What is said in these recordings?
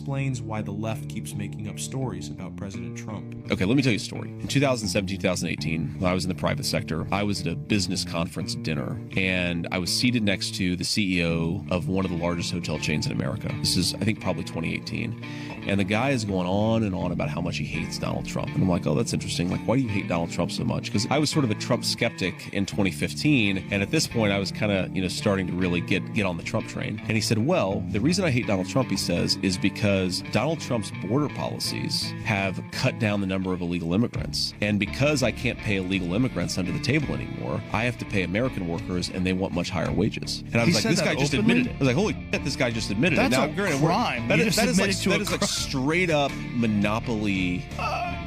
explains why the left keeps making up stories about President Trump. Okay, let me tell you a story. In 2017, 2018, when I was in the private sector, I was at a business conference dinner, and I was seated next to the CEO of one of the largest hotel chains in America. This is, I think, probably 2018. And the guy is going on and on about how much he hates Donald Trump. And I'm like, oh, that's interesting. Like, why do you hate Donald Trump so much? Because I was sort of a Trump skeptic in 2015. And at this point, I was kind of, starting to really get on the Trump train. And he said, well, the reason I hate Donald Trump, he says, is because Donald Trump's border policies have cut down the number of illegal immigrants. And because I can't pay illegal immigrants under the table anymore, I have to pay American workers, and they want much higher wages. And I was like, this guy just admitted it. I was like, holy shit, this guy just admitted it. That's a crime. That is like straight up monopoly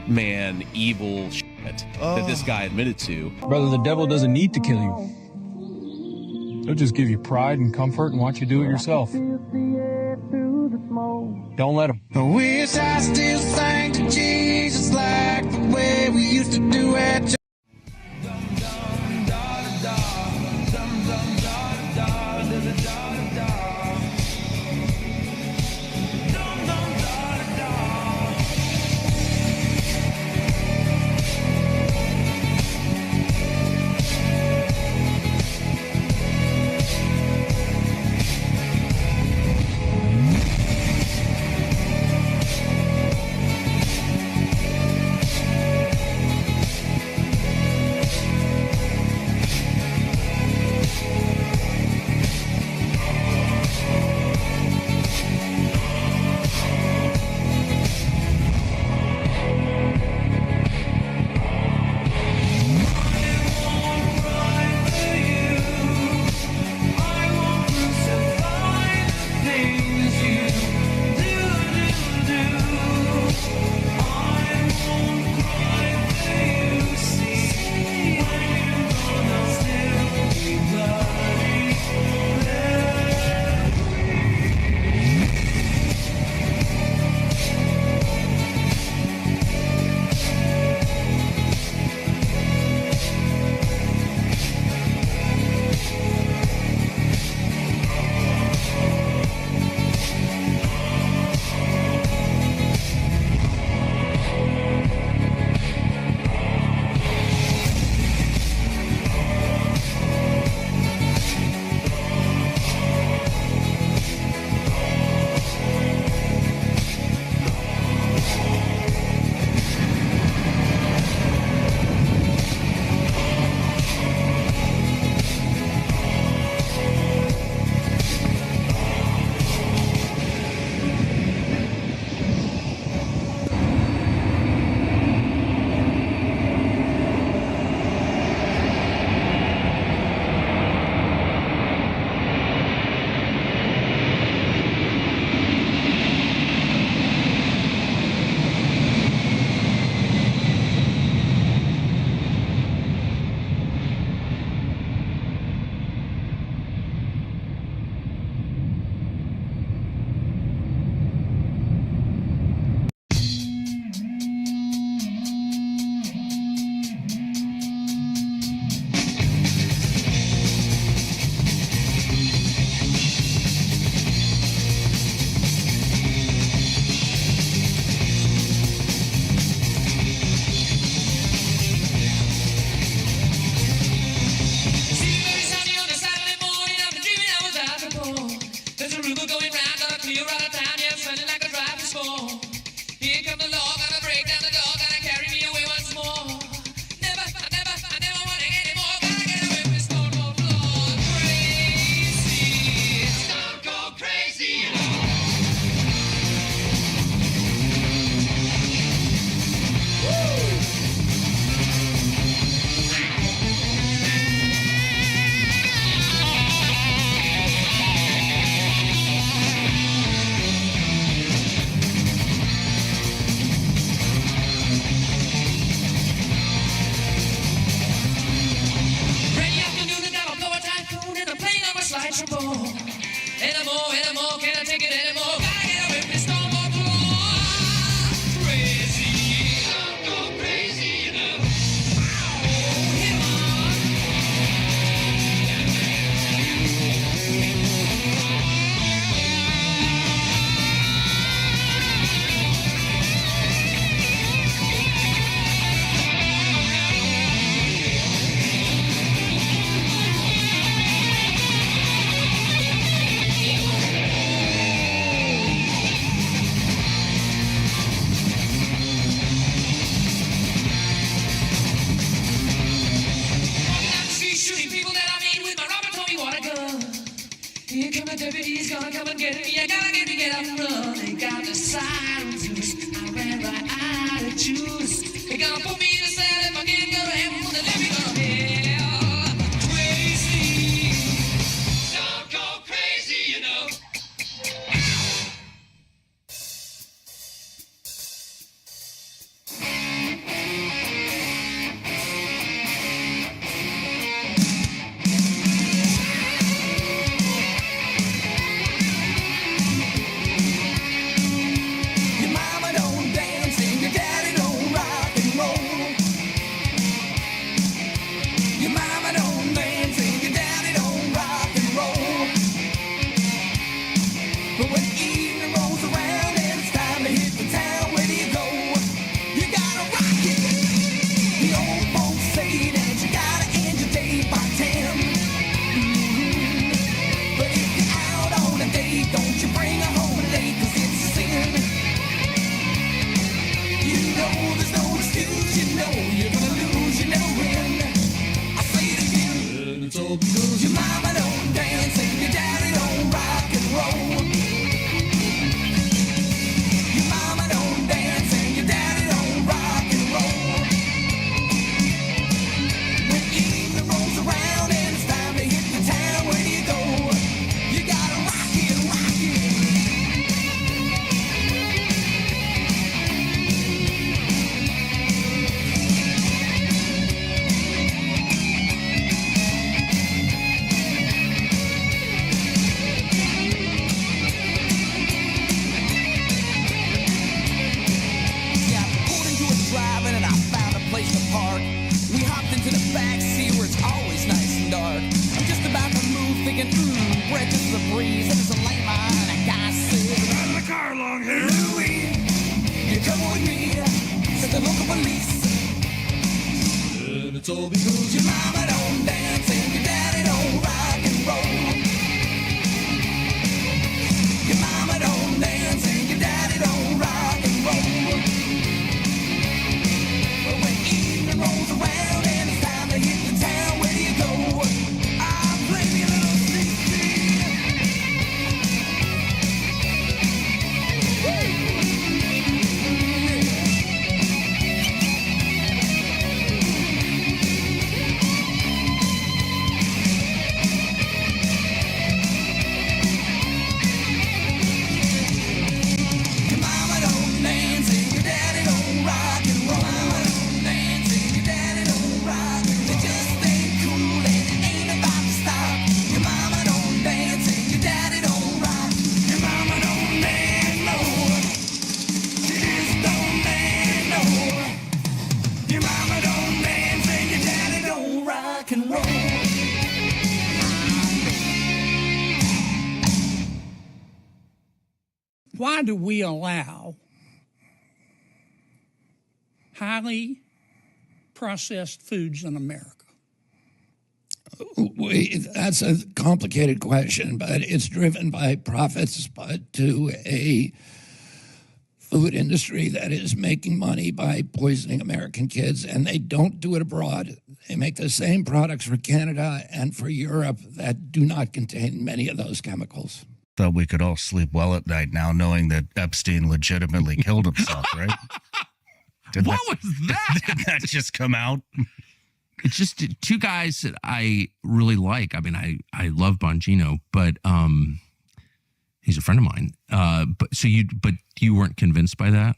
man evil shit that this guy admitted to. Brother, the devil doesn't need to kill you. He'll just give you pride and comfort and watch you do it yourself. Don't let him. I wish I still sang to Jesus like the way we used to do it. all because your mama don't dance and your daddy don't rock and roll. Your mama don't dance and your daddy don't rock and roll. But when evening rolls around and it's time to hit the town, where do you go? I'll play me a little street. Your mama don't dance and your daddy don't rock and roll. Mama don't dance and your daddy don't rock. They just ain't cool and it ain't about to stop. Your mama don't dance and your daddy don't rock. Your mama don't dance no. She just don't dance no. Your mama don't dance and your daddy don't rock and roll. Why do we allow highly processed foods in America? That's a complicated question, but it's driven by profits, but to a food industry that is making money by poisoning American kids, and they don't do it abroad. They make the same products for Canada and for Europe that do not contain many of those chemicals. Thought we could all sleep well at night now knowing that Epstein legitimately killed himself, right? What was that? Did that just come out? It's just two guys that I really like. I mean, I love Bongino, but he's a friend of mine. But you weren't convinced by that?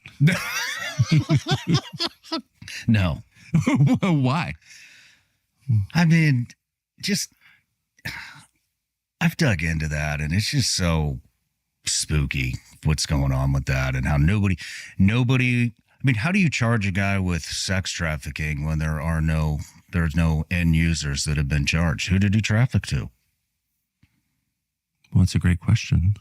No. Why? I mean, just I've dug into that, and it's just so spooky what's going on with that, and how nobody. I mean, how do you charge a guy with sex trafficking when there's no end users that have been charged? Who did he traffic to? Well, that's a great question.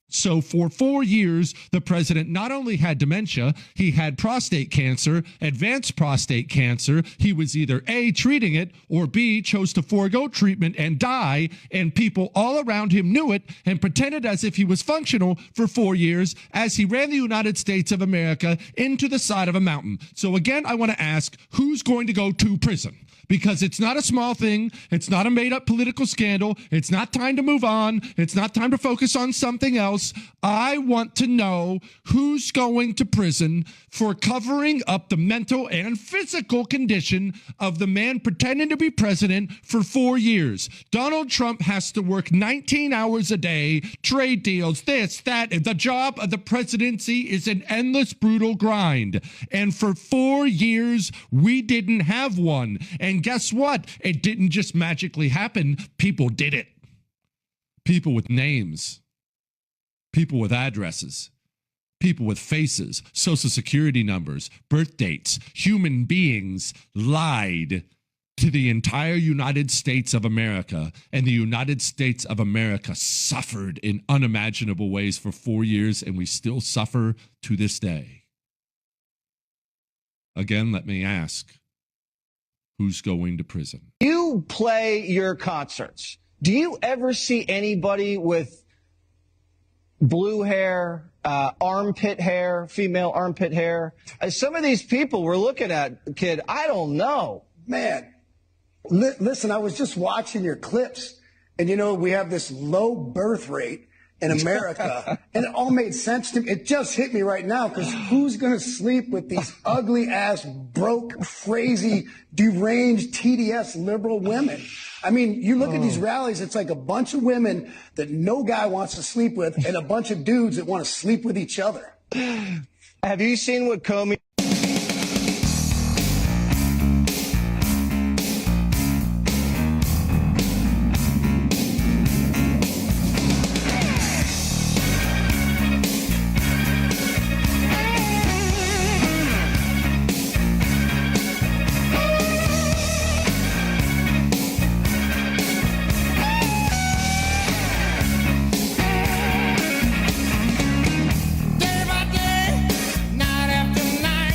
So for 4 years, the president not only had dementia, he had prostate cancer, advanced prostate cancer. He was either A, treating it, or B, chose to forego treatment and die. And people all around him knew it and pretended as if he was functional for 4 years as he ran the United States of America into the side of a mountain. So again, I want to ask, who's going to go to prison? Because it's not a small thing. It's not a made-up political scandal. It's not time to move on. It's not time to focus on something else. I want to know who's going to prison for covering up the mental and physical condition of the man pretending to be president for 4 years. Donald Trump has to work 19 hours a day, trade deals, this, that. The job of the presidency is an endless, brutal grind. And for 4 years, we didn't have one. And guess what? It didn't just magically happen. People did it. People with names. People with addresses. People with faces, social security numbers, birth dates. Human beings lied to the entire United States of America. And the United States of America suffered in unimaginable ways for 4 years, and we still suffer to this day. Again, let me ask, who's going to prison? You play your concerts. Do you ever see anybody with blue hair, armpit hair, female armpit hair? Some of these people we're looking at, kid, I don't know. Man, listen, I was just watching your clips, and you know, we have this low birth rate in America, and it all made sense to me. It just hit me right now, because who's going to sleep with these ugly ass, broke, crazy, deranged, TDS liberal women? I mean, you look at these rallies, it's like a bunch of women that no guy wants to sleep with, and a bunch of dudes that want to sleep with each other. Have you seen what Comey... Day by day, night after night.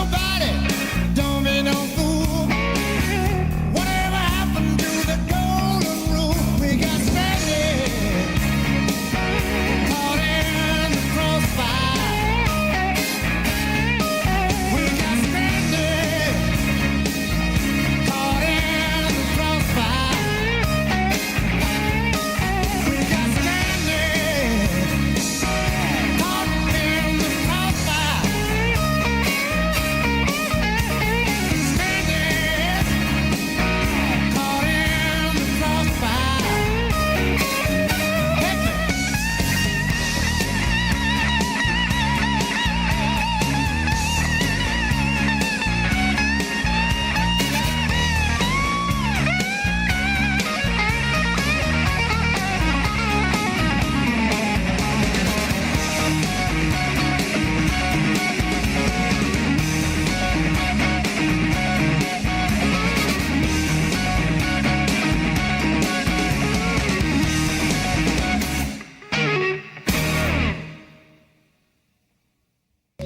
nobody, don't be no fool. Whatever happened to the golden rule? We got stranded, caught in the crossfire. We got stranded, caught in the crossfire. We got stranded, caught in the crossfire. Stranded, caught in the crossfire. Hit me.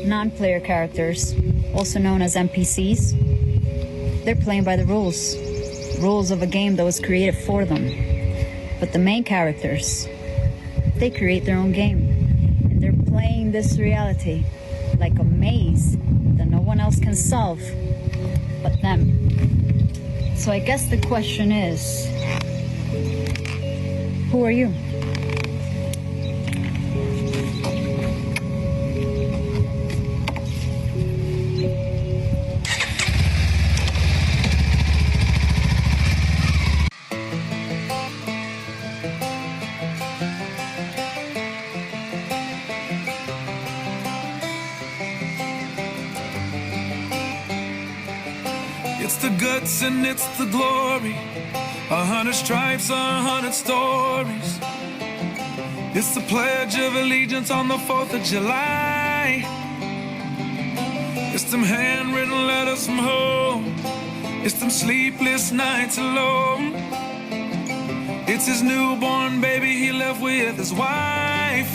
Non-player characters, also known as NPCs, they're playing by the rules of a game that was created for them. But the main characters, they create their own game, and they're playing this reality like a maze that no one else can solve but them. So I guess the question is, who are you? It's the guts and it's the glory. 100 stripes, 100 stories. It's the Pledge of Allegiance on the 4th of July. It's them handwritten letters from home. It's them sleepless nights alone. It's his newborn baby he left with his wife.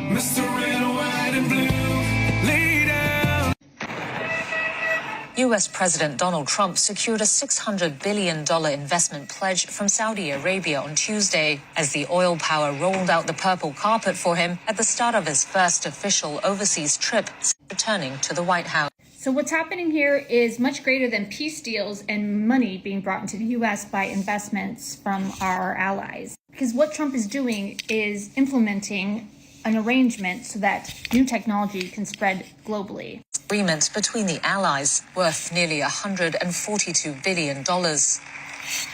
Mr. Red, White, and Blue, lay down. U.S. President Donald Trump secured a $600 billion investment pledge from Saudi Arabia on Tuesday as the oil power rolled out the purple carpet for him at the start of his first official overseas trip, returning to the White House. So what's happening here is much greater than peace deals and money being brought into the U.S. by investments from our allies. Because what Trump is doing is implementing an arrangement so that new technology can spread globally. Agreement between the allies worth nearly $142 billion.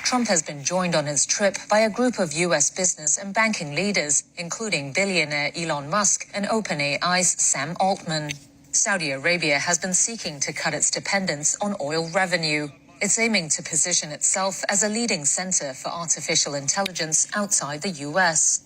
Trump has been joined on his trip by a group of U.S. business and banking leaders, including billionaire Elon Musk and OpenAI's Sam Altman. Saudi Arabia has been seeking to cut its dependence on oil revenue. It's aiming to position itself as a leading center for artificial intelligence outside the U.S.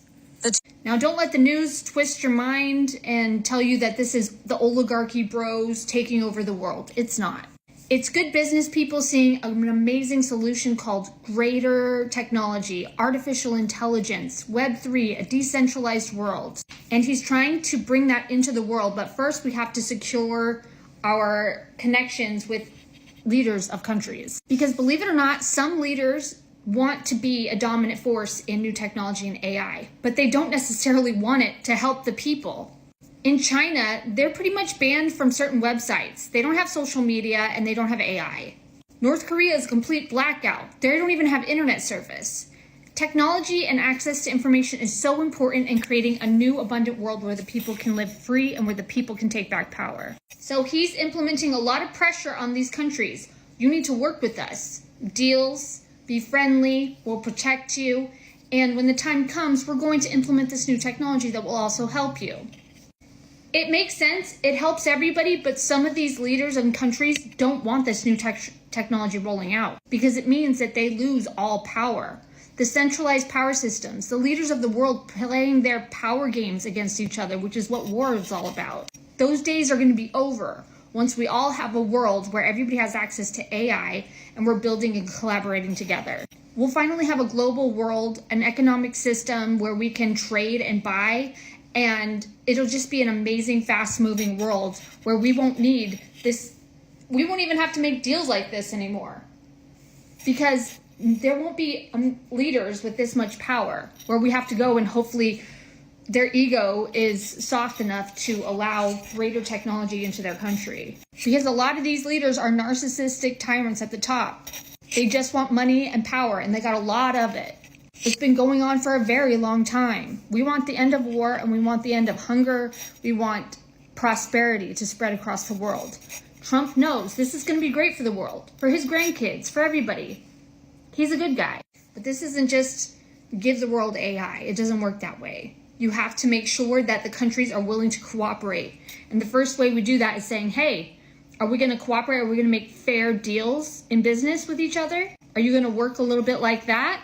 Now, don't let the news twist your mind and tell you that this is the oligarchy bros taking over the world. It's not. It's good business people seeing an amazing solution called greater technology, artificial intelligence, Web3, a decentralized world. And he's trying to bring that into the world. But first, we have to secure our connections with leaders of countries. Because believe it or not, some leaders want to be a dominant force in new technology and AI, but they don't necessarily want it to help the people. In China, they're pretty much banned from certain websites. They don't have social media and they don't have AI. North Korea is a complete blackout. They don't even have internet service. Technology and access to information is so important in creating a new abundant world where the people can live free and where the people can take back power. So he's implementing a lot of pressure on these countries. You need to work with us. Deals, be friendly, we'll protect you, and when the time comes, we're going to implement this new technology that will also help you. It makes sense, it helps everybody, but some of these leaders and countries don't want this new technology rolling out because it means that they lose all power. The centralized power systems, the leaders of the world playing their power games against each other, which is what war is all about. Those days are going to be over once we all have a world where everybody has access to AI and we're building and collaborating together. We'll finally have a global world, an economic system where we can trade and buy, and it'll just be an amazing, fast-moving world where we won't need this we won't even have to make deals like this anymore, because there won't be leaders with this much power where we have to go and hopefully their ego is soft enough to allow greater technology into their country. Because a lot of these leaders are narcissistic tyrants at the top. They just want money and power, and they got a lot of it. It's been going on for a very long time. We want the end of war, and we want the end of hunger. We want prosperity to spread across the world. Trump knows this is going to be great for the world, for his grandkids, for everybody. He's a good guy. But this isn't just give the world AI. It doesn't work that way. You have to make sure that the countries are willing to cooperate. And the first way we do that is saying, hey, are we going to cooperate? Are we going to make fair deals in business with each other? Are you going to work a little bit like that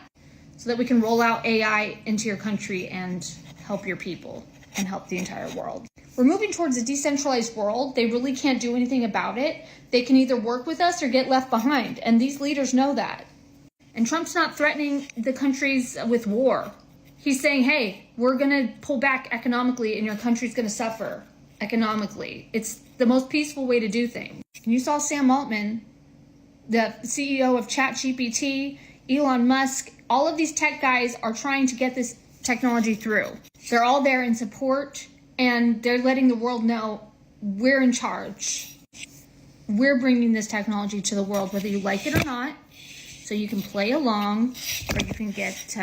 so that we can roll out AI into your country and help your people and help the entire world? We're moving towards a decentralized world. They really can't do anything about it. They can either work with us or get left behind. And these leaders know that. And Trump's not threatening the countries with war. He's saying, hey, we're going to pull back economically and your country's going to suffer economically. It's the most peaceful way to do things. And you saw Sam Altman, the CEO of ChatGPT, Elon Musk, all of these tech guys are trying to get this technology through. They're all there in support, and they're letting the world know we're in charge. We're bringing this technology to the world, whether you like it or not, so you can play along or you can get...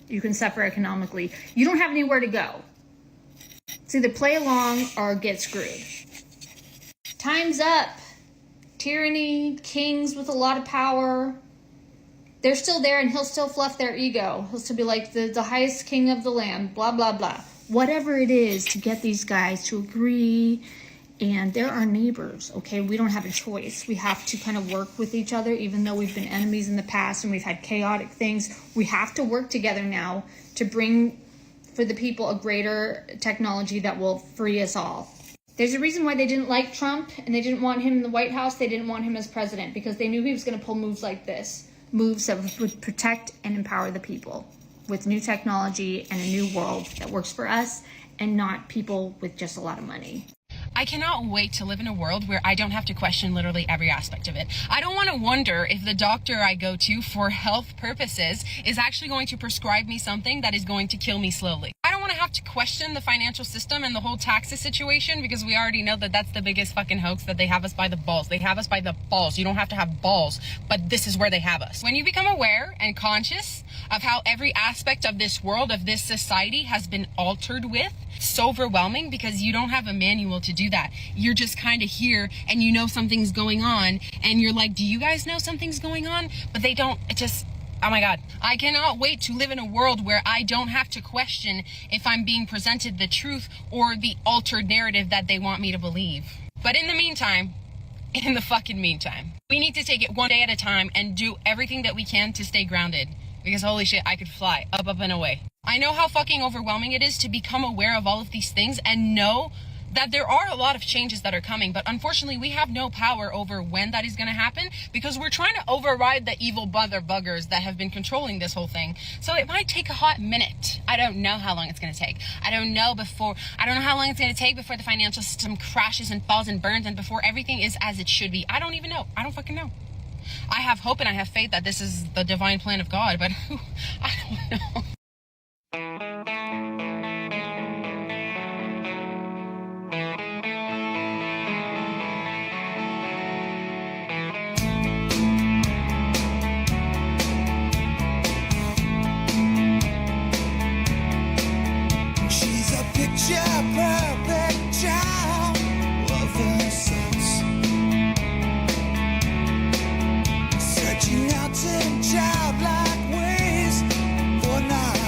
you can suffer economically. You don't have anywhere to go. It's either play along or get screwed. Time's up. Tyranny, kings with a lot of power, they're still there, and he'll still fluff their ego. He'll still be like the highest king of the land, blah, blah, blah. Whatever it is to get these guys to agree. And they're our neighbors, okay? We don't have a choice. We have to kind of work with each other, even though we've been enemies in the past and we've had chaotic things. We have to work together now to bring for the people a greater technology that will free us all. There's a reason why they didn't like Trump and they didn't want him in the White House. They didn't want him as president because they knew he was going to pull moves like this, moves that would protect and empower the people with new technology and a new world that works for us and not people with just a lot of money. I cannot wait to live in a world where I don't have to question literally every aspect of it. I don't want to wonder if the doctor I go to for health purposes is actually going to prescribe me something that is going to kill me slowly. I don't want to have to question the financial system and the whole taxes situation because we already know that that's the biggest fucking hoax, that they have us by the balls. They have us by the balls. You don't have to have balls, but this is where they have us. When you become aware and conscious of how every aspect of this world, of this society has been altered with, so overwhelming because you don't have a manual to do that. You're just kind of here and you know something's going on and you're like, do you guys know something's going on? But they don't. It just, oh my God. I cannot wait to live in a world where I don't have to question if I'm being presented the truth or the altered narrative that they want me to believe. But in the meantime, we need to take it one day at a time and do everything that we can to stay grounded. Because holy shit, I could fly up and away. I know how fucking overwhelming it is to become aware of all of these things and know that there are a lot of changes that are coming, but unfortunately we have no power over when that is going to happen because we're trying to override the evil buggers that have been controlling this whole thing. So it might take a hot minute. I don't know how long it's going to take. I don't know how long it's going to take before the financial system crashes and falls and burns and before everything is as it should be. I don't even know. I don't fucking know. I have hope and I have faith that this is the divine plan of God, but I don't know. She's a picture perfect child of innocence, searching out in childlike ways for not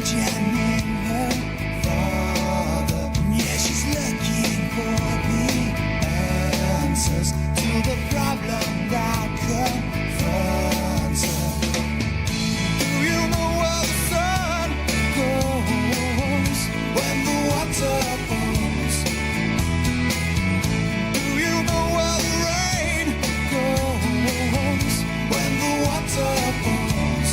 jamming her father. Yeah, she's looking for the answers to the problem that confronts her. Do you know where the sun goes when the water pours? Do you know where the rain goes when the water pours?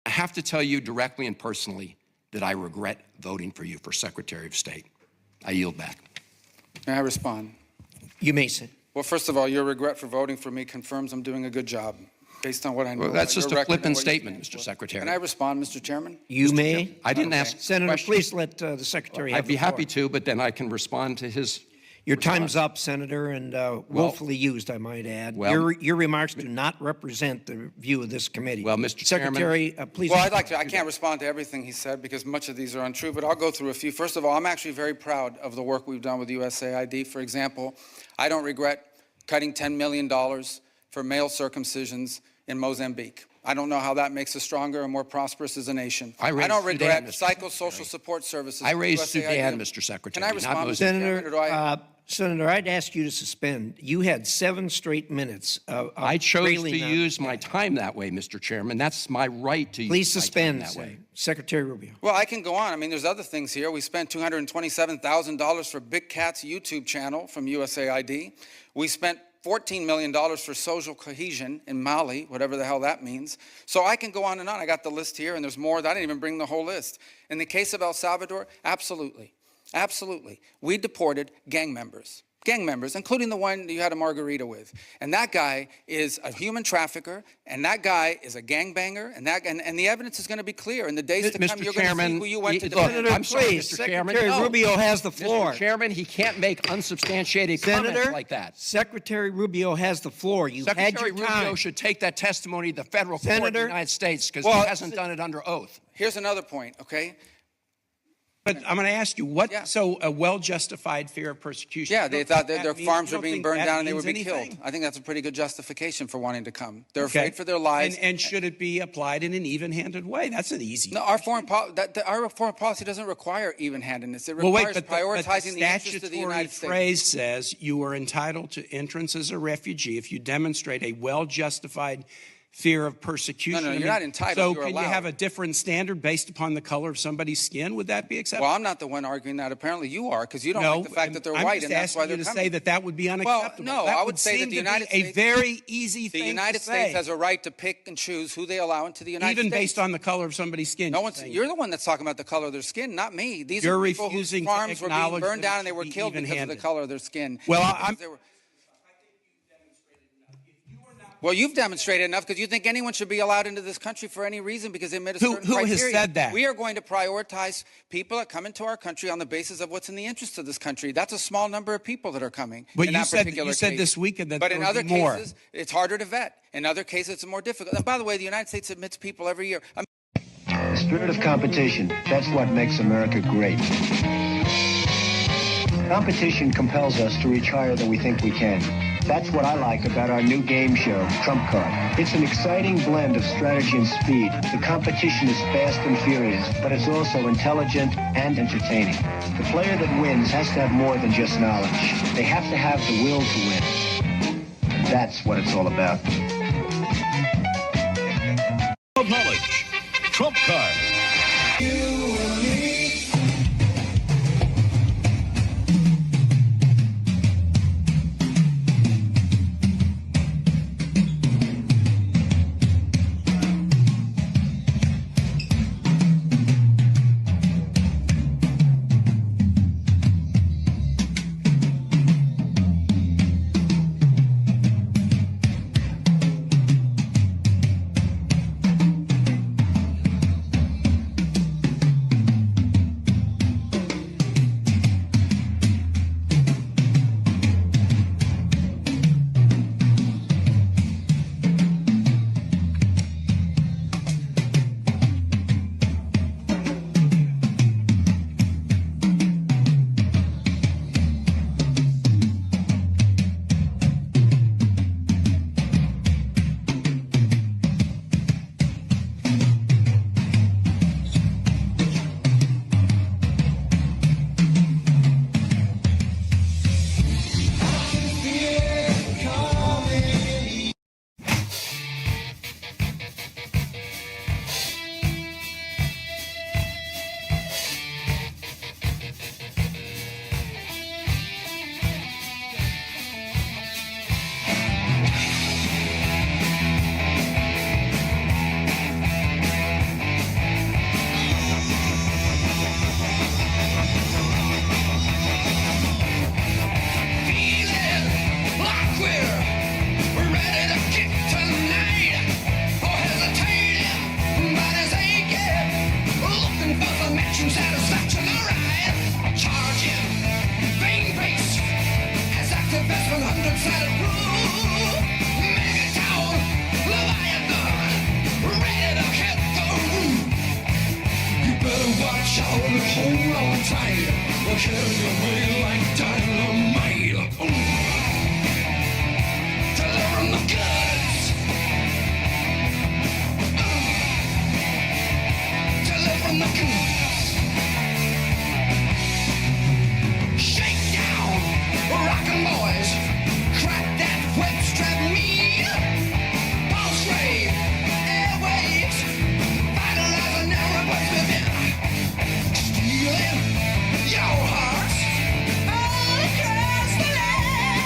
I have to tell you directly and personally that I regret voting for you for Secretary of State. I yield back. May I respond? You may sit. Well, first of all, your regret for voting for me confirms I'm doing a good job, based on what I know. Well, that's about just your a record and flippant what you statement, stand Mr. for. Secretary. Can I respond, Mr. Chairman? You may. I didn't ask a Senator, question. please let the Secretary have I'd be the floor. happy to, but then I can respond to his Your response. time's up, Senator, and willfully used, I might add. Well- Your remarks do not represent the view of this committee. Well, Mr. Chairman- Secretary, please. Well, I'd like to. I can't respond to everything he said because much of these are untrue, but I'll go through a few. First of all, I'm actually very proud of the work we've done with USAID. For example, I don't regret cutting $10 million for male circumcisions in Mozambique. I don't know how that makes us stronger and more prosperous as a nation. I raised don't regret Sudan, Mr. psychosocial support services. I raised USAID. Sudan, Mr. Secretary. Can I not respond, Mr. Mozambique. Chairman, or do I? Senator, I'd ask you to suspend. You had 7 straight minutes of I chose to railing on- use my time that way, Mr. Chairman. That's my right to Please use my suspend time that way. Secretary Rubio. Well, I can go on. I mean, there's other things here. We spent $227,000 for Big Cat's YouTube channel from USAID. We spent $14 million for social cohesion in Mali, whatever the hell that means. So I can go on and on. I got the list here, and there's more. I didn't even bring the whole list. In the case of El Salvador, absolutely. Absolutely. We deported gang members, including the one you had a margarita with. And that guy is a human trafficker, and that guy is a gangbanger, and the evidence is going to be clear. In the days to come, Mr. you're going to see Chairman, who you went to look, defend. I'm sorry, please, Mr. Chairman. Secretary No. Rubio has the floor. Mr. Chairman, he can't make unsubstantiated comments Senator, like that. Secretary Rubio has the floor. You've Secretary had your time. Rubio should take that testimony to the federal court of the Senator? United States because Well, he hasn't done it under oath. Here's another point, okay? But I'm going to ask you, so a well-justified fear of persecution? Yeah, you they don't thought think that their that means- farms you were don't being think burned that down and they would means be anything? killed. I think that's a pretty good justification for wanting to come. They're Okay. afraid for their lives. And should it be applied in an even-handed way? That's an easy. No, our foreign policy doesn't require even-handedness. It Well, requires wait, but prioritizing the interests of the statutory United States. phrase says you are entitled to entrance as a refugee if you demonstrate a well-justified fear of persecution. No, I you're mean, not entitled, So you're can allowed. you have a different standard based upon the color of somebody's skin? Would that be acceptable? Well, I'm not the one arguing that. Apparently you are, because you don't No, like the fact that they're I'm white, just and that's why asking they're you to coming. say that that would be unacceptable. Well, no, That I would say that seem the to be United States, a very easy thing the United to States say. has a right to pick and choose who they allow into the United Even States. based on the color of somebody's skin. You're the one that's talking about the color of their skin, not me. These You're are people whose refusing to farms were being acknowledge burned that it down and they should were be killed because of the even-handed. color of their skin. Well, Because I'm. they were- If you are not Well, you've demonstrated enough because you think anyone should be allowed into this country for any reason because they met a certain Who has criteria. said that? We are going to prioritize people that come into our country on the basis of what's in the interest of this country. That's a small number of people that are coming. But in you that said particular this case. weekend that But there in would other be more. cases, it's harder to vet. In other cases, it's more difficult. And by the way, the United States admits people every year. The spirit of competition, that's what makes America great. Competition compels us to reach higher than we think we can. That's what I like about our new game show, Trump Card. It's an exciting blend of strategy and speed. The competition is fast and furious, but it's also intelligent and entertaining. The player that wins has to have more than just knowledge. They have to have the will to win. That's what it's all about. Of knowledge. Trump Card. Hold on tight, or carry away like dynamite. Delivering the goods. Delivering the goods. Shake down, rockin' boys. Crack that whip strap meat. Pulse wave, airwaves. Vitalizing everybody's within. Your hearts all across the land.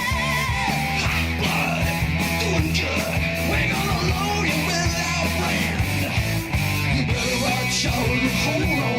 Hot blood, doing good. We're gonna load you with our brand. You better watch out and hold on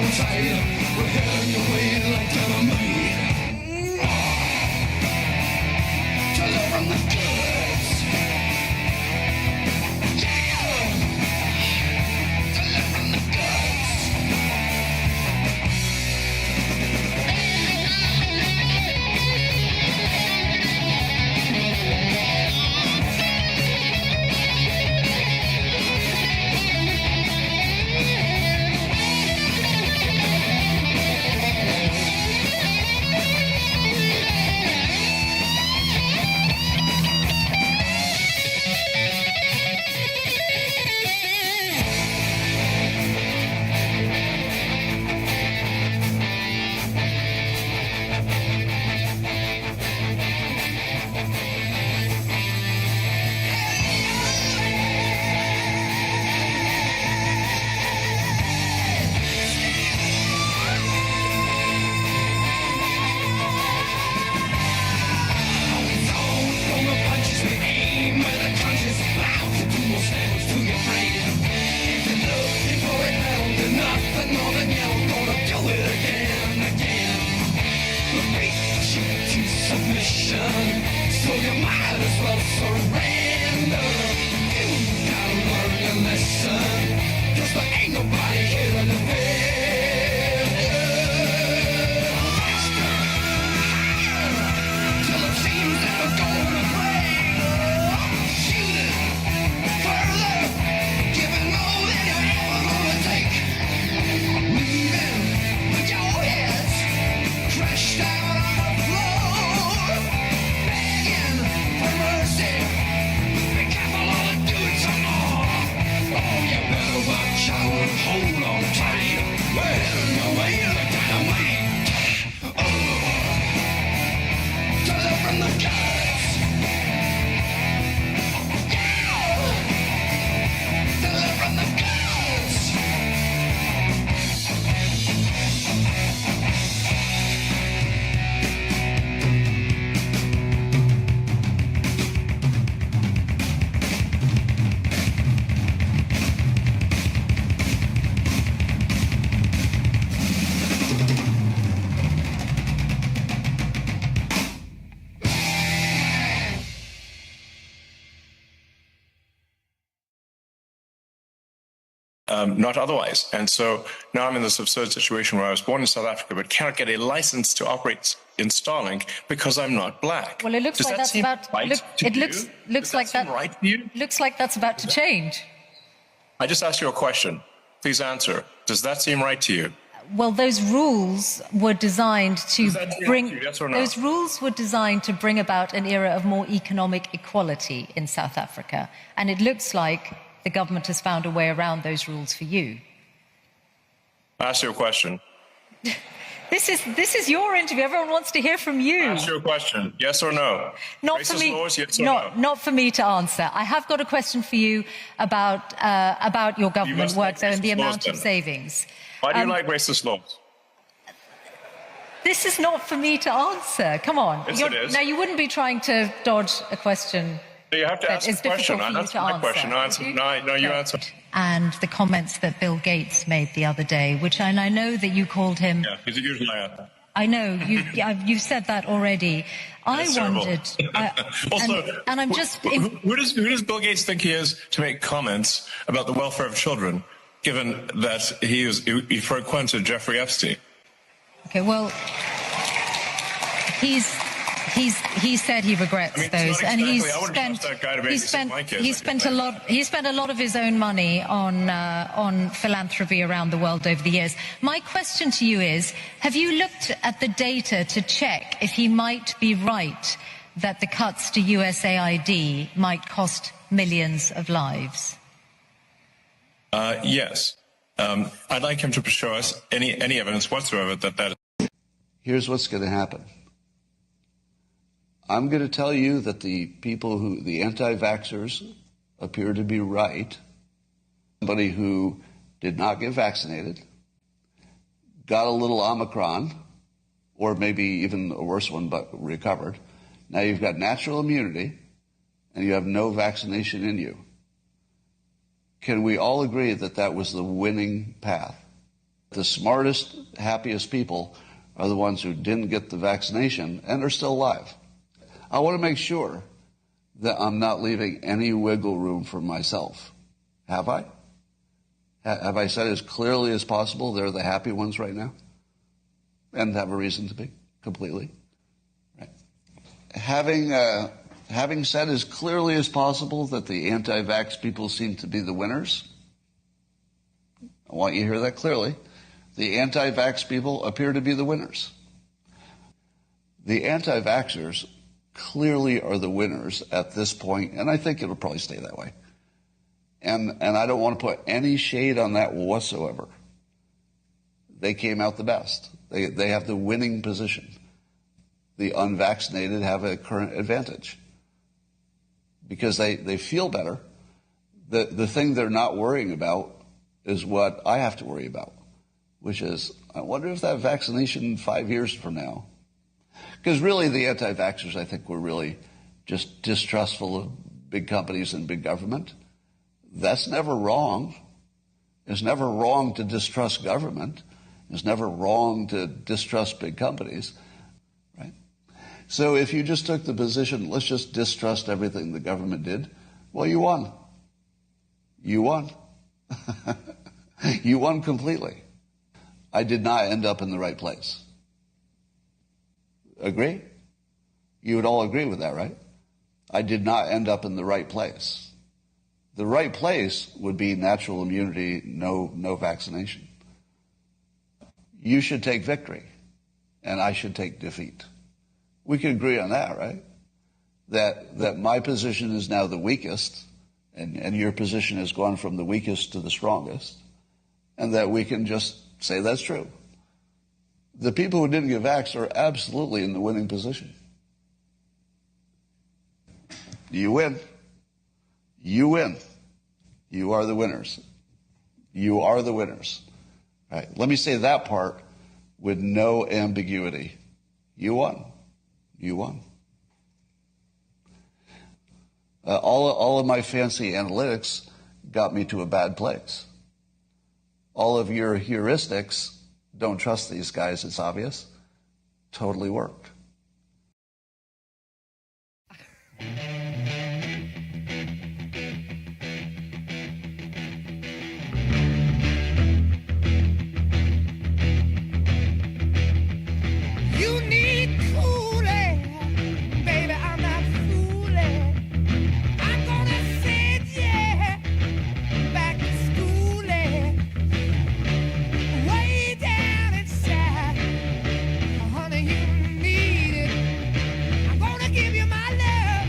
hold on tight. We're heading away in the dynamite. Deliver from the guts. Yeah. Deliver from the guts. Not otherwise. And so now I'm in this absurd situation where I was born in South Africa but cannot get a license to operate in Starlink because I'm not black. Well, it looks Does like that that's seem about. right to It you? looks like that. Right to you? Looks like that's about to change. I just asked you a question. Please answer. Does that seem right to you? Well, those rules were designed to Does that seem bring. right to you, yes or no? Those rules were designed to bring about an era of more economic equality in South Africa, and it looks like the government has found a way around those rules for you. I asked you a question. This is your interview. Everyone wants to hear from you. I asked you a question. Yes or no? Not Racist for me. laws, yes or no? Not for me to answer. I have got a question for you about your government must work like though and the racist laws, amount of then. savings. Why do you like racist laws? This is not for me to answer. Come on. Yes, it is. Now you wouldn't be trying to dodge a question. You have to that ask is the question. difficult for you That's to my answer, question. No, you answer. And the comments that Bill Gates made the other day, which and I know that you called him. Yeah, he's a huge liar. I know you've said that already. That's I terrible. wondered. Also, and I'm just. Who does Bill Gates think he is to make comments about the welfare of children, given that he frequented Jeffrey Epstein? Okay, well, he said he regrets those, and he spent a lot of his own money on philanthropy around the world over the years. My question to you is: have you looked at the data to check if he might be right that the cuts to USAID might cost millions of lives? Yes. I'd like him to show us any evidence whatsoever that. Here's what's going to happen. I'm going to tell you that the anti-vaxxers appear to be right. Somebody who did not get vaccinated, got a little Omicron, or maybe even a worse one, but recovered. Now you've got natural immunity, and you have no vaccination in you. Can we all agree that that was the winning path? The smartest, happiest people are the ones who didn't get the vaccination and are still alive. I want to make sure that I'm not leaving any wiggle room for myself. Have I? Have I said as clearly as possible they're the happy ones right now? And have a reason to be, completely. Right. Having said as clearly as possible that the anti-vax people seem to be the winners, I want you to hear that clearly. The anti-vax people appear to be the winners. The anti-vaxxers clearly are the winners at this point, and I think it'll probably stay that way. And I don't want to put any shade on that whatsoever. They came out the best. They have the winning position. The unvaccinated have a current advantage because they feel better. The thing they're not worrying about is what I have to worry about, which is, I wonder if that vaccination 5 years from now. Because really the anti-vaxxers, I think, were really just distrustful of big companies and big government. That's never wrong. It's never wrong to distrust government. It's never wrong to distrust big companies, right? So if you just took the position, let's just distrust everything the government did, well, you won. You won. You won completely. I did not end up in the right place. Agree? You would all agree with that, right? I did not end up in the right place. The right place would be natural immunity, no vaccination. You should take victory, and I should take defeat. We can agree on that, right? That my position is now the weakest, and your position has gone from the weakest to the strongest, and that we can just say that's true. The people who didn't get vaxxed are absolutely in the winning position. You win. You win. You are the winners. You are the winners. All right, let me say that part with no ambiguity. You won. You won. All of my fancy analytics got me to a bad place. All of your heuristics, don't trust these guys, it's obvious, totally worked. You need cooling, baby, I'm not fooling. I'm gonna send you back to schooling. Way down inside, honey, you need it. I'm gonna give you my love.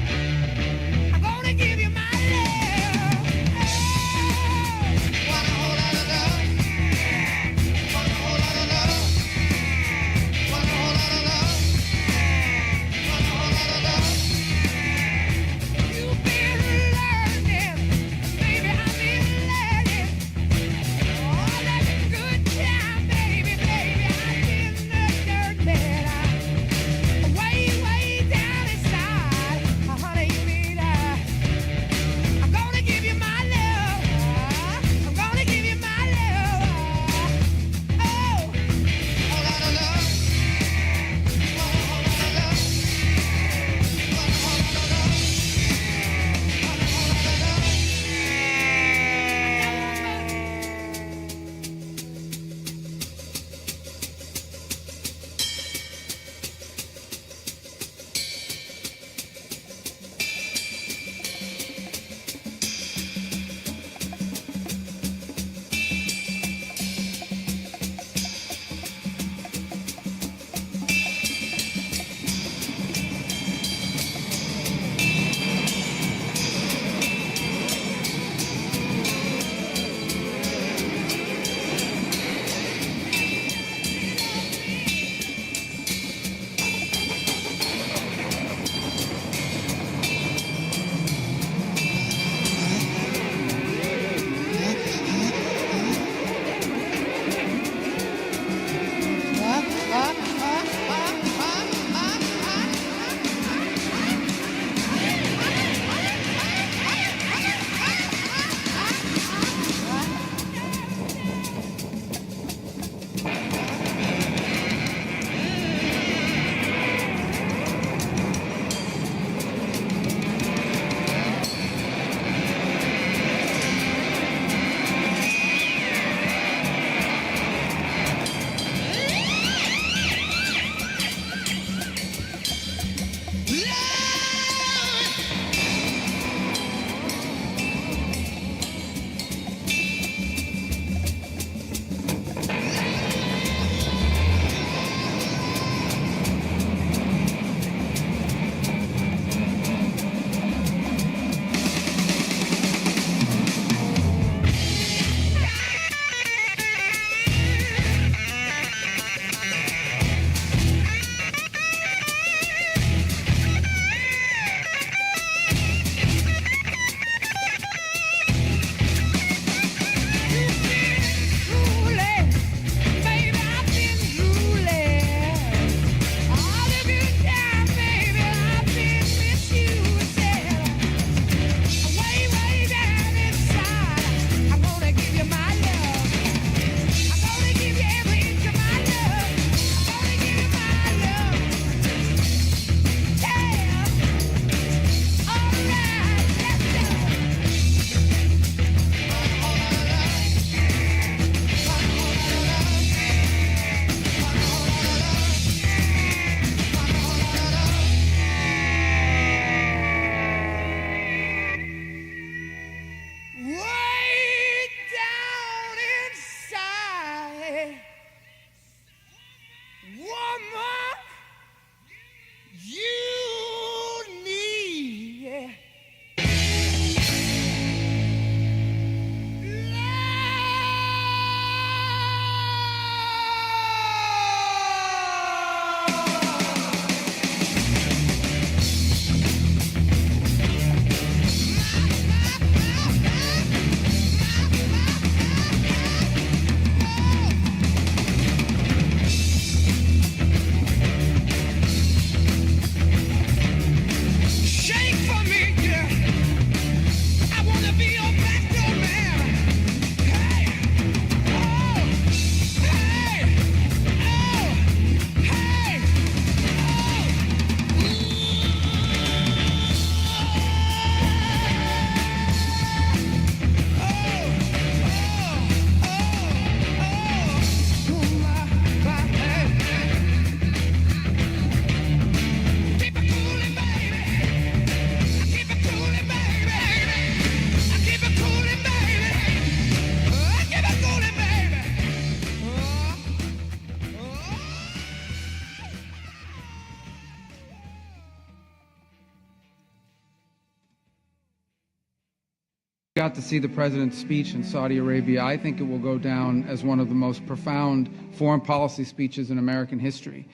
got to see the president's speech in Saudi Arabia. I think it will go down as one of the most profound foreign policy speeches in American history.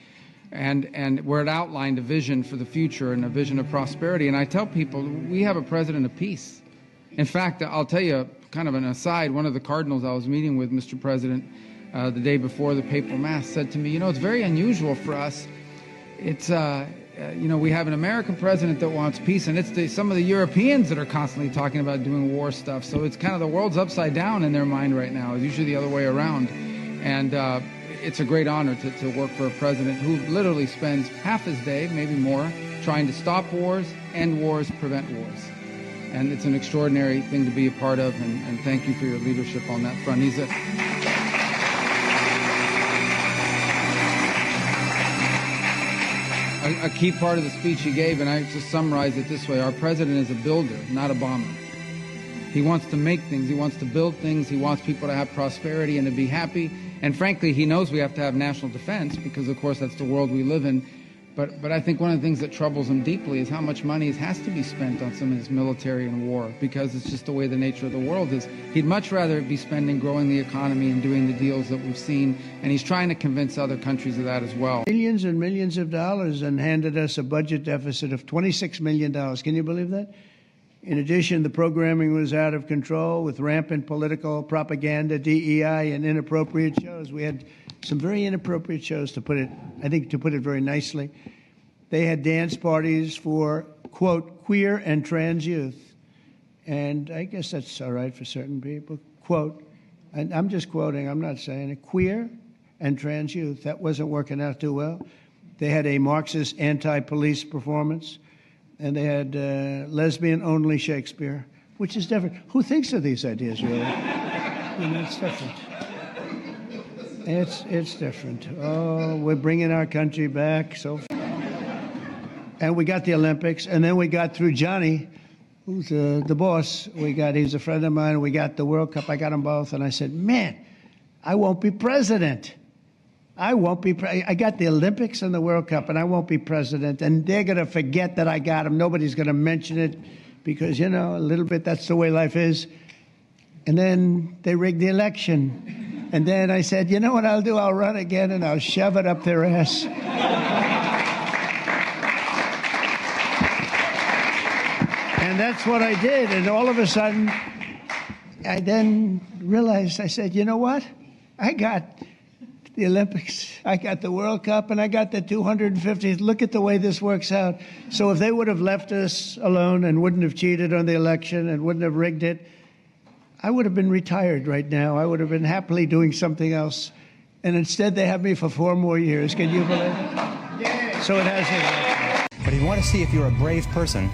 And where it outlined a vision for the future and a vision of prosperity. And I tell people, we have a president of peace. In fact, I'll tell you kind of an aside, one of the cardinals I was meeting with, Mr. President, the day before the papal mass, said to me, you know, it's very unusual for us. It's, you know, we have an American president that wants peace, and it's some of the Europeans that are constantly talking about doing war stuff. So it's kind of the world's upside down in their mind right now. It's usually the other way around. And it's a great honor to work for a president who literally spends half his day, maybe more, trying to stop wars, end wars, prevent wars. And it's an extraordinary thing to be a part of, and thank you for your leadership on that front. He's a key part of the speech he gave, and I just summarize it this way. Our president is a builder, not a bomber. He wants to make things. He wants to build things. He wants people to have prosperity and to be happy. And frankly, he knows we have to have national defense because, of course, that's the world we live in. But I think one of the things that troubles him deeply is how much money has to be spent on some of this military and war, because it's just the way the nature of the world is. He'd much rather be spending growing the economy and doing the deals that we've seen, and he's trying to convince other countries of that as well. Millions and millions of dollars, and handed us a budget deficit of $26 million. Can you believe that? In addition, the programming was out of control with rampant political propaganda, DEI, and inappropriate shows. We had some very inappropriate shows, to put it very nicely. They had dance parties for, quote, queer and trans youth. And I guess that's all right for certain people, quote, and I'm just quoting, I'm not saying it, queer and trans youth. That wasn't working out too well. They had a Marxist anti-police performance, and they had lesbian-only Shakespeare, which is different. Who thinks of these ideas, really? It's different. It's different. Oh, we're bringing our country back so far. And we got the Olympics, and then we got through Johnny, who's the boss. He's a friend of mine. We got the World Cup. I got them both, and I said, man, I won't be president. I got the Olympics and the World Cup, and I won't be president. And they're going to forget that I got them. Nobody's going to mention it because, you know, a little bit, that's the way life is. And then they rigged the election. And then I said, you know what I'll do? I'll run again, and I'll shove it up their ass. And that's what I did. And all of a sudden, I then realized, I said, you know what? I got the Olympics, I got the World Cup, and I got the 250th. Look at the way this works out. So if they would have left us alone and wouldn't have cheated on the election and wouldn't have rigged it, I would have been retired right now. I would have been happily doing something else. And instead, they have me for 4 more years. Can you believe it? Yeah. So it has it. But if you want to see if you're a brave person,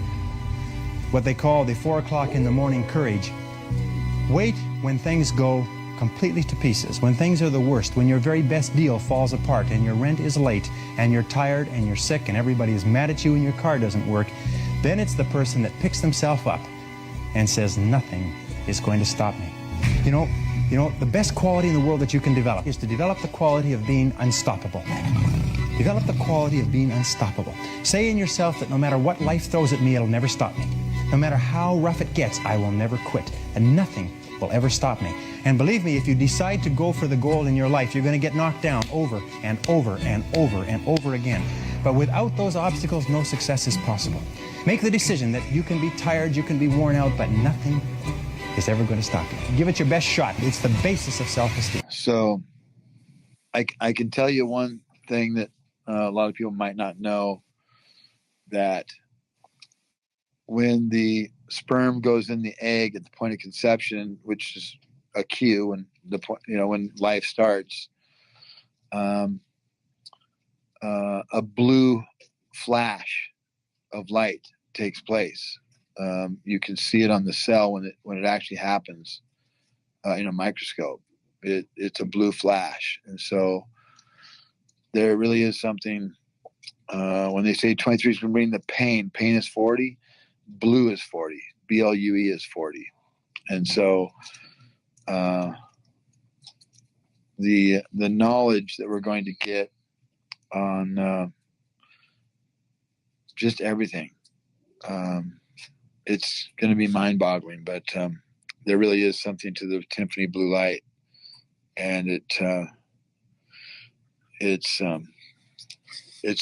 what they call the 4 o'clock in the morning courage, wait when things go completely to pieces, when things are the worst, when your very best deal falls apart and your rent is late and you're tired and you're sick and everybody is mad at you and your car doesn't work, then it's the person that picks themselves up and says, nothing is going to stop me. You know, the best quality in the world that you can develop is to develop the quality of being unstoppable. Develop the quality of being unstoppable. Say in yourself that no matter what life throws at me, it'll never stop me. No matter how rough it gets, I will never quit, and nothing will ever stop me. And believe me, if you decide to go for the goal in your life, you're going to get knocked down over and over and over and over again. But without those obstacles, no success is possible. Make the decision that you can be tired, you can be worn out, but nothing is ever going to stop you. Give it your best shot. It's the basis of self-esteem. So I can tell you one thing that a lot of people might not know, that when the sperm goes in the egg at the point of conception, which is a cue and the point, you know, when life starts, a blue flash of light takes place. You can see it on the cell when it actually happens in a microscope. It's a blue flash, and so there really is something. When they say 23 is bringing the pain is 40, blue is 40, BLUE is 40, and so the knowledge that we're going to get on just everything. It's going to be mind-boggling, but there really is something to the Tiffany blue light, and it's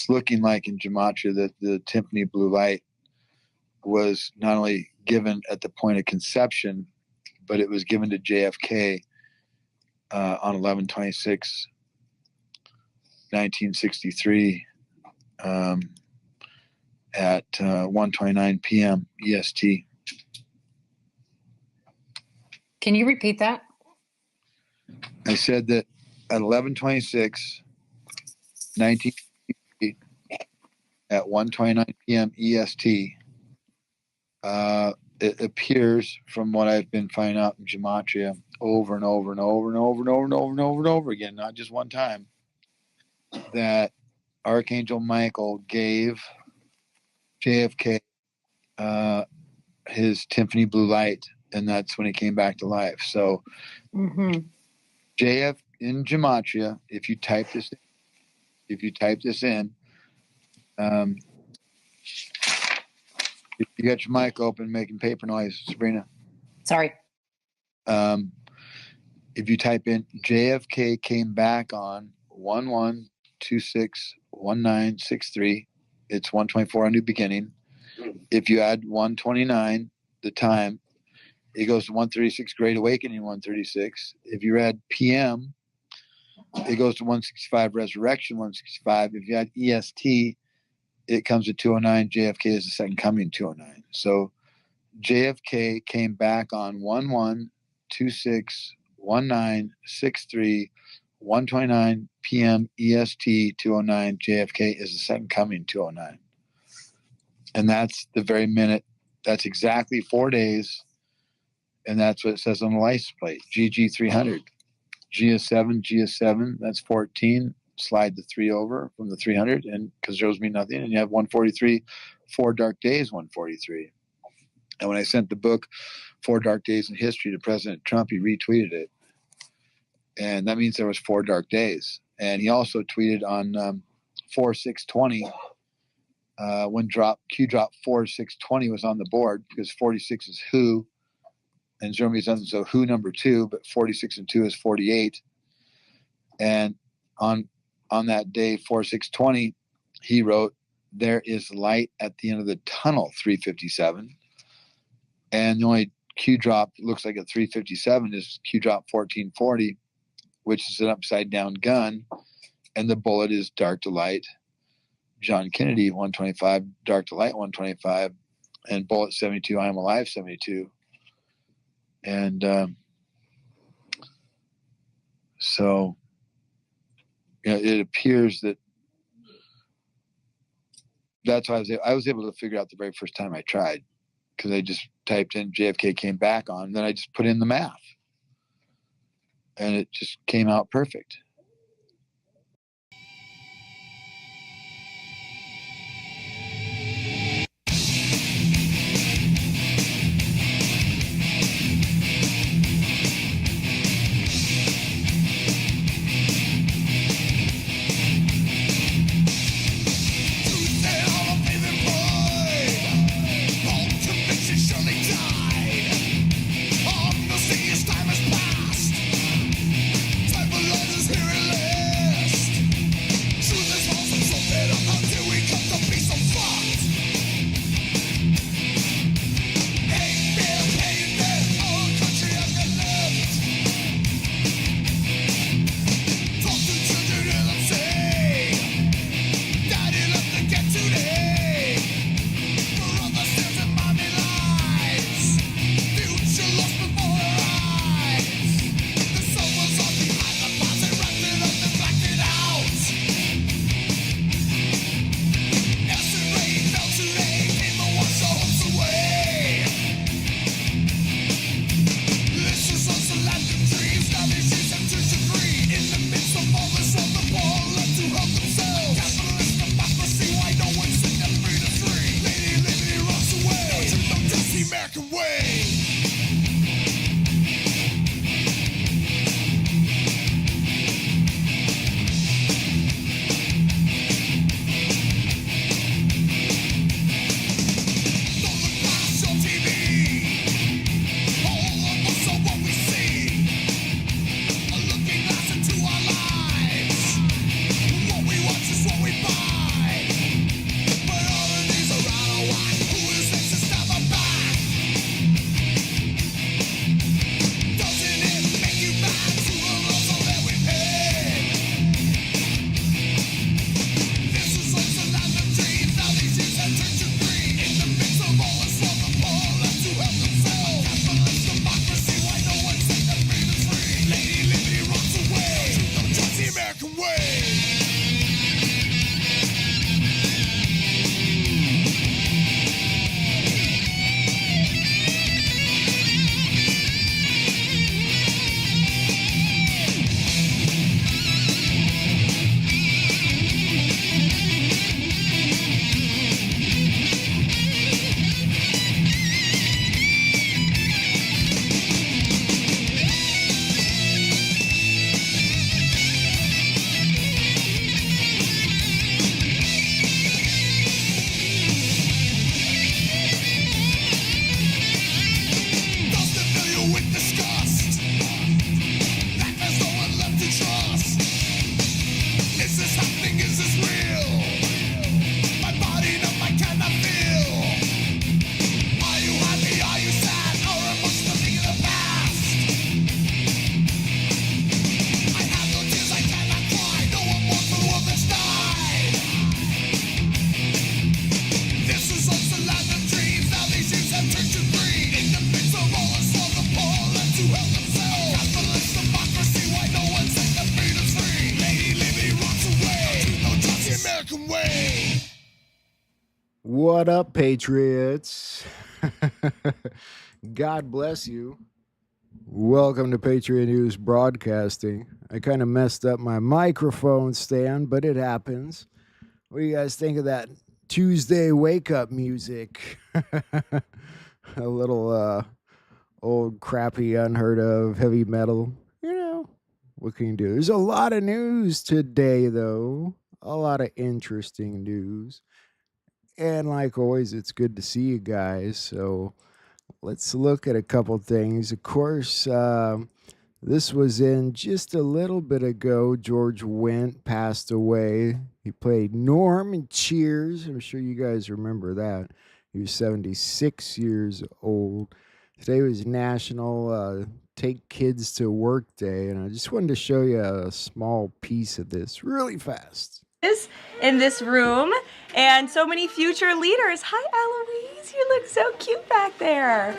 looking like in Gematria that the Tiffany blue light was not only given at the point of conception, but it was given to JFK on 11/26/1963 at 1:29 p.m. EST. Can you repeat that? I said that at 11/26/1963 at 1:29 p.m. EST, it appears from what I've been finding out in Gematria over and over and over and over and over and over and over and over again, not just one time, that Archangel Michael gave JFK his Tiffany blue light, and that's when he came back to life. So JF in Gematria, if you type this in, if you got your mic open making paper noise, Sabrina. Sorry. If you type in JFK came back on 11/26/1963, it's 1:24 a new beginning. If you add 1:29, the time, it goes to 1:36 Great Awakening 1:36. If you add PM, it goes to 1:65 Resurrection 1:65. If you add EST, it comes to 2:09. JFK is the second coming 2:09. So JFK came back on 11/26/1963, 1:29 p.m. EST 2:09. JFK is the second coming 2:09. And that's the very minute. That's exactly 4 days. And that's what it says on the license plate. GG300. G is 7, G is 7. That's 14. Slide the 3 over from the 300, and because zeros mean nothing. And you have 143, 4 Dark Days, 143. And when I sent the book, 4 Dark Days in History, to President Trump, he retweeted it. And that means there was 4 dark days. And he also tweeted on 4/6/20, when Q drop 4/6/20 was on the board, because 46 is who, and 0 means nothing, so who number 2, but 46 and 2 is 48. And on that day, 4/6/20, he wrote, "There is light at the end of the tunnel, 357." And the only Q drop that looks like a 357 is Q drop 1440, which is an upside down gun. And the bullet is dark to light. John Kennedy, 125, dark to light, 125, and bullet 72, I am alive, 72. And so it appears that that's why I was able to figure out the very first time I tried, because I just typed in JFK came back on, and then I just put in the math, and it just came out perfect. Time has passed. Time for letters here. What up, Patriots? God bless you. Welcome to Patriot News Broadcasting. I kind of messed up my microphone stand, but it happens. What do you guys think of that Tuesday wake-up music? A little old, crappy, unheard of heavy metal. You know, what can you do? There's a lot of news today, though. A lot of interesting news. And like always, it's good to see you guys. So let's look at a couple things. Of course, this was in just a little bit ago. George Wendt passed away. He played Norm in Cheers. I'm sure you guys remember that. He was 76 years old. Today was National Take Kids to Work Day, and I just wanted to show you a small piece of this really fast. In this room, and so many future leaders. Hi, Eloise, you look so cute back there.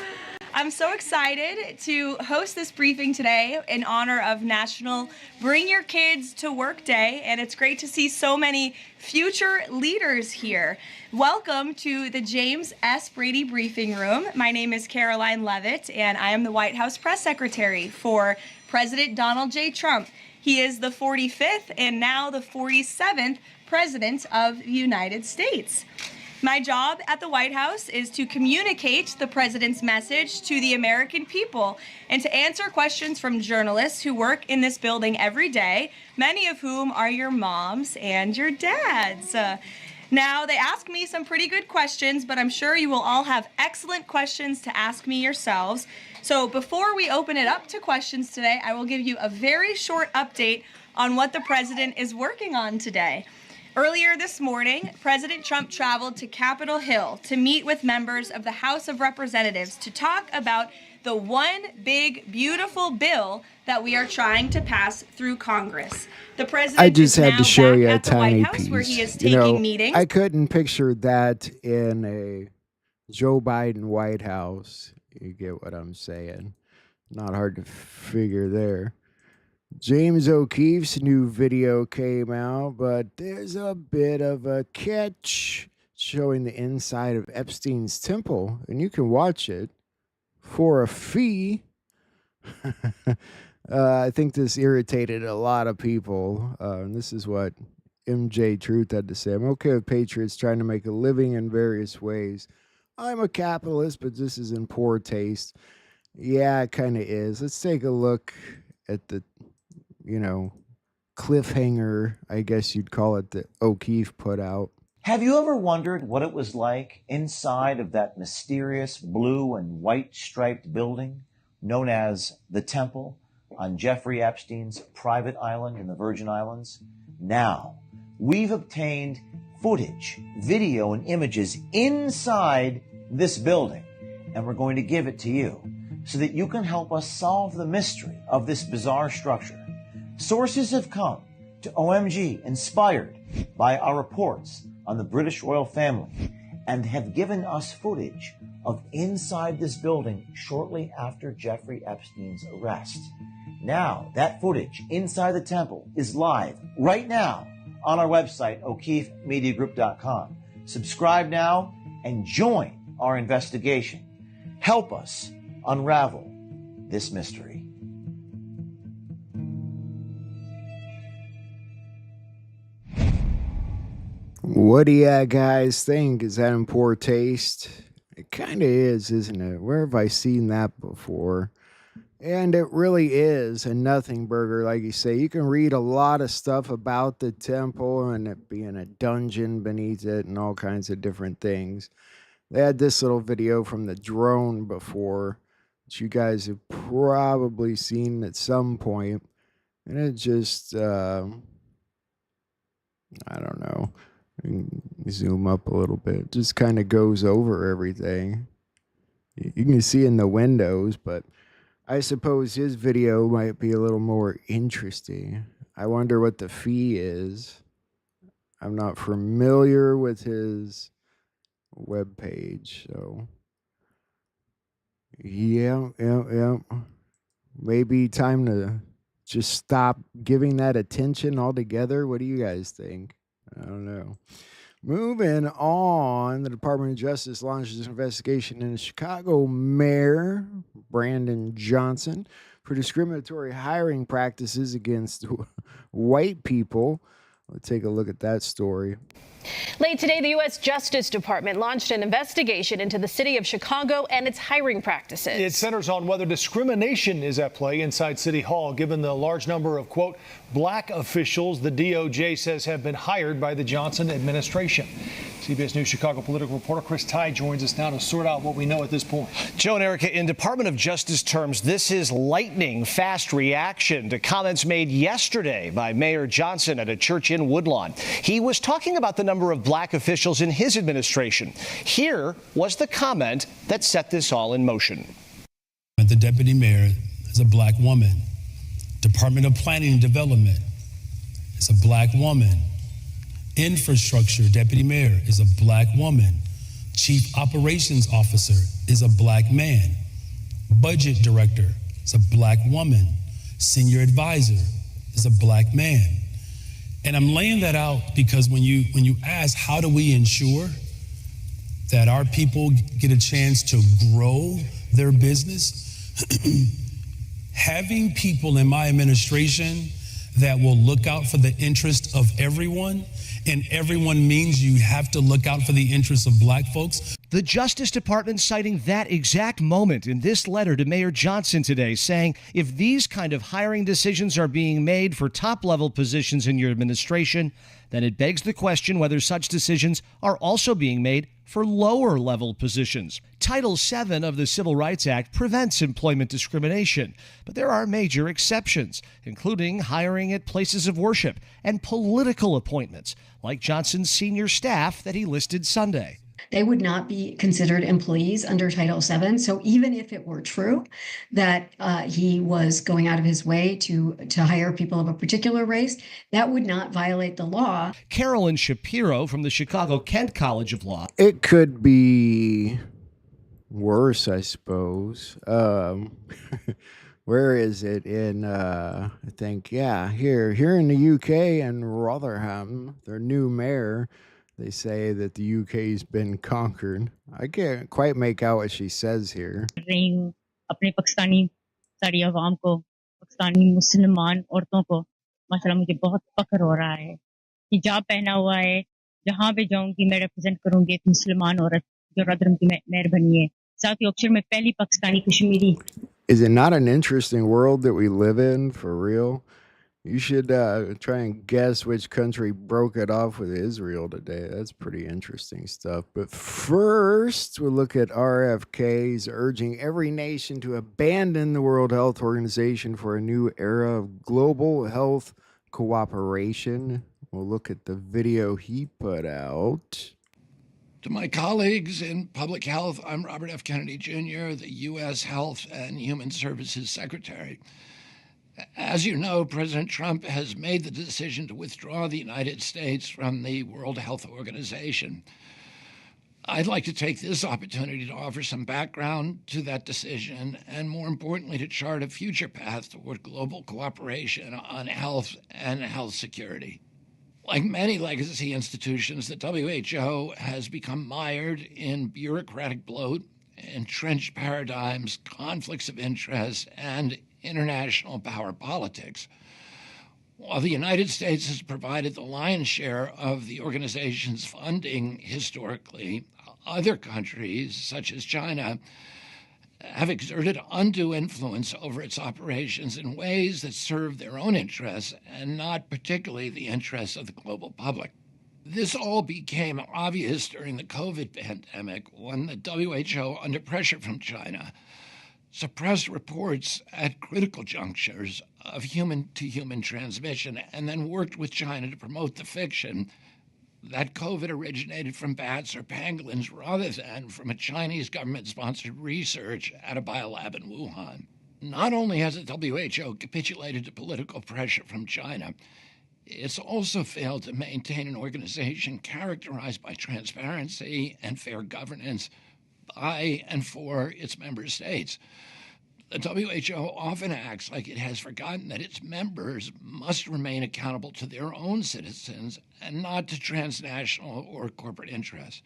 I'm so excited to host this briefing today in honor of National Bring Your Kids to Work Day, and it's great to see so many future leaders here. Welcome to the James S. Brady Briefing Room. My name is Caroline Levitt, and I am the White House Press Secretary for President Donald J. Trump. He is the 45th and now the 47th President of the United States. My job at the White House is to communicate the President's message to the American people and to answer questions from journalists who work in this building every day, many of whom are your moms and your dads. Now, they ask me some pretty good questions, but I'm sure you will all have excellent questions to ask me yourselves. So before we open it up to questions today, I will give you a very short update on what the President is working on today. Earlier this morning, President Trump traveled to Capitol Hill to meet with members of the House of Representatives to talk about the one big, beautiful bill that we are trying to pass through Congress. The President I just had to show you a at the White tiny House piece. where he is taking meetings. I couldn't picture that in a Joe Biden White House. You get what I'm saying? Not hard to figure there. James O'Keefe's new video came out, but there's a bit of a catch showing the inside of Epstein's temple, and you can watch it for a fee. I think this irritated a lot of people, and this is what MJ Truth had to say. I'm okay with patriots trying to make a living in various ways. I'm a capitalist, but this is in poor taste. Yeah, it kind of is. Let's take a look at the cliffhanger, I guess you'd call it, that O'Keefe put out. Have you ever wondered what it was like inside of that mysterious blue and white striped building known as the Temple on Jeffrey Epstein's private island in the Virgin Islands? Now, we've obtained footage, video, and images inside this building, and we're going to give it to you so that you can help us solve the mystery of this bizarre structure. Sources have come to OMG inspired by our reports on the British royal family and have given us footage of inside this building shortly after Jeffrey Epstein's arrest. Now, that footage inside the temple is live right now on our website, O'KeefeMediaGroup.com. Subscribe now and join our investigation. Help us unravel this mystery. What do you guys think? Is that in poor taste? It kind of is, isn't it? Where have I seen that before? And it really is a nothing burger, like you say. You can read a lot of stuff about the temple and it being a dungeon beneath it and all kinds of different things. They had this little video from the drone before, which you guys have probably seen at some point. And it just, I don't know. Zoom up a little bit. It just kind of goes over everything. You can see in the windows, but I suppose his video might be a little more interesting. I wonder what the fee is. I'm not familiar with his webpage, so yeah. Maybe time to just stop giving that attention altogether. What do you guys think? I don't know. Moving on, the Department of Justice launches an investigation into Chicago Mayor Brandon Johnson for discriminatory hiring practices against white people. Let's take a look at that story. Late today, the U.S. Justice Department launched an investigation into the city of Chicago and its hiring practices. It centers on whether discrimination is at play inside City Hall, given the large number of, quote, black officials the DOJ says have been hired by the Johnson administration. CBS News Chicago political reporter Chris Tye joins us now to sort out what we know at this point. Joe and Erica, in Department of Justice terms, this is lightning fast reaction to comments made yesterday by Mayor Johnson at a church in Woodlawn. He was talking about the number of black officials in his administration. Here was the comment that set this all in motion. The deputy mayor is a black woman. Department of Planning and Development is a black woman. Infrastructure deputy mayor is a black woman. Chief operations officer is a black man. Budget director is a black woman. Senior advisor is a black man. And I'm laying that out because when you ask how do we ensure that our people get a chance to grow their business, having people in my administration that will look out for the interest of everyone, and everyone means you have to look out for the interests of black folks. The Justice Department citing that exact moment in this letter to Mayor Johnson today, saying if these kind of hiring decisions are being made for top-level positions in your administration, then it begs the question whether such decisions are also being made for lower-level positions. Title VII of the Civil Rights Act prevents employment discrimination, but there are major exceptions, including hiring at places of worship and political appointments, like Johnson's senior staff that he listed Sunday. They would not be considered employees under Title VII. So even if it were true that he was going out of his way to hire people of a particular race, that would not violate the law. Carolyn Shapiro from the Chicago Kent College of Law. It could be worse, I suppose. Where is it? In, I think, here in the UK in Rotherham, their new mayor, they say that the UK's been conquered. I can't quite make out what she says here. अपने पाकिस्तानी सारी आवाम को पाकिस्तानी मुसलमान औरतों को माशाल्लाह मुझे बहुत फख्र हो रहा है हिजाब पहना हुआ है जहां पे जाऊंगी मैं रिप्रेजेंट करूंगी एक मुसलमान औरत जो रदरम की मेयर बनी है साथ ही अक्षर में पहली Pakistani Kashmiri. Is it not an interesting world that we live in, for real? You should try and guess which country broke it off with Israel today. That's pretty interesting stuff. But first, we'll look at RFK's urging every nation to abandon the World Health Organization for a new era of global health cooperation. We'll look at the video he put out. To my colleagues in public health, I'm Robert F. Kennedy Jr., the U.S. Health and Human Services Secretary. As you know, President Trump has made the decision to withdraw the United States from the World Health Organization. I'd like to take this opportunity to offer some background to that decision and, more importantly, to chart a future path toward global cooperation on health and health security. Like many legacy institutions, the WHO has become mired in bureaucratic bloat, entrenched paradigms, conflicts of interest, and international power politics. While the United States has provided the lion's share of the organization's funding historically, other countries, such as China, have exerted undue influence over its operations in ways that serve their own interests and not particularly the interests of the global public. This all became obvious during the COVID pandemic when the WHO, under pressure from China, suppressed reports at critical junctures of human-to-human transmission and then worked with China to promote the fiction that COVID originated from bats or pangolins rather than from a Chinese government-sponsored research at a biolab in Wuhan. Not only has the WHO capitulated to political pressure from China, it's also failed to maintain an organization characterized by transparency and fair governance by and for its member states. The WHO often acts like it has forgotten that its members must remain accountable to their own citizens and not to transnational or corporate interests.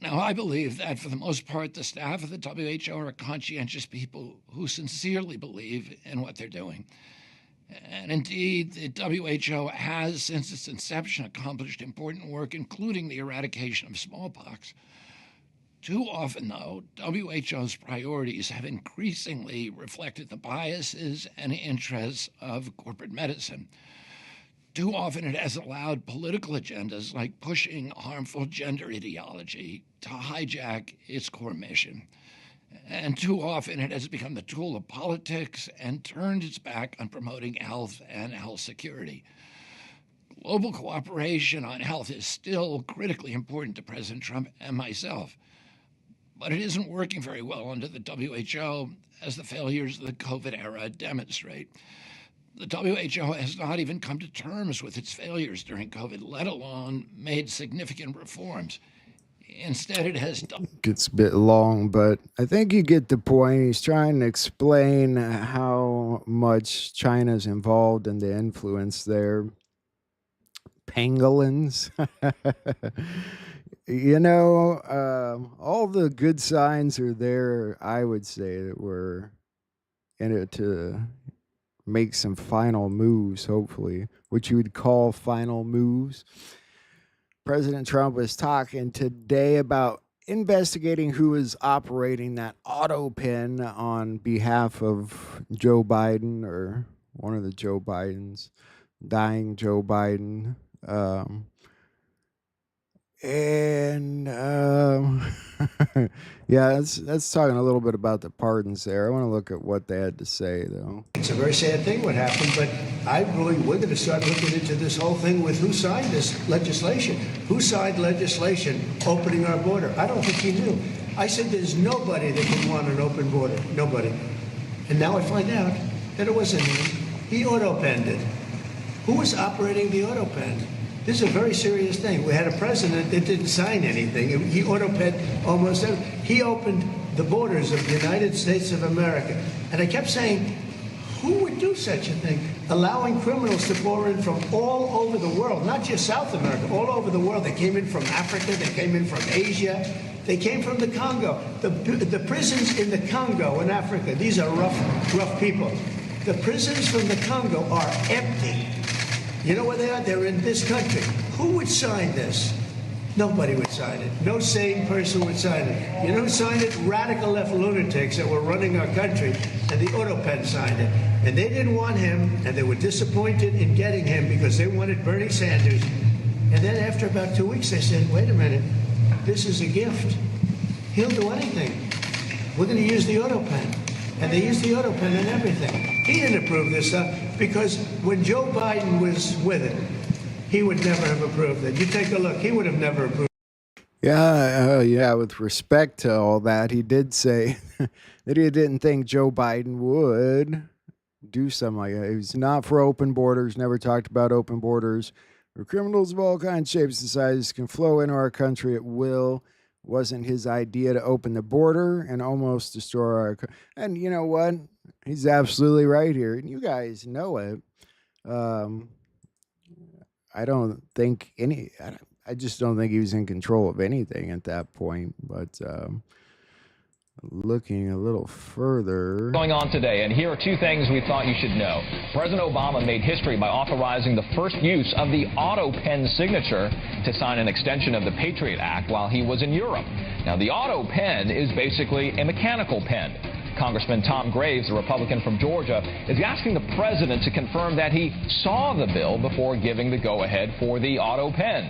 Now, I believe that for the most part, the staff of the WHO are conscientious people who sincerely believe in what they're doing. And indeed, the WHO has, since its inception, accomplished important work, including the eradication of smallpox. Too often, though, WHO's priorities have increasingly reflected the biases and interests of corporate medicine. Too often, it has allowed political agendas like pushing harmful gender ideology to hijack its core mission. And too often, it has become the tool of politics and turned its back on promoting health and health security. Global cooperation on health is still critically important to President Trump and myself, but it isn't working very well under the WHO, as the failures of the COVID era demonstrate. The WHO has not even come to terms with its failures during COVID, let alone made significant reforms. Instead, it has done. It's a bit long, but I think you get the point. He's trying to explain how much China's involved in the influence there. Pangolins. All the good signs are there, I would say, that we're in it to make some final moves, hopefully, which you would call final moves. President Trump was talking today about investigating who is operating that auto pen on behalf of Joe Biden, or one of the Joe Bidens, dying Joe Biden. Yeah, that's talking a little bit about the pardons there. I want to look at what they had to say, though. It's a very sad thing what happened, but I believe we're going to start looking into this whole thing with who signed this legislation. Who signed legislation opening our border? I don't think he knew. I said there's nobody that can want an open border. Nobody. And now I find out that it wasn't him. He auto-penned it. Who was operating the auto-pen? This is a very serious thing. We had a president that didn't sign anything. He auto-penned almost everything. He opened the borders of the United States of America. And I kept saying, who would do such a thing? Allowing criminals to pour in from all over the world, not just South America, all over the world. They came in from Africa. They came in from Asia. They came from the Congo. The prisons in the Congo in Africa, these are rough people. The prisons from the Congo are empty. You know where they are? They're in this country. Who would sign this? Nobody would sign it. No sane person would sign it. You know who signed it? Radical left lunatics that were running our country, and the auto pen signed it. And they didn't want him, and they were disappointed in getting him because they wanted Bernie Sanders. And then after about 2 weeks, they said, wait a minute, this is a gift. He'll do anything. We're going to use the auto pen. And they used the auto pen and everything. He didn't approve this stuff because when Joe Biden was with it, he would never have approved it. You take a look, he would have never approved it. Yeah, with respect to all that, he did say that he didn't think Joe Biden would do something like that. He was not for open borders, never talked about open borders, where criminals of all kinds, shapes, and sizes can flow into our country at will. Wasn't his idea to open the border and almost destroy our country. And you know what? He's absolutely right here. And you guys know it. I don't think I just don't think he was in control of anything at that point. But looking a little further. Going on today, and here are two things we thought you should know. President Obama made history by authorizing the first use of the auto pen signature to sign an extension of the Patriot Act while he was in Europe. Now, the auto pen is basically a mechanical pen. Congressman Tom Graves, a Republican from Georgia, is asking the president to confirm that he saw the bill before giving the go-ahead for the auto pen.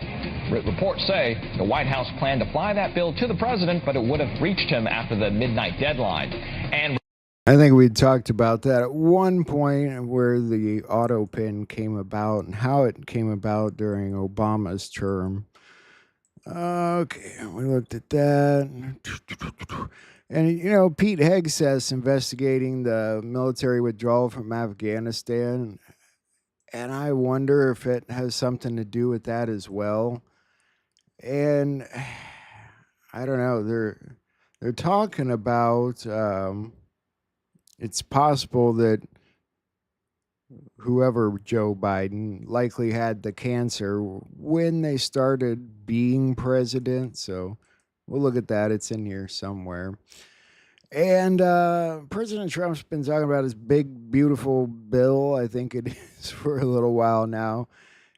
Reports say the White House planned to fly that bill to the president, but it would have reached him after the midnight deadline. And I think we talked about that at one point, where the auto pen came about and how it came about during Obama's term. Okay, we looked at that. And, you know, Pete Hegseth investigating the military withdrawal from Afghanistan. And I wonder if it has something to do with that as well. And I don't know. They're talking about it's possible that whoever Joe Biden likely had the cancer when they started being president. So we'll look at that. It's in here somewhere. And President Trump's been talking about his big, beautiful bill. I think it is for a little while now.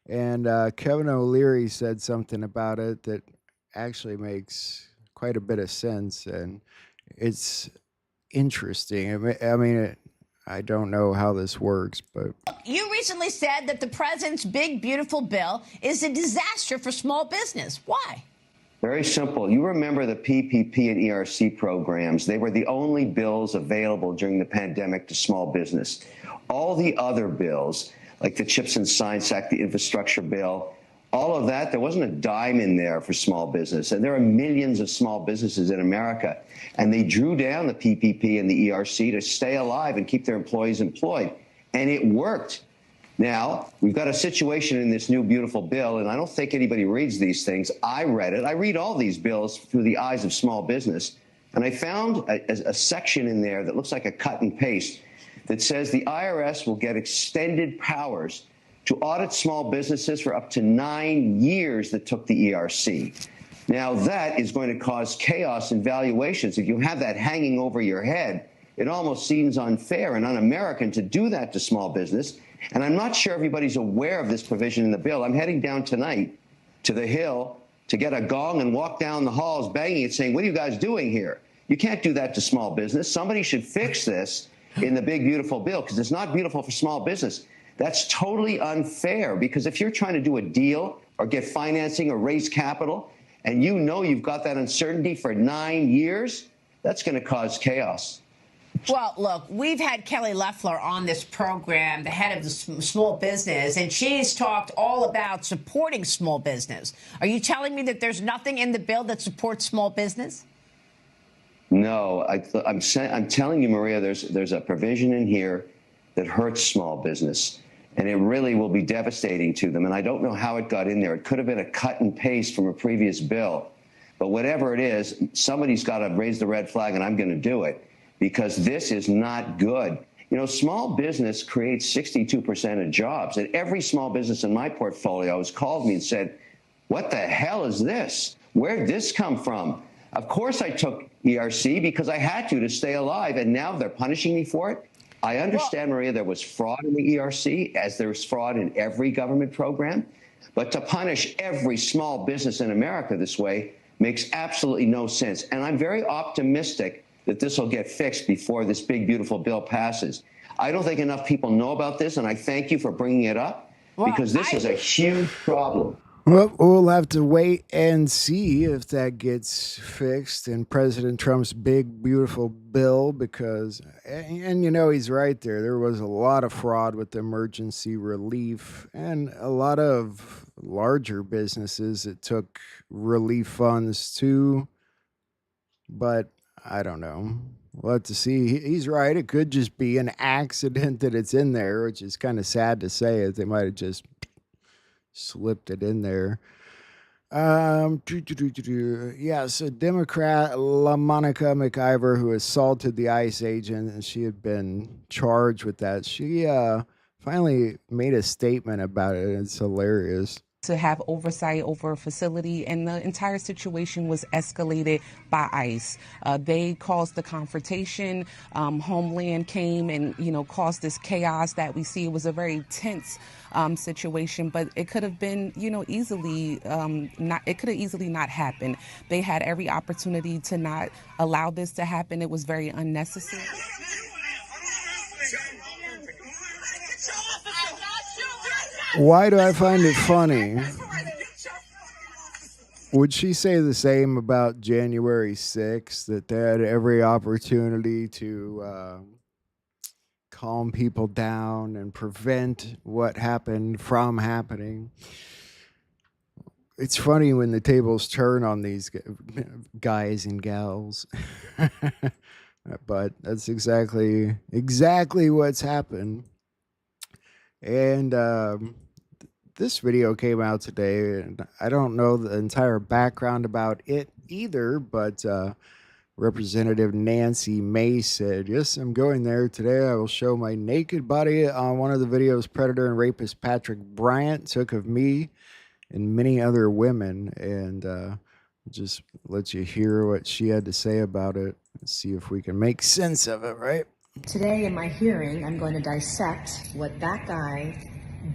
And Kevin O'Leary said something about it that actually makes quite a bit of sense. And it's interesting. I don't know how this works, but You recently said that the president's big, beautiful bill is a disaster for small business. Why? Very simple. You remember the PPP and ERC programs. They were the only bills available during the pandemic to small business. All the other bills, like the CHIPS and Science Act, the infrastructure bill, all of that, there wasn't a dime in there for small business. And there are millions of small businesses in America. And they drew down the PPP and the ERC to stay alive and keep their employees employed. And it worked. Now, we've got a situation in this new beautiful bill, and I don't think anybody reads these things. I read it. I read all these bills through the eyes of small business. And I found a section in there that looks like a cut and paste that says the IRS will get extended powers to audit small businesses for up to 9 years that took the ERC. Now, that is going to cause chaos in valuations. If you have that hanging over your head, it almost seems unfair and un-American to do that to small business. And I'm not sure everybody's aware of this provision in the bill. I'm heading down tonight to the Hill to get a gong and walk down the halls banging it, saying, what are you guys doing here? You can't do that to small business. Somebody should fix this in the big, beautiful bill, because it's not beautiful for small business. That's totally unfair, because if you're trying to do a deal or get financing or raise capital, and you know you've got that uncertainty for 9 years, that's going to cause chaos. Well, look, we've had Kelly Loeffler on this program, the head of the small business, and she's talked all about supporting small business. Are you telling me that there's nothing in the bill that supports small business? No, I'm telling you, Maria, there's a provision in here that hurts small business, and it really will be devastating to them. And I don't know how it got in there. It could have been a cut and paste from a previous bill. But whatever it is, somebody's got to raise the red flag, and I'm going to do it, because this is not good. You know, small business creates 62% of jobs. And every small business in my portfolio has called me and said, what the hell is this? Where did this come from? Of course I took ERC because I had to stay alive, and now they're punishing me for it. I understand, Maria, there was fraud in the ERC, as there's fraud in every government program. But to punish every small business in America this way makes absolutely no sense. And I'm very optimistic that this will get fixed before this big, beautiful bill passes. I don't think enough people know about this, and I thank you for bringing it up, because this is a huge problem. Well, we'll have to wait and see if that gets fixed in President Trump's big, beautiful bill, because, and you know, he's right there. There was a lot of fraud with emergency relief, and a lot of larger businesses that took relief funds too. But I don't know. We'll have to see. He's right. It could just be an accident that it's in there, which is kind of sad to say. They might have just slipped it in there. Yeah, so Democrat LaMonica McIver, who assaulted the ICE agent, and she had been charged with that, she finally made a statement about it. It's hilarious. To have oversight over a facility, and the entire situation was escalated by ICE. They caused the confrontation. Homeland came and, caused this chaos that we see. It was a very tense situation, but it could have been, easily it could have easily not happened. They had every opportunity to not allow this to happen. It was very unnecessary. Why do I find it funny? Would she say the same about January 6th, that they had every opportunity to calm people down and prevent what happened from happening? It's funny when the tables turn on these guys and gals. But that's exactly what's happened. And this video came out today, and I don't know the entire background about it either, but Representative Nancy May said, "Yes, I'm going there today. I will show my naked body on one of the videos predator and rapist Patrick Bryant took of me and many other women." And just let you hear what she had to say about it and see if we can make sense of it, right? Today in my hearing, I'm going to dissect what that guy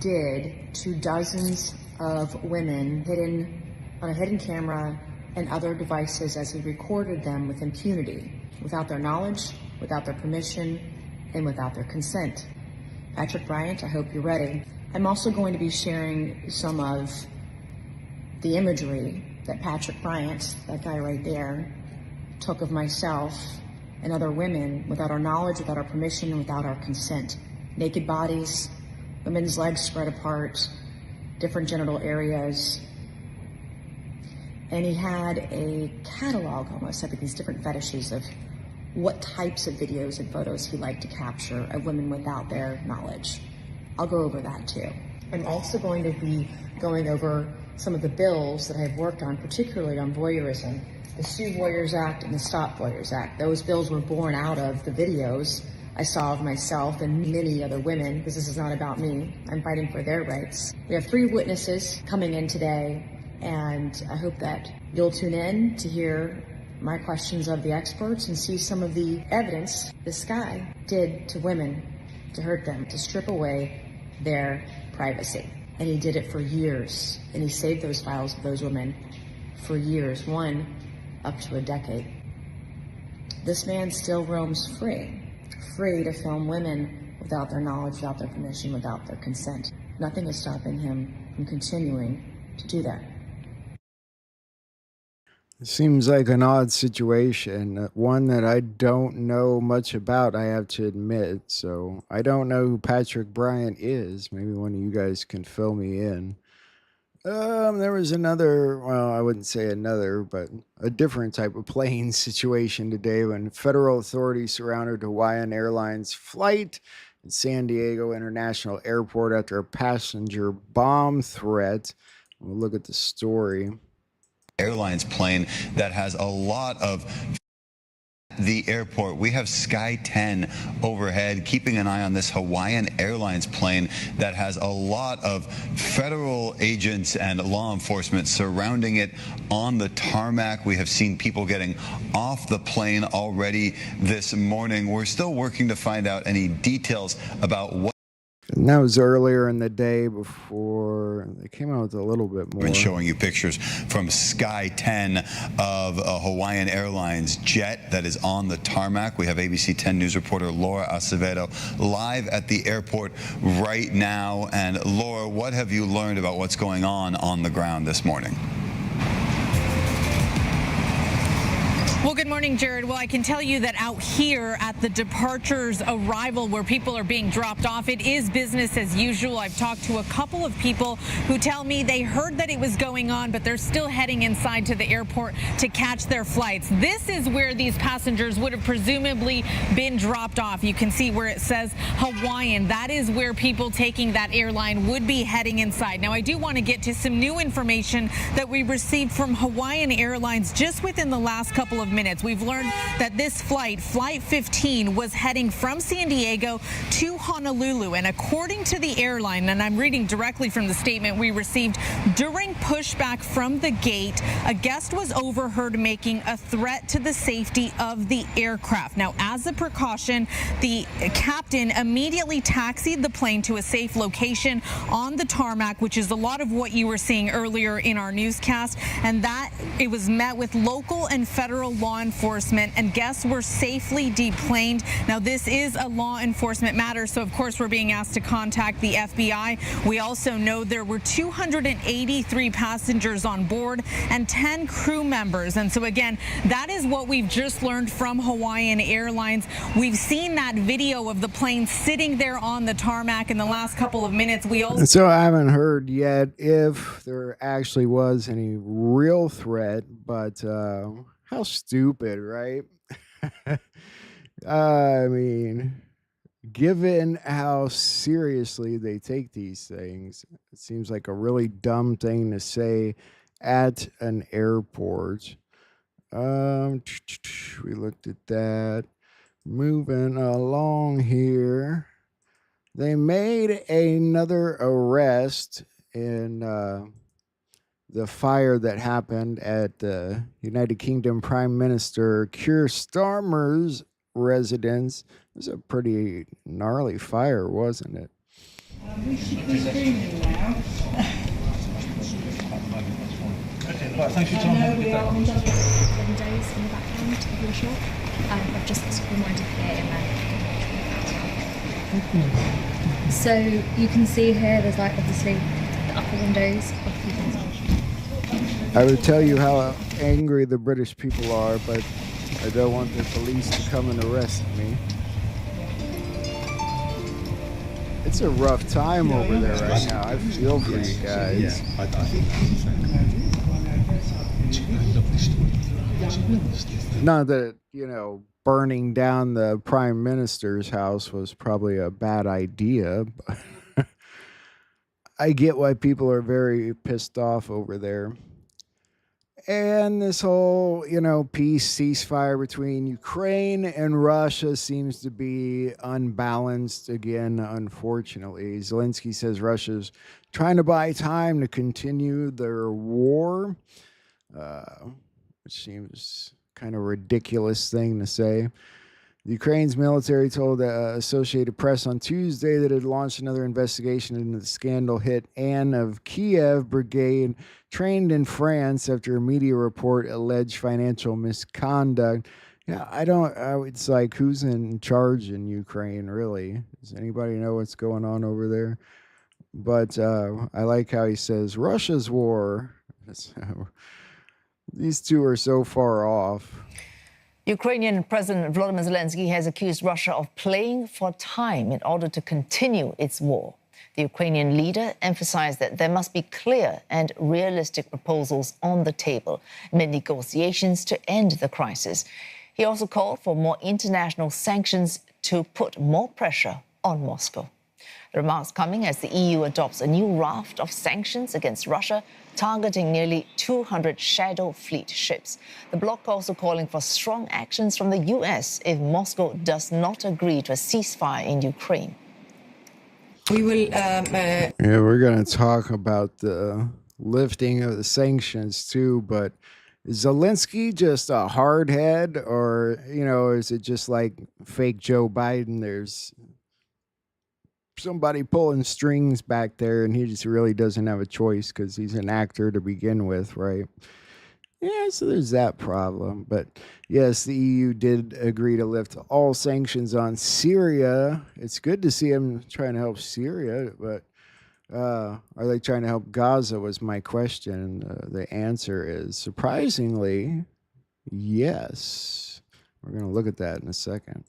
did to dozens of women hidden on a hidden camera and other devices as he recorded them with impunity, without their knowledge, without their permission, and without their consent. Patrick Bryant, I hope you're ready. I'm also going to be sharing some of the imagery that Patrick Bryant, that guy right there, took of myself and other women without our knowledge, without our permission, and without our consent. Naked bodies, women's legs spread apart, different genital areas. And he had a catalog almost of these different fetishes of what types of videos and photos he liked to capture of women without their knowledge. I'll go over that too. I'm also going to be going over some of the bills that I've worked on, particularly on voyeurism. The Sue Voyeurs Act and the Stop Voyeurs Act. Those bills were born out of the videos I saw of myself and many other women, because this is not about me. I'm fighting for their rights. We have 3 witnesses coming in today, and I hope that you'll tune in to hear my questions of the experts and see some of the evidence this guy did to women, to hurt them, to strip away their privacy. And he did it for years, and he saved those files of those women for years, one up to a decade. This man still roams free to film women without their knowledge, without their permission, without their consent. Nothing is stopping him from continuing to do that. It seems like an odd situation, one that I don't know much about, I have to admit. So I don't know who Patrick Bryant is. Maybe one of you guys can fill me in. There was another, well, I wouldn't say another, but a different type of plane situation today when federal authorities surrounded Hawaiian Airlines flight at San Diego International Airport after a passenger bomb threat. We'll look at the story. Airlines plane that has a lot of the airport. We have Sky 10 overhead, keeping an eye on this Hawaiian Airlines plane that has a lot of federal agents and law enforcement surrounding it on the tarmac. We have seen people getting off the plane already this morning. We're still working to find out any details about what. And that was earlier in the day before they came out with a little bit more. Been showing you pictures from Sky 10 of a Hawaiian Airlines jet that is on the tarmac. We have ABC 10 News reporter Laura Acevedo live at the airport right now. And Laura, what have you learned about what's going on the ground this morning? Well, good morning, Jared. Well, I can tell you that out here at the departures arrival where people are being dropped off, it is business as usual. I've talked to a couple of people who tell me they heard that it was going on, but they're still heading inside to the airport to catch their flights. This is where these passengers would have presumably been dropped off. You can see where it says Hawaiian. That is where people taking that airline would be heading inside. Now, I do want to get to some new information that we received from Hawaiian Airlines just within the last couple of minutes. We've learned that this flight, Flight 15, was heading from San Diego to Honolulu. And according to the airline, and I'm reading directly from the statement we received, during pushback from the gate, a guest was overheard making a threat to the safety of the aircraft. Now, as a precaution, the captain immediately taxied the plane to a safe location on the tarmac, which is a lot of what you were seeing earlier in our newscast. And that it was met with local and federal law enforcement, and guests were safely deplaned. Now, this is a law enforcement matter, so of course we're being asked to contact the FBI. We also know there were 283 passengers on board and 10 crew members. And so again, that is what we've just learned from Hawaiian Airlines. We've seen that video of the plane sitting there on the tarmac in the last couple of minutes. We also So I haven't heard yet if there actually was any real threat, but how stupid, right? I mean, given how seriously they take these things, it seems like a really dumb thing to say at an airport. We looked at that. Moving along here. They made another arrest in the fire that happened at the United Kingdom Prime Minister Keir Starmer's residence. It was a pretty gnarly fire, wasn't it? We should be streaming now. Well, thanks for your I time. know we are on the 7 days in the background of your shot. I've just reminded here in there. So you can see here there's like obviously the upper windows of people's. I would tell you how angry the British people are, but I don't want the police to come and arrest me. It's a rough time over there right now. I feel for you guys. Not that, burning down the prime minister's house was probably a bad idea, but I get why people are very pissed off over there. And this whole, peace ceasefire between Ukraine and Russia seems to be unbalanced again, unfortunately. Zelensky says Russia's trying to buy time to continue their war, which seems kind of ridiculous thing to say. The Ukraine's military told the Associated Press on Tuesday that it had launched another investigation into the scandal hit Anne of Kiev brigade trained in France after a media report alleged financial misconduct. Yeah, it's like, who's in charge in Ukraine, really? Does anybody know what's going on over there? But I like how he says, Russia's war. These two are so far off. Ukrainian President Volodymyr Zelensky has accused Russia of playing for time in order to continue its war. The Ukrainian leader emphasized that there must be clear and realistic proposals on the table amid negotiations to end the crisis. He also called for more international sanctions to put more pressure on Moscow. The remarks coming as the EU adopts a new raft of sanctions against Russia, targeting nearly 200 Shadow Fleet ships. The bloc also calling for strong actions from the US if Moscow does not agree to a ceasefire in Ukraine. We will. Yeah, we're going to talk about the lifting of the sanctions too, but is Zelensky just a hardhead, or, is it just like fake Joe Biden? There's somebody pulling strings back there, and he just really doesn't have a choice because he's an actor to begin with, right? Yeah, so there's that problem. But yes, the EU did agree to lift all sanctions on Syria. It's good to see him trying to help Syria, but are they trying to help Gaza was my question. The answer is surprisingly yes. We're going to look at that in a second.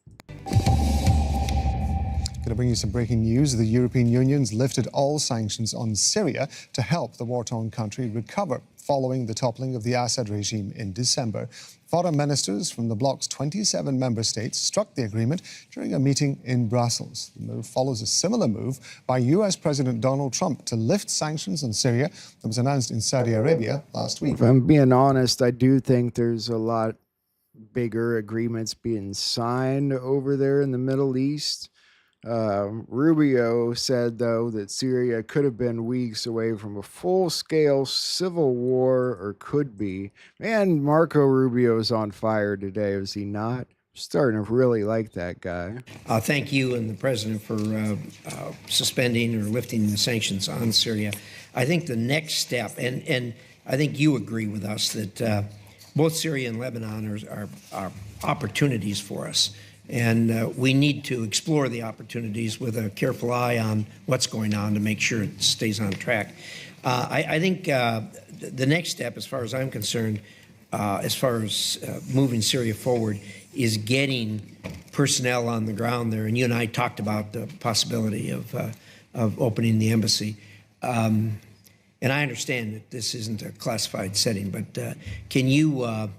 Going to bring you some breaking news. The European Union's lifted all sanctions on Syria to help the war-torn country recover following the toppling of the Assad regime in December. Foreign ministers from the bloc's 27 member states struck the agreement during a meeting in Brussels. The move follows a similar move by US President Donald Trump to lift sanctions on Syria that was announced in Saudi Arabia last week. If I'm being honest, I do think there's a lot bigger agreements being signed over there in the Middle East. Rubio said, though, that Syria could have been weeks away from a full-scale civil war, or could be. Man, Marco Rubio's on fire today, is he not? I'm starting to really like that guy. Thank you and the president for suspending or lifting the sanctions on Syria. I think the next step, and I think you agree with us, that both Syria and Lebanon are opportunities for us. And we need to explore the opportunities with a careful eye on what's going on to make sure it stays on track. I think the next step, as far as I'm concerned, as far as moving Syria forward, is getting personnel on the ground there. And you and I talked about the possibility of opening the embassy. And I understand that this isn't a classified setting, but can you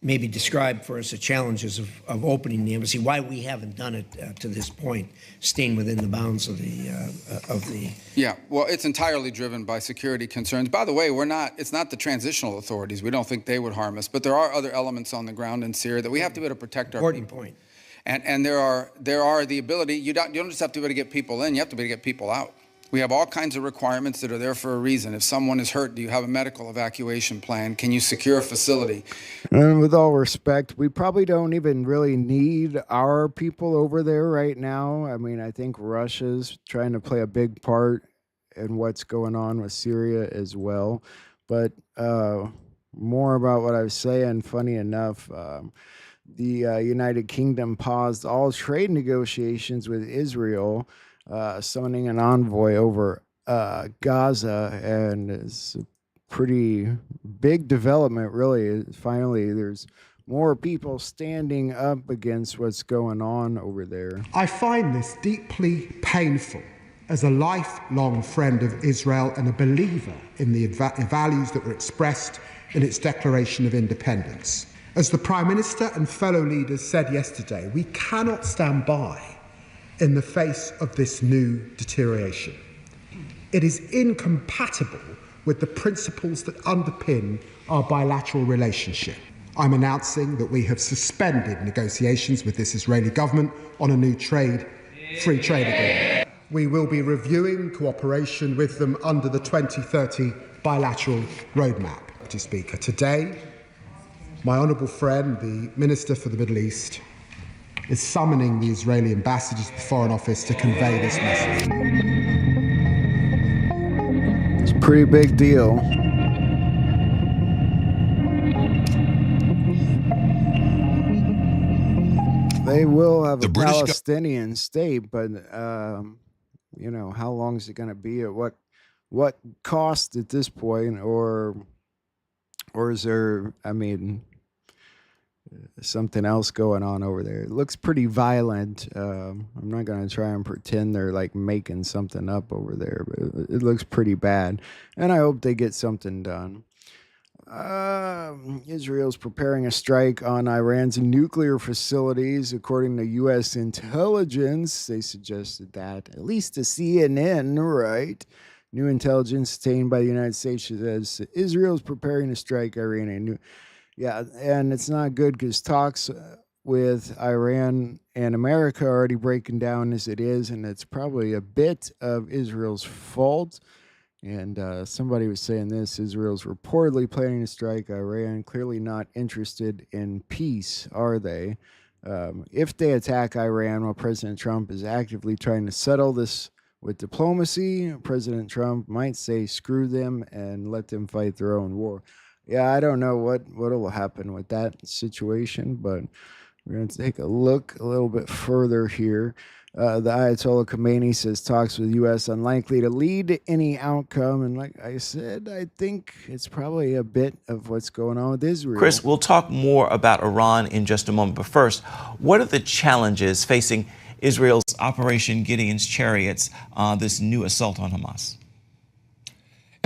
maybe describe for us the challenges of opening the embassy, why we haven't done it to this point, staying within the bounds of the. Yeah, well, it's entirely driven by security concerns. By the way, it's not the transitional authorities. We don't think they would harm us, but there are other elements on the ground in Syria that we have to be able to protect our Important people. point. And there are the ability, you don't just have to be able to get people in, you have to be able to get people out. We have all kinds of requirements that are there for a reason. If someone is hurt, do you have a medical evacuation plan? Can you secure a facility? And with all respect, we probably don't even really need our people over there right now. I mean, I think Russia's trying to play a big part in what's going on with Syria as well. But more about what I was saying, funny enough, the United Kingdom paused all trade negotiations with Israel, summoning an envoy over Gaza, and it's a pretty big development, really. Finally, there's more people standing up against what's going on over there. I find this deeply painful as a lifelong friend of Israel and a believer in the values that were expressed in its Declaration of Independence. As the Prime Minister and fellow leaders said yesterday, we cannot stand by in the face of this new deterioration. It is incompatible with the principles that underpin our bilateral relationship. I'm announcing that we have suspended negotiations with this Israeli government on a new free trade agreement. We will be reviewing cooperation with them under the 2030 bilateral roadmap. Mr. Speaker, today, my honourable friend, the Minister for the Middle East, is summoning the Israeli ambassador to the Foreign Office to convey this message. It's a pretty big deal. They will have a Palestinian state, but you know, how long is it going to be? At what cost at this point, or is there? I mean, something else going on over there. It looks pretty violent. I'm not going to try and pretend they're like making something up over there, but it looks pretty bad. And I hope they get something done. Israel's preparing a strike on Iran's nuclear facilities, according to U.S. intelligence. They suggested that, at least to CNN, right? New intelligence obtained by the United States says Israel's preparing to strike Iran. Yeah, and it's not good because talks with Iran and America are already breaking down as it is, and it's probably a bit of Israel's fault. And somebody was saying this: Israel's reportedly planning to strike Iran, clearly not interested in peace, are they? If they attack Iran while President Trump is actively trying to settle this with diplomacy, President Trump might say screw them and let them fight their own war. Yeah, I don't know what will happen with that situation, but we're going to take a look a little bit further here. The Ayatollah Khomeini says talks with the U.S. unlikely to lead to any outcome. And like I said, I think it's probably a bit of what's going on with Israel. Chris, we'll talk more about Iran in just a moment. But first, what are the challenges facing Israel's Operation Gideon's Chariots, this new assault on Hamas?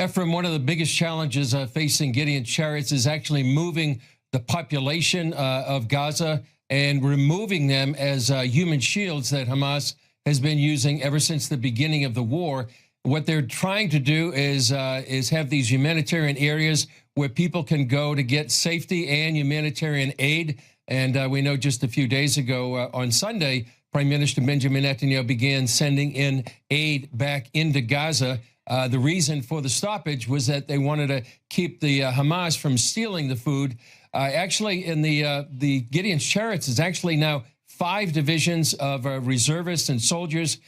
Ephraim, one of the biggest challenges facing Gideon's Chariots is actually moving the population of Gaza and removing them as human shields that Hamas has been using ever since the beginning of the war. What they're trying to do is have these humanitarian areas where people can go to get safety and humanitarian aid. And we know just a few days ago on Sunday, Prime Minister Benjamin Netanyahu began sending in aid back into Gaza. The reason for the stoppage was that they wanted to keep the Hamas from stealing the food. Actually, in the Gideon's Chariots is actually now 5 divisions of reservists and soldiers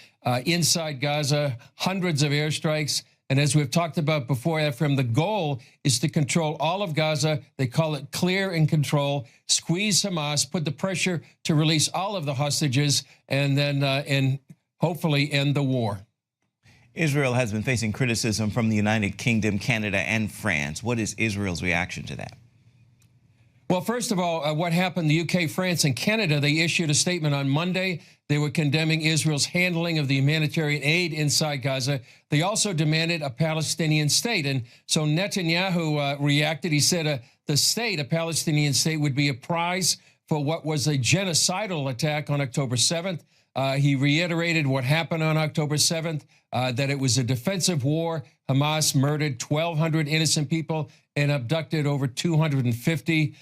inside Gaza, hundreds of airstrikes. And as we've talked about before, Ephraim, the goal is to control all of Gaza. They call it clear and control, squeeze Hamas, put the pressure to release all of the hostages, and then and hopefully end the war. Israel has been facing criticism from the United Kingdom, Canada, and France. What is Israel's reaction to that? Well, first of all, what happened, the UK, France, and Canada, they issued a statement on Monday. They were condemning Israel's handling of the humanitarian aid inside Gaza. They also demanded a Palestinian state. And so Netanyahu reacted. He said the state, a Palestinian state, would be a prize for what was a genocidal attack on October 7th. He reiterated what happened on October 7th, that it was a defensive war. Hamas murdered 1,200 innocent people and abducted over 250.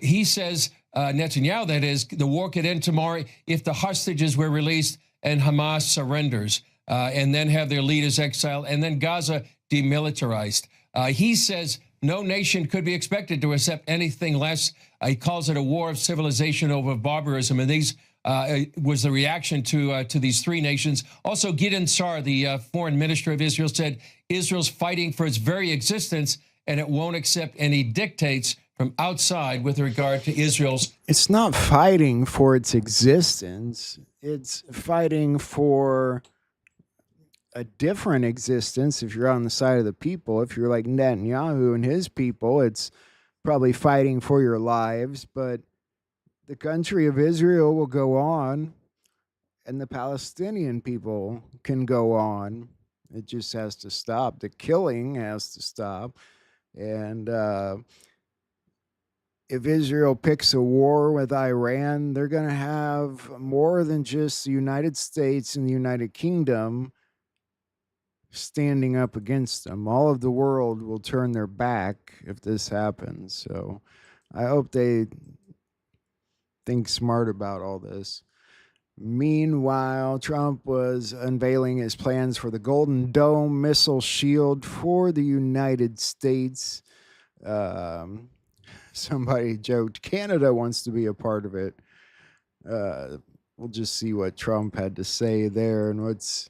He says, Netanyahu, that is, the war could end tomorrow if the hostages were released and Hamas surrenders, and then have their leaders exiled, and then Gaza demilitarized. He says no nation could be expected to accept anything less. He calls it a war of civilization over barbarism, and these was the reaction to these three nations. Also, Gideon Sa'ar, the foreign minister of Israel, said Israel's fighting for its very existence, and it won't accept any dictates from outside with regard to Israel's. It's not fighting for its existence. It's fighting for a different existence if you're on the side of the people. If you're like Netanyahu and his people, it's probably fighting for your lives. But the country of Israel will go on, and the Palestinian people can go on. It just has to stop. The killing has to stop. And if Israel picks a war with Iran, they're going to have more than just the United States and the United Kingdom standing up against them. All of the world will turn their back if this happens. So I hope they think smart about all this. Meanwhile, Trump was unveiling his plans for the Golden Dome missile shield for the United States. Somebody joked, Canada wants to be a part of it. We'll just see what Trump had to say there. And what's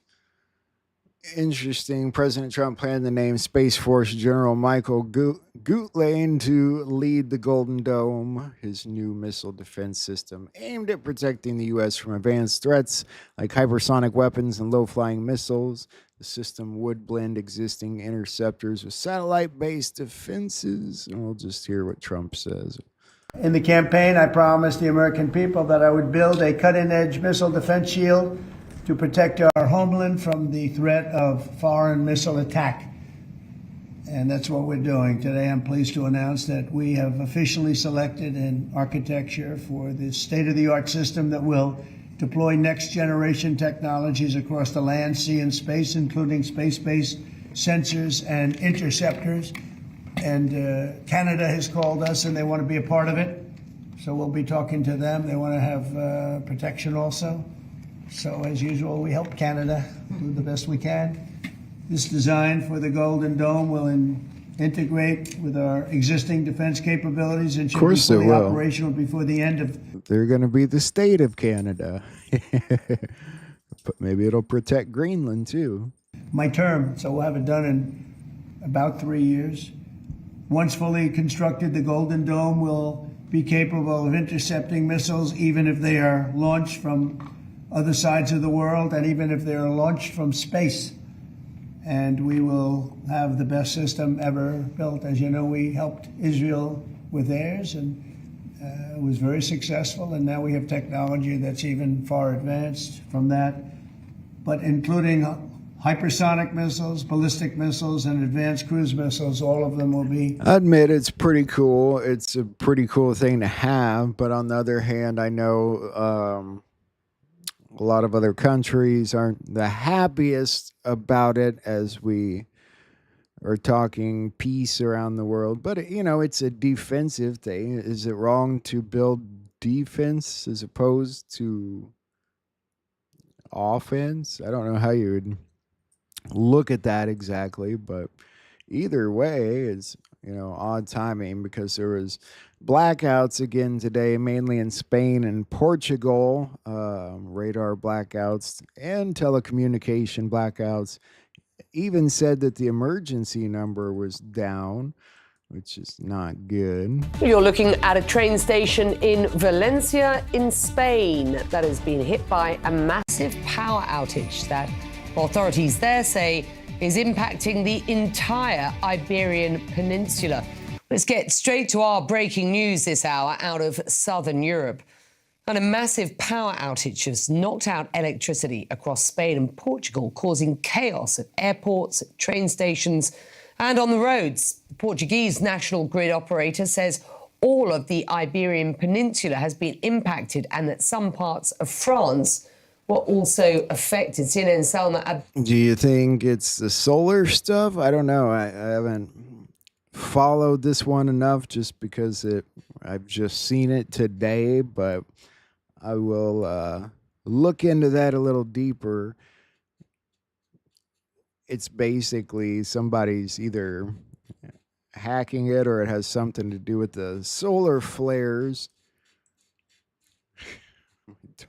interesting, President Trump planned to name Space Force General Michael Gutlein to lead the Golden Dome, his new missile defense system aimed at protecting the U.S. from advanced threats like hypersonic weapons and low-flying missiles. The system would blend existing interceptors with satellite-based defenses. And we'll just hear what Trump says. In the campaign, I promised the American people that I would build a cutting-edge missile defense shield to protect our homeland from the threat of foreign missile attack. And that's what we're doing. Today, I'm pleased to announce that we have officially selected an architecture for this state-of-the-art system that will deploy next-generation technologies across the land, sea, and space, including space-based sensors and interceptors. And Canada has called us, and they want to be a part of it. So we'll be talking to them. They want to have protection also. So, as usual, we help Canada do the best we can. This design for the Golden Dome will integrate with our existing defense capabilities and should be fully operational before the end of... They're going to be the state of Canada. But maybe it'll protect Greenland, too. My term, so we'll have it done in about 3 years. Once fully constructed, the Golden Dome will be capable of intercepting missiles, even if they are launched from other sides of the world, and even if they are launched from space. And we will have the best system ever built. As you know, we helped Israel with theirs, and it was very successful. And now we have technology that's even far advanced from that, but including hypersonic missiles, ballistic missiles, and advanced cruise missiles. All of them will be... I admit it's pretty cool. It's a pretty cool thing to have. But on the other hand, I know a lot of other countries aren't the happiest about it as we are talking peace around the world. But, you know, it's a defensive thing. Is it wrong to build defense as opposed to offense? I don't know how you would look at that exactly, but either way, it's, you know, odd timing because there was blackouts again today, mainly in Spain and Portugal, radar blackouts and telecommunication blackouts. Even said that the emergency number was down, which is not good. You're looking at a train station in Valencia in Spain that has been hit by a massive power outage that authorities there say is impacting the entire Iberian Peninsula. Let's get straight to our breaking news this hour out of southern Europe. And a massive power outage has knocked out electricity across Spain and Portugal, causing chaos at airports, at train stations and on the roads. The Portuguese national grid operator says all of the Iberian Peninsula has been impacted and that some parts of France were also affected. CNN Salma. Do you think it's the solar stuff? I don't know. I haven't followed this one enough just because I've just seen it today, but I will look into that a little deeper. It's basically somebody's either hacking it or it has something to do with the solar flares.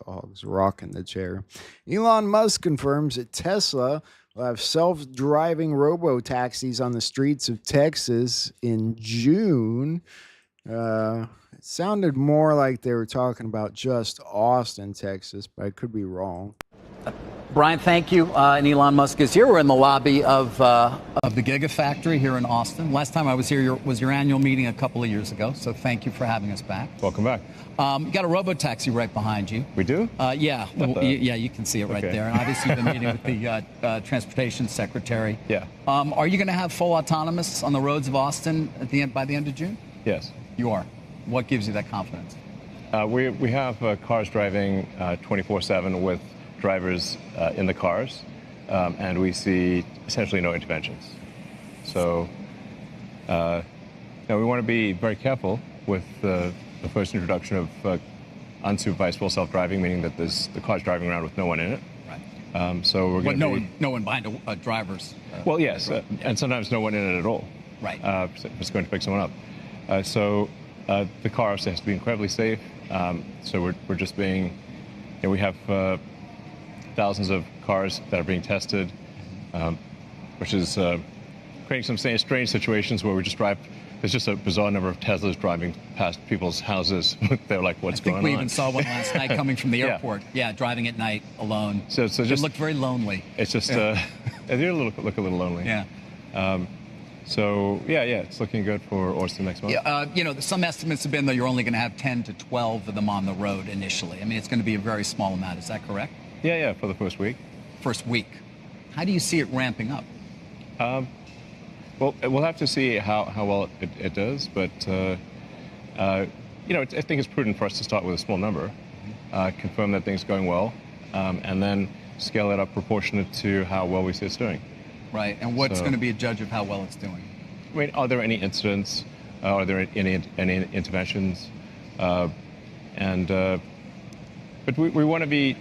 Dog's rocking the chair. Elon Musk confirms that Tesla will have self-driving robo-taxis on the streets of Texas in June. It sounded more like they were talking about just Austin, Texas, but I could be wrong. Brian, thank you. And Elon Musk is here. We're in the lobby of the Gigafactory here in Austin. Last time I was here was your annual meeting a couple of years ago, so thank you for having us back. Welcome back. You got a robo-taxi right behind you. We do? Yeah. Yeah, you can see it right there. And obviously you've been meeting with the Transportation Secretary. Yeah. Are you going to have full autonomous on the roads of Austin by the end of June? Yes. You are. What gives you that confidence? We have cars driving 24/7 with drivers in the cars, and we see essentially no interventions. So now we want to be very careful with the first introduction of unsupervised full self-driving, meaning that the car's driving around with no one in it. Right. So we're going to no one behind a driver's. Well, yes, and sometimes no one in it at all. Right. It's going to pick someone up. So the car obviously has to be incredibly safe. So we're just being, we have thousands of cars that are being tested, which is creating some strange situations where we just drive. There's just a bizarre number of Teslas driving past people's houses. They're like, what's going on? I think we even saw one last night coming from the airport. Yeah, driving at night alone. So it just looked very lonely. It's just, they look a little lonely. Yeah. So it's looking good for Austin next month. Yeah, some estimates have been that you're only going to have 10 to 12 of them on the road initially. I mean, it's going to be a very small amount. Is that correct? Yeah, for the first week. First week. How do you see it ramping up? Well, we'll have to see how well it does, but I think it's prudent for us to start with a small number, confirm that things are going well, and then scale it up proportionate to how well we see it's doing. Right, and what's going to be a judge of how well it's doing? I mean, are there any incidents? Are there any interventions? But we want to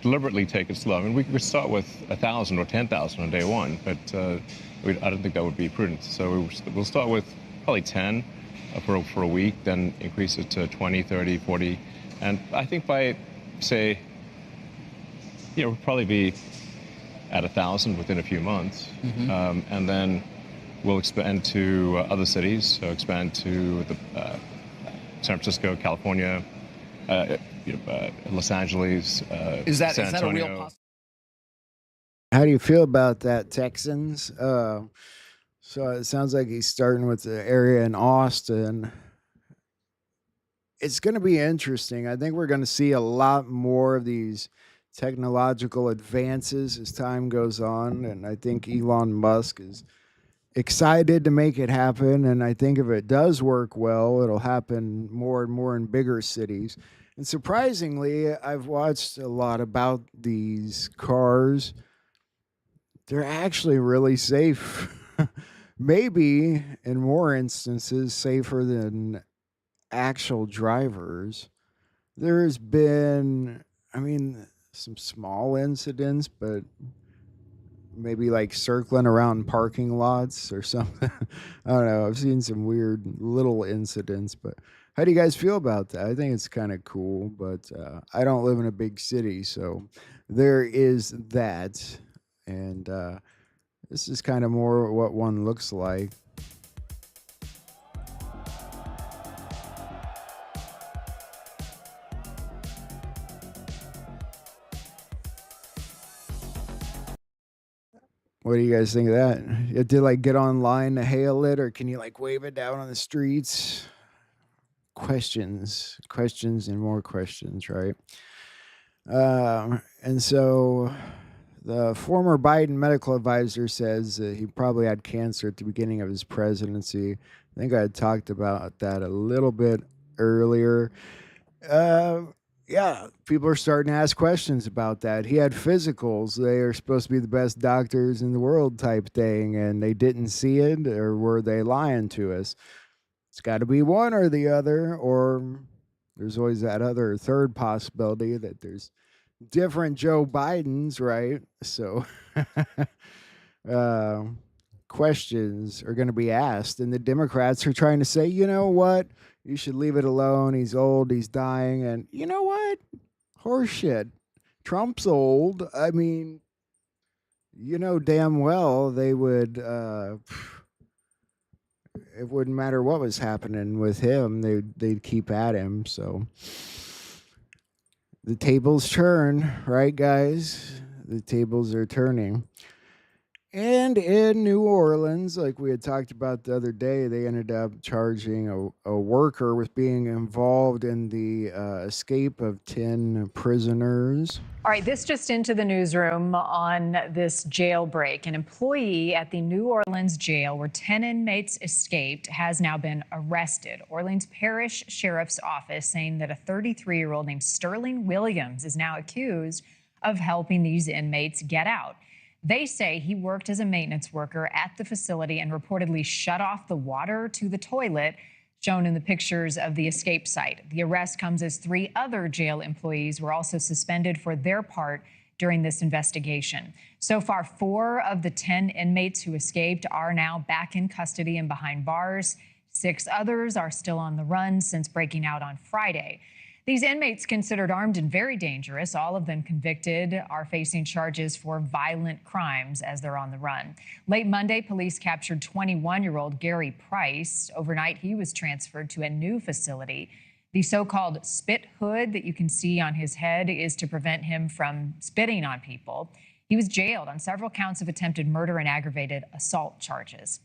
deliberately take it slow. I mean, we could start with 1,000 or 10,000 on day one, but I don't think that would be prudent. So we'll start with probably 10 for a week, then increase it to 20, 30, 40. And I think by, say, we'll probably be at 1,000 within a few months. Mm-hmm. And then we'll expand to other cities, so expand to San Francisco, California, Los Angeles, is that San Antonio. A real possibility? How do you feel about that, Texans? So it sounds like he's starting with the area in Austin. It's going to be interesting. I think we're going to see a lot more of these technological advances as time goes on, and I think Elon Musk is excited to make it happen, and I think if it does work well, it'll happen more and more in bigger cities. And surprisingly, I've watched a lot about these cars. They're actually really safe. Maybe in more instances safer than actual drivers. There's been, some small incidents, but maybe like circling around parking lots or something. I don't know. I've seen some weird little incidents, but how do you guys feel about that? I think it's kind of cool, but I don't live in a big city, so there is that. And this is kind of more what one looks like. What do you guys think of that? You have to like get online to hail it, or can you like wave it down on the streets? Questions, and more questions, right? And so the former Biden medical advisor says that he probably had cancer at the beginning of his presidency. I think I had talked about that a little bit earlier. Yeah, people are starting to ask questions about that. He had physicals. They are supposed to be the best doctors in the world type thing, and they didn't see it, or were they lying to us? It's got to be one or the other, or there's always that other third possibility that there's different Joe Bidens, right? So questions are going to be asked, and the Democrats are trying to say, you know what? You should leave it alone. He's old. He's dying. And you know what? Horseshit. Trump's old. I mean, you know damn well they would, it wouldn't matter what was happening with him. They'd keep at him. So the tables turn, right, guys? The tables are turning. And in New Orleans, like we had talked about the other day, they ended up charging a worker with being involved in the escape of 10 prisoners. All right, this just into the newsroom on this jailbreak. An employee at the New Orleans jail where 10 inmates escaped has now been arrested. Orleans Parish Sheriff's Office saying that a 33-year-old named Sterling Williams is now accused of helping these inmates get out. They say he worked as a maintenance worker at the facility and reportedly shut off the water to the toilet, shown in the pictures of the escape site. The arrest comes as 3 other jail employees were also suspended for their part during this investigation. So far, 4 of the 10 inmates who escaped are now back in custody and behind bars. 6 others are still on the run since breaking out on Friday. These inmates, considered armed and very dangerous, all of them convicted, are facing charges for violent crimes as they're on the run. Late Monday, police captured 21-year-old Gary Price. Overnight, he was transferred to a new facility. The so-called spit hood that you can see on his head is to prevent him from spitting on people. He was jailed on several counts of attempted murder and aggravated assault charges.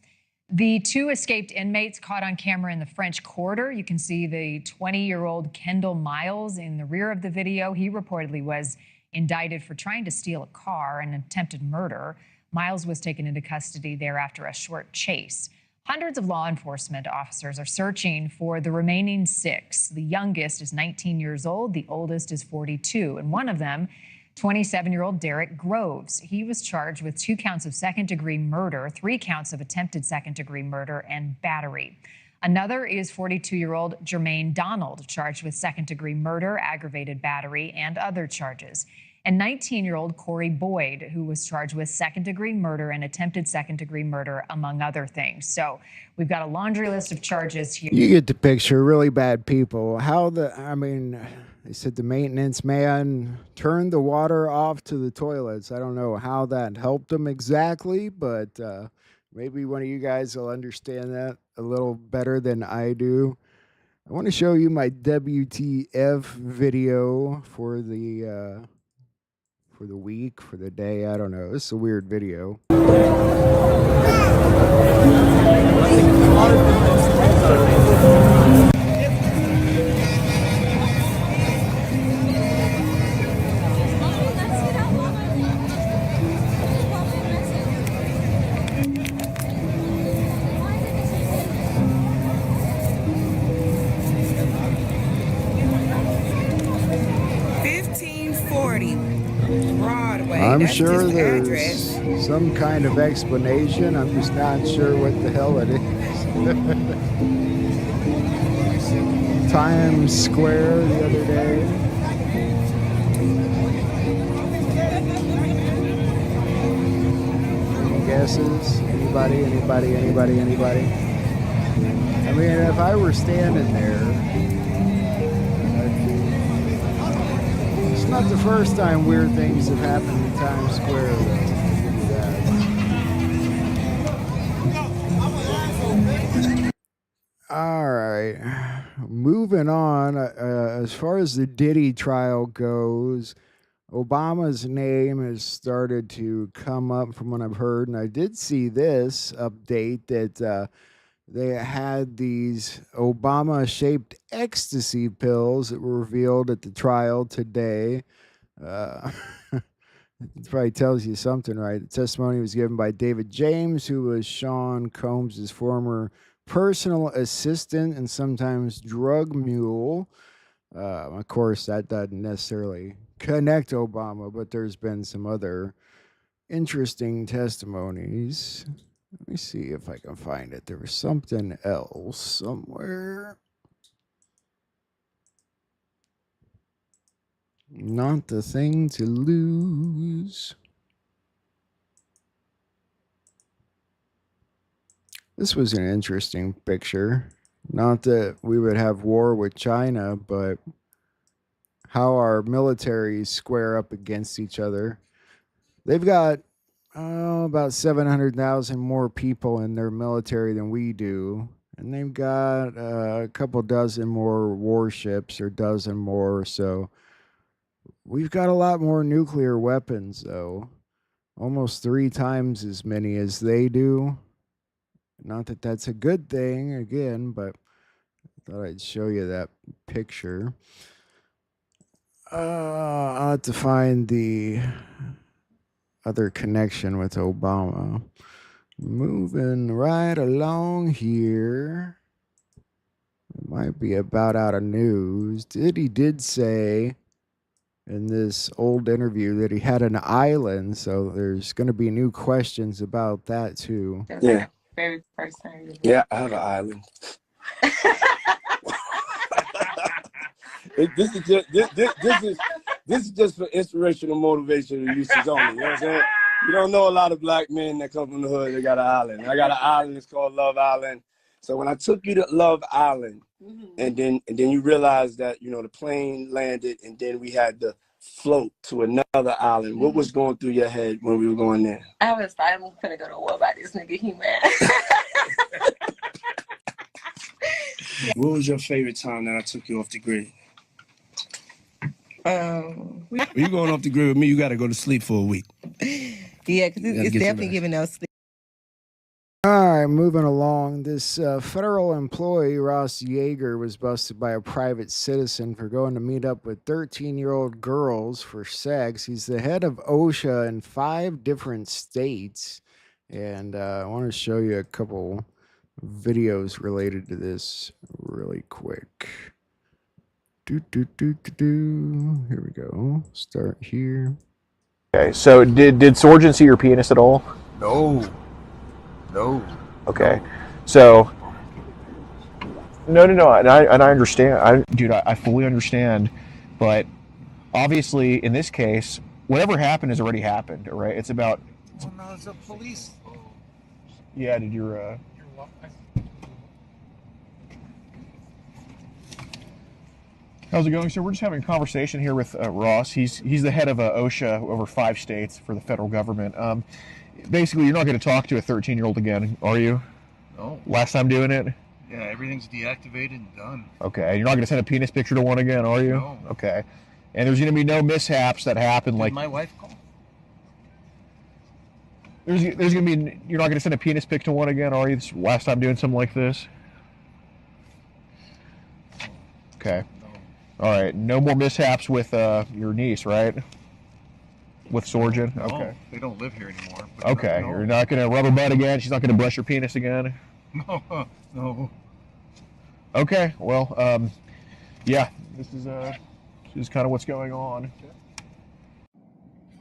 The 2 escaped inmates caught on camera in the French Quarter. You can see the 20-year-old Kendall Miles in the rear of the video. He reportedly was indicted for trying to steal a car and attempted murder. Miles was taken into custody there after a short chase. Hundreds of law enforcement officers are searching for the remaining 6. The youngest is 19 years old. The oldest is 42. And one of them, 27-year-old Derek Groves. He was charged with 2 counts of second-degree murder, 3 counts of attempted second-degree murder, and battery. Another is 42-year-old Jermaine Donald, charged with second-degree murder, aggravated battery, and other charges. And 19-year-old Corey Boyd, who was charged with second-degree murder and attempted second-degree murder, among other things. So we've got a laundry list of charges here. You get the picture. Really bad people. They said the maintenance man turned the water off to the toilets. I don't know how that helped them exactly, but maybe one of you guys will understand that a little better than I do. I want to show you my WTF video for the week, for the day. I don't know. This is a weird video. I'm sure there's some kind of explanation. I'm just not sure what the hell it is. Times Square the other day. Any guesses? Anybody? I mean, if I were standing there, it's not the first time weird things have happened in Times Square, though. All right, moving on. As far as the Diddy trial goes, Obama's name has started to come up from what I've heard, and I did see this update that they had these Obama-shaped ecstasy pills that were revealed at the trial today. It probably tells you something, right? The testimony was given by David James, who was Sean Combs' former personal assistant and sometimes drug mule. Of course, that doesn't necessarily connect Obama, but there's been some other interesting testimonies. Let me see if I can find it. There was something else somewhere. Not the thing to lose. This was an interesting picture. Not that we would have war with China, but how our militaries square up against each other. They've got about 700,000 more people in their military than we do. And they've got a couple dozen more warships or dozen more. So we've got a lot more nuclear weapons, though. Almost 3 times as many as they do. Not that that's a good thing, again, but I thought I'd show you that picture. I'll have to find the other connection with Obama. Moving right along here. It might be about out of news. He did say in this old interview that he had an island, so there's going to be new questions about that too. Yeah. Very first time. Yeah, I have an island. This is just for inspirational motivation and uses only. You know what I'm saying? You don't know a lot of black men that come from the hood that got an island. I got an island. It's called Love Island. So when I took you to Love Island, and then you realize that the plane landed, and then we had to float to another island. What was going through your head when we were going there? I was like, I'm gonna go to war by this nigga, he mad. What was your favorite time that I took you off the grid? When you going off the grid with me, you got to go to sleep for a week. Yeah, because it's definitely giving no sleep. All right, moving along. This federal employee, Ross Yeager, was busted by a private citizen for going to meet up with 13-year-old girls for sex. He's the head of OSHA in 5 different states. And I want to show you a couple videos related to this really quick. Here we go. Start here. Okay, so did Sorgen see your penis at all? No. Okay, so no, and I understand. I fully understand, but obviously in this case, whatever happened has already happened, right? It's about. Oh no, it's a police. Yeah, did your How's it going? So we're just having a conversation here with Ross. He's the head of OSHA over 5 states for the federal government. Basically, you're not going to talk to a 13-year-old again, are you? No. Last time doing it? Yeah, everything's deactivated and done. Okay. You're not going to send a penis picture to one again, are you? No. Okay. And there's going to be no mishaps that happen Did like. my wife call? There's going to be. You're not going to send a penis pic to one again, are you? This last time doing something like this. Okay. No. All right. No more mishaps with your niece, right? With Sorgen? No, okay. They don't live here anymore. Okay. No. You're not going to rubber butt again? She's not going to brush your penis again? No. Okay. Well, yeah. This is kind of what's going on.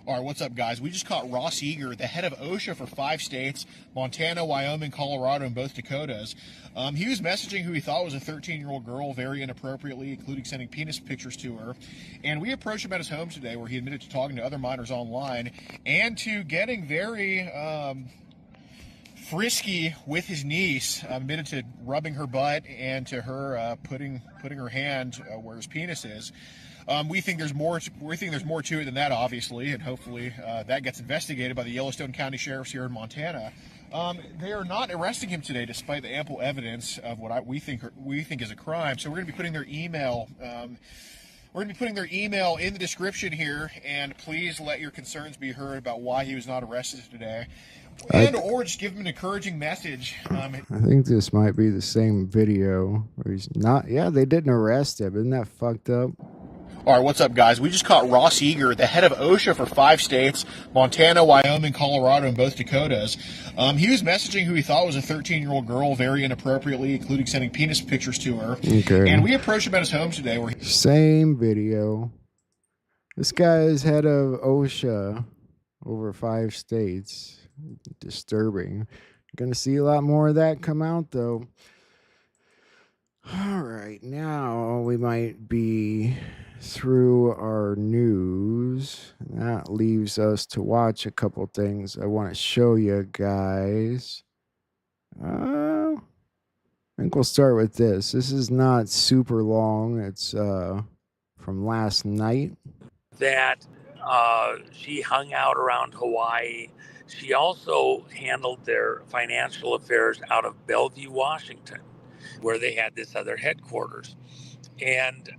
All right, what's up, guys? We just caught Ross Yeager, the head of OSHA for 5 states, Montana, Wyoming, Colorado, and both Dakotas. He was messaging who he thought was a 13-year-old girl very inappropriately, including sending penis pictures to her. And we approached him at his home today, where he admitted to talking to other minors online and to getting very frisky with his niece, admitted to rubbing her butt and to her putting her hand where his penis is. We think there's more. We think there's more to it than that, obviously, and hopefully that gets investigated by the Yellowstone County Sheriffs here in Montana. They are not arresting him today, despite the ample evidence of what we think is a crime. So we're going to be putting their email We're going to be putting their email in the description here, and please let your concerns be heard about why he was not arrested today. Or just give him an encouraging message. I think this might be the same video where he's not. Yeah, they didn't arrest him. Isn't that fucked up? All right, what's up, guys? We just caught Ross Eager, the head of OSHA for 5 states, Montana, Wyoming, Colorado, and both Dakotas. He was messaging who he thought was a 13-year-old girl very inappropriately, including sending penis pictures to her. Okay. And we approached him at his home today where Same video. This guy is head of OSHA over 5 states. Disturbing. Gonna see a lot more of that come out, though. All right, now we might be through our news. That leaves us to watch a couple things I want to show you guys. I think we'll start with this. This is not super long. It's from last night. That she hung out around Hawaii. She also handled their financial affairs out of Bellevue, Washington, where they had this other headquarters. And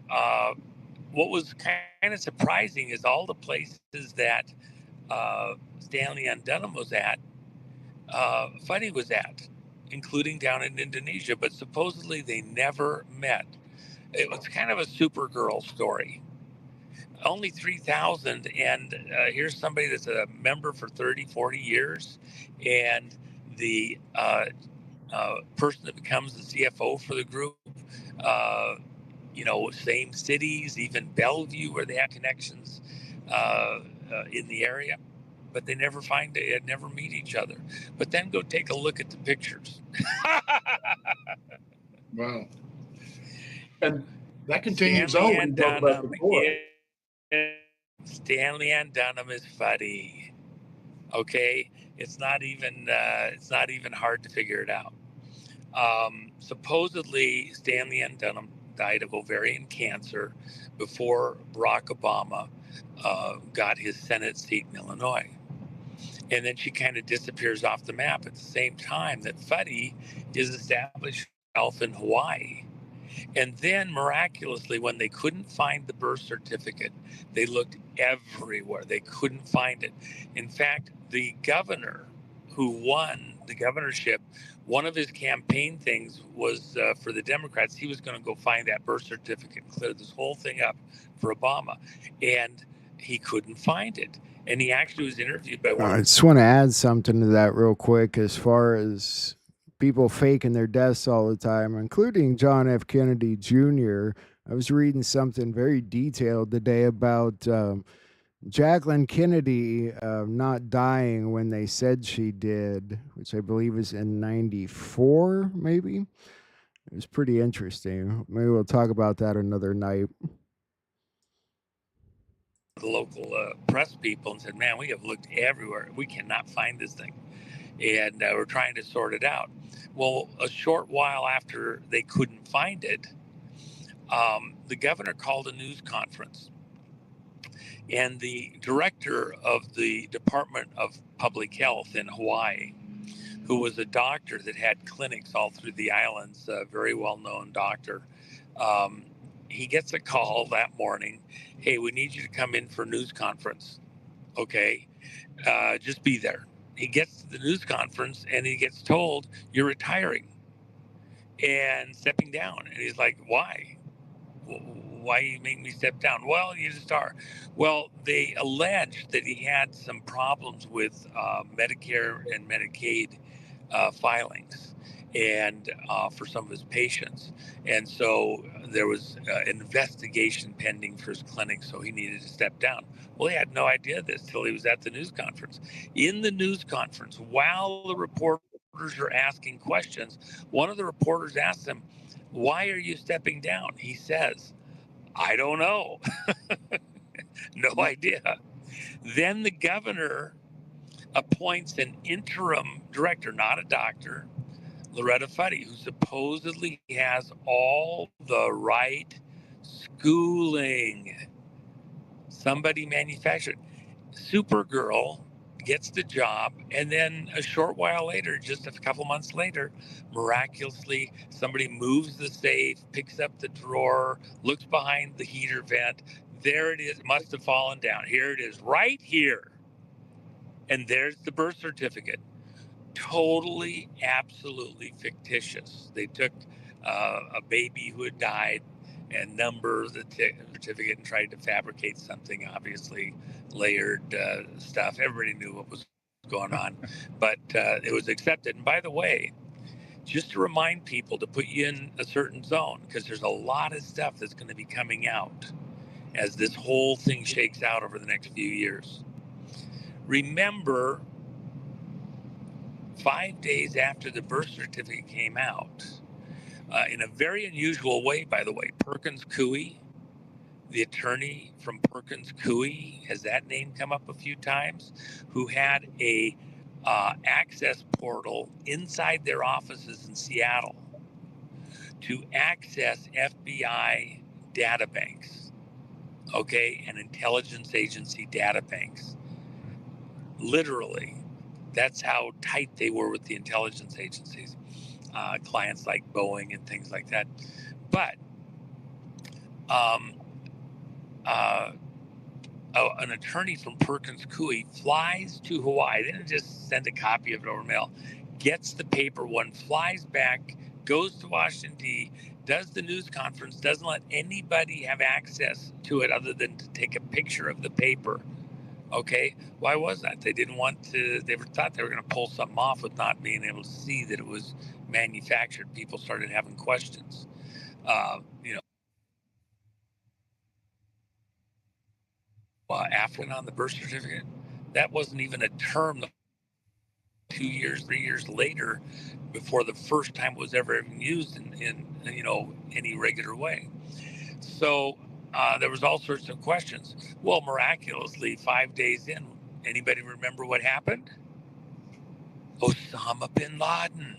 what was kind of surprising is all the places that Stanley and Dunham was at, Fuddy was at, including down in Indonesia, but supposedly they never met. It was kind of a Supergirl story. Only 3,000, and here's somebody that's a member for 30, 40 years, and the person that becomes the CFO for the group, same cities, even Bellevue, where they have connections in the area, but they never never meet each other. But then go take a look at the pictures. Wow. And that continues on when you talk about the boy. Stanley and Dunham is Fuddy. Okay, it's not even hard to figure it out. Supposedly, Stanley and Dunham died of ovarian cancer before Barack Obama got his Senate seat in Illinois. And then she kind of disappears off the map at the same time that Fuddy is established himself in Hawaii. And then miraculously, when they couldn't find the birth certificate, they looked everywhere. They couldn't find it. In fact, the governor who won the governorship, one of his campaign things was for the Democrats, he was going to go find that birth certificate, clear this whole thing up for Obama. And he couldn't find it. And he actually was interviewed by one. I just want to add something to that real quick as far as people faking their deaths all the time, including John F. Kennedy Jr. I was reading something very detailed today about Jacqueline Kennedy not dying when they said she did, which I believe is in 94, maybe. It was pretty interesting. Maybe we'll talk about that another night. The local press people and said, man, we have looked everywhere. We cannot find this thing. And we're trying to sort it out. Well, a short while after they couldn't find it, the governor called a news conference. And the director of the Department of Public Health in Hawaii, who was a doctor that had clinics all through the islands, a very well-known doctor, he gets a call that morning. Hey, we need you to come in for a news conference. Okay, just be there. He gets to the news conference and he gets told, you're retiring and stepping down. And he's like, why? Why you make me step down? Well, you just are. Well, they alleged that he had some problems with Medicare and Medicaid filings and for some of his patients. And so there was an investigation pending for his clinic, so he needed to step down. Well, he had no idea this till he was at the news conference. In the news conference, while the reporters are asking questions, one of the reporters asked him, why are you stepping down? He says, I don't know. No idea. Then the governor appoints an interim director, not a doctor, Loretta Fuddy, who supposedly has all the right schooling. Somebody manufactured. Supergirl gets the job, and then a short while later, just a couple months later, miraculously, somebody moves the safe, picks up the drawer, looks behind the heater vent. There it is. It must have fallen down. Here it is, right here. And there's the birth certificate. Totally, absolutely fictitious. They took a baby who had died and numbered the certificate and tried to fabricate something, obviously layered stuff. Everybody knew what was going on, but it was accepted. And by the way, just to remind people to put you in a certain zone, because there's a lot of stuff that's going to be coming out as this whole thing shakes out over the next few years. Remember, 5 days after the birth certificate came out, in a very unusual way, by the way, Perkins Coie, the attorney from Perkins Coie, has that name come up a few times, who had a access portal inside their offices in Seattle to access FBI databanks, okay, and intelligence agency databanks. Literally, that's how tight they were with the intelligence agencies, clients like Boeing and things like that. But an attorney from Perkins Coie flies to Hawaii. They didn't just send a copy of it over mail, gets the paper one, flies back, goes to Washington, D.C., does the news conference, doesn't let anybody have access to it other than to take a picture of the paper. Okay, why was that? They didn't want to, they thought they were going to pull something off with not being able to see that it was manufactured. People started having questions. African on the birth certificate, that wasn't even a term 2 years, 3 years later before the first time it was ever even used in any regular way. So there was all sorts of questions. Well, miraculously, 5 days in, anybody remember what happened? Osama bin Laden.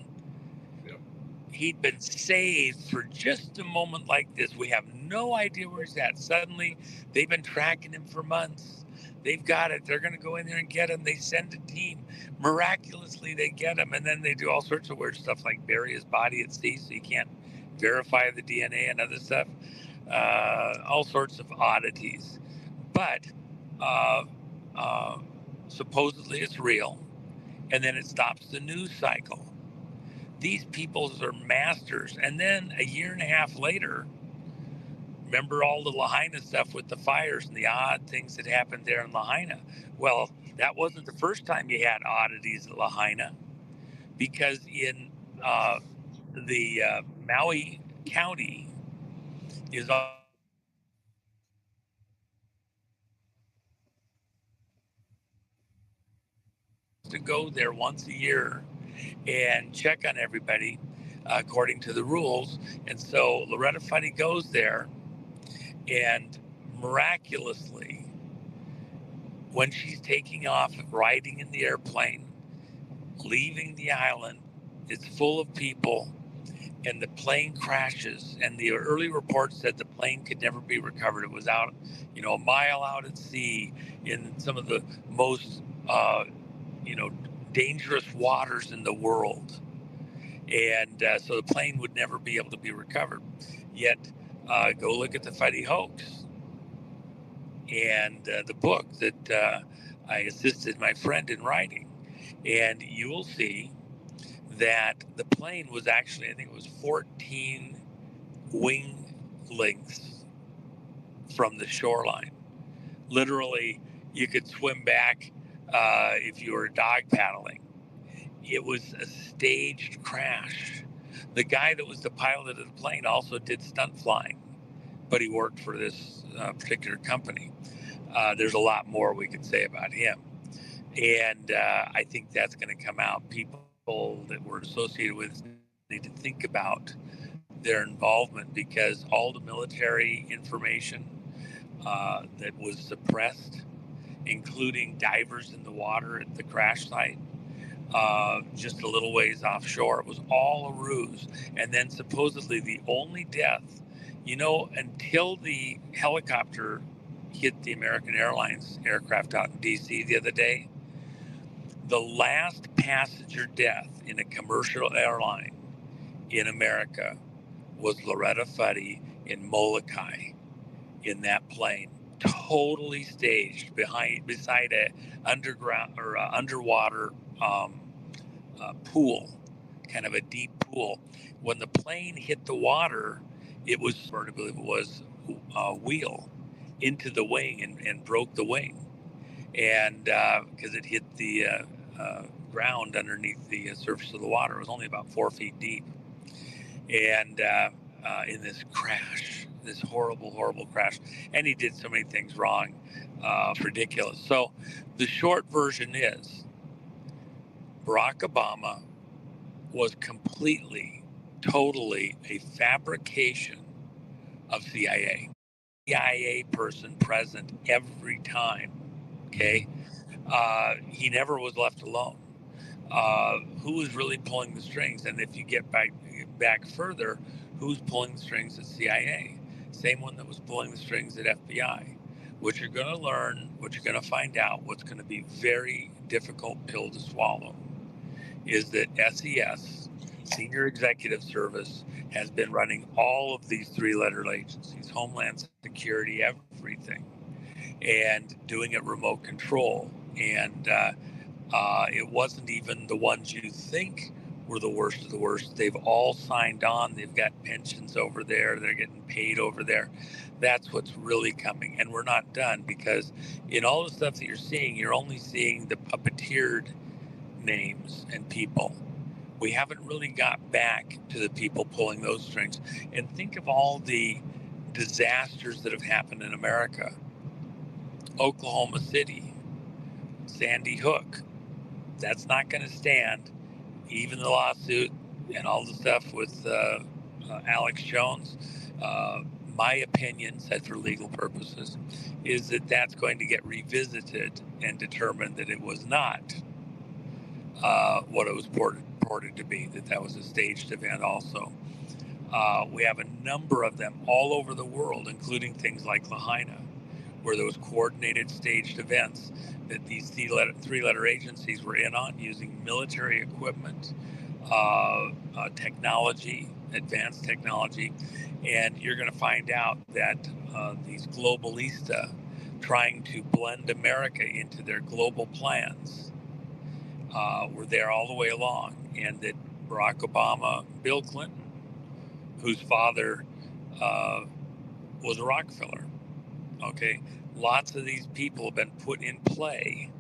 He'd been saved for just a moment like this. We have no idea where he's at. Suddenly, they've been tracking him for months. They've got it. They're going to go in there and get him. They send a team. Miraculously, they get him. And then they do all sorts of weird stuff like bury his body at sea so you can't verify the DNA and other stuff. All sorts of oddities. But supposedly it's real. And then it stops the news cycle. These people are masters. And then a year and a half later, remember all the Lahaina stuff with the fires and the odd things that happened there in Lahaina? Well, that wasn't the first time you had oddities at Lahaina, because in the Maui County is to go there once a year and check on everybody according to the rules. And so Loretta Fuddy goes there, and miraculously, when she's taking off, riding in the airplane, leaving the island, it's full of people, and the plane crashes. And the early reports said the plane could never be recovered. It was out, a mile out at sea in some of the most, dangerous waters in the world. And so the plane would never be able to be recovered. Yet, go look at the Fuddy hoax and the book that I assisted my friend in writing. And you will see that the plane was actually, I think it was 14 wing lengths from the shoreline. Literally, you could swim back if you were dog paddling. It was a staged crash. The guy that was the pilot of the plane also did stunt flying, but he worked for this particular company. There's a lot more we could say about him. And I think that's going to come out. People that were associated with need to think about their involvement, because all the military information that was suppressed, including divers in the water at the crash site, just a little ways offshore, it was all a ruse. And then supposedly the only death, until the helicopter hit the American Airlines aircraft out in DC the other day, The last passenger death in a commercial airline in America was Loretta Fuddy in Molokai in that plane, totally staged beside a underground or underwater pool, kind of a deep pool. When the plane hit the water, it was, I believe it was, wheel into the wing and broke the wing, and because it hit the ground underneath the surface of the water. It was only about 4 feet deep, and in this crash, this horrible, horrible crash, and he did so many things wrong. It's ridiculous. So the short version is Barack Obama was completely, totally a fabrication of CIA. CIA person present every time. Okay, he never was left alone. Who was really pulling the strings? And if you get back further, who's pulling the strings at CIA? Same one that was pulling the strings at FBI. What you're going to learn, what you're going to find out, what's going to be very difficult pill to swallow, is that SES, Senior Executive Service, has been running all of these three-letter agencies, Homeland Security, everything, and doing it remote control. And it wasn't even the ones you think were the worst of the worst. They've all signed on. They've got pensions over there. They're getting paid over there. That's what's really coming. And we're not done, because in all the stuff that you're seeing, you're only seeing the puppeteered names and people. We haven't really got back to the people pulling those strings. And think of all the disasters that have happened in America. Oklahoma City, Sandy Hook. That's not going to stand. Even the lawsuit and all the stuff with Alex Jones, my opinion, said for legal purposes, is that that's going to get revisited and determined that it was not what it was purported to be, that was a staged event also. We have a number of them all over the world, including things like Lahaina, where there was coordinated staged events that these three-letter agencies were in on, using military equipment, technology, advanced technology. And you're going to find out that these globalista trying to blend America into their global plans were there all the way along, and that Barack Obama, Bill Clinton, whose father was a Rockefeller, okay, lots of these people have been put in play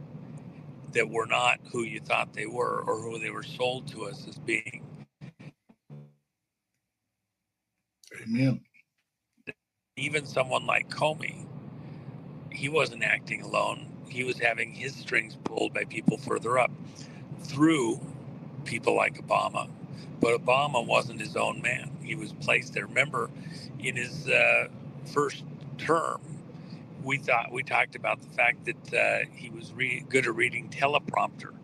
that were not who you thought they were or who they were sold to us as being. Amen. Even someone like Comey, he wasn't acting alone. He was having his strings pulled by people further up through people like Obama. But Obama wasn't his own man. He was placed there. Remember, in his first term, we talked about the fact that he was good at reading teleprompter.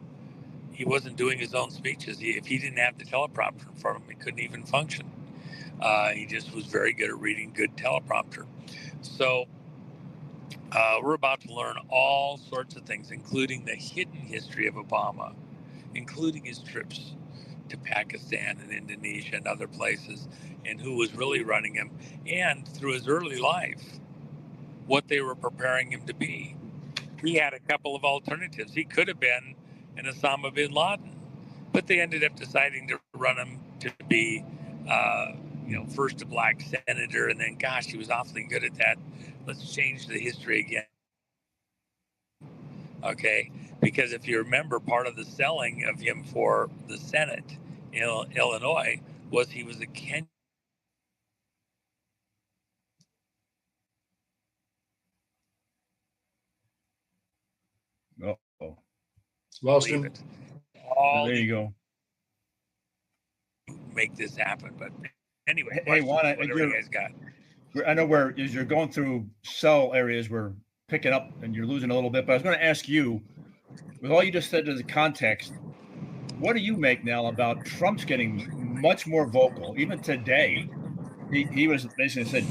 He wasn't doing his own speeches. If he didn't have the teleprompter in front of him, he couldn't even function. He just was very good at reading good teleprompter. So we're about to learn all sorts of things, including the hidden history of Obama, including his trips to Pakistan and Indonesia and other places, and who was really running him, and through his early life, what they were preparing him to be. He had a couple of alternatives. He could have been an Osama bin Laden, but they ended up deciding to run him to be, first a black senator, and then, gosh, he was awfully good at that. Let's change the history again. Okay, because if you remember, part of the selling of him for the Senate in Illinois was he was a Kenyan. Uh-oh. Lost him. There you go. Make this happen, but anyway. Hey, Juan, whatever you guys got. I know as you're going through cell areas, we're picking up and you're losing a little bit. But I was going to ask you, with all you just said to the context, what do you make now about Trump's getting much more vocal? Even today, he was basically said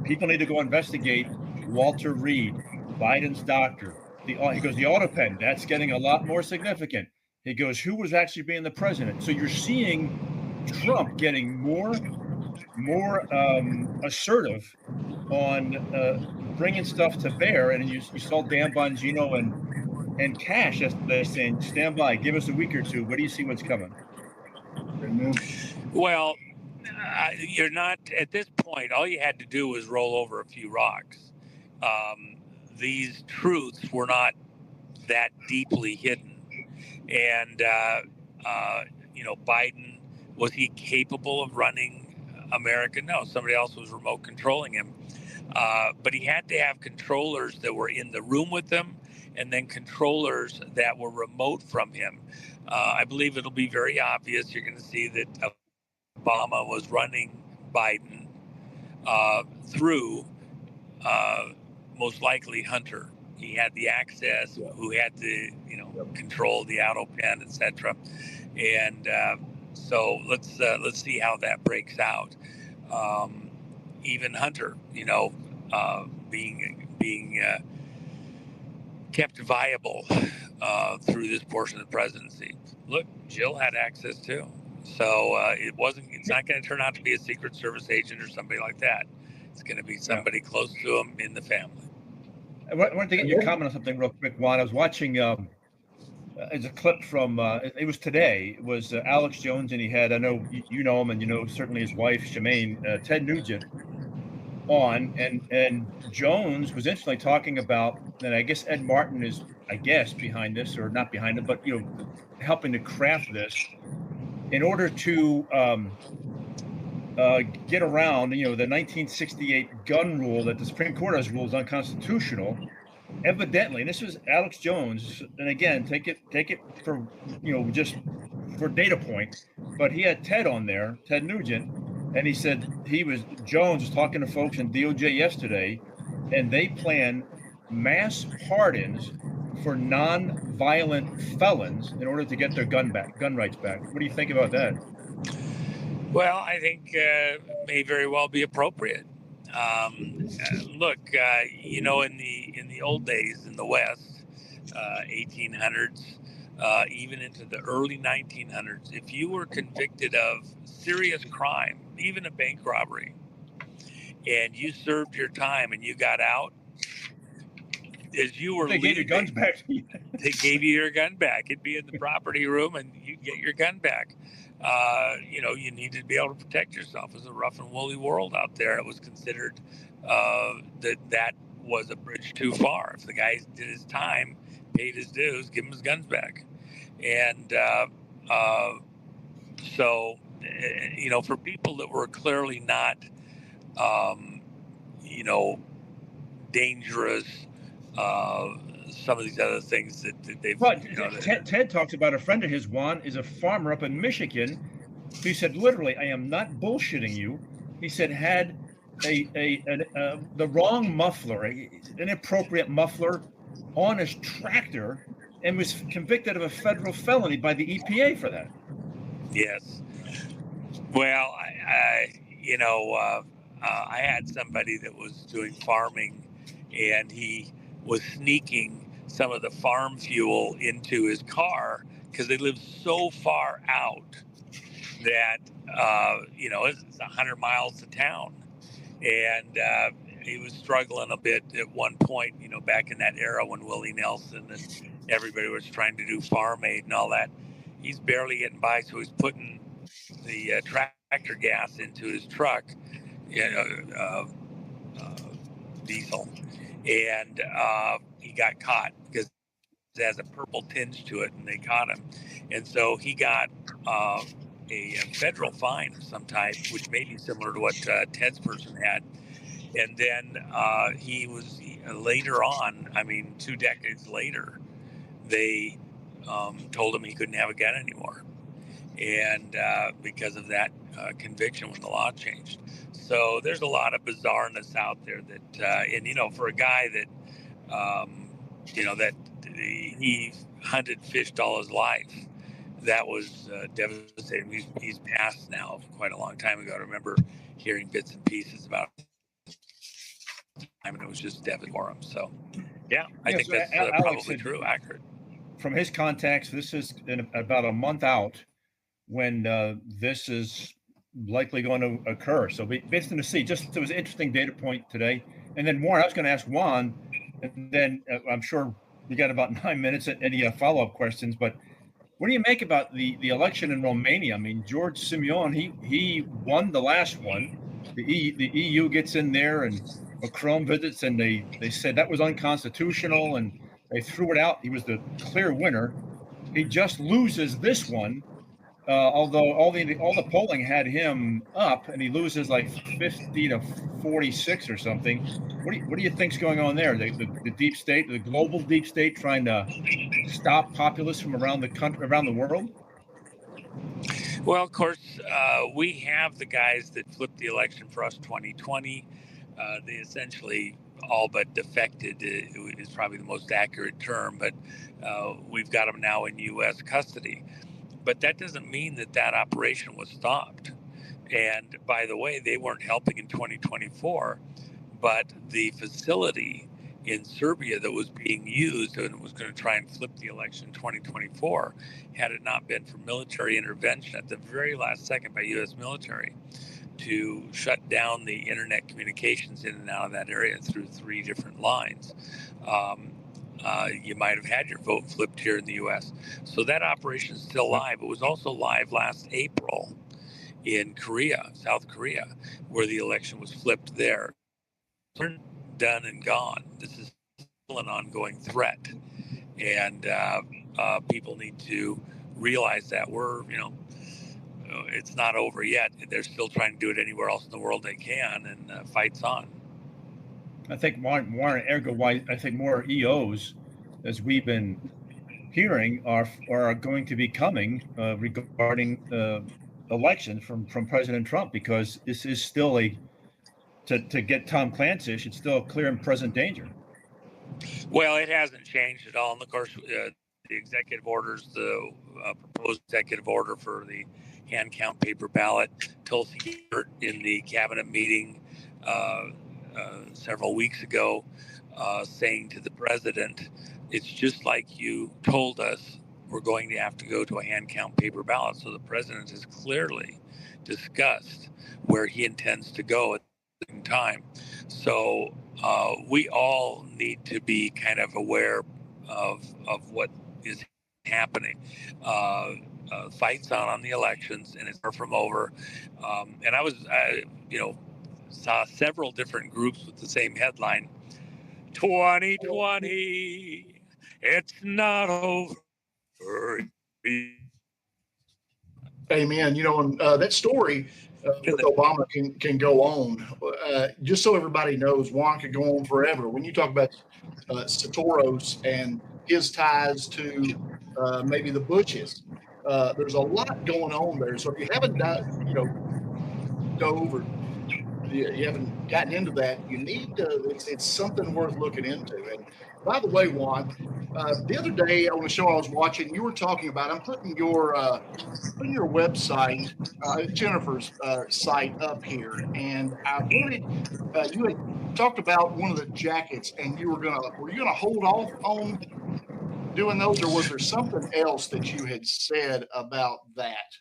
people need to go investigate Walter Reed, Biden's doctor, he goes, the auto pen, that's getting a lot more significant. He goes, who was actually being the president? So you're seeing Trump getting more assertive on bringing stuff to bear. And you saw Dan Bongino and Cash yesterday saying, stand by, give us a week or two. What do you see what's coming? Well, you're not at this point. All you had to do was roll over a few rocks. These truths were not that deeply hidden, and Biden, was he capable of running America? No, somebody else was remote controlling him. But he had to have controllers that were in the room with him, and then controllers that were remote from him. I believe it'll be very obvious. You're going to see that Obama was running Biden through most likely Hunter. He had the access, who had the control the auto pen, etc. And so let's see how that breaks out. Even Hunter, being kept viable through this portion of the presidency. Look, Jill had access too. So it's not going to turn out to be a Secret Service agent or somebody like that. It's going to be somebody close to him in the family. I wanted to get your comment on something real quick, Juan. I was watching it's a clip from it was today. It was Alex Jones, and he had, I know you know him, and certainly his wife Shemaine, Ted Nugent, on, and Jones was instantly talking about, and I guess Ed Martin is, behind this, or not behind it, but helping to craft this in order to get around, the 1968 gun rule that the Supreme Court has ruled is unconstitutional. Evidently, and this was Alex Jones, and again, take it for just for data point, but he had Ted on there, Ted Nugent, and he said Jones was talking to folks in DOJ yesterday, and they plan mass pardons for non-violent felons in order to get their gun rights back. What do you think about that? Well, I think may very well be appropriate. Look, in the old days in the West, 1800s, even into the early 1900s, if you were convicted of serious crime, even a bank robbery, and you served your time and you got out, as you were they gave your guns back. They gave you your gun back. It'd be in the property room, and you'd get your gun back. You needed to be able to protect yourself. It was a rough and woolly world out there. It was considered that was a bridge too far. If the guy did his time, paid his dues, give him his guns back. And for people that were clearly not, dangerous, some of these other things that they've. But Ted talks about a friend of his, Juan, is a farmer up in Michigan. He said, literally, I am not bullshitting you. He said had the wrong muffler, an inappropriate muffler, on his tractor, and was convicted of a federal felony by the EPA for that. Yes. Well, I had somebody that was doing farming, and he was sneaking some of the farm fuel into his car because they lived so far out that it's 100 miles to town, and he was struggling a bit at one point, back in that era when Willie Nelson and everybody was trying to do farm aid and all that. He's barely getting by, so he's putting the tractor gas into his truck, diesel, and he got caught because it has a purple tinge to it, and they caught him, and so he got a federal fine of some type, which may be similar to what Ted's person had. And then he was later on, 2 decades later, they told him he couldn't have a gun anymore, and because of that conviction when the law changed. So there's a lot of bizarreness out there that, for a guy that, that he hunted, fished all his life, that was devastating. He's passed now quite a long time ago. I remember hearing bits and pieces about him, and it was just devastating for him. So Yeah, I think so that's Alex, probably true, accurate. From his context, this is about a month out when this is likely going to occur. So be interesting to see. Just it was an interesting data point today. And then Warren, I was going to ask Juan, and then I'm sure you got about 9 minutes. Any follow-up questions? But what do you make about the election in Romania? I mean, George Simeon, he won the last one. The EU gets in there, and Macron visits, and they said that was unconstitutional, and they threw it out. He was the clear winner. He just loses this one, although all the polling had him up, and he loses like 50 to 46 or something. What do you think's going on there? The deep state, the global deep state, trying to stop populists from around the country, around the world? Well, of course, we have the guys that flipped the election for us 2020. They essentially all but defected is probably the most accurate term, but we've got them now in U.S. custody. But that doesn't mean that operation was stopped. And by the way, they weren't helping in 2024, but the facility in Serbia that was being used and was going to try and flip the election in 2024, had it not been for military intervention at the very last second by U.S. military to shut down the internet communications in and out of that area through 3 different lines, you might have had your vote flipped here in the U.S. So that operation is still live. It was also live last April in Korea, South Korea, where the election was flipped there. We're done and gone. This is still an ongoing threat, and people need to realize that it's not over yet. They're still trying to do it anywhere else in the world they can, and fight's on. I think Warren ergo why I think more EOs, as we've been hearing, are going to be coming regarding elections from President Trump, because this is still to get Tom Clancy, it's still a clear and present danger. Well, it hasn't changed at all. And of course, the executive orders, the proposed executive order for the hand count paper ballot, Tulsi Gabbard in the cabinet meeting several weeks ago, saying to the president, it's just like you told us, we're going to have to go to a hand count paper ballot. So the president has clearly discussed where he intends to go at the same time. So we all need to be kind of aware of what is happening. Fight's on the elections, and it's far from over. And I was, saw several different groups with the same headline: 2020, it's not over. Amen. And that story with Obama can go on. Just so everybody knows, Juan could go on forever. When you talk about Sotoros and his ties to maybe the Bushes, there's a lot going on there. So if you haven't dove or you haven't gotten into that, you need to. It's something worth looking into. And by the way, Juan, the other day on the show I was watching, you were talking about. I'm putting your website, Jennifer's site up here, and I wanted you had talked about one of the jackets, and were you gonna hold off on doing those, or was there something else that you had said about that?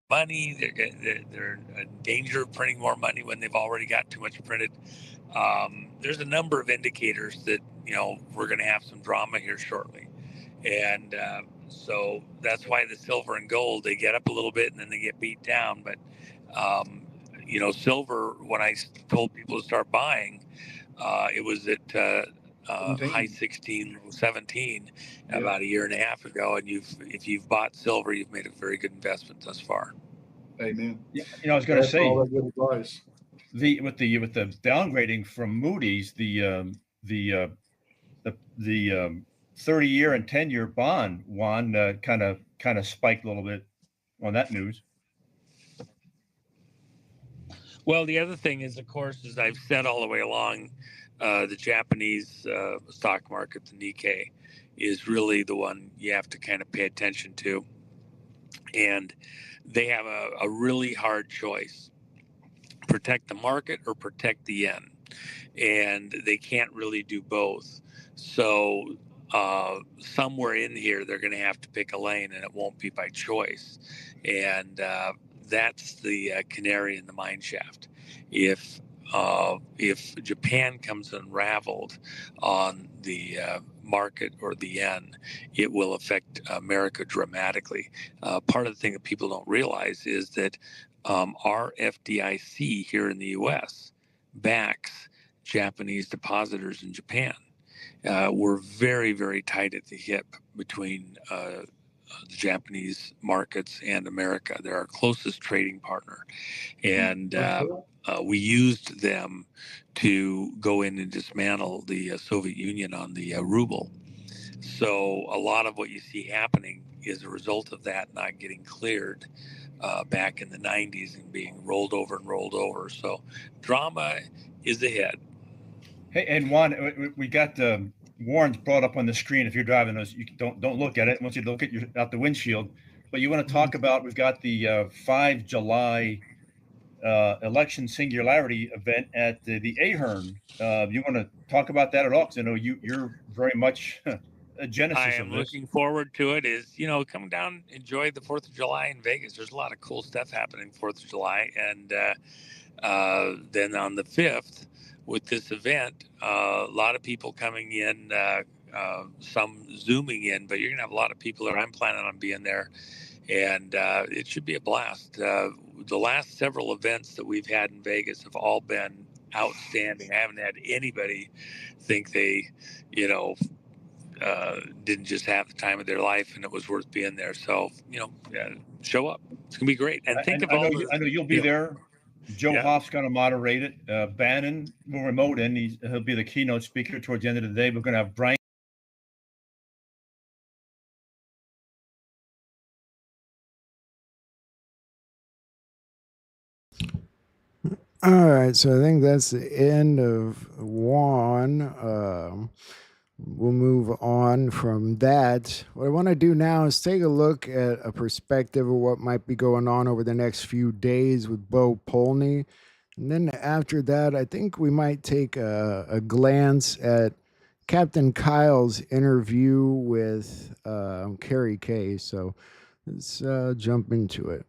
Money, they're in danger of printing more money when they've already got too much printed. There's a number of indicators that we're going to have some drama here shortly, and so that's why the silver and gold, they get up a little bit and then they get beat down. But silver, when I told people to start buying, it was at high 16, 17 about a year and a half ago, and if you've bought silver, you've made a very good investment thus far. Amen. Yeah, I was going to say, all that good advice. With the downgrading from Moody's, the 30-year and 10-year bond, Juan, kind of spiked a little bit on that news. Well, the other thing is, of course, as I've said all the way along, the Japanese stock market, the Nikkei, is really the one you have to kind of pay attention to. And they have a really hard choice: protect the market or protect the yen. and they can't really do both. So somewhere in here, they're going to have to pick a lane, and it won't be by choice. And that's the canary in the mine shaft. If Japan comes unraveled on the market or the yen, it will affect America dramatically. Part of the thing that people don't realize is that our FDIC here in the U.S. backs Japanese depositors in Japan. We're very, very tight at the hip between the Japanese markets and America. They're our closest trading partner. And we used them to go in and dismantle the Soviet Union on the ruble. So a lot of what you see happening is a result of that not getting cleared back in the 90s and being rolled over and rolled over. So drama is ahead. Hey, and Juan, we got Warren's brought up on the screen. If you're driving those, you don't look at it. I want you to look at out the windshield. But you want to talk about, we've got the 5 July election singularity event at the Ahern. You want to talk about that at all? Because I know you're very much a genesis I of am this. looking forward to it. Is, come down, enjoy the 4th of July in Vegas. There's a lot of cool stuff happening 4th of July. And then on the 5th, with this event, a lot of people coming in, some zooming in, but you're going to have a lot of people there. I'm planning on being there, and it should be a blast. The last several events that we've had in Vegas have all been outstanding. I haven't had anybody think they, didn't just have the time of their life and it was worth being there. So, show up. It's going to be great. And think of all the... I know you'll be there. Joe Hoff's going to moderate it. Bannon will remote in. He'll be the keynote speaker towards the end of the day. We're going to have Brian. All right, so I think that's the end of one. We'll move on from that. What I want to do now is take a look at a perspective of what might be going on over the next few days with Bo Polney. And then after that, I think we might take a glance at Captain Kyle's interview with Carrie Kay. So let's jump into it.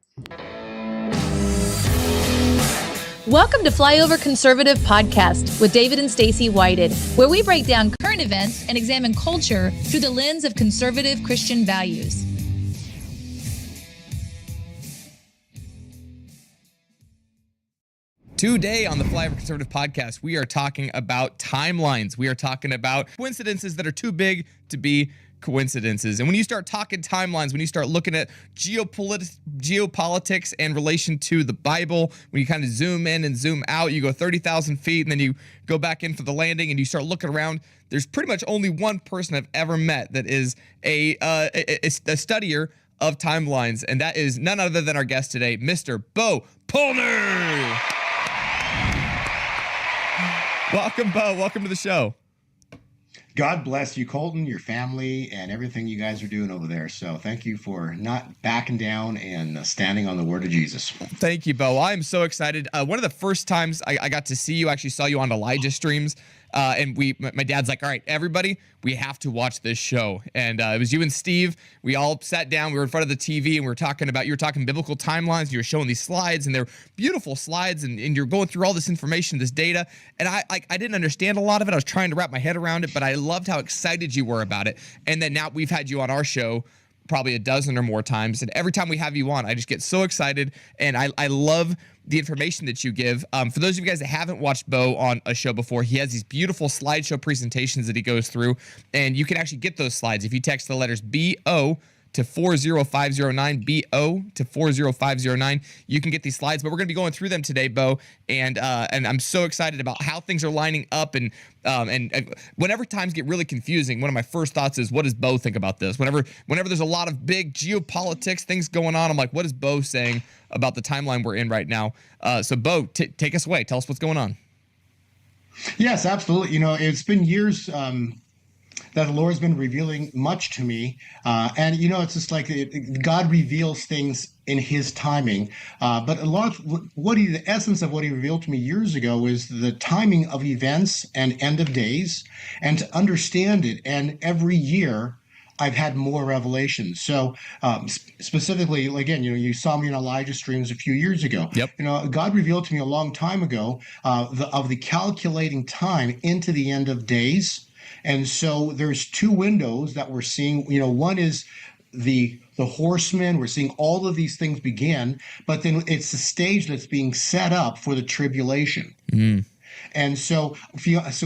Welcome to Flyover Conservative Podcast with David and Stacy Whited, where we break down current events and examine culture through the lens of conservative Christian values. Today on the Flyover Conservative Podcast, we are talking about timelines. We are talking about coincidences that are too big to be coincidences. And when you start talking timelines, when you start looking at geopolitics in relation to the Bible, when you kind of zoom in and zoom out, you go 30,000 feet and then you go back in for the landing and you start looking around, there's pretty much only one person I've ever met that is a studier of timelines, and that is none other than our guest today, Mr. Bo Polney. Welcome, Bo. Welcome to the show. God bless you, Colton, your family, and everything you guys are doing over there. So thank you for not backing down and standing on the word of Jesus. Thank you, Bo. I'm so excited. One of the first times I got to see you, actually saw you on Elijah streams. And my dad's like, all right, everybody, we have to watch this show. And it was you and Steve. We all sat down. We were in front of the TV and you were talking biblical timelines. You were showing these slides and they're beautiful slides. And you're going through all this information, this data. And I didn't understand a lot of it. I was trying to wrap my head around it, but I loved how excited you were about it. And then now we've had you on our show probably a dozen or more times. And every time we have you on, I just get so excited. And I love the information that you give. For those of you guys that haven't watched Bo on a show before, he has these beautiful slideshow presentations that he goes through. And you can actually get those slides if you text the letters BO to 40509, BO to 40509. You can get these slides, but we're going to be going through them today, Bo. And I'm so excited about how things are lining up. And whenever times get really confusing, one of my first thoughts is, what does Bo think about this? Whenever there's a lot of big geopolitics things going on, I'm like, what is Bo saying about the timeline we're in right now? So Bo, take us away. Tell us what's going on. Yes, absolutely. It's been years that the Lord's been revealing much to me. And, it's just like God reveals things in his timing. But a lot of the essence of what he revealed to me years ago is the timing of events and end of days, and to understand it. And every year, I've had more revelations. So specifically, again, you saw me in Elijah streams a few years ago. Yep. God revealed to me a long time ago the calculating time into the end of days. And so there's two windows that we're seeing. One is the horsemen. We're seeing all of these things begin, but then it's the stage that's being set up for the tribulation. And so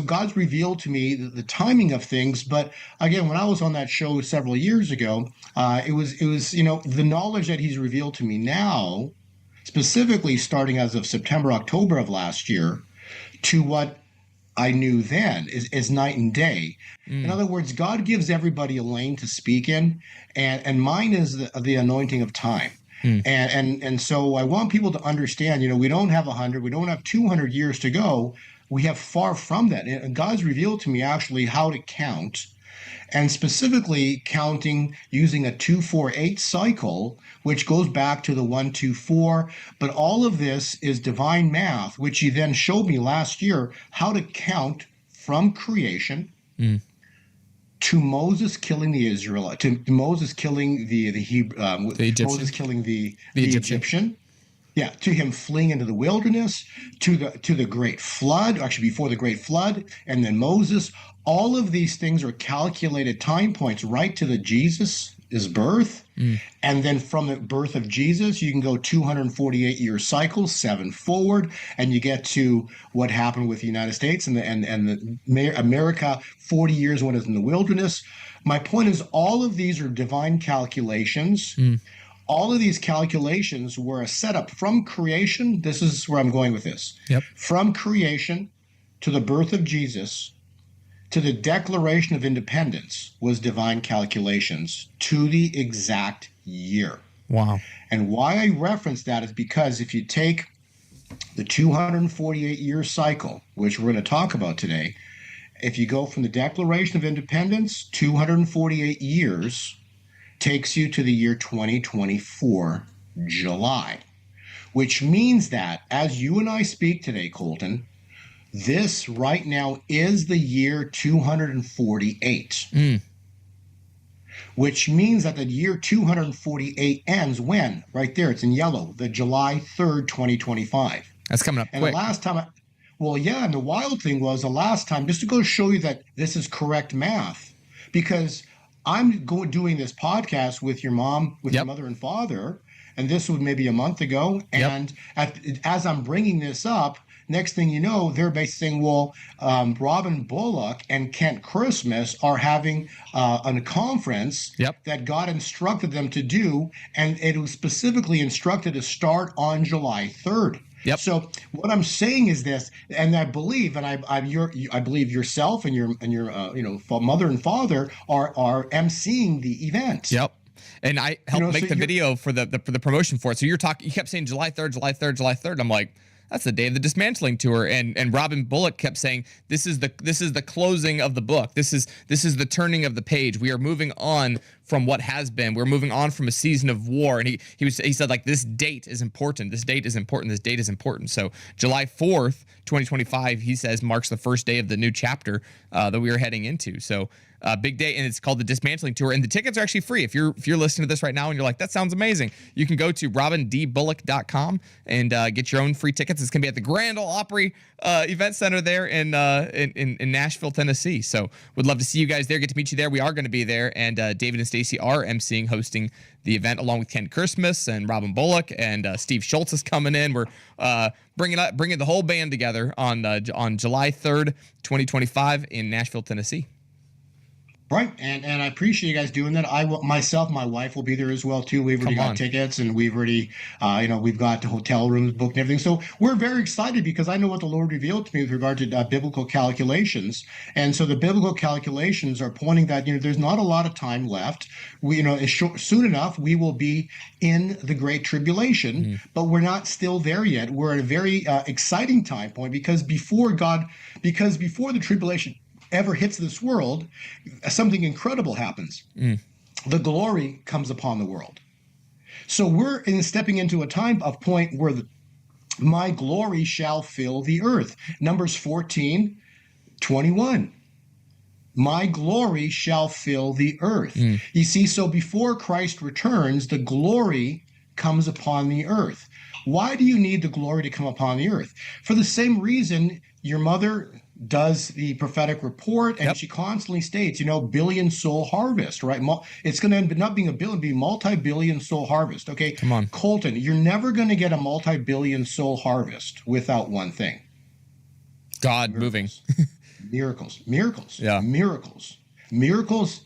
God's revealed to me the timing of things. But again, when I was on that show several years ago, it was the knowledge that he's revealed to me now, specifically starting as of September, October of last year, to what I knew then is night and day. In other words, God gives everybody a lane to speak in, and mine is the anointing of time. And so I want people to understand, we don't have 100, we don't have 200 years to go. We have far from that. And God's revealed to me actually how to count, and specifically counting using a 2-4-8 cycle, which goes back to the 1-2-4. But all of this is divine math, which he then showed me last year how to count from creation to Moses killing the Israelites, to Moses killing the Egyptian. Moses killing the Egyptian. Yeah, to him fleeing into the wilderness, to the great flood, actually before the great flood, and then Moses. All of these things are calculated time points right to the Jesus' birth. And then from the birth of Jesus, you can go 248-year cycles, 7 forward, and you get to what happened with the United States and America, 40 years when it was in the wilderness. My point is, all of these are divine calculations. All of these calculations were a setup from creation. This is where I'm going with this. Yep. From creation to the birth of Jesus to the Declaration of Independence was divine calculations to the exact year. Wow. And why I reference that is because if you take the 248-year cycle, which we're going to talk about today, if you go from the Declaration of Independence, 248 years takes you to the year 2024, July, which means that as you and I speak today, Colton, this right now is the year 248, which means that the year 248 ends when? Right there, it's in yellow, the July 3rd, 2025. That's coming up and quick. The last time, and the wild thing was the last time, just to go show you that this is correct math, because I'm doing this podcast with your mom, with your mother and father, and this was maybe a month ago. And as I'm bringing this up, next thing you know, they're basically saying, well, Robin Bullock and Kent Christmas are having a conference that God instructed them to do, and it was specifically instructed to start on July 3rd. So what I'm saying is this, and I believe, and I believe yourself and your mother and father are emceeing the event. And I helped make the video for the promotion for it. So you kept saying July 3rd, July 3rd, July 3rd. I'm like, that's the day of the dismantling tour. And Robin Bullock kept saying, this is the closing of the book. This is the turning of the page. We are moving on from what has been. We're moving on from a season of war. And he said, like, this date is important. This date is important. This date is important. So July 4th, 2025, he says, marks the first day of the new chapter that we are heading into. So big day, and it's called the Dismantling Tour, and the tickets are actually free. If you're listening to this right now and you're like, that sounds amazing, you can go to robindbullock.com and get your own free tickets. It's gonna be at the Grand Ole Opry Event Center there in Nashville, Tennessee. So would love to see you guys there, get to meet you there. We are going to be there, and David and Stacy are emceeing, hosting the event along with Ken Christmas and Robin Bullock, and Steve Schultz is coming in. We're bringing the whole band together on July 3rd, 2025 in Nashville, Tennessee. Right, and I appreciate you guys doing that. My wife will be there as well too. We've already got tickets, and we've already, we've got the hotel rooms booked and everything. So we're very excited because I know what the Lord revealed to me with regard to biblical calculations. And so the biblical calculations are pointing that there's not a lot of time left. Soon enough we will be in the Great Tribulation, but we're not still there yet. We're at a very exciting time point because before the tribulation ever hits this world, something incredible happens. The glory comes upon the world. So we're stepping into a time of point where my glory shall fill the earth. Numbers 14:21. My glory shall fill the earth. You see, so before Christ returns, the glory comes upon the earth. Why do you need the glory to come upon the earth? For the same reason your mother does the prophetic report, and she constantly states, billion soul harvest, right? It's going to end up not being a billion, be multi-billion soul harvest. Okay, come on, Colton, you're never going to get a multi-billion soul harvest without one thing: God moving. Miracles. Yeah. Miracles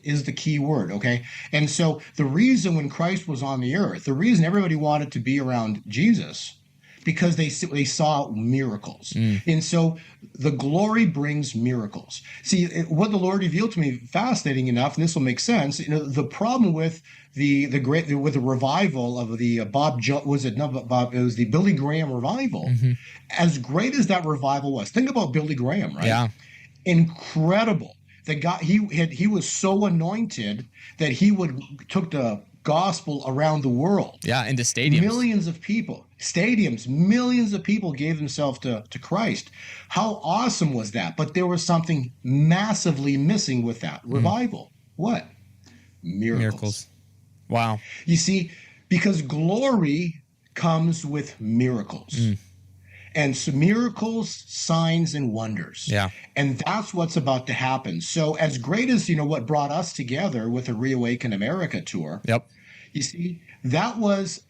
is the key word, okay? And so the reason when Christ was on the earth, the reason everybody wanted to be around Jesus, because they saw miracles. And so the glory brings miracles. See, what the Lord revealed to me, fascinating enough, and this will make sense, the problem with the revival of the it was the Billy Graham revival. As great as that revival was, think about Billy Graham, right? Yeah. Incredible. The guy, he was so anointed that he took the gospel around the world. Yeah, into stadiums. Millions of people, millions of people gave themselves to Christ. How awesome was that? But there was something massively missing with that revival. What? Miracles. Wow. You see, because glory comes with miracles. And so miracles, signs, and wonders. Yeah. And that's what's about to happen. So as great as, what brought us together with the Reawaken America tour. Yep. You see, that was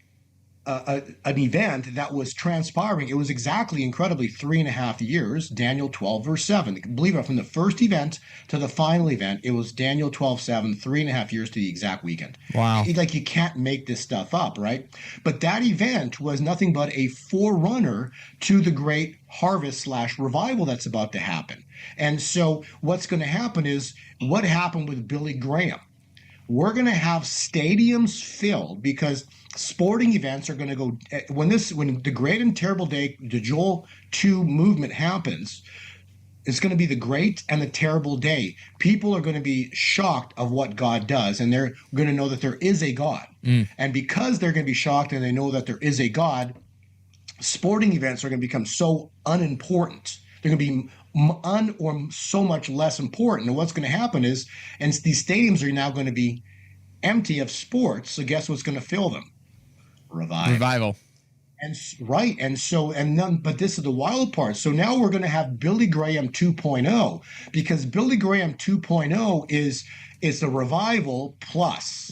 an event that was transpiring. It was exactly, incredibly, 3.5 years, Daniel 12, verse 7. Believe it, from the first event to the final event, it was Daniel 12:7, 3.5 years to the exact weekend. Wow. Like, you can't make this stuff up, right? But that event was nothing but a forerunner to the great harvest / revival that's about to happen. And so what's going to happen is what happened with Billy Graham. We're going to have stadiums filled because sporting events are going to go when the great and terrible day, the Joel 2 movement happens. It's going to be the great and the terrible day. People are going to be shocked of what God does, and they're going to know that there is a God. And because they're going to be shocked and they know that there is a God, sporting events are going to become so unimportant. They're going to be or so much less important. And what's going to happen is, and these stadiums are now going to be empty of sports. So guess what's going to fill them? Revival. And right. And so, but this is the wild part. So now we're going to have Billy Graham 2.0, because Billy Graham 2.0 is the revival plus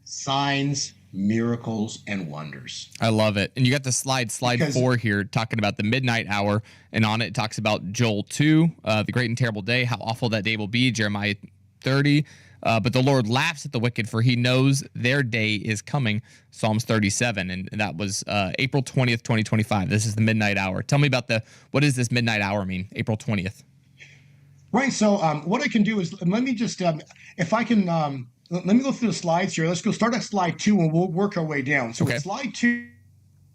signs, miracles, and wonders. I love it. And you got the slide 4 here talking about the midnight hour, and on it talks about Joel 2, the great and terrible day, how awful that day will be, Jeremiah 30. But the Lord laughs at the wicked, for he knows their day is coming, Psalms 37. And that was April 20th, 2025. This is the midnight hour. Tell me about what does this midnight hour mean, April 20th? Right. So what I can do is, let me just, if I can, let me go through the slides here. Let's go start at slide 2 and we'll work our way down. So with slide 2,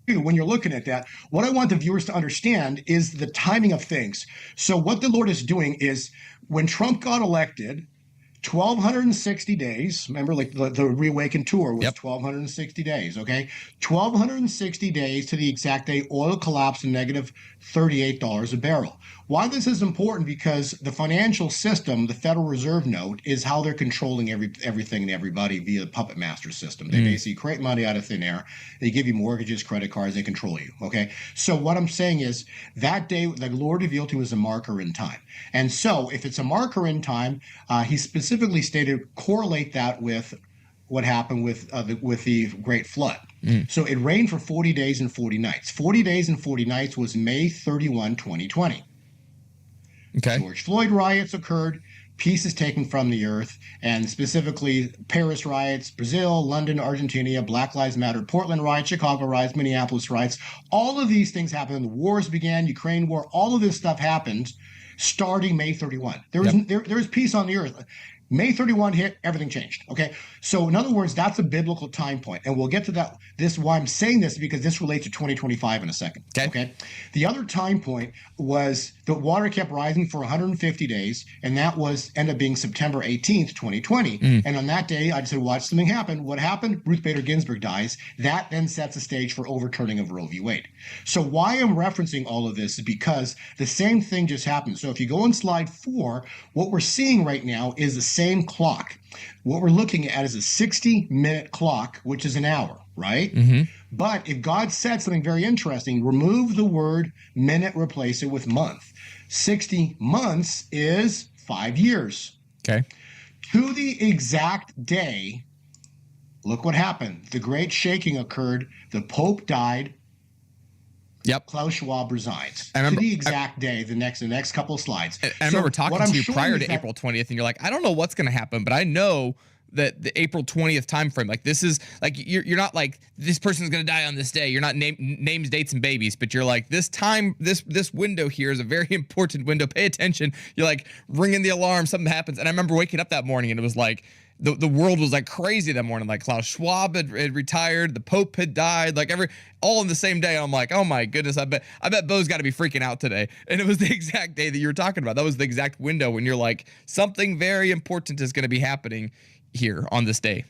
when you're looking at that, what I want the viewers to understand is the timing of things. So what the Lord is doing is, when Trump got elected, 1,260 days. Remember, like the Reawaken tour was 1,260 days, okay? 1,260 days to the exact day, oil collapsed to negative $38 a barrel. Why this is important? Because the financial system, the Federal Reserve note, is how they're controlling everything and everybody via the puppet master system. They basically create money out of thin air. They give you mortgages, credit cards, they control you, okay? So what I'm saying is, that day, the Lord revealed to you, is a marker in time. And so if it's a marker in time, he specifically stated, correlate that with what happened with the Great Flood. So it rained for 40 days and 40 nights. 40 days and 40 nights was May 31, 2020. Okay. George Floyd riots occurred, pieces taken from the earth, and specifically Paris riots, Brazil, London, Argentina, Black Lives Matter, Portland riots, Chicago riots, Minneapolis riots. All of these things happened. The wars began, Ukraine war, all of this stuff happened starting May 31. There was peace on the earth. May 31 hit, everything changed. Okay. So in other words, that's a biblical time point. And we'll get to that. Why I'm saying this because this relates to 2025 in a second. Okay. The other time point was the water kept rising for 150 days, and that ended up being September 18th, 2020. And on that day, I just said, watch something happen. What happened? Ruth Bader Ginsburg dies. That then sets the stage for overturning of Roe v. Wade. So why I'm referencing all of this is because the same thing just happened. So if you go on slide 4, what we're seeing right now is the same clock. What we're looking at is a 60-minute clock, which is an hour, right? But if God said something very interesting, remove the word minute, replace it with month. 60 months is 5 years. Okay. To the exact day, look what happened. The great shaking occurred. The Pope died. Yep. Klaus Schwab resigns. I remember, to the exact day, the next couple of slides. I remember talking to you prior to April 20th, and you're like, I don't know what's going to happen, but I know that the April 20th timeframe, like this is like you're not like this person's going to die on this day. You're not names, dates, and babies, but you're like this time, this window here is a very important window. Pay attention. You're like ringing the alarm. Something happens, and I remember waking up that morning, and it was like. The world was like crazy that morning. Like Klaus Schwab had retired, the Pope had died, like all in the same day. I'm like, oh my goodness, I bet Bo's got to be freaking out today. And it was the exact day that you were talking about. That was the exact window when you're like, something very important is going to be happening here on this day.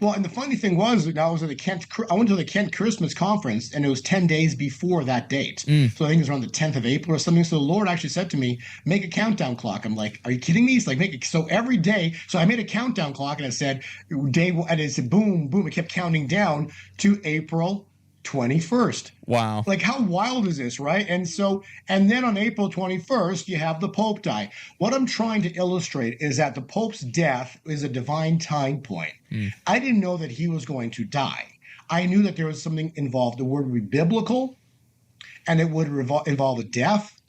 Well, and the funny thing was, I went to the Kent Christmas conference, and it was 10 days before that date. So I think it was around the 10th of April or something. So the Lord actually said to me, make a countdown clock. I'm like, are you kidding me? It's like, so every day. So I made a countdown clock, and it said and it said boom, boom. It kept counting down to April 21st. Wow. Like, how wild is this, right? And then on April 21st, you have the Pope die. What I'm trying to illustrate is that the Pope's death is a divine time point. I didn't know that he was going to die. I knew that there was something involved. The word would be biblical, and it would involve a death.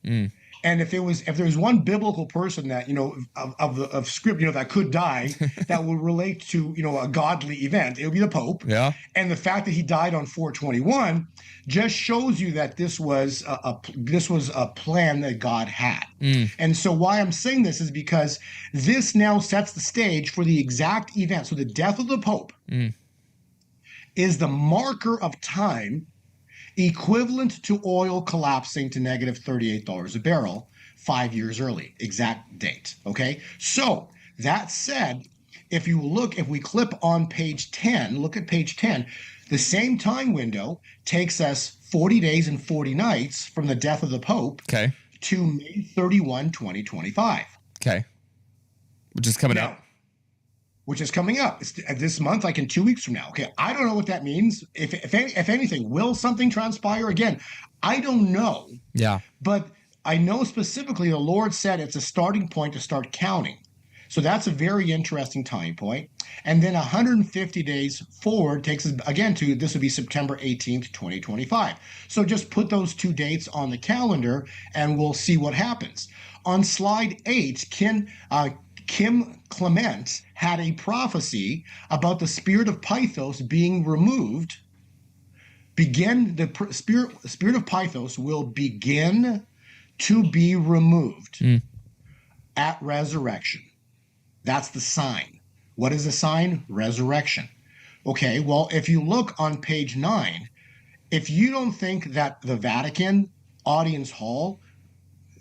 And if there was one biblical person that, of script, that could die, that would relate to, a godly event, it would be the Pope. Yeah. And the fact that he died on 4/21 just shows you that this was a plan that God had. And so why I'm saying this is because this now sets the stage for the exact event. So the death of the Pope is the marker of time equivalent to oil collapsing to negative $38 a barrel 5 years early, exact date. Okay. So that said, if we clip on page 10, look at page 10, the same time window takes us 40 days and 40 nights from the death of the Pope to May 31, 2025. Okay. Which is coming up. Which is coming up. It's this month, like in 2 weeks from now. Okay, I don't know what that means. If anything, will something transpire again? I don't know. Yeah. But I know specifically the Lord said it's a starting point to start counting. So that's a very interesting time point. And then 150 days forward takes us again to, this would be September 18th, 2025. So just put those two dates on the calendar and we'll see what happens. On slide 8, Kim Clement had a prophecy about the spirit of Pythos being removed. The spirit of Pythos will begin to be removed at resurrection. That's the sign. What is the sign? Resurrection. Okay, well, if you look on page 9, if you don't think that the Vatican audience hall,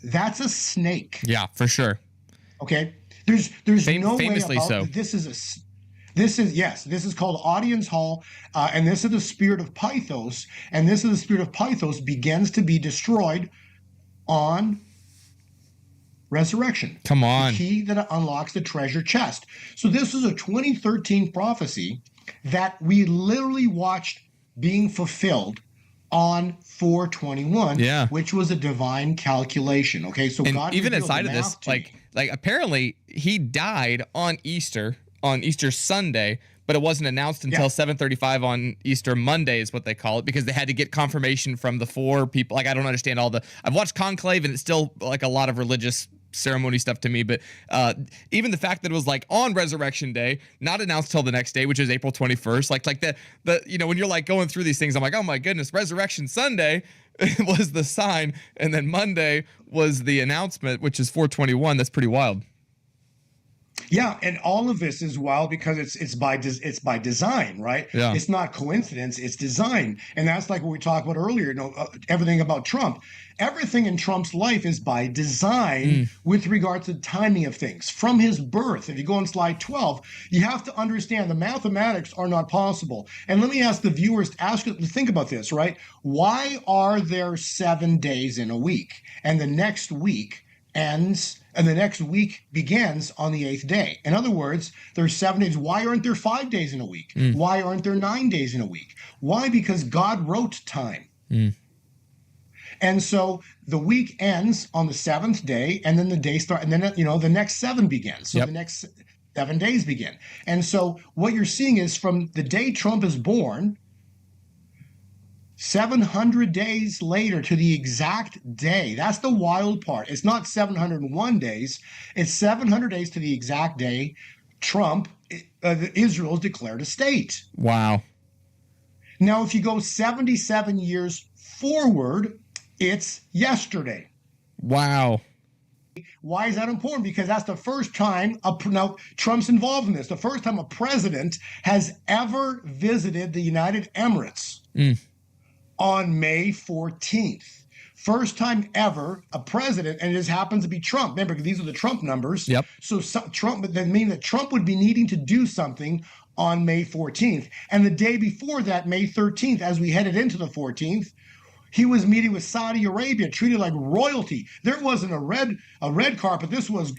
that's a snake. Yeah, for sure. Okay. There's no way about so. This is called audience hall, and this is the spirit of Pythos, and this is the spirit of Pythos begins to be destroyed on resurrection. Come on. The key that unlocks the treasure chest. So this is a 2013 prophecy that we literally watched being fulfilled on 4/21, which was a divine calculation. Okay, so and God even revealed inside the of this, math to me. like apparently he died on Easter Sunday, but it wasn't announced until 7:35 on Easter Monday is what they call it, because they had to get confirmation from the 4 people. Like, I don't understand I've watched Conclave, and it's still like a lot of religious ceremony stuff to me, but even the fact that it was like on Resurrection Day, not announced till the next day, which is April 21st, like the when you're like going through these things, I'm like, oh my goodness, Resurrection Sunday was the sign, and then Monday was the announcement, which is 4/21. That's pretty wild. Yeah, and all of this is wild because it's by design, right? Yeah. It's not coincidence; it's design, and that's like what we talked about earlier. Everything about Trump, everything in Trump's life is by design with regards to timing of things from his birth. If you go on slide 12, you have to understand the mathematics are not possible. And let me ask the viewers to think about this, right? Why are there 7 days in a week, and the next week ends and the next week begins on the 8th day? In other words, there's 7 days. Why aren't there 5 days in a week? Why aren't there 9 days in a week? Why? Because God wrote time. And so the week ends on the 7th day, and then the day starts, and then the next 7 begins. So the next 7 days begin. And so what you're seeing is from the day Trump is born, 700 days later to the exact day. That's the wild part. It's not 701 days. It's 700 days to the exact day Israel's declared a state. Wow. Now, if you go 77 years forward, it's yesterday. Wow. Why is that important? Because that's the first time, now Trump's involved in this, the first time a president has ever visited the United Emirates on May 14th. First time ever a president, and it just happens to be Trump. Remember, these are the Trump numbers. Yep. So Trump, but that means that Trump would be needing to do something on May 14th. And the day before that, May 13th, as we headed into the 14th, he was meeting with Saudi Arabia, treated like royalty. There wasn't a red carpet. This was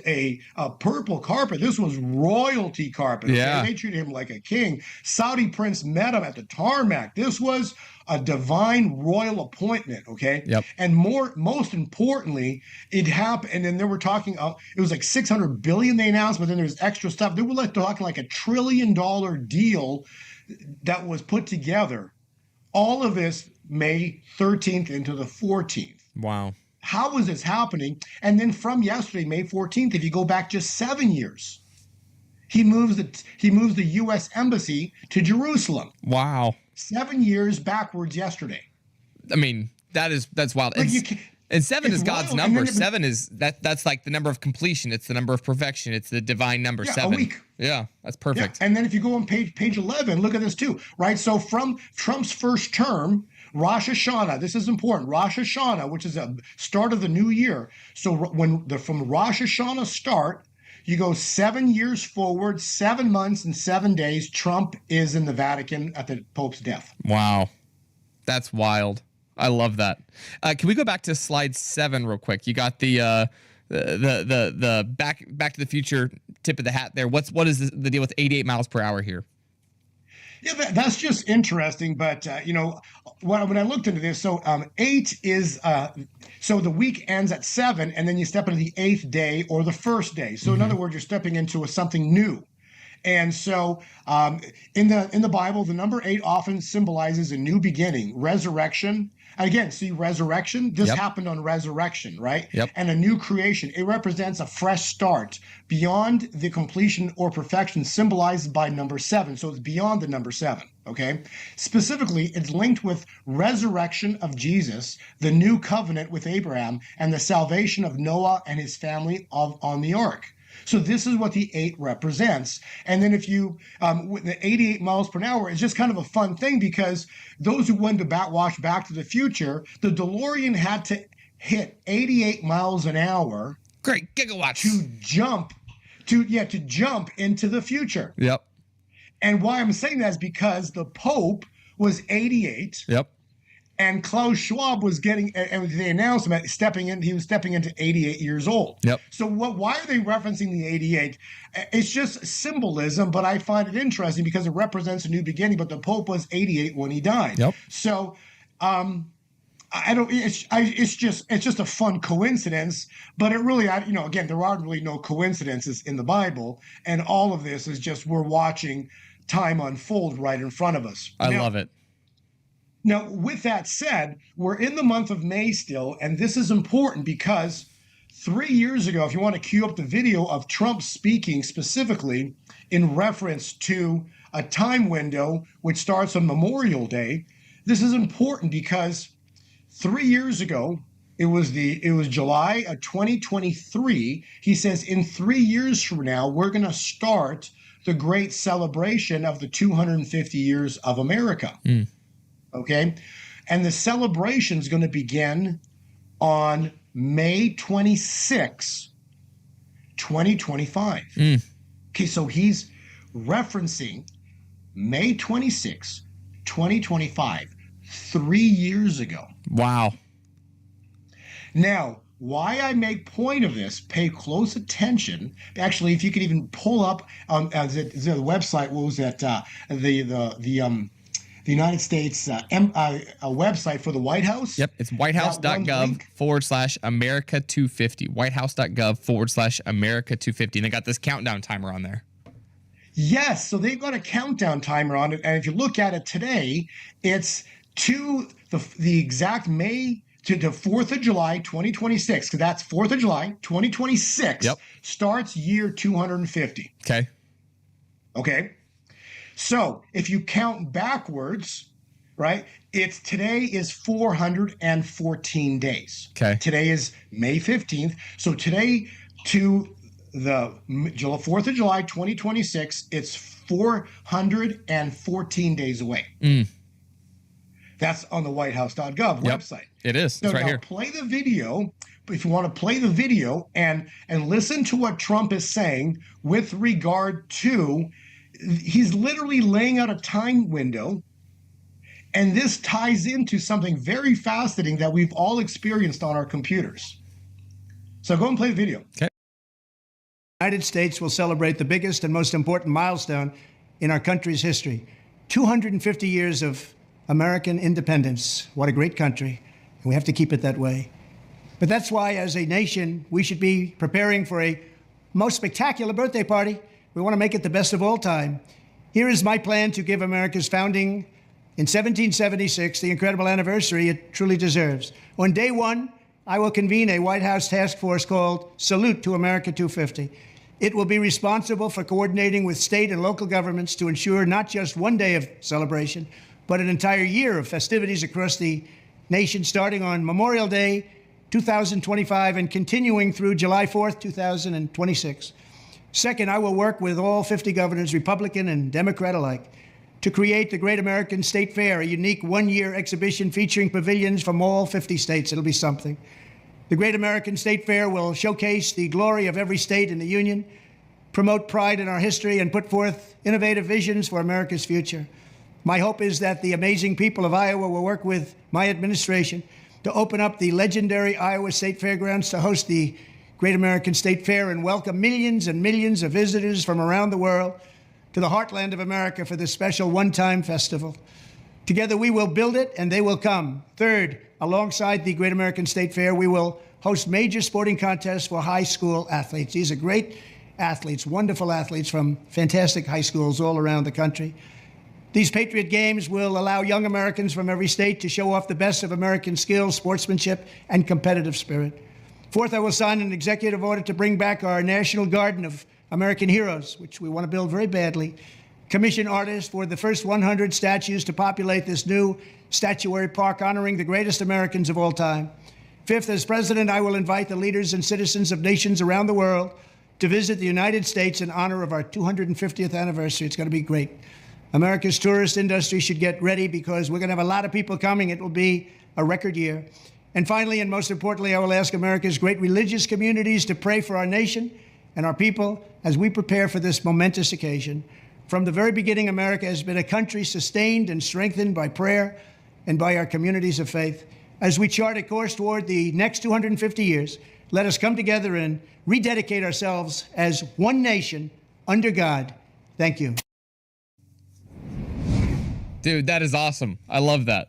a purple carpet. This was royalty carpet. Okay? Yeah. They treated him like a king. Saudi prince met him at the tarmac. This was a divine royal appointment. Okay. Yep. And most importantly, it happened. And then they were talking. It was like $600 billion they announced, but then there's extra stuff. They were talking like $1 trillion deal that was put together. All of this May 13th into the 14th. Wow. How was this happening? And then from yesterday, May 14th, if you go back just 7 years, he moves the U.S. embassy to Jerusalem. Wow. 7 years backwards yesterday. I mean, that's wild. And 7 is God's number. 7 is that's like the number of completion. It's the number of perfection. It's the divine number. 7. A week. Yeah, that's perfect. Yeah. And then if you go on page 11, look at this too, right? So from Trump's first term, Rosh Hashanah, this is important. Rosh Hashanah, which is a start of the new year. So from Rosh Hashanah start, you go 7 years forward, 7 months and 7 days. Trump is in the Vatican at the Pope's death. Wow, that's wild. I love that. Can we go back to slide 7 real quick? You got the Back to the Future tip of the hat there. What is the deal with 88 miles per hour here? Yeah, that's just interesting. But when I looked into this, so 8 is so the week ends at 7, and then you step into the 8th day or the first day. So in other words, you're stepping into something new. And so in the Bible, the number 8 often symbolizes a new beginning, resurrection. Again, see, resurrection, this happened on resurrection, right? Yep. And a new creation. It represents a fresh start beyond the completion or perfection symbolized by number 7. So it's beyond the number 7, okay? Specifically, it's linked with resurrection of Jesus, the new covenant with Abraham, and the salvation of Noah and his family on the ark. So this is what the 8 represents. And then if you, with the 88 miles per hour, it's just kind of a fun thing because those who went to watch Back to the Future, the DeLorean had to hit 88 miles an hour. Great gigawatts. To jump into the future. Yep. And why I'm saying that is because the Pope was 88. Yep. And Klaus Schwab was getting, and they announced him he was stepping into 88 years old. Yep. So why are they referencing the 88? It's just symbolism, but I find it interesting because it represents a new beginning, but the Pope was 88 when he died. Yep. So, it's just a fun coincidence, but it really, again, there are really no coincidences in the Bible. And all of this is just, we're watching time unfold right in front of us. I love it. Now, with that said, we're in the month of May still, and this is important because 3 years ago, if you want to cue up the video of Trump speaking specifically in reference to a time window which starts on Memorial Day, this is important because 3 years ago, It was July of 2023. He says in 3 years from now, we're going to start the great celebration of the 250 years of America. Okay. And the celebration is going to begin on May 26, 2025. Okay. So he's referencing May 26, 2025, 3 years ago. Wow. Now, why I make point of this, pay close attention. Actually, if you could even pull up the website, what was that? The United States a website for the White House. Yep, it's whitehouse.gov/America250. Whitehouse.gov/America250. And they got this countdown timer on there. Yes, so they've got a countdown timer on it, and if you look at it today, it's to the exact May to the 4th of July, 2026, because that's 4th of July, 2026, starts year 250. Okay. Okay. So if you count backwards, right, today is 414 days. Okay. Today is May 15th. So today to the 4th of July, 2026, it's 414 days away. That's on the whitehouse.gov website. It is. It's right here. Play the video. If you want to play the video and listen to what Trump is saying with regard to, he's literally laying out a time window. And this ties into something very fascinating that we've all experienced on our computers. So go and play the video. Okay. The United States will celebrate the biggest and most important milestone in our country's history. 250 years of American independence. What a great country. And we have to keep it that way. But that's why, as a nation, we should be preparing for a most spectacular birthday party. We want to make it the best of all time. Here is my plan to give America's founding in 1776 the incredible anniversary it truly deserves. On day one, I will convene a White House task force called Salute to America 250. It will be responsible for coordinating with state and local governments to ensure not just one day of celebration, but an entire year of festivities across the nation, starting on Memorial Day 2025 and continuing through July 4th, 2026. Second, I will work with all 50 governors, Republican and Democrat alike, to create the Great American State Fair, a unique one-year exhibition featuring pavilions from all 50 states. It'll be something. The Great American State Fair will showcase the glory of every state in the Union, promote pride in our history, and put forth innovative visions for America's future. My hope is that the amazing people of Iowa will work with my administration to open up the legendary Iowa State Fairgrounds to host the Great American State Fair and welcome millions and millions of visitors from around the world to the heartland of America for this special one-time festival. Together we will build it and they will come. Third, alongside the Great American State Fair, we will host major sporting contests for high school athletes. These are great athletes, wonderful athletes from fantastic high schools all around the country. These Patriot Games will allow young Americans from every state to show off the best of American skills, sportsmanship, and competitive spirit. Fourth, I will sign an executive order to bring back our National Garden of American Heroes, which we want to build very badly, commission artists for the first 100 statues to populate this new statuary park honoring the greatest Americans of all time. Fifth, as president, I will invite the leaders and citizens of nations around the world to visit the United States in honor of our 250th anniversary. It's going to be great. America's tourist industry should get ready because we're going to have a lot of people coming. It will be a record year. And finally, and most importantly, I will ask America's great religious communities to pray for our nation and our people as we prepare for this momentous occasion. From the very beginning, America has been a country sustained and strengthened by prayer and by our communities of faith. As we chart a course toward the next 250 years, let us come together and rededicate ourselves as one nation under God. Thank you. Dude, that is awesome. I love that.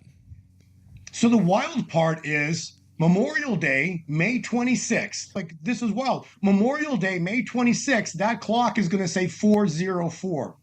So the wild part is Memorial Day, May 26th. Like, this is wild. Memorial Day, May 26th, that clock is going to say 404.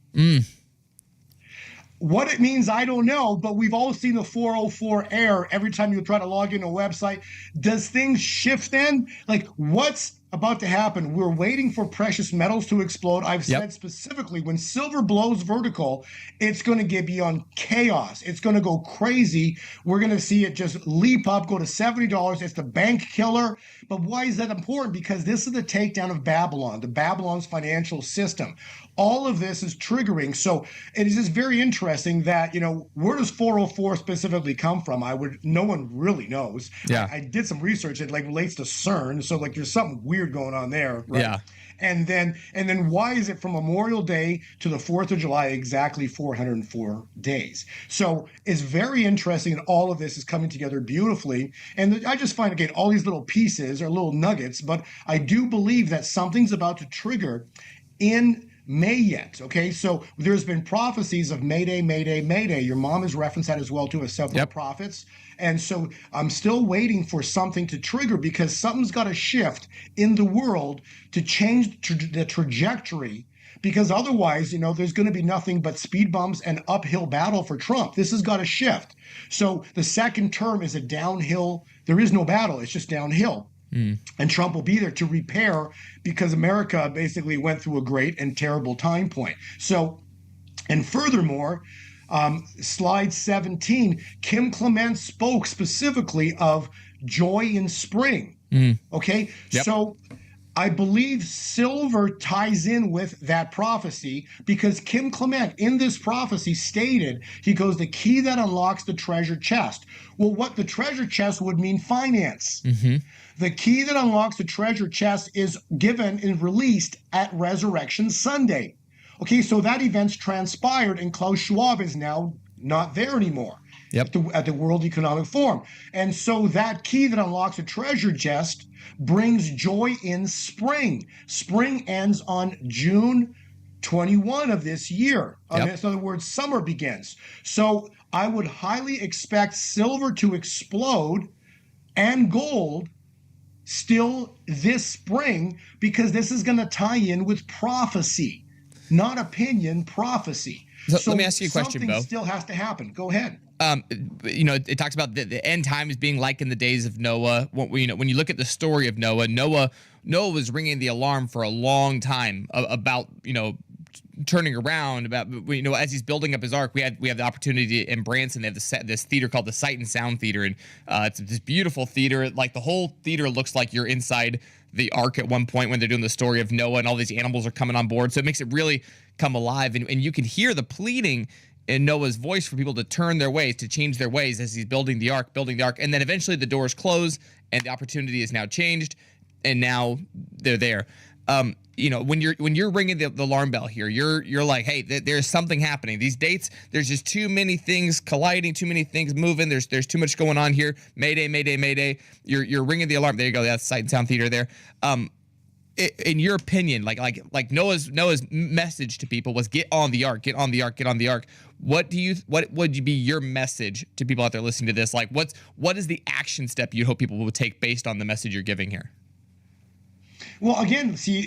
What it means, I don't know, but we've all seen the 404 error every time you try to log into a website. Does things shift then? Like, what's about to happen. We're waiting for precious metals to explode. I've said specifically, when silver blows vertical, it's going to get beyond chaos. It's going to go crazy. We're going to see it just leap up, go to $70. It's the bank killer. But why is that important? Because this is the takedown of Babylon, the Babylon's financial system. All of this is triggering. So it is just very interesting that, where does 404 specifically come from? No one really knows. Yeah. I did some research. It relates to CERN. So there's something weird going on there. Right? Yeah. And then why is it from Memorial Day to the 4th of July exactly 404 days? So it's very interesting, and all of this is coming together beautifully. And I just find, again, all these little pieces are little nuggets, but I do believe that something's about to trigger in May yet. Okay, so there's been prophecies of Mayday, Mayday, Mayday. Your mom has referenced that as well to several prophets. And so I'm still waiting for something to trigger, because something's got to shift in the world to change the trajectory, because otherwise, there's going to be nothing but speed bumps and uphill battle for Trump. This has got to shift. So the second term is a downhill. There is no battle. It's just downhill. And Trump will be there to repair, because America basically went through a great and terrible time point. So, and furthermore, slide 17, Kim Clement spoke specifically of joy in spring. Okay, so I believe silver ties in with that prophecy, because Kim Clement in this prophecy stated, he goes, the key that unlocks the treasure chest. Well, what the treasure chest would mean finance. The key that unlocks the treasure chest is given and released at Resurrection Sunday. Okay, so that event's transpired, and Klaus Schwab is now not there anymore at the World Economic Forum. And so that key that unlocks the treasure chest brings joy in spring. Spring ends on June 21 of this year. In other words, summer begins. So I would highly expect silver to explode and gold still this spring, because this is going to tie in with prophecy, not opinion, prophecy. So let me ask you a question, Bo. Something still has to happen. Go ahead. It talks about the end times being like in the days of Noah. When you look at the story of Noah was ringing the alarm for a long time about, turning around, about, as he's building up his ark. We have the opportunity in Branson. They have this theater called the Sight and Sound Theater, and it's this beautiful theater. Like, the whole theater looks like you're inside the ark at one point when they're doing the story of Noah, and all these animals are coming on board. So it makes it really come alive, and you can hear the pleading in Noah's voice for people to turn their ways, to change their ways as he's building the ark, and then eventually the doors close, and the opportunity is now changed, and now they're there. When you're ringing the alarm bell here, you're like, hey, there's something happening. These dates, there's just too many things colliding, too many things moving. There's too much going on here. Mayday, Mayday, Mayday. You're ringing the alarm. There you go. That's Sight and Sound Theater there. In your opinion, like Noah's message to people was get on the ark, get on the ark, get on the ark. What would be your message to people out there listening to this? Like, what is the action step you hope people will take based on the message you're giving here? Well, again, see,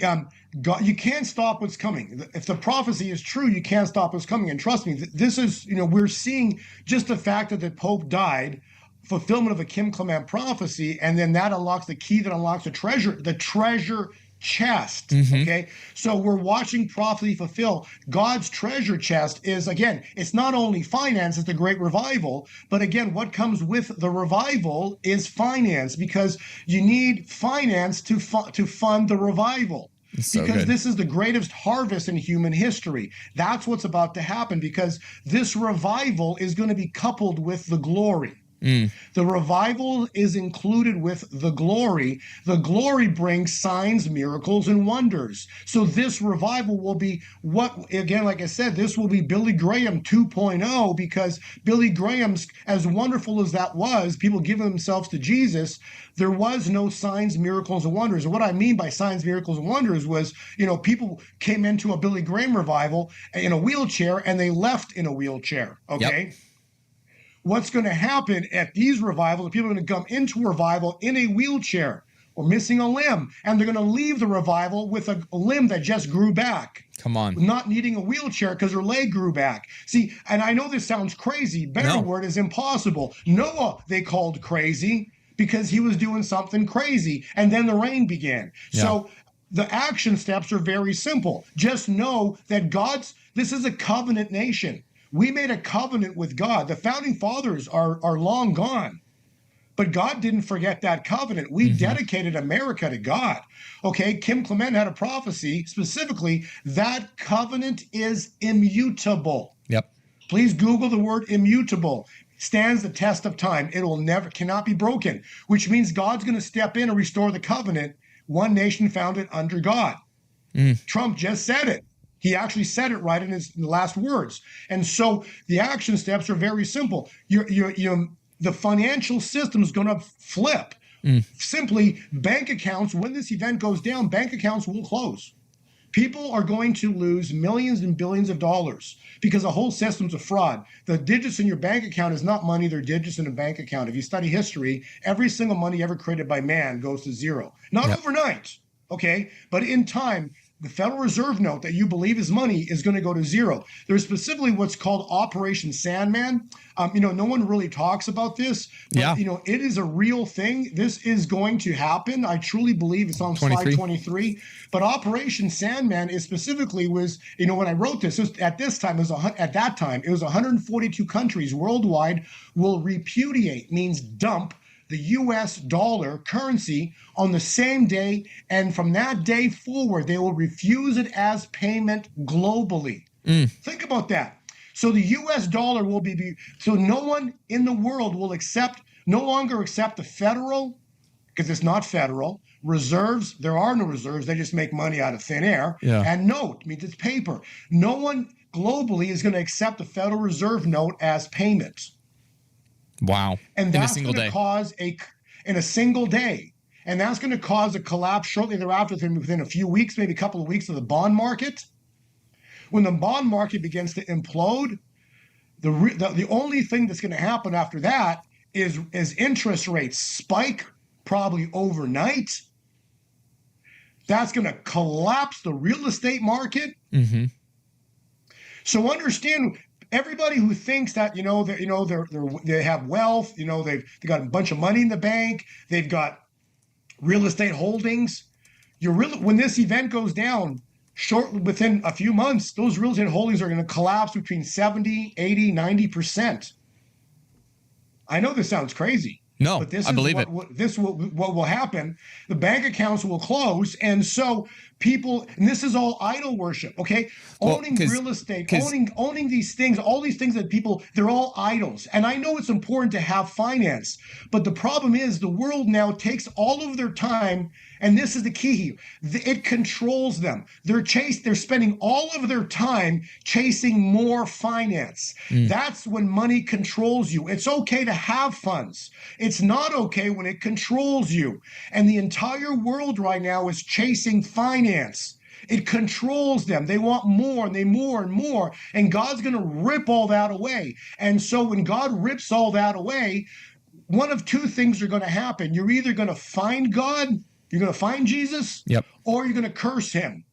God, you can't stop what's coming. If the prophecy is true, you can't stop what's coming. And trust me, this is, we're seeing just the fact that the Pope died, fulfillment of a Kim Clement prophecy, and then that unlocks the key that unlocks the treasure chest. Okay, so we're watching prophecy fulfill. God's treasure chest is, again, it's not only finance, it's the great revival, but again, what comes with the revival is finance, because you need finance to fund the revival. Because this is the greatest harvest in human history. That's what's about to happen, because this revival is going to be coupled with the glory. The revival is included with the glory. The glory brings signs, miracles, and wonders. So this revival will be like I said, this will be Billy Graham 2.0, because Billy Graham's, as wonderful as that was, people giving themselves to Jesus, there was no signs, miracles, and wonders. And what I mean by signs, miracles, and wonders was, people came into a Billy Graham revival in a wheelchair, and they left in a wheelchair, okay? Yep. What's going to happen at these revivals, people are going to come into revival in a wheelchair or missing a limb, and they're going to leave the revival with a limb that just grew back. Come on. Not needing a wheelchair because their leg grew back. See, and I know this sounds crazy. Better word is impossible. Noah, they called crazy, because he was doing something crazy. And then the rain began. Yeah. So the action steps are very simple. Just know that this is a covenant nation. We made a covenant with God. The founding fathers are long gone. But God didn't forget that covenant. We dedicated America to God. Okay, Kim Clement had a prophecy specifically that covenant is immutable. Yep. Please Google the word immutable. Stands the test of time. Cannot be broken, which means God's going to step in and restore the covenant. One nation founded under God. Trump just said it. He actually said it right in his last words. And so the action steps are very simple. The financial system is going to flip. Simply, bank accounts, when this event goes down, bank accounts will close. People are going to lose millions and billions of dollars because the whole system's a fraud. The digits in your bank account is not money, they're digits in a bank account. If you study history, every single money ever created by man goes to zero. Not overnight, okay? But in time, the Federal Reserve note that you believe is money is going to go to zero. There's specifically what's called Operation Sandman. No one really talks about this, but it is a real thing. This is going to happen. I truly believe it's on slide 23. But Operation Sandman is specifically was, when I wrote this, at that time, it was 142 countries worldwide will repudiate, means dump the US dollar currency on the same day, and from that day forward, they will refuse it as payment globally. Think about that. So the US dollar will so no one in the world will no longer accept the federal, because it's not federal, reserves. There are no reserves. They just make money out of thin air. Yeah. And note means it's paper. No one globally is going to accept the Federal Reserve note as payment. Wow. And that's going to cause in a single day. And that's going to cause a collapse shortly thereafter, within a few weeks, maybe a couple of weeks, of the bond market. When the bond market begins to implode, the only thing that's going to happen after that is interest rates spike, probably overnight. That's going to collapse the real estate market. So understand, everybody who thinks that they have wealth, they got a bunch of money in the bank, they've got real estate holdings. When this event goes down, within a few months, those real estate holdings are going to collapse between 70, 80, 90%. I know this sounds crazy. No, but this I believe it. What will happen? The bank accounts will close, and so people, and this is all idol worship, okay? Owning real estate, owning these things, all these things that people, they're all idols. And I know it's important to have finance, but the problem is the world now takes all of their time, and this is the key here. It controls them. They're spending all of their time chasing more finance. That's when money controls you. It's okay to have funds. It's not okay when it controls you. And the entire world right now is chasing finance. It controls them. They want more and more and more. And God's going to rip all that away. And so when God rips all that away, one of two things are going to happen. You're either going to find God, you're going to find Jesus, or you're going to curse him.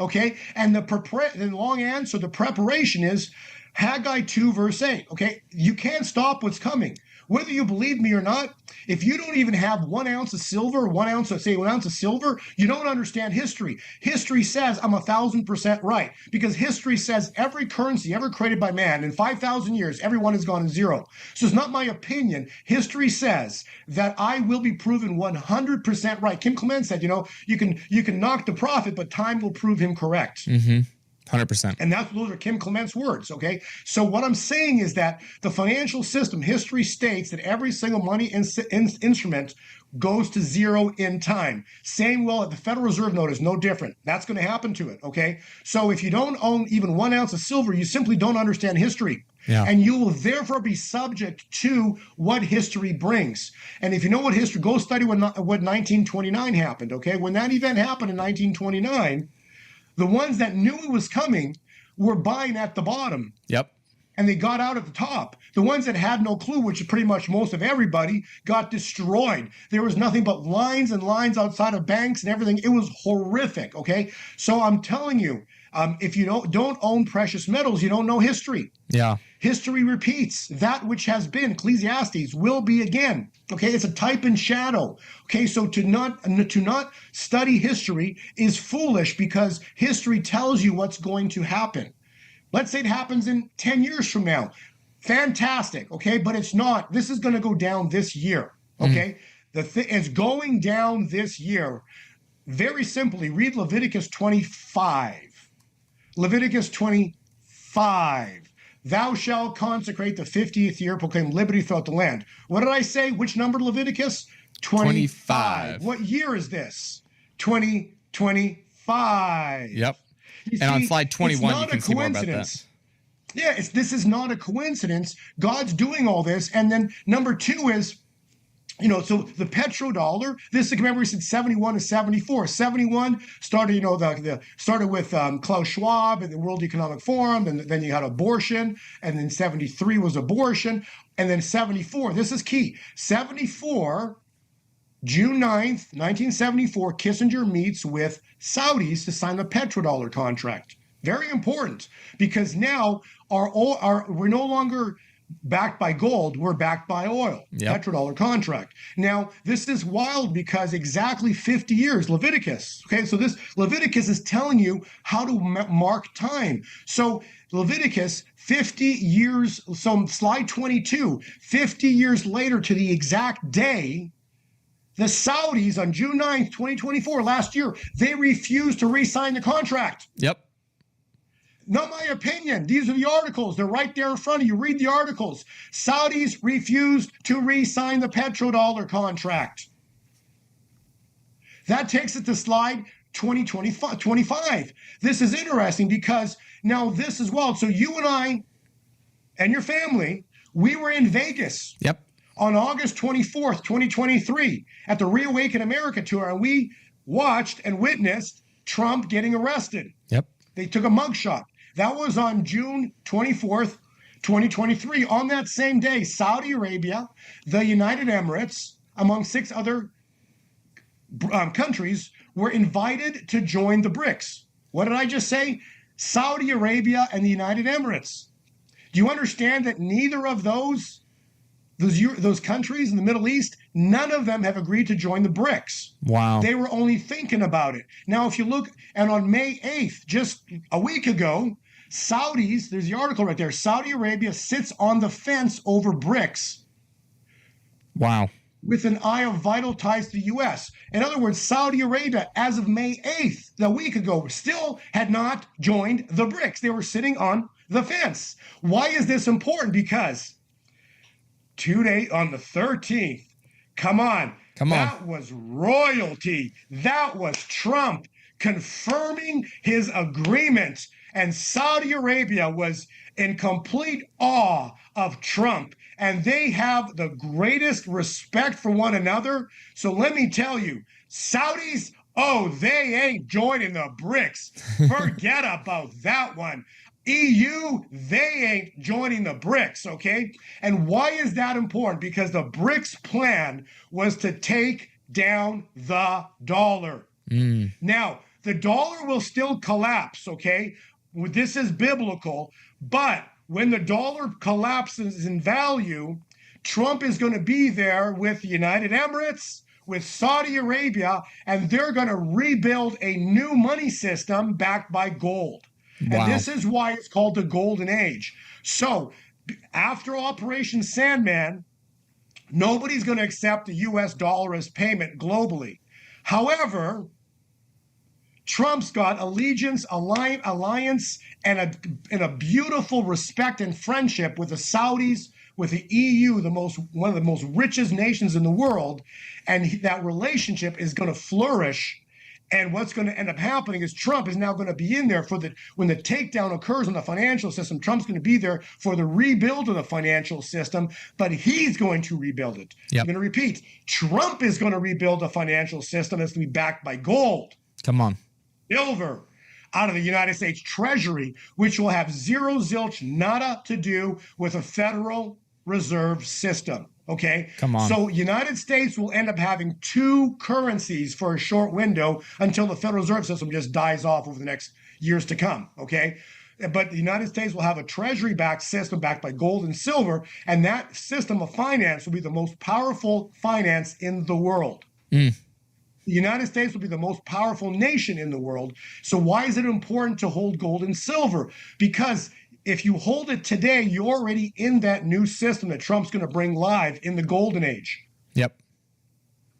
Okay? And the long answer, the preparation is Haggai 2, verse 8. Okay? You can't stop what's coming. Whether you believe me or not, if you don't even have 1 ounce of silver, 1 ounce of silver, you don't understand history. History says I'm 1,000% right, because history says every currency ever created by man in 5,000 years, everyone has gone to zero. So it's not my opinion. History says that I will be proven 100% right. Kim Clement said, you can knock the prophet, but time will prove him correct. 100%. And those are Kim Clement's words, okay? So what I'm saying is that the financial system, history states that every single money instrument goes to zero in time. The Federal Reserve note is no different. That's going to happen to it, okay? So if you don't own even 1 ounce of silver, you simply don't understand history. And you will therefore be subject to what history brings. And if you know what history, go study what 1929 happened, okay? When that event happened in 1929, the ones that knew it was coming were buying at the bottom. And they got out at the top. The ones that had no clue, which is pretty much most of everybody, got destroyed. There was nothing but lines and lines outside of banks and everything. It was horrific, okay? So I'm telling you, If you don't own precious metals, you don't know history. Yeah. History repeats. That which has been, Ecclesiastes, will be again. Okay, it's a type and shadow. Okay, so to not study history is foolish, because history tells you what's going to happen. Let's say it happens in 10 years from now. Fantastic, okay, but it's not. This is going to go down this year. Okay, the thing is going down this year. Very simply, read Leviticus 25. Leviticus 25. Thou shalt consecrate the 50th year, proclaim liberty throughout the land. What did I say? Which number, Leviticus? 25. What year is this? 2025. Yep. And on slide 21, you can see more about that. Yeah, this is not a coincidence. God's doing all this. And then number two is, so the petrodollar, this is, remember we said 71 to 74. 71 started, started with Klaus Schwab and the World Economic Forum, and then you had abortion, and then 73 was abortion, and then 74, this is key, 74, June 9th, 1974, Kissinger meets with Saudis to sign the petrodollar contract. Very important, because now we're no longer backed by gold, we're backed by oil. Yep. Petrodollar contract. Now, this is wild because exactly 50 years, Leviticus. Okay, so this Leviticus is telling you how to mark time. So Leviticus, 50 years, so slide 22, 50 years later to the exact day, the Saudis on June 9th, 2024, last year, they refused to re-sign the contract. Yep. Not my opinion. These are the articles. They're right there in front of you. Read the articles. Saudis refused to re-sign the petrodollar contract. That takes it to slide 25. This is interesting because now this is wild. So you and I and your family, we were in Vegas. Yep. On August 24th, 2023, at the Reawaken America tour, and we watched and witnessed Trump getting arrested. Yep. They took a mugshot. That was on June 24th, 2023. On that same day, Saudi Arabia, the United Emirates, among 6 other countries, were invited to join the BRICS. What did I just say? Saudi Arabia and the United Emirates. Do you understand that neither of those countries in the Middle East, none of them have agreed to join the BRICS. Wow. They were only thinking about it. Now, if you look, and on May 8th, just a week ago, Saudis, there's the article right there, Saudi Arabia sits on the fence over BRICS. Wow. With an eye of vital ties to the U.S. In other words, Saudi Arabia, as of May 8th, a week ago, still had not joined the BRICS. They were sitting on the fence. Why is this important? Because today, on the 13th, come on. That was royalty. That was Trump confirming his agreement. And Saudi Arabia was in complete awe of Trump. And they have the greatest respect for one another. So let me tell you, Saudis, they ain't joining the BRICS. Forget about that one. EU, they ain't joining the BRICS, okay? And why is that important? Because the BRICS plan was to take down the dollar. Now, the dollar will still collapse, okay? This is biblical, but when the dollar collapses in value, Trump is going to be there with the United Emirates, with Saudi Arabia, and they're going to rebuild a new money system backed by gold. Wow. And this is why it's called the Golden Age. So after Operation Sandman, nobody's going to accept the US dollar as payment globally. However, Trump's got allegiance, alliance, and a beautiful respect and friendship with the Saudis, with the EU, one of the most richest nations in the world, and that relationship is going to flourish. And what's going to end up happening is Trump is now going to be in there when the takedown occurs in the financial system. Trump's going to be there for the rebuild of the financial system, but he's going to rebuild it. Yep. I'm going to repeat, Trump is going to rebuild the financial system that's going to be backed by gold. Come on. Silver out of the United States Treasury, which will have zero zilch nada to do with a Federal Reserve System. Okay. Come on. So United States will end up having 2 currencies for a short window until the Federal Reserve System just dies off over the next, years to come, okay? But the United States will have a treasury-backed system backed by gold and silver, and that system of finance will be the most powerful finance in the world. The United States will be the most powerful nation in the world. So why is it important to hold gold and silver? Because if you hold it today, you're already in that new system that Trump's going to bring live in the golden age. Yep.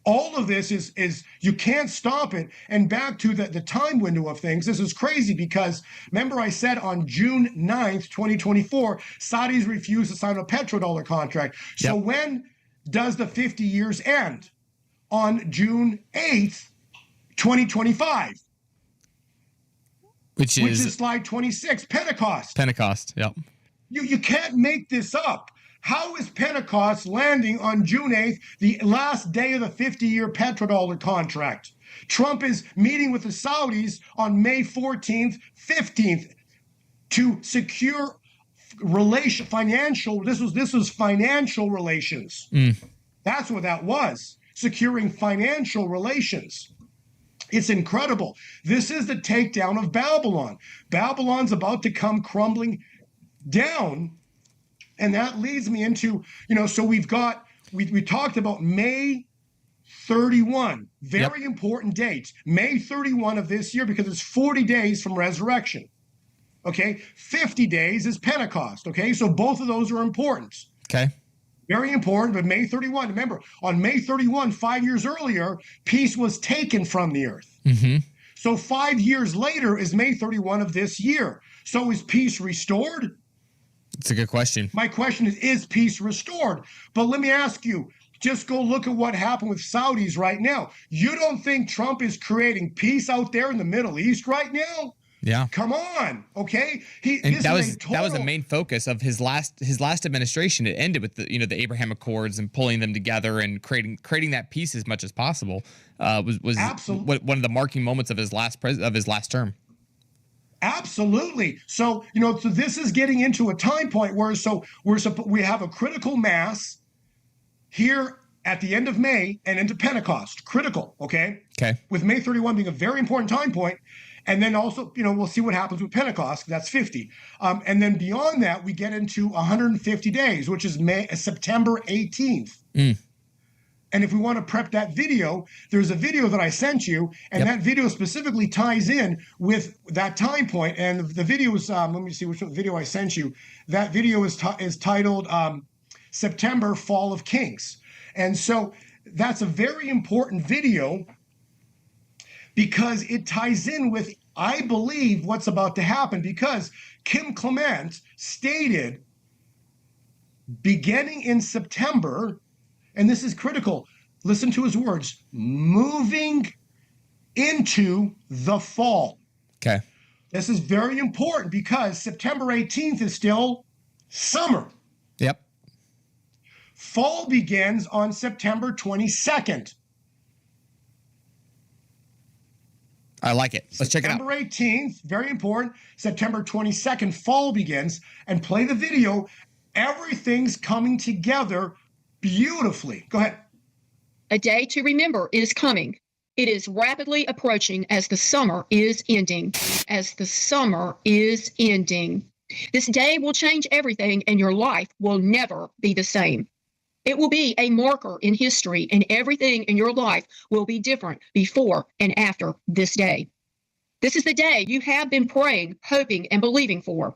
All of this is you can't stop it. And back to the time window of things, this is crazy because remember I said on June 9th, 2024, Saudis refused to sign a petrodollar contract. So when does the 50 years end? On June 8th, 2025. Which is slide 26, Pentecost. Pentecost, yep. You can't make this up. How is Pentecost landing on June 8th, the last day of the 50-year petrodollar contract? Trump is meeting with the Saudis on May 14th, 15th to secure financial. This was financial relations. That's what that was, securing financial relations. It's incredible. This is the takedown of Babylon. Babylon's about to come crumbling down. And that leads me into, so we talked about May 31, very important date, May 31 of this year, because it's 40 days from resurrection. Okay. 50 days is Pentecost. Okay. So both of those are important. Okay. Very important. But May 31, remember, on May 31, 5 years earlier, peace was taken from the earth. So 5 years later is May 31 of this year. So is peace restored? It's a good question. My question is peace restored? But let me ask you, just go look at what happened with Saudis right now. You don't think Trump is creating peace out there in the Middle East right now? Yeah. Come on, okay? That was the main focus of his last administration. It ended with the Abraham Accords and pulling them together and creating that peace as much as possible. Was one of the marking moments of his last term. Absolutely. So so this is getting into a time point where we have a critical mass here at the end of May and into Pentecost. Critical, okay? Okay. With May 31 being a very important time point. And then also, we'll see what happens with Pentecost. That's 50. And then beyond that, we get into 150 days, which is September 18th. And if we want to prep that video, there's a video that I sent you, and that video specifically ties in with that time point. And the video is, let me see which video I sent you. That video is titled September Fall of Kings. And so that's a very important video because it ties in with, I believe, what's about to happen. Because Kim Clement stated, beginning in September, and this is critical, listen to his words, moving into the fall. Okay. This is very important because September 18th is still summer. Yep. Fall begins on September 22nd. I like it. Let's check it out. September 18th, very important. September 22nd, fall begins. And play the video. Everything's coming together beautifully. Go ahead. A day to remember is coming. It is rapidly approaching as the summer is ending. As the summer is ending. This day will change everything, and your life will never be the same. It will be a marker in history, and everything in your life will be different before and after this day. This is the day you have been praying, hoping, and believing for.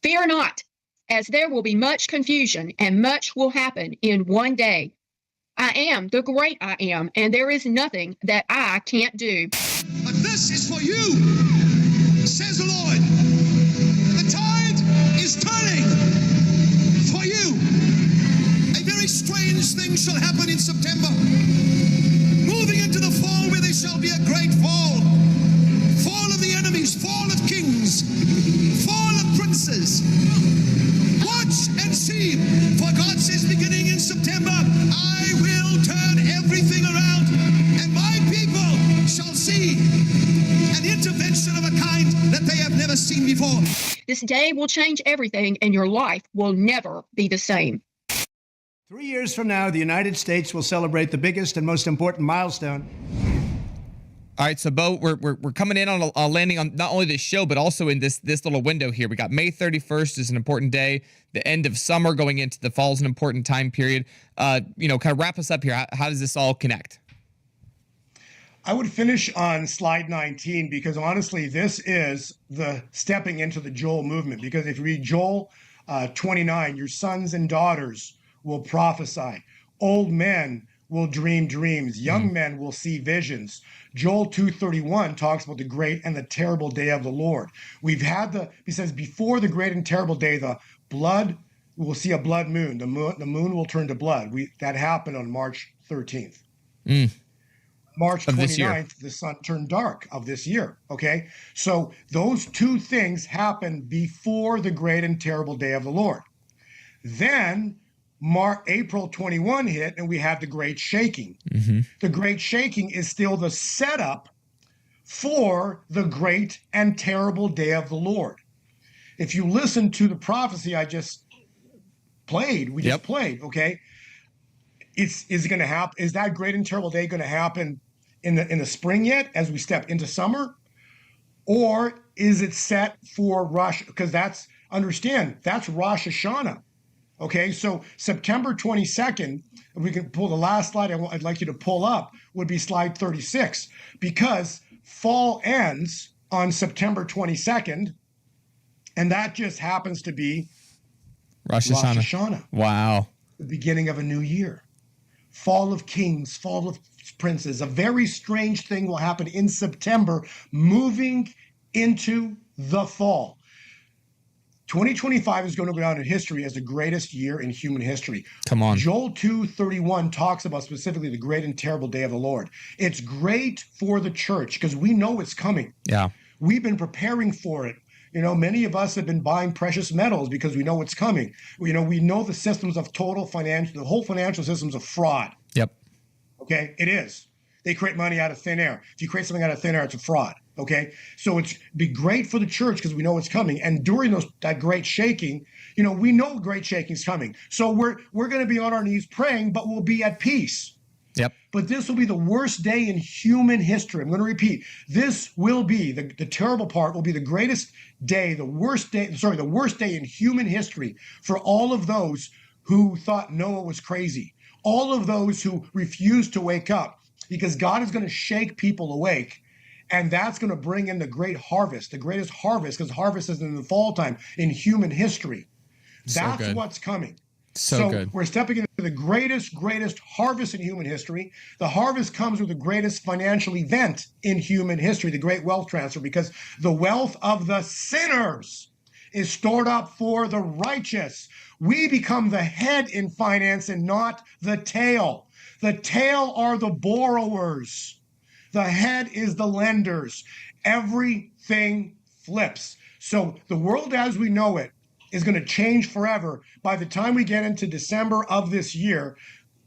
Fear not, as there will be much confusion, and much will happen in one day. I am the great I am, and there is nothing that I can't do. But this is for you, says the Lord. The tide is turning for you. A very strange thing shall happen in September. Moving into the fall where there shall be a great fall. Fall of the enemies, fall of kings, fall of princes. Watch and see, for God says beginning in September, I will turn everything around, and my people shall see an intervention of a kind that they have never seen before. This day will change everything, and your life will never be the same. 3 years from now, the United States will celebrate the biggest and most important milestone. All right, so Bo, we're coming in on a landing on not only this show but also in this little window here. We got May 31st is an important day. The end of summer going into the fall is an important time period. Kind of wrap us up here. How does this all connect? I would finish on slide 19 because honestly, this is the stepping into the Joel movement. Because if you read Joel 29, your sons and daughters will prophesy. Old men will dream dreams. Young men will see visions. Joel 2:31 talks about the great and the terrible day of the Lord. He says, before the great and terrible day, we'll see a blood moon. The moon will turn to blood. That happened on March 13th. March 29th, the sun turned dark of this year. Okay. So those two things happened before the great and terrible day of the Lord. Then April 21 hit and we have the great shaking. The great shaking is still the setup for the great and terrible day of the Lord. If you listen to the prophecy I just played, okay, is it going to happen? Is that great and terrible day going to happen in the spring yet as we step into summer? Or is it set for Rosh? Because that's Rosh Hashanah. Okay, so September 22nd, if we can pull the last slide I'd like you to pull up, would be slide 36, because fall ends on September 22nd, and that just happens to be Rosh Hashanah. Wow. The beginning of a new year. Fall of kings, fall of princes. A very strange thing will happen in September, moving into the fall. 2025 is going to go down in history as the greatest year in human history. Come on. Joel 2:31 talks about specifically the great and terrible day of the Lord. It's great for the church because we know it's coming. Yeah. We've been preparing for it. Many of us have been buying precious metals because we know it's coming. We know the systems of the whole financial systems of fraud. Yep. Okay, it is. They create money out of thin air. If you create something out of thin air, it's a fraud. Okay, so it's be great for the church because we know it's coming. And during that great shaking, we know great shaking is coming. So we're going to be on our knees praying, but we'll be at peace. Yep. But this will be the worst day in human history. I'm going to repeat. This will be the terrible part. Will be the greatest day, the worst day in human history for all of those who thought Noah was crazy. All of those who refused to wake up, because God is going to shake people awake. And that's going to bring in the great harvest, the greatest harvest, because harvest is in the fall time in human history. That's what's coming. So good. We're stepping into the greatest harvest in human history. The harvest comes with the greatest financial event in human history, the great wealth transfer, because the wealth of the sinners is stored up for the righteous. We become the head in finance and not the tail. The tail are the borrowers. The head is the lenders. Everything flips. So the world as we know it is going to change forever. By the time we get into December of this year,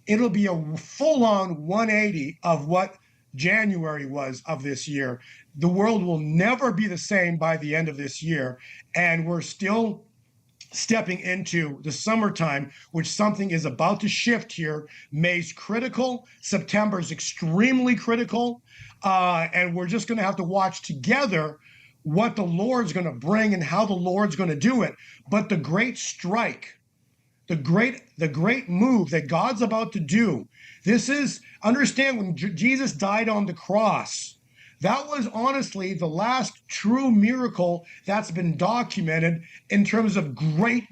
it'll be a full-on 180 of what January was of this year. The world will never be the same by the end of this year. And we're still stepping into the summertime, which something is about to shift here. May's critical. September is extremely critical. And we're just going to have to watch together what the Lord's going to bring and how the Lord's going to do it. But the great strike, the great move that God's about to do, understand when Jesus died on the cross, that was honestly the last true miracle that's been documented in terms of great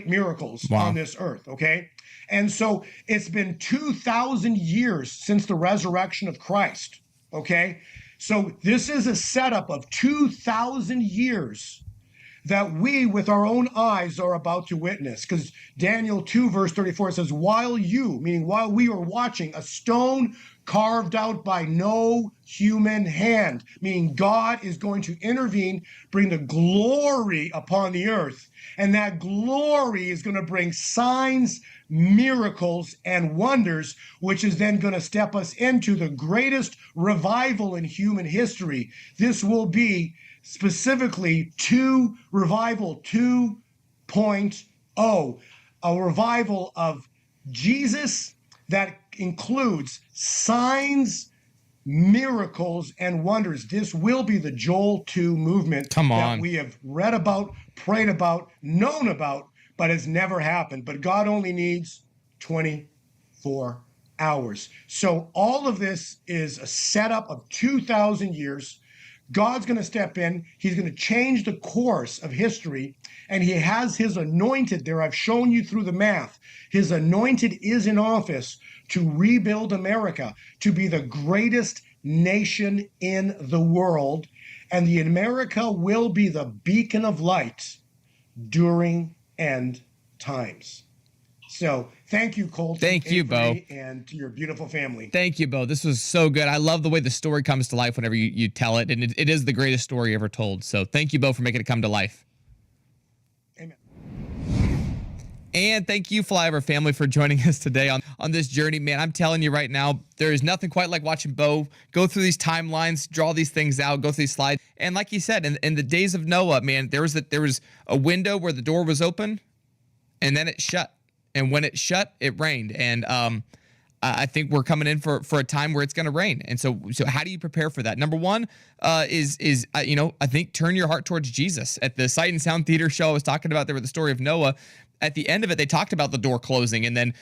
miracles on this earth, okay? And so it's been 2,000 years since the resurrection of Christ, okay? So this is a setup of 2,000 years that we, with our own eyes, are about to witness. Because Daniel 2, verse 34 says, while we are watching, a stone carved out by no human hand, meaning God is going to intervene, bring the glory upon the earth. And that glory is going to bring signs, miracles, and wonders, which is then going to step us into the greatest revival in human history. This will be specifically Revival 2.0, a revival of Jesus that includes signs, miracles and wonders. This will be the Joel 2 movement that we have read about, prayed about, known about, but has never happened. But God only needs 24 hours. So all of this is a setup of 2,000 years. God's going to step in. He's going to change the course of history, and he has his anointed there. I've shown you through the math. His anointed is in office to rebuild America, to be the greatest nation in the world, and the America will be the beacon of light during end times. So thank you, Colton. Thank you, Bo. And to your beautiful family. Thank you, Bo. This was so good. I love the way the story comes to life whenever you tell it, and it is the greatest story ever told. So thank you, Bo, for making it come to life. Amen. And thank you, Flyover family, for joining us today on this journey. Man, I'm telling you right now, there is nothing quite like watching Bo go through these timelines, draw these things out, go through these slides. And like you said, in the days of Noah, man, there was a window where the door was open, and then it shut. And when it shut, it rained. And I think we're coming in for a time where it's going to rain. And so how do you prepare for that? Number one is I think turn your heart towards Jesus. At the Sight and Sound Theater show I was talking about there with the story of Noah, at the end of it, they talked about the door closing and then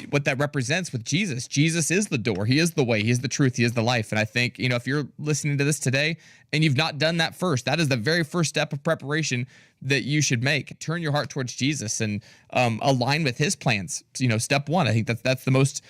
what that represents with Jesus. Jesus is the door. He is the way. He is the truth. He is the life. And I think, if you're listening to this today and you've not done that first, that is the very first step of preparation that you should make. Turn your heart towards Jesus and align with his plans. Step one. I think that's the most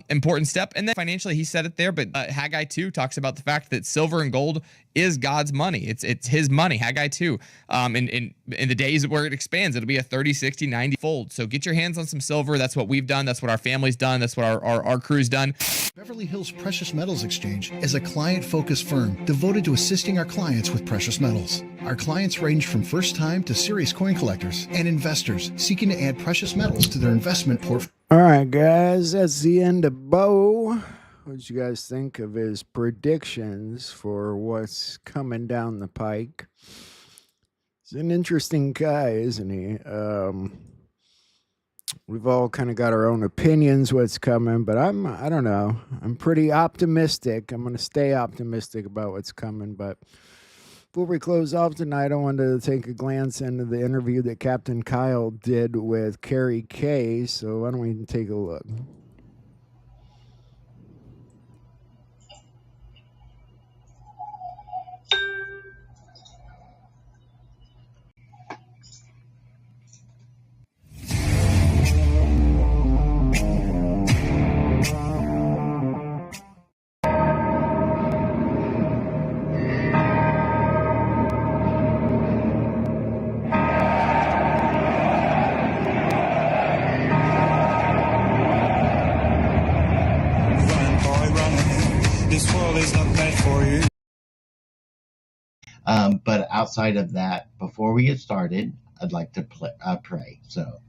important step. And then financially, he said it there, but Haggai 2 talks about the fact that silver and gold is God's money. It's his money. Haggai 2. In the days where it expands, it'll be a 30, 60, 90 fold. So get your hands on some silver. That's what we've done. That's what our family's done. That's what our crew's done. Beverly Hills Precious Metals Exchange is a client-focused firm devoted to assisting our clients with precious metals. Our clients range from first-time to serious coin collectors and investors seeking to add precious metals to their investment portfolio. All right, guys, that's the end of Bo. What did you guys think of his predictions for what's coming down the pike? He's an interesting guy, isn't he? We've all kind of got our own opinions what's coming, but I don't know. I'm pretty optimistic. I'm going to stay optimistic about what's coming, but before we close off tonight, I wanted to take a glance into the interview that Captain Kyle did with Carrie Kay, so why don't we take a look? But outside of that, before we get started, I'd like to pray. So,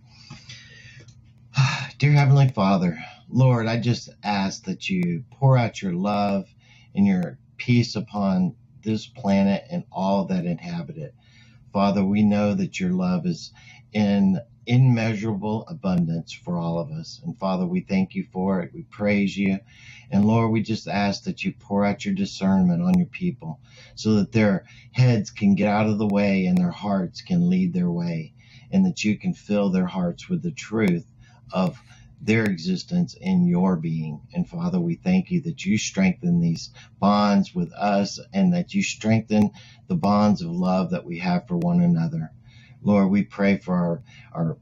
dear Heavenly Father, Lord, I just ask that you pour out your love and your peace upon this planet and all that inhabit it. Father, we know that your love is in immeasurable abundance for all of us. And Father, we thank you for it. We praise you. And Lord, we just ask that you pour out your discernment on your people so that their heads can get out of the way and their hearts can lead their way, and that you can fill their hearts with the truth of their existence in your being. And Father, we thank you that you strengthen these bonds with us and that you strengthen the bonds of love that we have for one another. Lord, we pray for our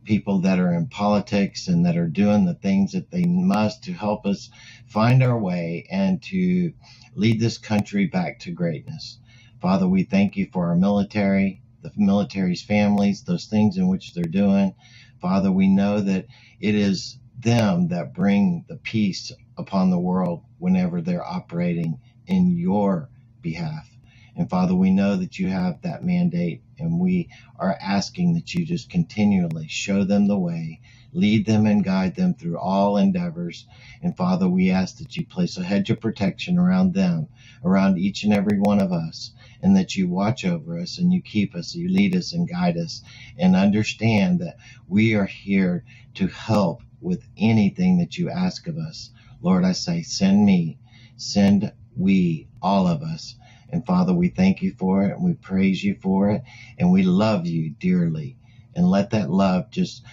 people that are in politics and that are doing the things that they must to help us find our way and to lead this country back to greatness. Father, we thank you for our military, the military's families, those things in which they're doing. Father, we know that it is them that bring the peace upon the world whenever they're operating in your behalf. And Father, we know that you have that mandate, and we are asking that you just continually show them the way, lead them and guide them through all endeavors. And Father, we ask that you place a hedge of protection around them, around each and every one of us, and that you watch over us and you keep us, you lead us and guide us, and understand that we are here to help with anything that you ask of us. Lord, I say, send me. send we, all of us. And Father, we thank you for it, and we praise you for it, and we love you dearly. And let that love just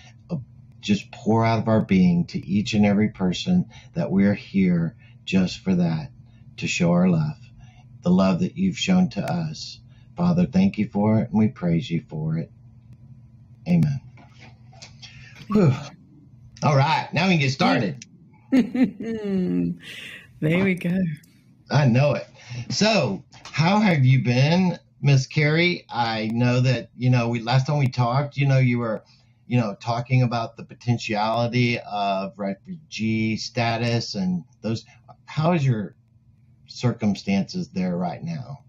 pour out of our being to each and every person, that we're here just for that, to show our love, the love that you've shown to us. Father, thank you for it, and we praise you for it. Amen. Whew. All right, now we can get started. There we go. I know it. So, how have you been, Miss Carrie? I know that, last time we talked, you were, talking about the potentiality of refugee status and those. How is your circumstances there right now?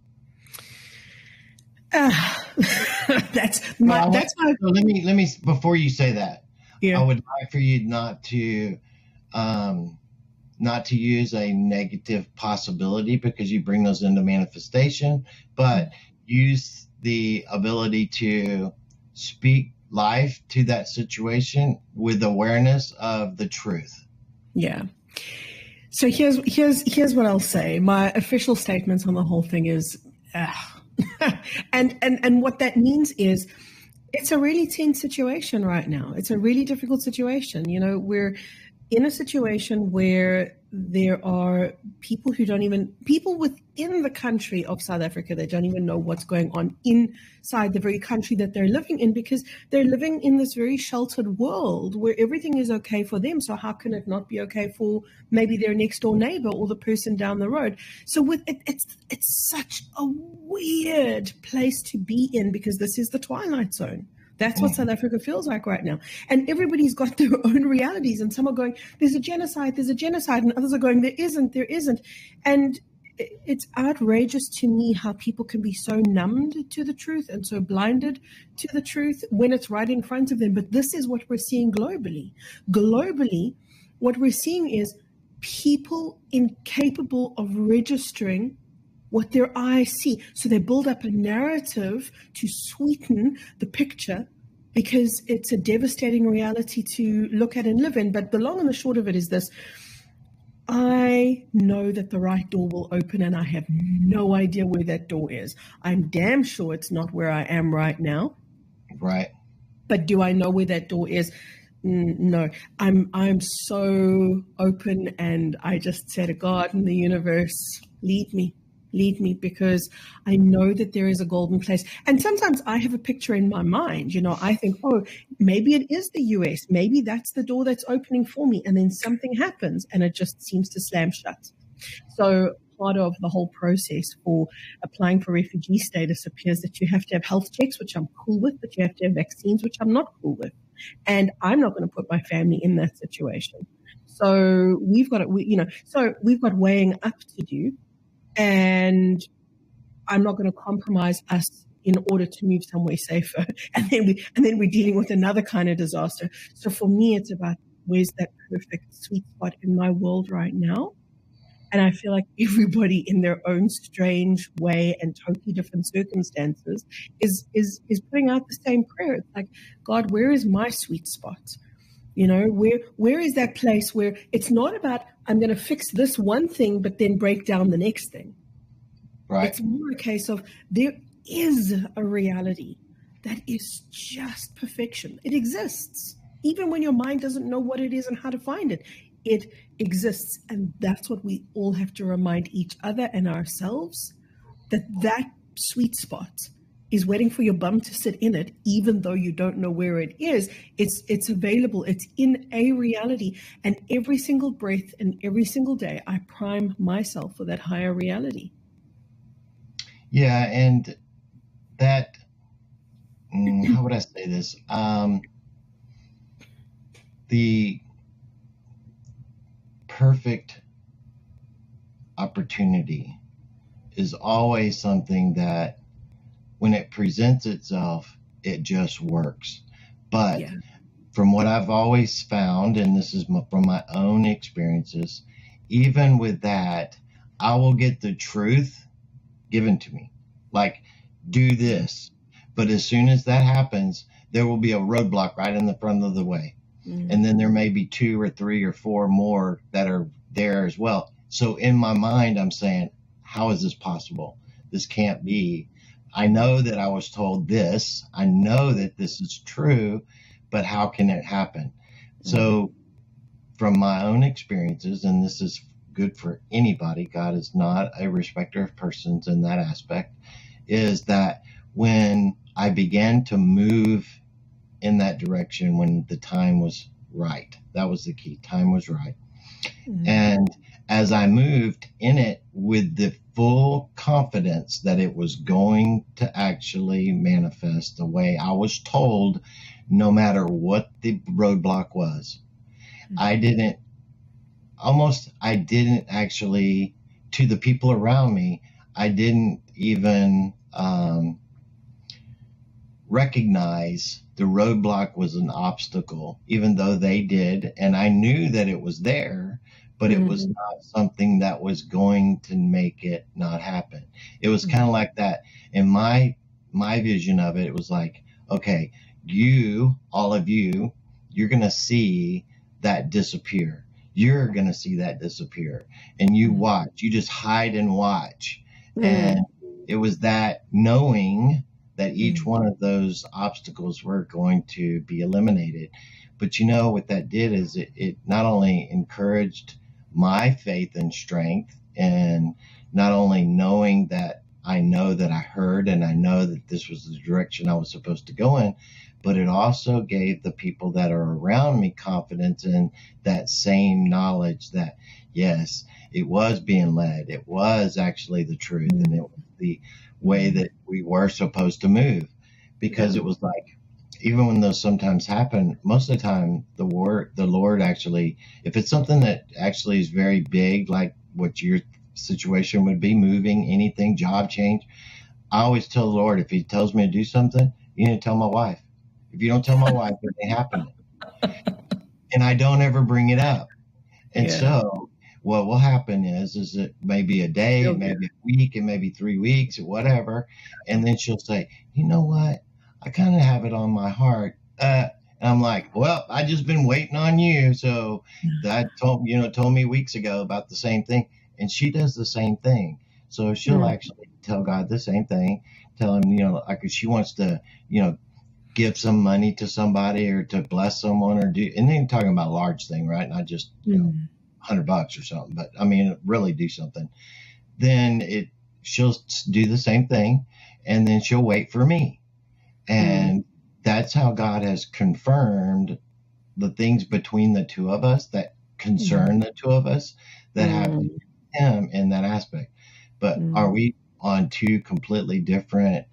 That's my. Let me. Before you say that, Yeah. I would like for you not to use a negative possibility, because you bring those into manifestation, but use the ability to speak life to that situation with awareness of the truth. Yeah. So here's what I'll say. My official statements on the whole thing is, and what that means is, it's a really tense situation right now. It's a really difficult situation. We're in a situation where there are people within the country of South Africa that don't even know what's going on inside the very country that they're living in, because they're living in this very sheltered world where everything is okay for them. So how can it not be okay for maybe their next door neighbor or the person down the road? So it's such a weird place to be in, because this is the twilight zone. That's what South Africa feels like right now. And everybody's got their own realities. And some are going, there's a genocide. And others are going, there isn't. And it's outrageous to me how people can be so numbed to the truth and so blinded to the truth when it's right in front of them. But this is what we're seeing globally. Globally, what we're seeing is people incapable of registering what their eyes see. So they build up a narrative to sweeten the picture, because it's a devastating reality to look at and live in. But the long and the short of it is this: I know that the right door will open, and I have no idea where that door is. I'm damn sure it's not where I am right now. Right. But do I know where that door is? No. I'm so open, and I just say to God and the universe, lead me, because I know that there is a golden place. And sometimes I have a picture in my mind, I think, oh, maybe it is the US. Maybe that's the door that's opening for me. And then something happens and it just seems to slam shut. So part of the whole process for applying for refugee status appears that you have to have health checks, which I'm cool with, but you have to have vaccines, which I'm not cool with. And I'm not going to put my family in that situation. So we've got weighing up to do. And I'm not going to compromise us in order to move somewhere safer. And then we're dealing with another kind of disaster. So for me, it's about, where's that perfect sweet spot in my world right now? And I feel like everybody in their own strange way and totally different circumstances is putting out the same prayer. It's like, God, where is my sweet spot? Where is that place where it's not about, I'm going to fix this one thing, but then break down the next thing. Right. It's more a case of, there is a reality that is just perfection. It exists. Even when your mind doesn't know what it is and how to find it, it exists. And that's what we all have to remind each other and ourselves, that sweet spot is waiting for your bum to sit in it, even though you don't know where it is. It's available. It's in a reality. And every single breath and every single day, I prime myself for that higher reality. Yeah, and that, how would I say this? The perfect opportunity is always something that, when it presents itself, it just works. But from what I've always found, and this is from my own experiences, even with that, I will get the truth given to me. Like, do this. But as soon as that happens, there will be a roadblock right in the front of the way. And then there may be 2 or 3 or 4 more that are there as well. So in my mind, I'm saying, how is this possible? This can't be. I know that I was told this. I know that this is true, but how can it happen? So from my own experiences, and this is good for anybody, God is not a respecter of persons in that aspect, is that when I began to move in that direction, when the time was right, that was the key. Time was right. And as I moved in it with the full confidence that it was going to actually manifest the way I was told, no matter what the roadblock was, I didn't actually, to the people around me, I didn't even recognize the roadblock was an obstacle, even though they did. And I knew that it was there, but it was not something that was going to make it not happen. It was kind of like that in my vision of it. It was like, okay, all of you, you're going to see that disappear. You're going to see that disappear. And you watch, you just hide and watch. And it was that knowing that each one of those obstacles were going to be eliminated. But you know what that did is it not only encouraged my faith and strength, and not only knowing that I know that I heard and I know that this was the direction I was supposed to go in, but it also gave the people that are around me confidence in that same knowledge that, yes, it was being led. It was actually the truth, and it was the way that we were supposed to move. Because it was like, even when those sometimes happen, most of the time, the Lord actually, if it's something that actually is very big, like what your situation would be, moving, anything, job change, I always tell the Lord, if he tells me to do something, you need to tell my wife. If you don't tell my wife, it ain't happening. And I don't ever bring it up. And so what will happen is it maybe a day, maybe a week, and maybe 3 weeks or whatever. And then she'll say, you know what? I kind of have it on my heart. And I'm like, well, I just been waiting on you. So that told me weeks ago about the same thing. And she does the same thing. So she'll actually tell God the same thing, tell him, like if she wants to, give some money to somebody or to bless someone or do, and then talking about a large thing, right? Not just, $100 or something, but I mean, really do something. Then she'll do the same thing, and then she'll wait for me. And that's how God has confirmed the things between the two of us that concern the two of us that happen to him in that aspect. But are we on two completely different,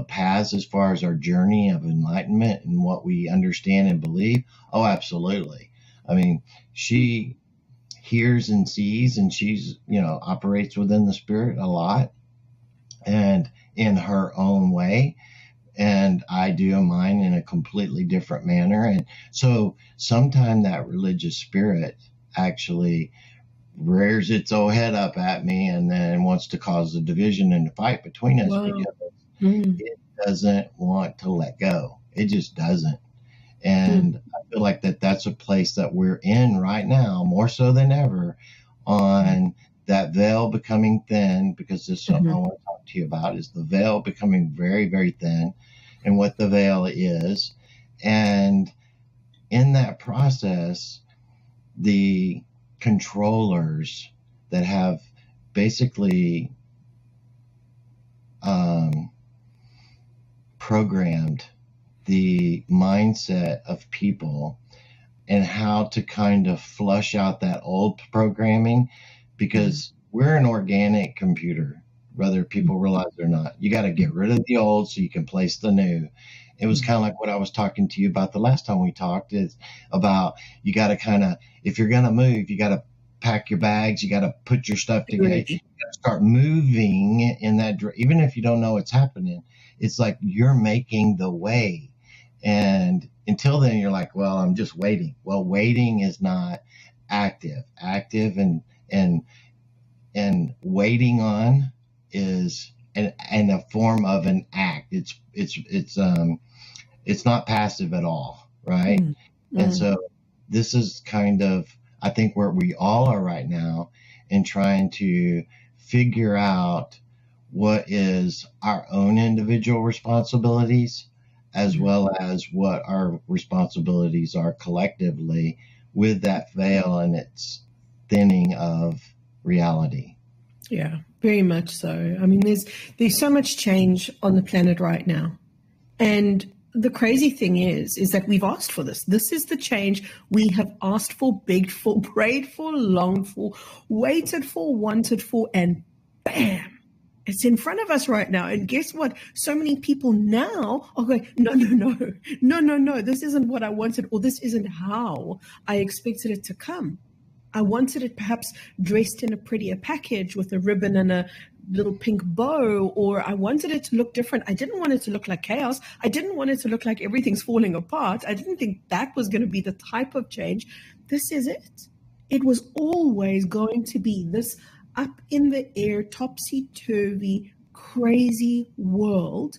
paths as far as our journey of enlightenment and what we understand and believe? Oh, absolutely. I mean, she hears and sees, and she's, operates within the spirit a lot and in her own way. And I do mine in a completely different manner. And so sometimes that religious spirit actually rears its old head up at me and then wants to cause a division and a fight between us because it doesn't want to let go. It just doesn't. And I feel like that's a place that we're in right now, more so than ever, on that veil becoming thin, because this is something I want to talk to you about, is the veil becoming very, very thin and what the veil is. And in that process, the controllers that have basically programmed the mindset of people and how to kind of flush out that old programming, because we're an organic computer, whether people realize it or not. You got to get rid of the old so you can place the new. It was kind of like what I was talking to you about the last time we talked, is about you got to kind of, if you're going to move, you got to pack your bags, you got to put your stuff together, you got to start moving in that, even if you don't know what's happening. It's like you're making the way. And until then, you're like, well, I'm just waiting. Well, waiting is not active. Active and waiting on is and a form of an act. It's not passive at all, right? And so this is kind of, I think, where we all are right now. in trying to figure out what is our own individual responsibilities as well as what our responsibilities are collectively with that veil and its thinning of reality. Yeah, very much so. I mean, there's so much change on the planet right now. And the crazy thing is that we've asked for this. This is the change we have asked for, begged for, prayed for, longed for, waited for, wanted for, and bam, it's in front of us right now. And guess what? So many people now are going, no, this isn't what I wanted, or this isn't how I expected it to come. I wanted it perhaps dressed in a prettier package with a ribbon and a little pink bow, or I wanted it to look different. I didn't want it to look like chaos. I didn't want it to look like everything's falling apart. I didn't think that was going to be the type of change. This is it. It was always going to be this up in the air, topsy-turvy, crazy world.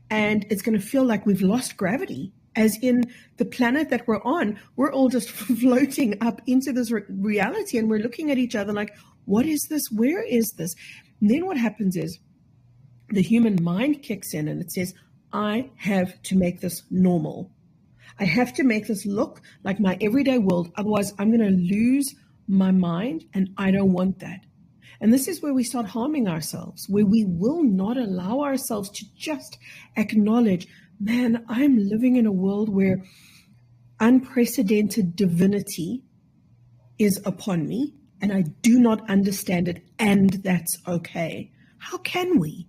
And it's going to feel like we've lost gravity. As in the planet that we're on, we're all just floating up into this reality, and we're looking at each other like, what is this? Where is this? And then what happens is the human mind kicks in and it says, I have to make this normal. I have to make this look like my everyday world. Otherwise, I'm going to lose my mind, and I don't want that. And this is where we start harming ourselves, where we will not allow ourselves to just acknowledge, man, I'm living in a world where unprecedented divinity is upon me, and I do not understand it, and that's okay. How can we?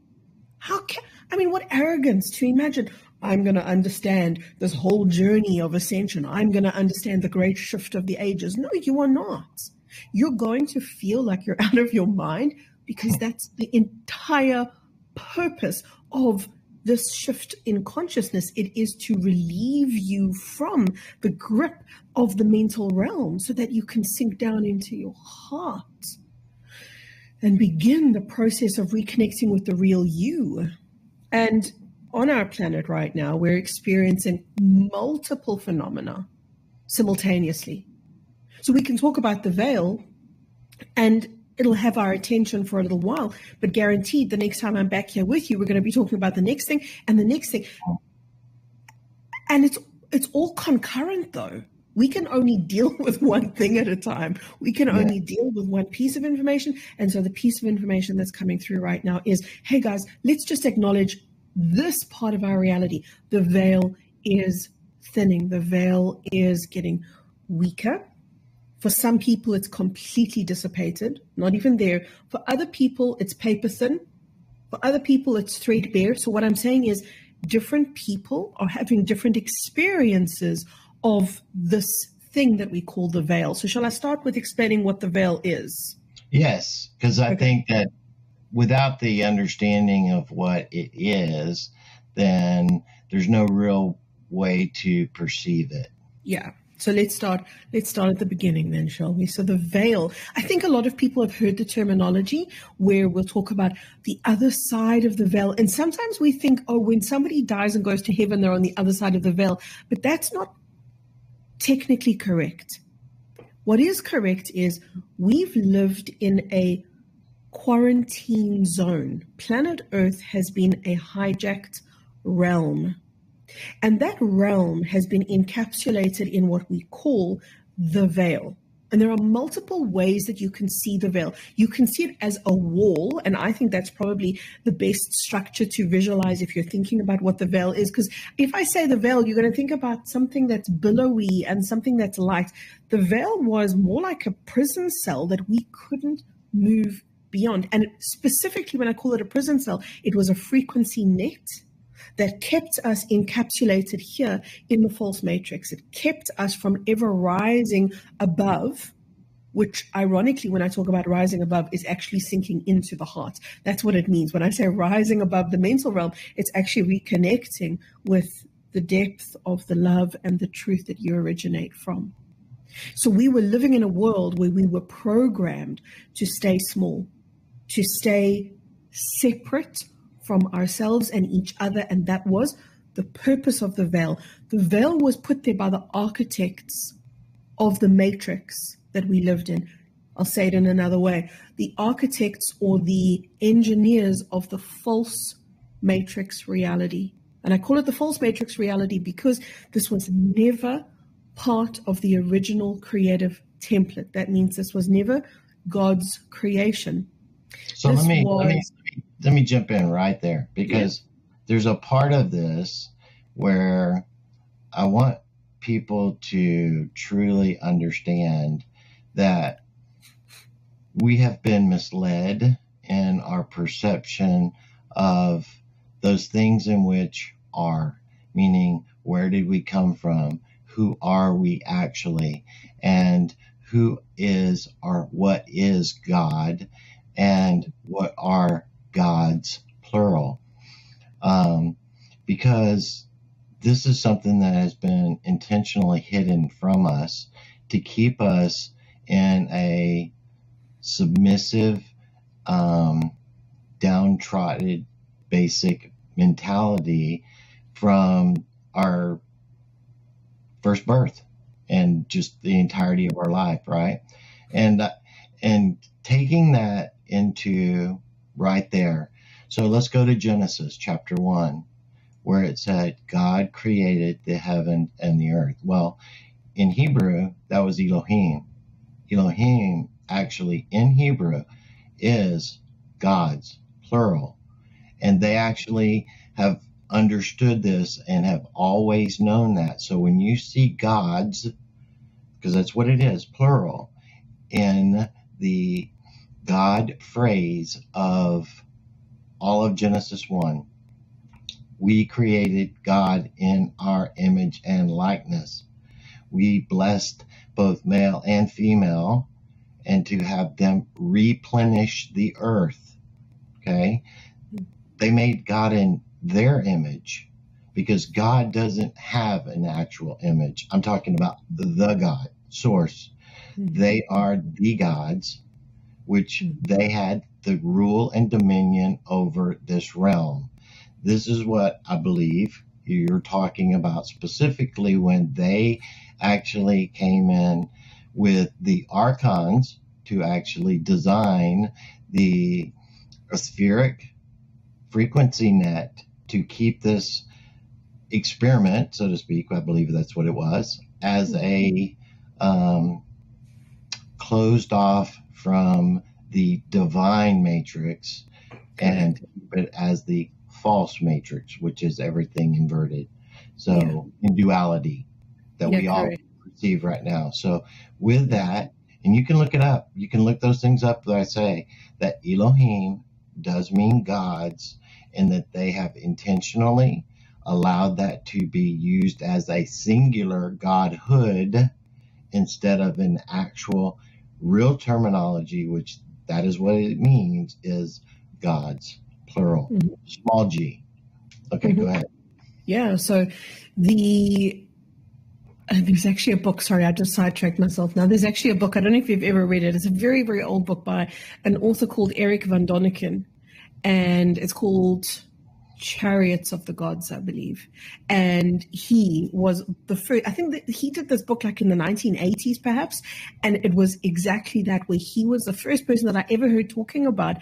What arrogance to imagine I'm going to understand this whole journey of ascension. I'm going to understand the great shift of the ages. No, you are not. You're going to feel like you're out of your mind, because that's the entire purpose of this shift in consciousness. It is to relieve you from the grip of the mental realm so that you can sink down into your heart and begin the process of reconnecting with the real you. And on our planet right now, we're experiencing multiple phenomena simultaneously. So we can talk about the veil, and it'll have our attention for a little while, but guaranteed the next time I'm back here with you, we're going to be talking about the next thing and the next thing. And it's all concurrent though. We can only deal with one thing at a time. We can only deal with one piece of information. And so the piece of information that's coming through right now is, hey guys, let's just acknowledge this part of our reality. The veil is thinning. The veil is getting weaker. For some people, it's completely dissipated, not even there. For other people, it's paper thin. For other people, it's threadbare. So what I'm saying is different people are having different experiences of this thing that we call the veil. So shall I start with explaining what the veil is? Yes, because I think that without the understanding of what it is, then there's no real way to perceive it. Yeah. So let's start at the beginning then, shall we? So the veil, I think a lot of people have heard the terminology where we'll talk about the other side of the veil. And sometimes we think, oh, when somebody dies and goes to heaven, they're on the other side of the veil. But that's not technically correct. What is correct is we've lived in a quarantine zone. Planet Earth has been a hijacked realm. And that realm has been encapsulated in what we call the veil. And there are multiple ways that you can see the veil. You can see it as a wall, and I think that's probably the best structure to visualize if you're thinking about what the veil is. Because if I say the veil, you're going to think about something that's billowy and something that's light. The veil was more like a prison cell that we couldn't move beyond. And specifically, when I call it a prison cell, it was a frequency net that kept us encapsulated here in the false matrix. It kept us from ever rising above, which ironically, when I talk about rising above, is actually sinking into the heart. That's what it means. When I say rising above the mental realm, it's actually reconnecting with the depth of the love and the truth that you originate from. So we were living in a world where we were programmed to stay small, to stay separate from ourselves and each other, and that was the purpose of the veil. The veil was put there by the architects of the matrix that we lived in I'll say it in another way. The architects or the engineers of the false matrix reality. And I call it the false matrix reality because this was never part of the original creative template. That means this was never God's creation. So let me jump in right there, because there's a part of this where I want people to truly understand that we have been misled in our perception of those things in which are, meaning where did we come from, who are we actually, and who is or what is God, and what are gods, plural. Because this is something that has been intentionally hidden from us to keep us in a submissive, downtrodden, basic mentality from our first birth and just the entirety of our life, right? And taking that into right there. So let's go to Genesis chapter 1, where it said God created the heaven and the earth. Well, in Hebrew, that was Elohim. Elohim actually in Hebrew is gods, plural. And they actually have understood this and have always known that. So when you see gods, because that's what it is, plural, in the God phrase of all of Genesis 1, we created God in our image and likeness. We blessed both male and female, and to have them replenish the earth. Okay? They made God in their image, because God doesn't have an actual image. I'm talking about the God, source. They are the gods, which they had the rule and dominion over this realm. This is what I believe you're talking about specifically when they actually came in with the archons to actually design the spheric frequency net to keep this experiment, so to speak, I believe that's what it was, as a closed off from the divine matrix, and keep it as the false matrix, which is everything inverted. So in duality that we all receive right now. So with that, and you can look it up, you can look those things up that I say, that Elohim does mean gods, and that they have intentionally allowed that to be used as a singular godhood instead of an actual real terminology, which that is what it means, is gods, plural, small g. Okay, go ahead. Yeah, so there's actually a book, sorry, I just sidetracked myself now. There's actually a book, I don't know if you've ever read it. It's a very, very old book by an author called Eric van Doniken, and it's called Chariots of the Gods, I believe. And he was the first, I think that he did this book like in the 1980s perhaps, and it was exactly that, where he was the first person that I ever heard talking about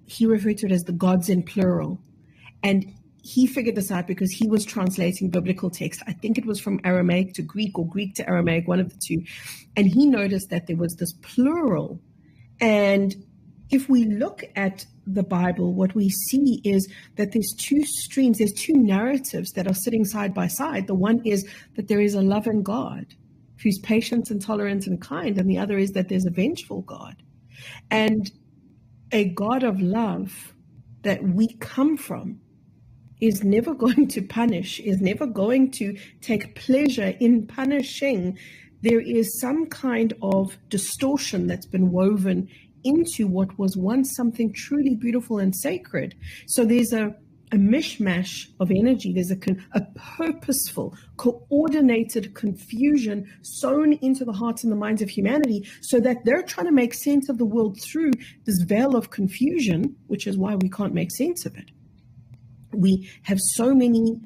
he referred to it as the gods in plural. And he figured this out because he was translating biblical text. I think it was from Aramaic to Greek or Greek to Aramaic, one of the two. And he noticed that there was this plural. And if we look at the Bible, what we see is that there's two streams, there's two narratives that are sitting side by side. The one is that there is a loving God who's patient and tolerant and kind, and the other is that there's a vengeful God. And a God of love that we come from is never going to punish, is never going to take pleasure in punishing. There is some kind of distortion that's been woven into what was once something truly beautiful and sacred. So there's a mishmash of energy. There's a purposeful, coordinated confusion sown into the hearts and the minds of humanity, so that they're trying to make sense of the world through this veil of confusion, which is why we can't make sense of it. We have so many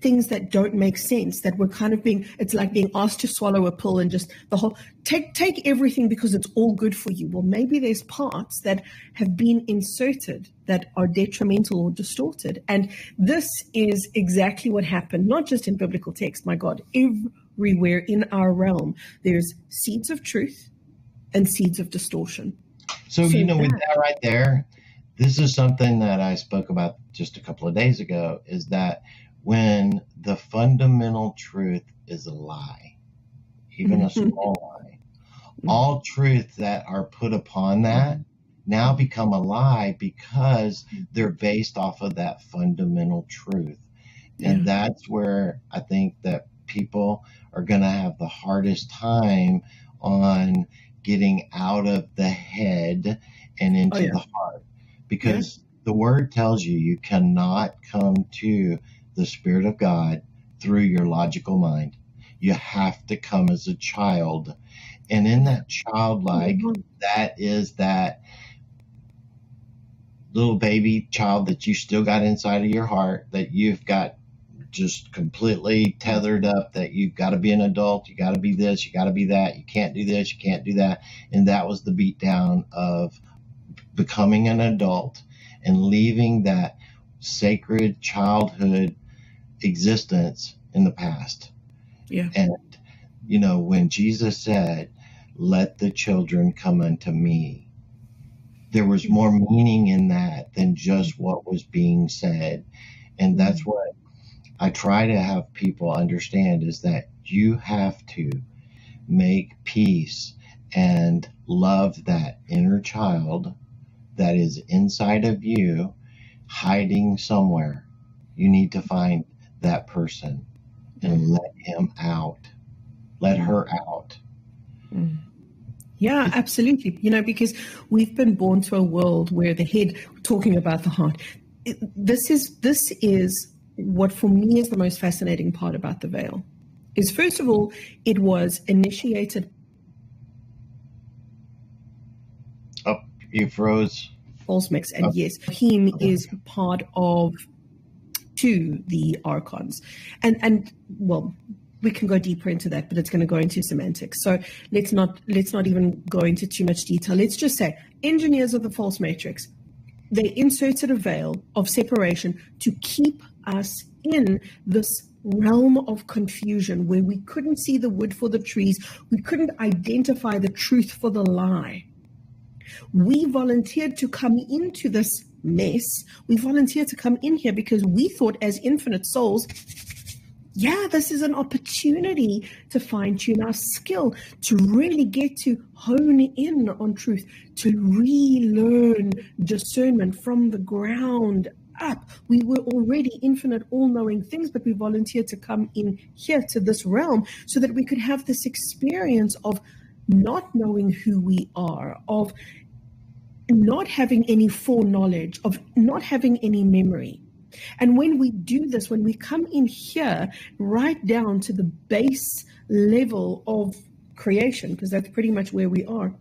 things that don't make sense, that we're kind of it's like being asked to swallow a pill and just the whole, take everything because it's all good for you. Well, maybe there's parts that have been inserted that are detrimental or distorted. And this is exactly what happened, not just in biblical text, my God, everywhere in our realm. There's seeds of truth and seeds of distortion. So with that right there, this is something that I spoke about just a couple of days ago, is that when the fundamental truth is a lie, even a small lie, all truths that are put upon that now become a lie because they're based off of that fundamental truth. And that's where I think that people are going to have the hardest time on getting out of the head and into the heart, because the word tells you cannot come to the Spirit of God through your logical mind. You have to come as a child. And in that childlike, that is that little baby child that you still got inside of your heart, that you've got just completely tethered up, that you've got to be an adult, you got to be this, you got to be that, you can't do this, you can't do that. And that was the beatdown of becoming an adult and leaving that sacred childhood existence in the past. And when Jesus said, "Let the children come unto me," there was more meaning in that than just what was being said. And that's what I try to have people understand, is that you have to make peace and love that inner child that is inside of you, hiding somewhere. You need to find that person and let him out. Let her out. Yeah, absolutely. Because we've been born to a world where the head, talking about the heart, this is what for me is the most fascinating part about the veil, is first of all, it was initiated. Oh, you froze. False mix. And yes, him is part of the archons. And well, we can go deeper into that, but it's going to go into semantics. So let's not even go into too much detail. Let's just say engineers of the false matrix, they inserted a veil of separation to keep us in this realm of confusion where we couldn't see the wood for the trees. We couldn't identify the truth for the lie. We volunteered to come into this mess. We volunteered to come in here because we thought, as infinite souls, this is an opportunity to fine-tune our skill, to really get to hone in on truth, to relearn discernment from the ground up. We were already infinite, all-knowing things, but we volunteered to come in here to this realm so that we could have this experience of not knowing who we are, of not having any foreknowledge, of not having any memory. And when we do this, when we come in here right down to the base level of creation, because that's pretty much where we are,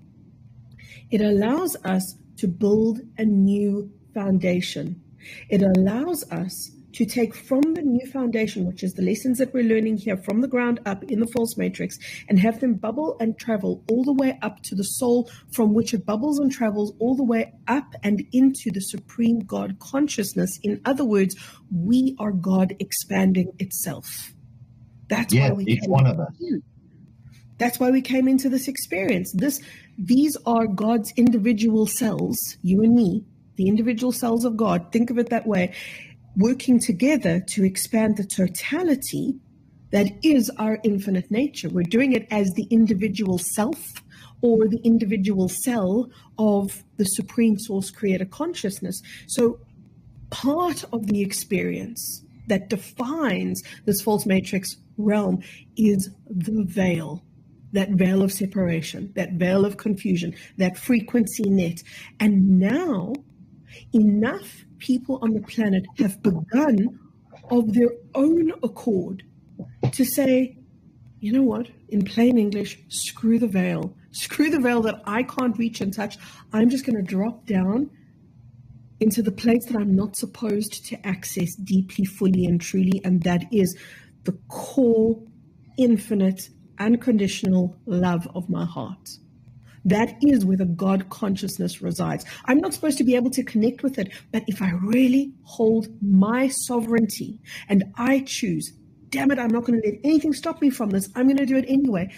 it allows us to build a new foundation. It allows us to take from the new foundation, which is the lessons that we're learning here from the ground up in the false matrix, and have them bubble and travel all the way up to the soul, from which it bubbles and travels all the way up and into the supreme God consciousness. In other words, we are God expanding itself. That's why we each one of us. That's why we came into this experience. These are God's individual cells, you and me, the individual cells of God. Think of it that way. Working together to expand the totality that is our infinite nature. We're doing it as the individual self or the individual cell of the Supreme Source Creator consciousness. So part of the experience that defines this false matrix realm is the veil. That veil of separation, that veil of confusion, that frequency net. And now enough people on the planet have begun of their own accord to say, you know what, in plain English, screw the veil. Screw the veil that I can't reach and touch. I'm just going to drop down into the place that I'm not supposed to access deeply, fully, and truly, and that is the core, infinite, unconditional love of my heart. That is where the God consciousness resides. I'm not supposed to be able to connect with it, but if I really hold my sovereignty and I choose, damn it, I'm not going to let anything stop me from this, I'm going to do it anyway,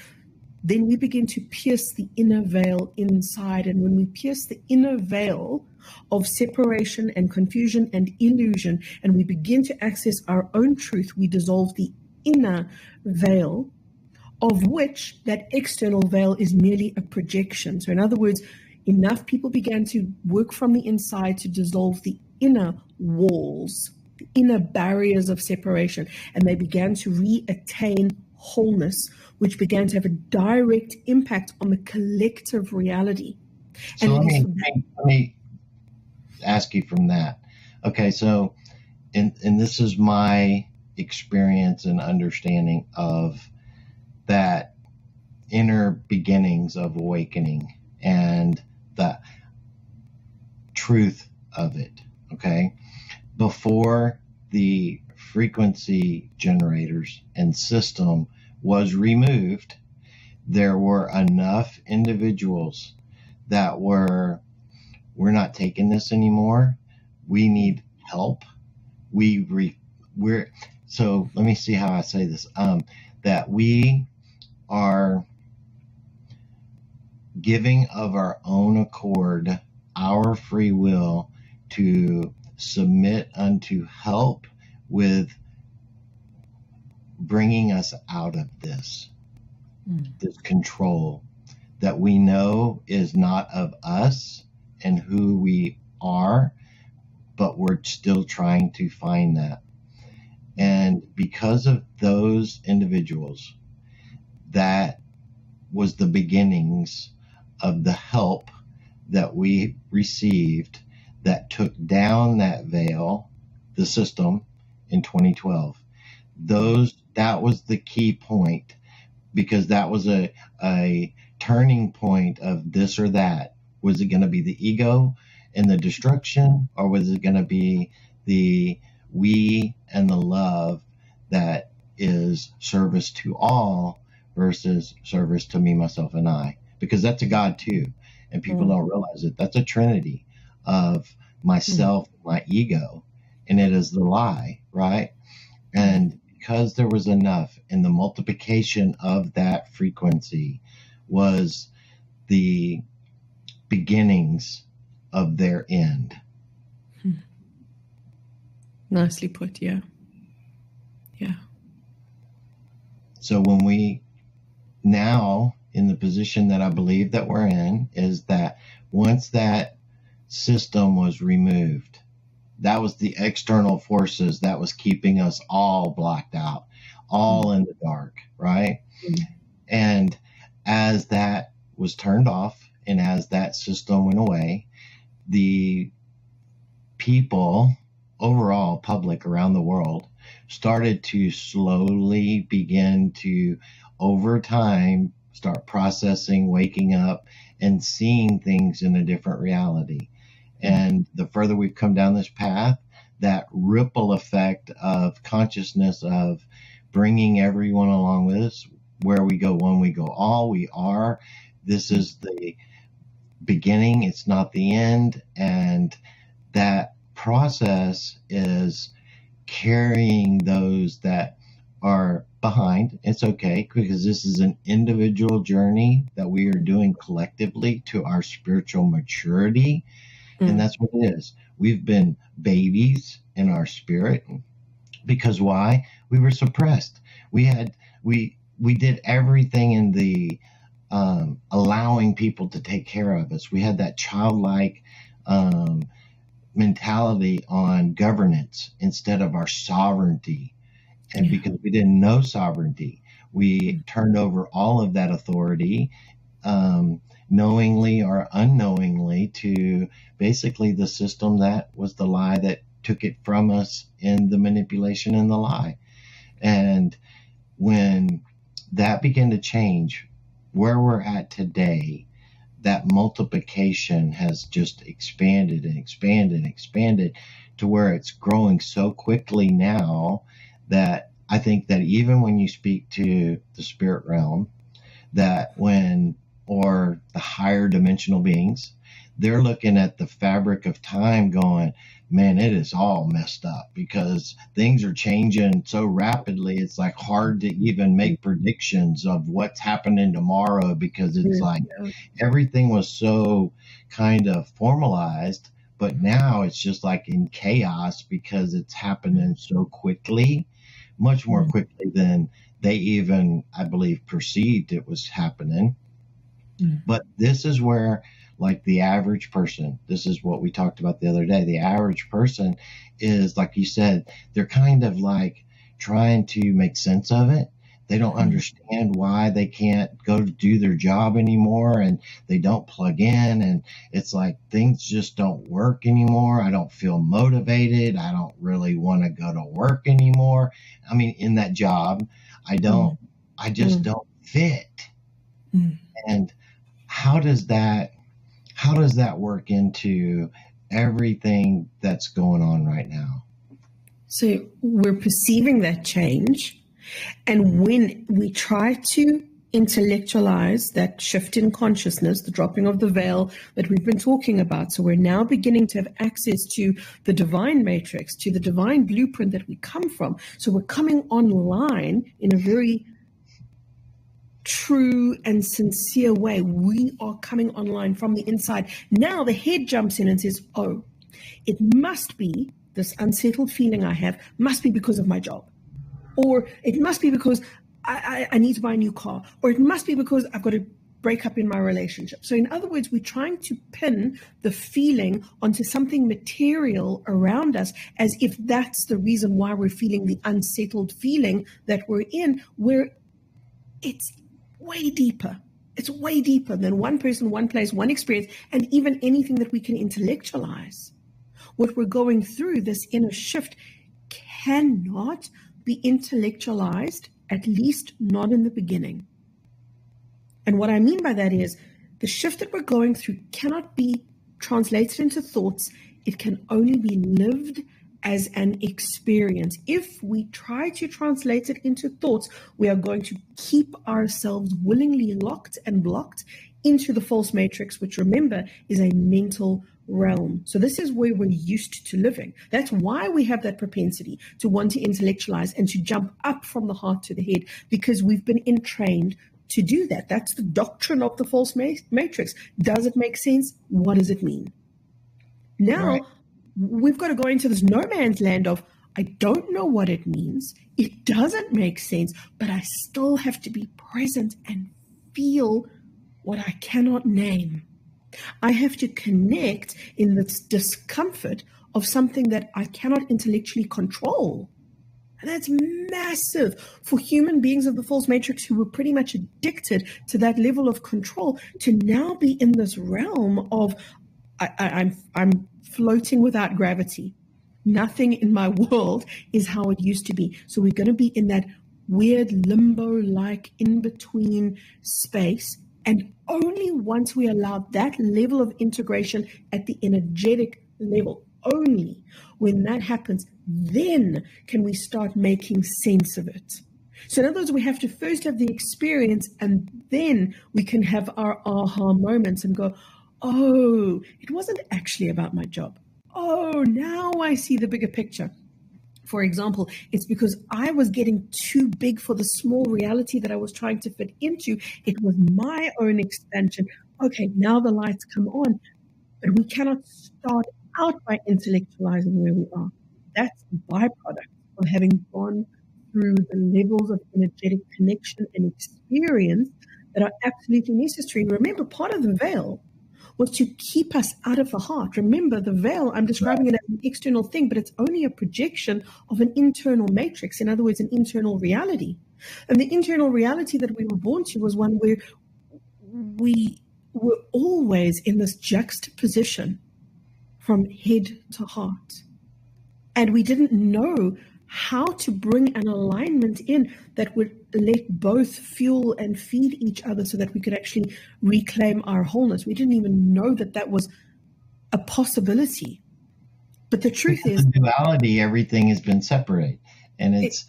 then we begin to pierce the inner veil inside. And when we pierce the inner veil of separation and confusion and illusion, and we begin to access our own truth, we dissolve the inner veil, of which that external veil is merely a projection. So in other words, enough people began to work from the inside to dissolve the inner walls, the inner barriers of separation, and they began to re-attain wholeness, which began to have a direct impact on the collective reality. So let me ask you from that. Okay, so and this is my experience and understanding of that inner beginnings of awakening and the truth of it. Okay, before the frequency generators and system was removed, there were enough individuals that we're not taking this anymore. We need help. So let me see how I say this. That we are giving of our own accord, our free will, to submit unto help with bringing us out of this control that we know is not of us and who we are, but we're still trying to find that. And because of those individuals, that was the beginnings of the help that we received that took down that veil, the system, in 2012. That was the key point, because that was a turning point of this or that. Was it going to be the ego and the destruction, or was it going to be the we and the love that is service to all versus service to me, myself, and I? Because that's a God too, and people don't realize it. That's a trinity of myself, my ego, and it is the lie, right? And because there was enough, and the multiplication of that frequency was the beginnings of their end. Nicely put, yeah. Yeah. So when we now, in the position that I believe that we're in, is that once that system was removed, that was the external forces that was keeping us all blocked out, all in the dark, right? And as that was turned off, and as that system went away, the people, overall public around the world, started to slowly begin to, over time, start processing, waking up, and seeing things in a different reality. And the further we've come down this path, that ripple effect of consciousness of bringing everyone along with us, where we go one, we go all, we are. This is the beginning, it's not the end. And that process is carrying those that are behind. It's okay, because this is an individual journey that we are doing collectively to our spiritual maturity. And that's what it is. We've been babies in our spirit. Because why? We were suppressed. We did everything in the allowing people to take care of us. We had that childlike mentality on governance instead of our sovereignty. And because we didn't know sovereignty, we turned over all of that authority, knowingly or unknowingly, to basically the system that was the lie that took it from us in the manipulation and the lie. And when that began to change, where we're at today, that multiplication has just expanded and expanded and expanded to where it's growing so quickly now that I think that even when you speak to the spirit realm, or the higher dimensional beings, they're looking at the fabric of time going, man, it is all messed up because things are changing so rapidly. It's like hard to even make predictions of what's happening tomorrow because it's like everything was so kind of formalized, but now it's just like in chaos because it's happening so quickly, much more quickly than they even, I believe, perceived it was happening. But this is where, like, the average person, this is what we talked about the other day. The average person is, like you said, they're kind of like trying to make sense of it. They don't understand why they can't go to do their job anymore, and they don't plug in, and it's like things just don't work anymore. I don't feel motivated. I don't really want to go to work anymore. I mean, in that job, I just don't fit. And how does that work into everything that's going on right now? So we're perceiving that change. And when we try to intellectualize that shift in consciousness, the dropping of the veil that we've been talking about, so we're now beginning to have access to the divine matrix, to the divine blueprint that we come from. So we're coming online in a very true and sincere way. We are coming online from the inside. Now the head jumps in and says, oh, it must be this unsettled feeling I have must be because of my job. Or it must be because I need to buy a new car. Or it must be because I've got to break up in my relationship. So in other words, we're trying to pin the feeling onto something material around us as if that's the reason why we're feeling the unsettled feeling that we're in, where it's way deeper. It's way deeper than one person, one place, one experience, and even anything that we can intellectualize. What we're going through, this inner shift, cannot be intellectualized, at least not in the beginning. And what I mean by that is the shift that we're going through cannot be translated into thoughts. It can only be lived as an experience. If we try to translate it into thoughts, we are going to keep ourselves willingly locked and blocked into the false matrix, which, remember, is a mental realm. So this is where we're used to living. That's why we have that propensity to want to intellectualize and to jump up from the heart to the head, because we've been entrained to do that. That's the doctrine of the false matrix. Does it make sense? What does it mean? Now, we've got to go into this no man's land of, I don't know what it means. It doesn't make sense, but I still have to be present and feel what I cannot name. I have to connect in this discomfort of something that I cannot intellectually control. And that's massive for human beings of the false matrix who were pretty much addicted to that level of control, to now be in this realm of I'm floating without gravity. Nothing in my world is how it used to be. So we're going to be in that weird limbo-like in-between space. And only once we allow that level of integration at the energetic level, only when that happens, then can we start making sense of it. So in other words, we have to first have the experience, and then we can have our aha moments and go, oh, it wasn't actually about my job. Oh, now I see the bigger picture. For example, it's because I was getting too big for the small reality that I was trying to fit into. It was my own expansion. Okay, now the lights come on, but we cannot start out by intellectualizing where we are. That's the byproduct of having gone through the levels of energetic connection and experience that are absolutely necessary. Remember, part of the veil was to keep us out of the heart. Remember, the veil, I'm describing it as an external thing, but it's only a projection of an internal matrix. In other words, an internal reality. And the internal reality that we were born to was one where we were always in this juxtaposition from head to heart. And we didn't know how to bring an alignment in that would let both fuel and feed each other so that we could actually reclaim our wholeness. We didn't even know that that was a possibility. But the truth because is, of duality, everything has been separate, and it's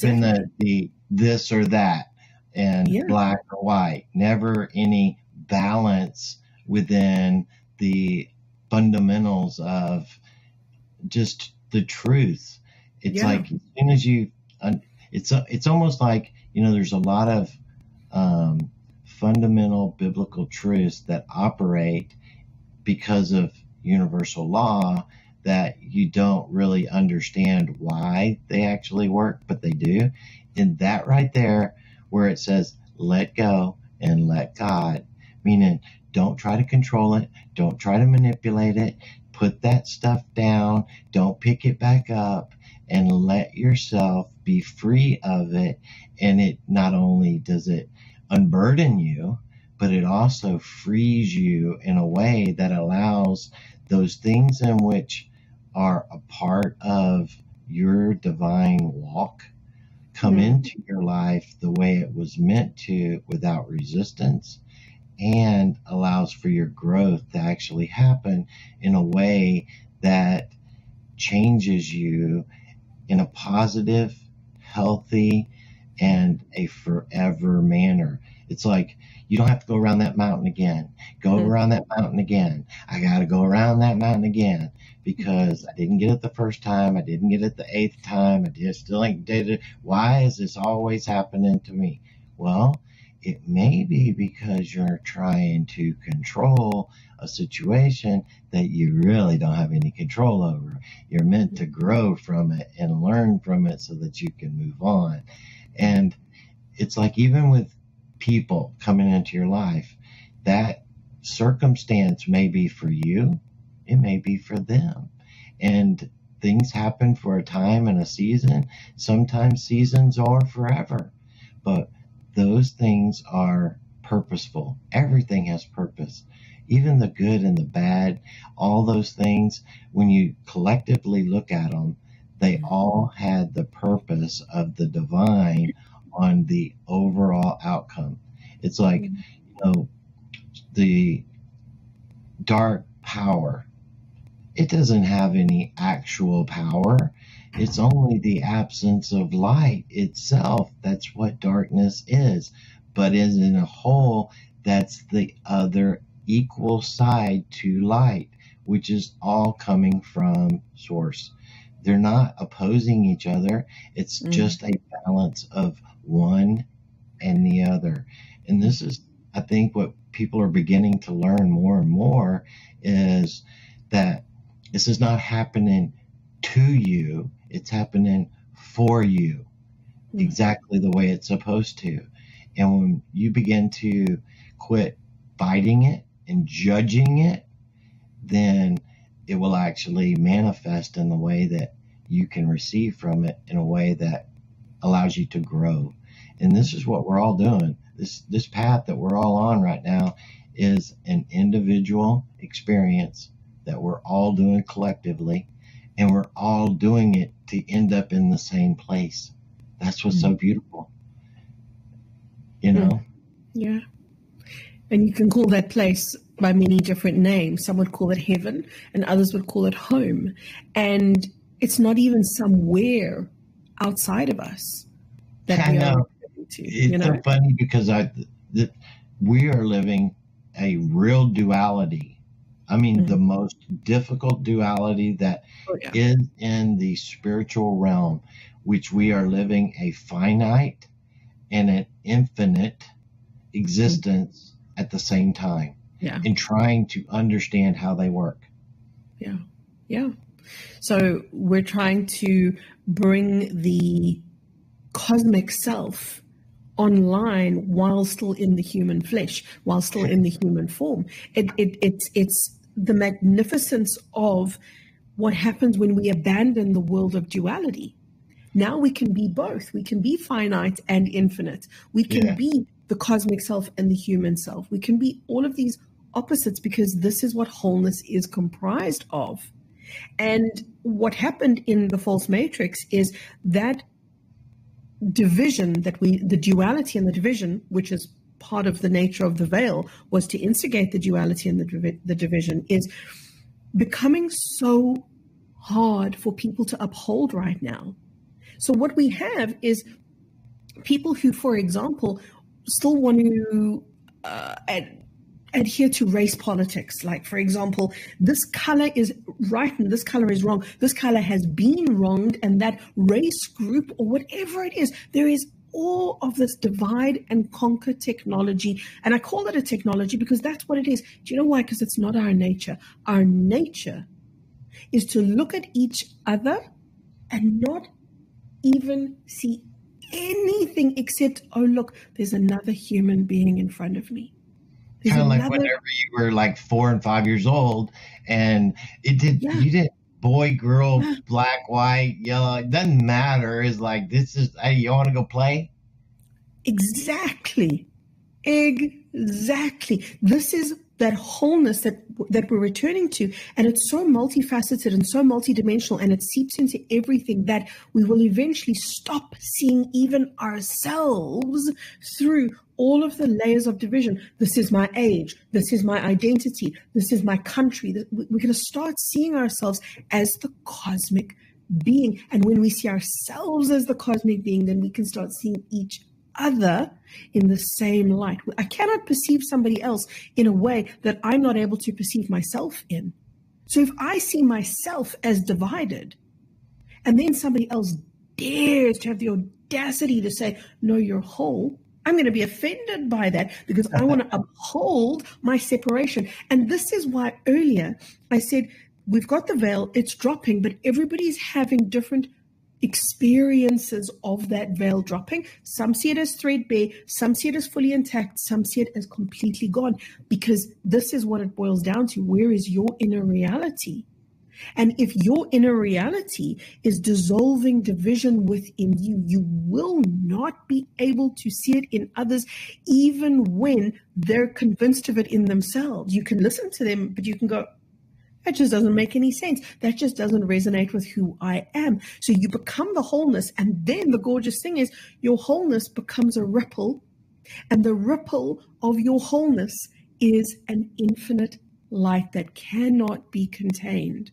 been the this or that, and black or white. Never any balance within the fundamentals of just the truth. It's like as soon as you, it's almost like, you know, there's a lot of fundamental biblical truths that operate because of universal law that you don't really understand why they actually work, but they do. And that right there, where it says, let go and let God, meaning don't try to control it, don't try to manipulate it, put that stuff down, don't pick it back up, and let yourself be free of it. And it not only does it unburden you, but it also frees you in a way that allows those things in which are a part of your divine walk come into your life the way it was meant to, without resistance, and allows for your growth to actually happen in a way that changes you in a positive, healthy, and a forever manner. It's like, you don't have to go around that mountain again. Go around that mountain again. I got to go around that mountain again because I didn't get it the first time. I didn't get it the 8th time. Still ain't did it. Why is this always happening to me? Well, it may be because you're trying to control a situation that you really don't have any control over. You're meant to grow from it and learn from it so that you can move on. And it's like, even with people coming into your life, that circumstance may be for you, it may be for them. And things happen for a time and a season. Sometimes seasons are forever, but those things are purposeful. Everything has purpose. Even the good and the bad, all those things, when you collectively look at them, they all had the purpose of the divine on the overall outcome. It's like, you know, the dark power, it doesn't have any actual power. It's only the absence of light itself. That's what darkness is. But as in a whole, that's the other equal side to light, which is all coming from source. They're not opposing each other. It's just a balance of one and the other. And this is, I think, what people are beginning to learn more and more, is that this is not happening to you, it's happening for you, exactly the way it's supposed to. And when you begin to quit fighting it and judging it, then it will actually manifest in the way that you can receive from it, in a way that allows you to grow. And this is what we're all doing. This path that we're all on right now is an individual experience that we're all doing collectively, and we're all doing it to end up in the same place. That's what's so beautiful, you know? Yeah. And you can call that place by many different names. Some would call it heaven, and others would call it home. And it's not even somewhere outside of us that I we know. are to, It's so funny because we are living a real duality. I mean, the most difficult duality that is in the spiritual realm, which we are living a finite and an infinite existence at the same time, and trying to understand how they work. Yeah. So we're trying to bring the cosmic self online while still in the human flesh, while still in the human form. It's the magnificence of what happens when we abandon the world of duality. Now we can be both. We can be finite and infinite. We can be the cosmic self and the human self. We can be all of these opposites, because this is what wholeness is comprised of. And what happened in the false matrix is that division, the duality and the division, which is part of the nature of the veil, was to instigate the duality and the division, is becoming so hard for people to uphold right now. So what we have is people who, for example, still want to adhere to race politics. Like, for example, this color is right and this color is wrong. This color has been wronged, and that race group or whatever it is, there is all of this divide and conquer technology. And I call it a technology because that's what it is. Do you know why? Because it's not our nature. Our nature is to look at each other and not even see anything except, oh, look, there's another human being in front of me. Kind of like whenever you were like 4 and 5 years old, and you didn't boy, girl, black, white, yellow. It doesn't matter. It's like, this is, hey, you want to go play? Exactly. This is that wholeness that we're returning to, and it's so multifaceted and so multidimensional, and it seeps into everything that we will eventually stop seeing even ourselves through all of the layers of division. This is my age. This is my identity. This is my country. We're going to start seeing ourselves as the cosmic being, and when we see ourselves as the cosmic being, then we can start seeing each other in the same light. I cannot perceive somebody else in a way that I'm not able to perceive myself in. So if I see myself as divided, and then somebody else dares to have the audacity to say, no, you're whole, I'm going to be offended by that because I want to uphold my separation. And this is why earlier I said, we've got the veil, it's dropping, but everybody's having different experiences of that veil dropping. Some see it as threadbare, some see it as fully intact, some see it as completely gone, because this is what it boils down to. Where is your inner reality? And if your inner reality is dissolving division within you, you will not be able to see it in others, even when they're convinced of it in themselves. You can listen to them, but you can go, that just doesn't make any sense. That just doesn't resonate with who I am. So you become the wholeness. And then the gorgeous thing is your wholeness becomes a ripple. And the ripple of your wholeness is an infinite light that cannot be contained.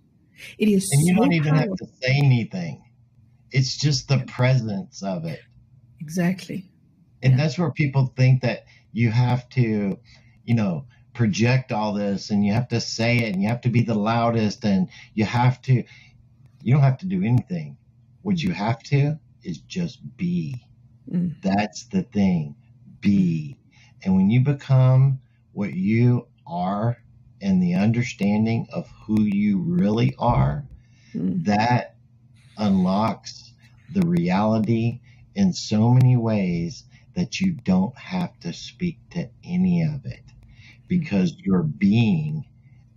It is and you so don't even powerful. have to say anything. It's just the presence of it. Exactly. And that's where people think that you have to, project all this, and you have to say it, and you have to be the loudest, and you don't have to do anything. What you have to is just be. That's the thing. Be. And when you become what you are and the understanding of who you really are, that unlocks the reality in so many ways that you don't have to speak to any of it, because your being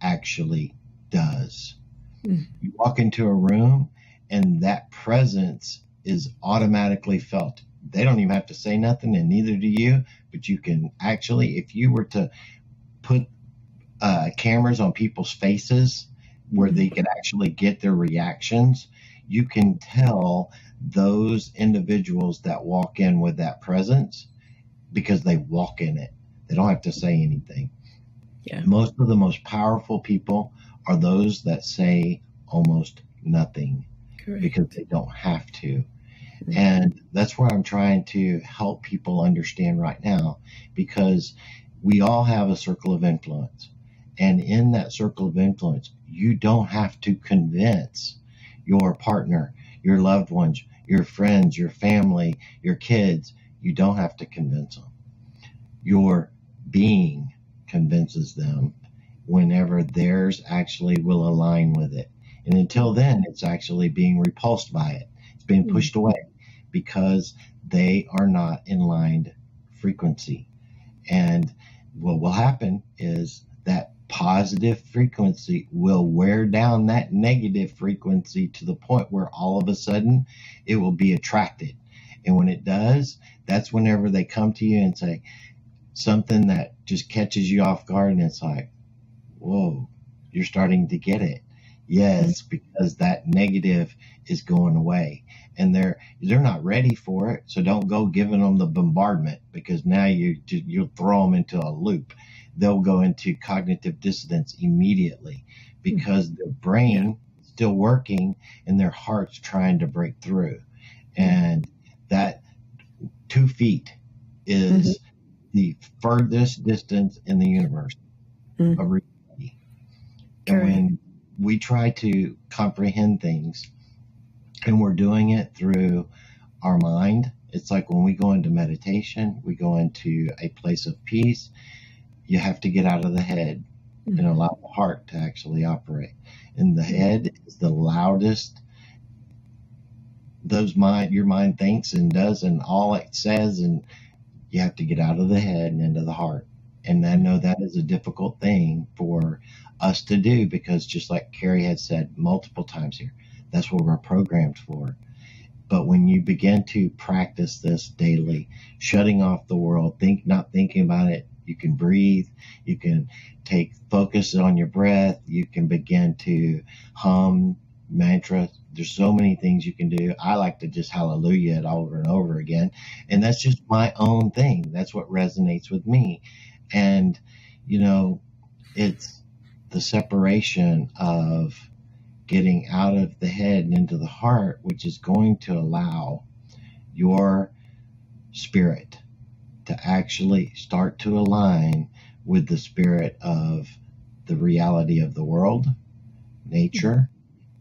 actually does. You walk into a room and that presence is automatically felt. They don't even have to say nothing, and neither do you, but you can actually, if you were to put cameras on people's faces where they could actually get their reactions, you can tell those individuals that walk in with that presence because they walk in it. They don't have to say anything. Yeah. Most of the most powerful people are those that say almost nothing. Correct. Because they don't have to. And that's where I'm trying to help people understand right now, because we all have a circle of influence. And in that circle of influence, you don't have to convince your partner, your loved ones, your friends, your family, your kids. You don't have to convince them. Your being convinces them whenever theirs actually will align with it. And until then, it's actually being repulsed by it. It's being pushed away because they are not in line frequency. And what will happen is that positive frequency will wear down that negative frequency to the point where all of a sudden it will be attracted. And when it does, that's whenever they come to you and say something that just catches you off guard, and it's like, whoa, you're starting to get it. Yes, because that negative is going away, and they're not ready for it. So don't go giving them the bombardment, because now you'll throw them into a loop. They'll go into cognitive dissonance immediately because their brain is still working and their heart's trying to break through. And that 2 feet is the furthest distance in the universe of reality. And when we try to comprehend things and we're doing it through our mind, it's like when we go into meditation, we go into a place of peace. You have to get out of the head and allow the heart to actually operate. And the head is the loudest. Your mind thinks and does and all it says, and you have to get out of the head and into the heart. And I know that is a difficult thing for us to do, because just like Carrie has said multiple times here, that's what we're programmed for. But when you begin to practice this daily, shutting off the world, not thinking about it, you can breathe, you can focus on your breath, you can begin to hum mantra. There's so many things you can do. I like to just hallelujah it over and over again. And that's just my own thing. That's what resonates with me. And, it's the separation of getting out of the head and into the heart, which is going to allow your spirit to actually start to align with the spirit of the reality of the world, nature,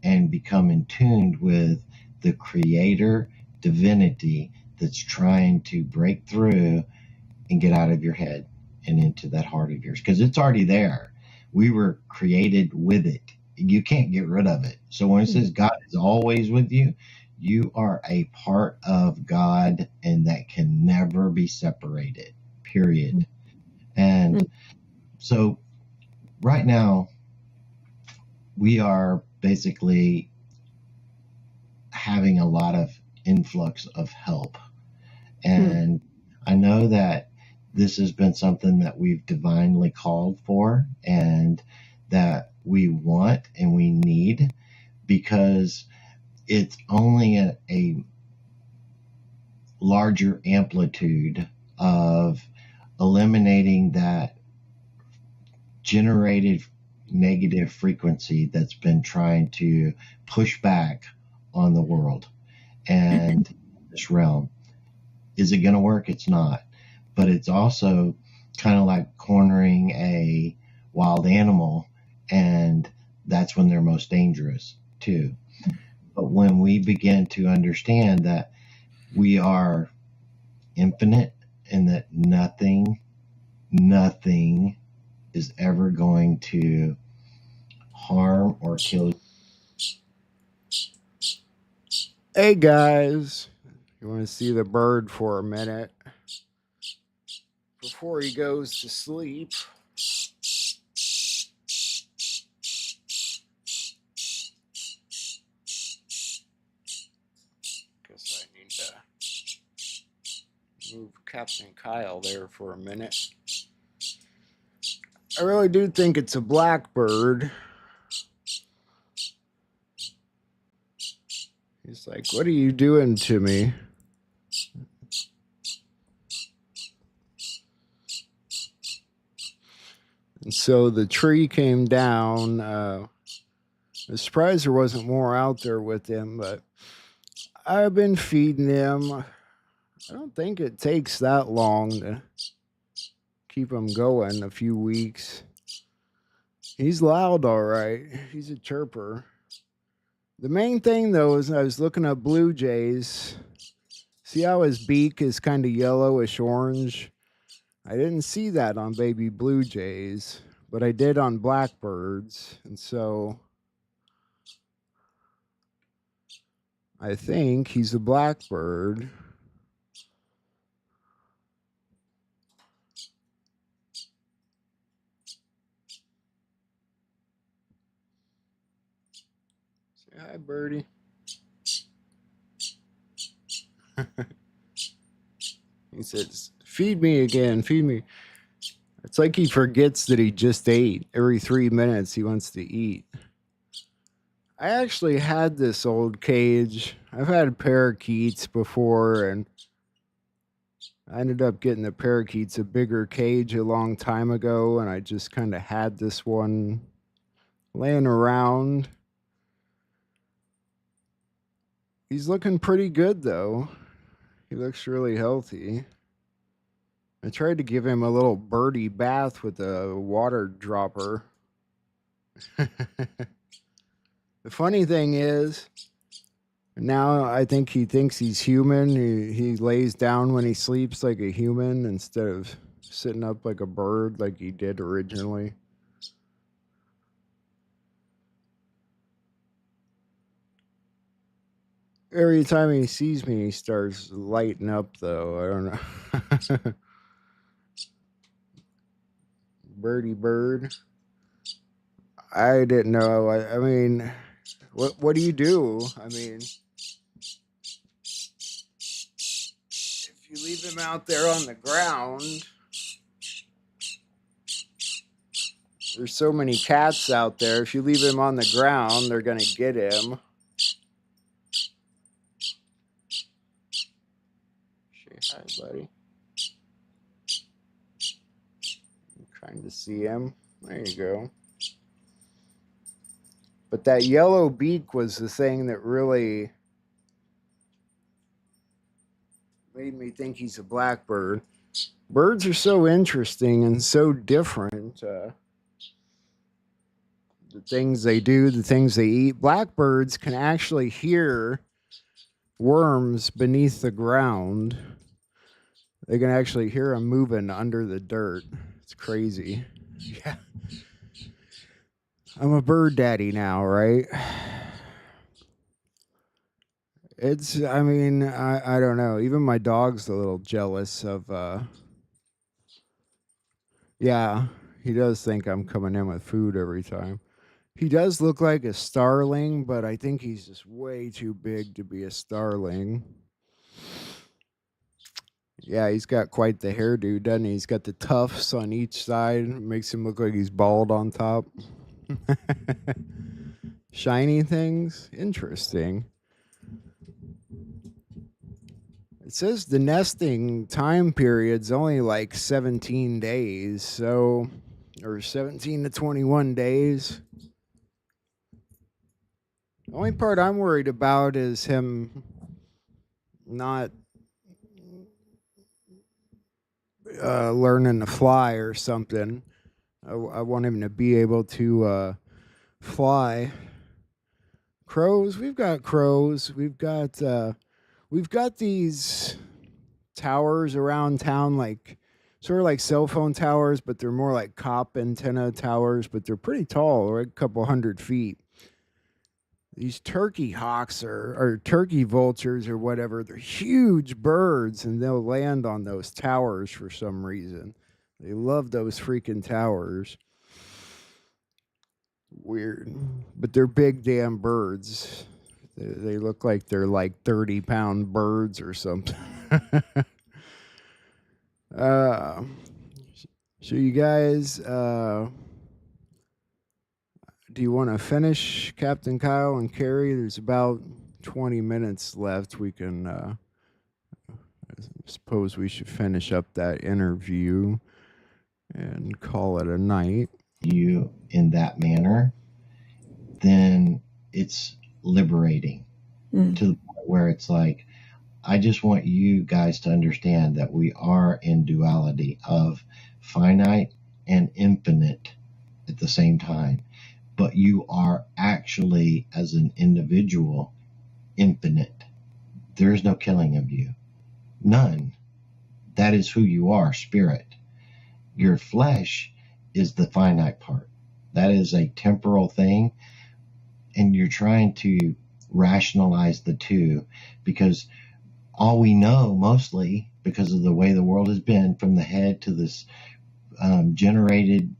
and become in tune with the creator divinity that's trying to break through and get out of your head and into that heart of yours, because it's already there. We were created with it. You can't get rid of it. So when it says God is always with you, you are a part of God, and that can never be separated, period. And so right now we are basically having a lot of influx of help. And I know that this has been something that we've divinely called for, and that we want and we need, because it's only a larger amplitude of eliminating that generated negative frequency that's been trying to push back on the world and this realm. Is it going to work? It's not. But it's also kind of like cornering a wild animal, and that's when they're most dangerous too. But when we begin to understand that we are infinite and that nothing is ever going to harm or kill you. Hey guys, you want to see the bird for a minute before he goes to sleep? Guess I need to move Captain Kyle there for a minute. I really do think it's a blackbird. He's like, what are you doing to me? And so the tree came down. I was surprised there wasn't more out there with him, but I've been feeding him. I don't think it takes that long to keep him going, a few weeks. He's loud, all right. He's a chirper. The main thing, though, is I was looking at blue jays. See how his beak is kind of yellowish orange? I didn't see that on baby blue jays, but I did on blackbirds. And so I think he's a blackbird. Say hi, birdie. He says, feed me again, feed me. It's like he forgets that he just ate. Every 3 minutes he wants to eat. I actually had this old cage. I've had parakeets before, and I ended up getting the parakeets a bigger cage a long time ago, and I just kind of had this one laying around. He's looking pretty good, though. He looks really healthy. I tried to give him a little birdie bath with a water dropper. The funny thing is, now I think he thinks he's human. He lays down when he sleeps like a human instead of sitting up like a bird like he did originally. Every time he sees me, he starts lighting up, though. I don't know. Birdie bird. I didn't know. I mean, what do you do? I mean, if you leave him out there on the ground, there's so many cats out there. If you leave him on the ground, they're gonna get him. Say hi, buddy. I'm trying to see him. There you go. But that yellow beak was the thing that really made me think he's a blackbird. Birds are so interesting and so different. The things they do, the things they eat. Blackbirds can actually hear worms beneath the ground. They can actually hear them moving under the dirt. It's crazy. Yeah. I'm a bird daddy now, right? I mean, I don't know. Even my dog's a little jealous of, yeah, he does think I'm coming in with food every time. He does look like a starling, but I think he's just way too big to be a starling. Yeah, he's got quite the hairdo, doesn't he? He's got the tufts on each side. Makes him look like he's bald on top. Shiny things? Interesting. It says the nesting time period's only like 17 days, so, or 17 to 21 days. The only part I'm worried about is him not learning to fly or something. I want him to be able to fly. Crows, we've got crows. We've got these towers around town, like sort of like cell phone towers, but they're more like cop antenna towers, but they're pretty tall, like a couple 100 feet. These turkey hawks or turkey vultures or whatever, they're huge birds, and they'll land on those towers for some reason. They love those freaking towers. Weird. But they're big damn birds. They look like they're like 30-pound birds or something. So you guys, do you want to finish Captain Kyle and Carrie? There's about 20 minutes left. We can, I suppose we should finish up that interview and call it a night. You in that manner, then it's liberating to the point where it's like, I just want you guys to understand that we are in duality of finite and infinite at the same time. But you are actually, as an individual, infinite. There is no killing of you. None. That is who you are, spirit. Your flesh is the finite part. That is a temporal thing. And you're trying to rationalize the two because all we know mostly, because of the way the world has been from the head to this generated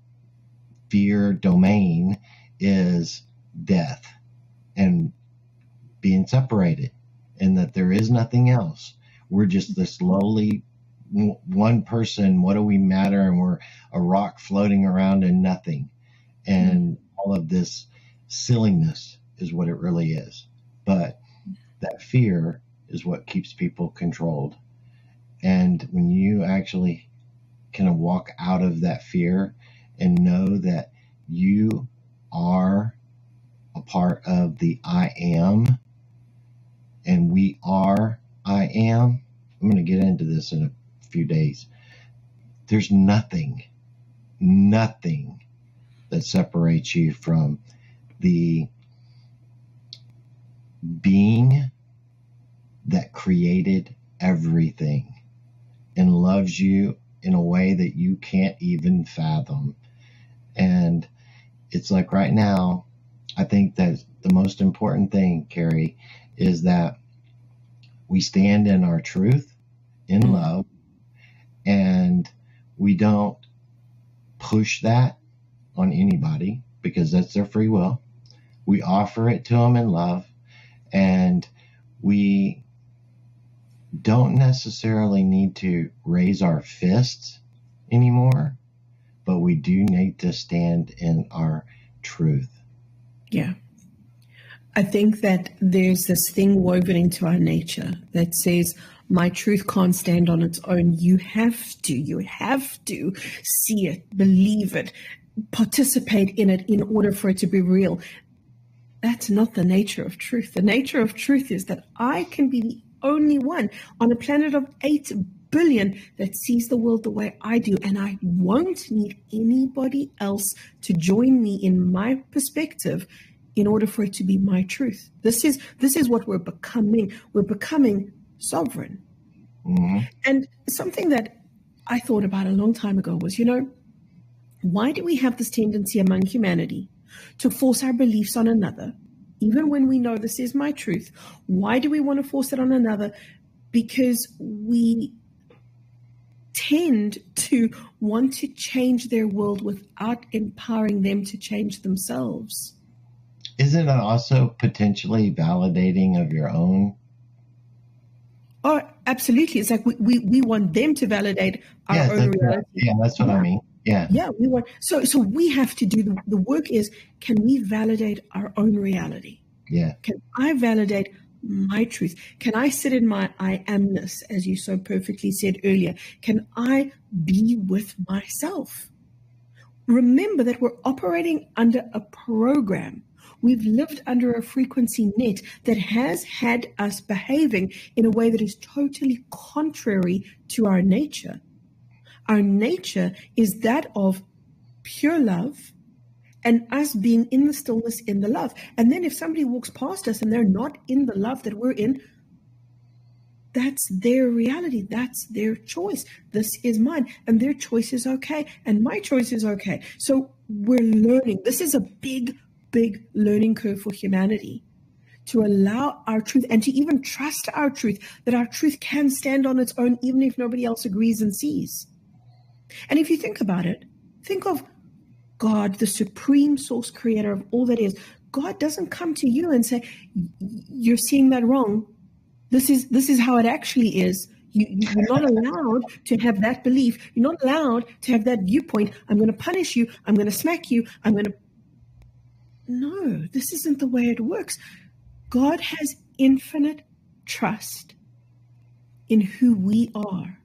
fear domain, is death and being separated, and that there is nothing else. We're just this lowly one person. What do we matter? And we're a rock floating around in nothing. And all of this silliness is what it really is. But that fear is what keeps people controlled. And when you actually kind of walk out of that fear and know that you are a part of the I am, and we are I am. I'm going to get into this in a few days. There's nothing that separates you from the being that created everything and loves you in a way that you can't even fathom. And it's like right now, I think that the most important thing, Carrie, is that we stand in our truth, in love, and we don't push that on anybody because that's their free will. We offer it to them in love, and we don't necessarily need to raise our fists anymore, but we do need to stand in our truth. Yeah. I think that there's this thing woven into our nature that says, my truth can't stand on its own. You have to see it, believe it, participate in it in order for it to be real. That's not the nature of truth. The nature of truth is that I can be the only one on a planet of 8 billion that sees the world the way I do, and I won't need anybody else to join me in my perspective in order for it to be my truth. This is what we're becoming. We're becoming sovereign. Mm-hmm. And something that I thought about a long time ago was, why do we have this tendency among humanity to force our beliefs on another, even when we know this is my truth? Why do we want to force it on another? Because we tend to want to change their world without empowering them to change themselves. Isn't it also potentially validating of your own? Oh, absolutely. It's like we want them to validate our own reality. Yeah, that's what I mean. Yeah. Yeah, we want. So we have to do the work is, can we validate our own reality? Yeah. Can I validate my truth? Can I sit in my I amness, as you so perfectly said earlier? Can I be with myself? Remember that we're operating under a program. We've lived under a frequency net that has had us behaving in a way that is totally contrary to our nature. Our nature is that of pure love and us being in the stillness, in the love. And then if somebody walks past us and they're not in the love that we're in, that's their reality. That's their choice. This is mine. And their choice is okay. And my choice is okay. So we're learning. This is a big learning curve for humanity, to allow our truth and to even trust our truth, that our truth can stand on its own, even if nobody else agrees and sees. And if you think about it, think of God, the supreme source creator of all that is. God doesn't come to you and say, you're seeing that wrong. This is how it actually is. You're not allowed to have that belief. You're not allowed to have that viewpoint. I'm going to punish you. I'm going to smack you. No, this isn't the way it works. God has infinite trust in who we are,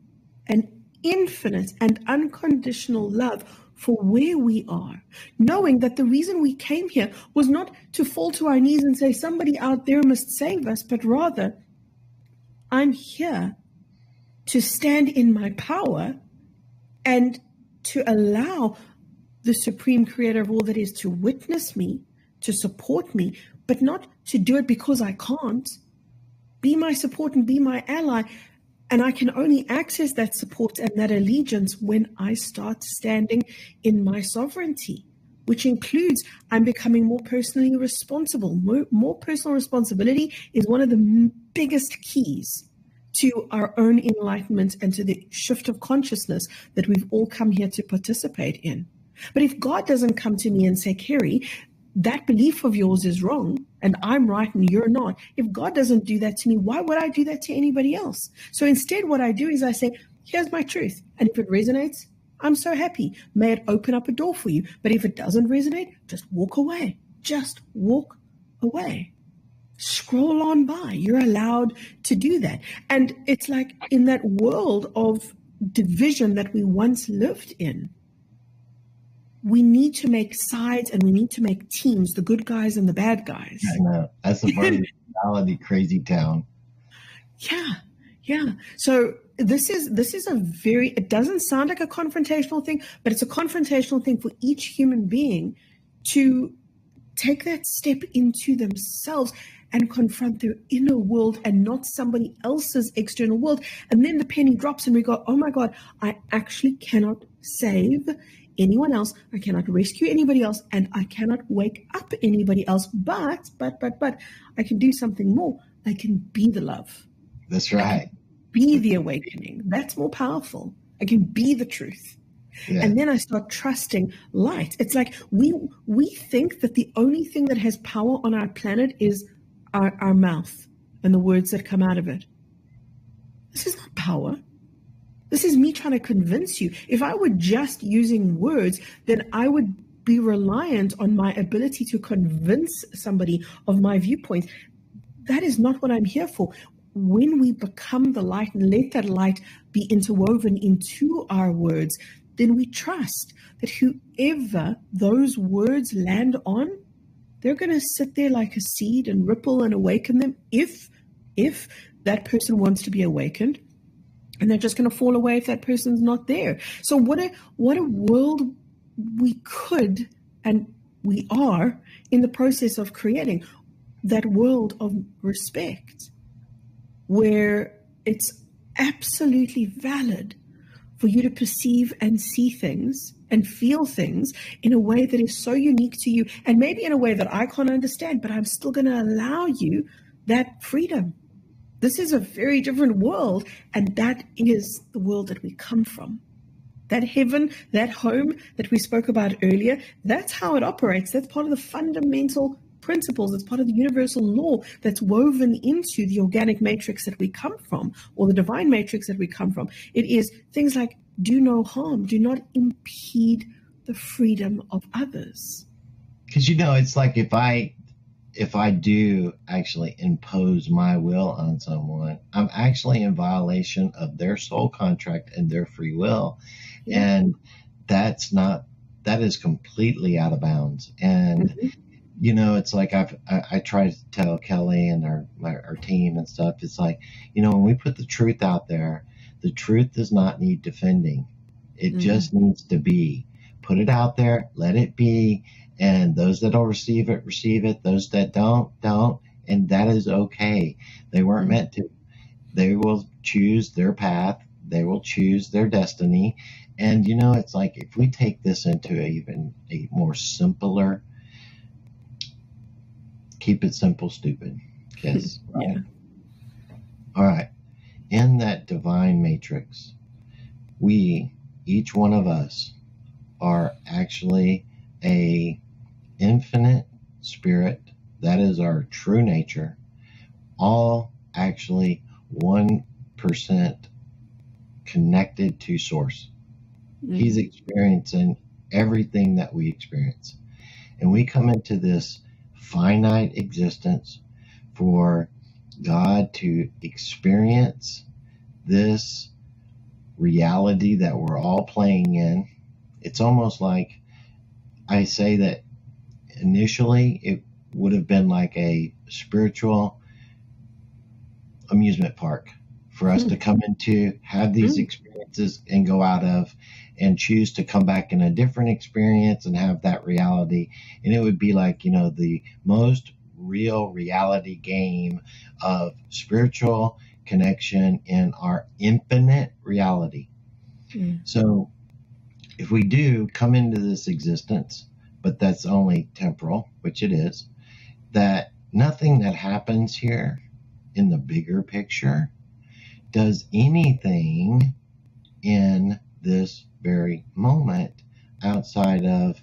and infinite and unconditional love for where we are, knowing that the reason we came here was not to fall to our knees and say somebody out there must save us, but rather, I'm here to stand in my power and to allow the supreme creator of all that is to witness me, to support me, but not to do it because I can't. Be my support and be my ally. And I can only access that support and that allegiance when I start standing in my sovereignty, which includes I'm becoming more personally responsible. More personal responsibility is one of the biggest keys to our own enlightenment and to the shift of consciousness that we've all come here to participate in. But if God doesn't come to me and say, Carrie, that belief of yours is wrong and I'm right and you're not. If God doesn't do that to me, why would I do that to anybody else? So instead, what I do is I say, here's my truth. And if it resonates, I'm so happy. May it open up a door for you. But if it doesn't resonate, just walk away. Just walk away. Scroll on by. You're allowed to do that. And it's like in that world of division that we once lived in, we need to make sides and we need to make teams, the good guys and the bad guys. I know. That's a part of the reality crazy town. Yeah. So this is a very, it doesn't sound like a confrontational thing, but it's a confrontational thing for each human being to take that step into themselves and confront their inner world and not somebody else's external world. And then the penny drops and we go, oh my God, I actually cannot save anyone else. I cannot rescue anybody else, and I cannot wake up anybody else. But I can do something more. I can be the love. That's right. Be the awakening. That's more powerful. I can be the truth. Yeah. And then I start trusting light. It's like we think that the only thing that has power on our planet is our mouth and the words that come out of it. This is not power. This is me trying to convince you. If I were just using words, then I would be reliant on my ability to convince somebody of my viewpoint. That is not what I'm here for. When we become the light and let that light be interwoven into our words, then we trust that whoever those words land on, they're going to sit there like a seed and ripple and awaken them if that person wants to be awakened. And they're just going to fall away if that person's not there. So what a world we could and we are in the process of creating, that world of respect, where it's absolutely valid for you to perceive and see things and feel things in a way that is so unique to you, and maybe in a way that I can't understand, but I'm still going to allow you that freedom. This is a very different world, and that is the world that we come from. That heaven, that home that we spoke about earlier, that's how it operates. That's part of the fundamental principles. It's part of the universal law that's woven into the organic matrix that we come from, or the divine matrix that we come from. It is things like do no harm, do not impede the freedom of others. Because, it's like if I do actually impose my will on someone, I'm actually in violation of their soul contract and their free will. Yeah. And that is completely out of bounds. And, it's like I try to tell Kelly and our team and stuff, it's like, when we put the truth out there, the truth does not need defending. It just needs to be. Put it out there, let it be. And those that'll receive it. Those that don't. And that is okay. They weren't meant to. They will choose their path. They will choose their destiny. And, it's like if we take this into even a more simpler, keep it simple, stupid. Yes. Right? Yeah. All right. In that divine matrix, each one of us, are actually a infinite spirit. That is our true nature. All actually 1% connected to source. He's experiencing everything that we experience. And we come into this finite existence for God to experience this reality that we're all playing in. It's almost like I say that initially it would have been like a spiritual amusement park for us to come into, have these experiences and go out of, and choose to come back in a different experience and have that reality. And it would be like, the most real reality game of spiritual connection in our infinite reality. So if we do come into this existence, but that's only temporal, which it is, that nothing that happens here in the bigger picture does anything in this very moment outside of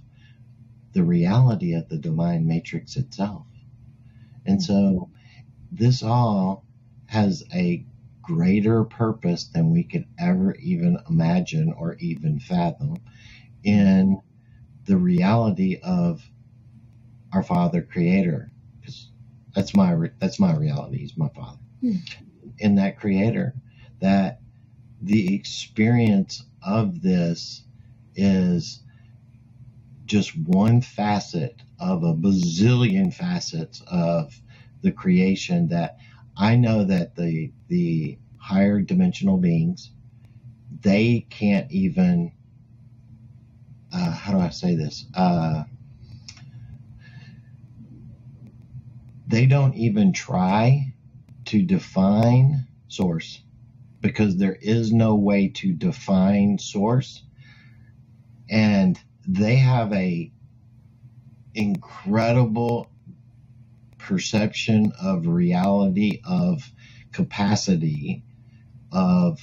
the reality of the divine matrix itself. And so this all has a greater purpose than we could ever even imagine or even fathom in the reality of our Father Creator. Because That's my reality. He's my Father. In that Creator, that the experience of this is just one facet of a bazillion facets of the creation, that I know that the higher dimensional beings, they can't even, how do I say this? They don't even try to define source, because there is no way to define source. And they have a incredible perception of reality, of capacity, of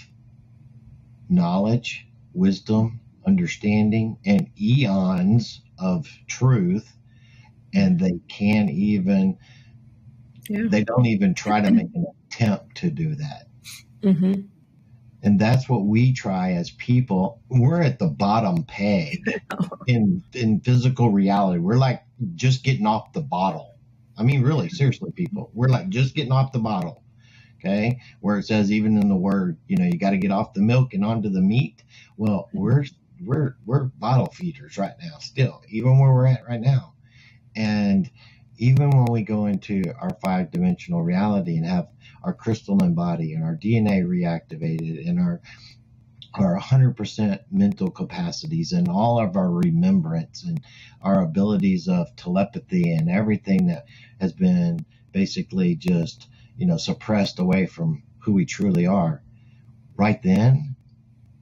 knowledge, wisdom, understanding, and eons of truth. And they can't even, they don't even try to make an attempt to do that. Mm-hmm. And that's what we try as people. We're at the bottom peg in physical reality. We're like just getting off the bottle. I mean, really, seriously, people. We're like just getting off the bottle. Okay? Where it says, even in the word, you know, you got to get off the milk and onto the meat. Well, we're bottle feeders right now still, even where we're at right now. And even when we go into our 5-dimensional reality and have our crystalline body and our DNA reactivated and our 100% mental capacities and all of our remembrance and our abilities of telepathy and everything that has been basically just, you know, suppressed away from who we truly are, right then,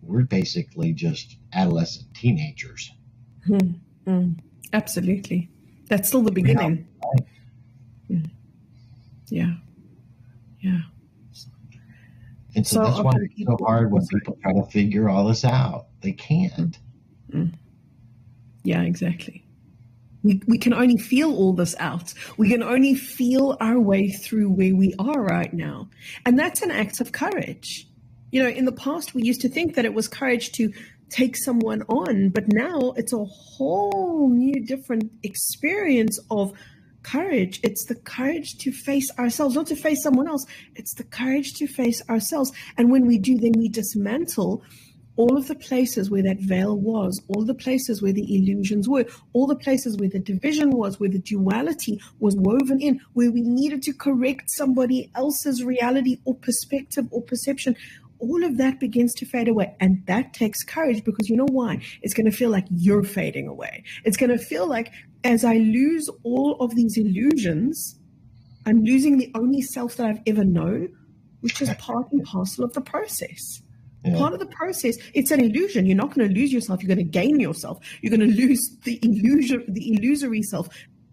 we're basically just adolescent teenagers. Absolutely. That's still the beginning. Yeah. Yeah. And so that's why it's so hard when people try to figure all this out. They can't. Yeah, exactly. We can only feel all this out. We can only feel our way through where we are right now. And that's an act of courage. You know, in the past, we used to think that it was courage to take someone on, but now it's a whole new different experience of courage. It's the courage to face ourselves, not to face someone else. It's the courage to face ourselves. And when we do, then we dismantle all of the places where that veil was, all the places where the illusions were, all the places where the division was, where the duality was woven in, where we needed to correct somebody else's reality or perspective or perception. All of that begins to fade away. And that takes courage, because you know why? It's going to feel like you're fading away. It's going to feel like, as I lose all of these illusions, I'm losing the only self that I've ever known, which is part and parcel of the process. Yeah. Part of the process, it's an illusion. You're not going to lose yourself. You're going to gain yourself. You're going to lose the illusory self,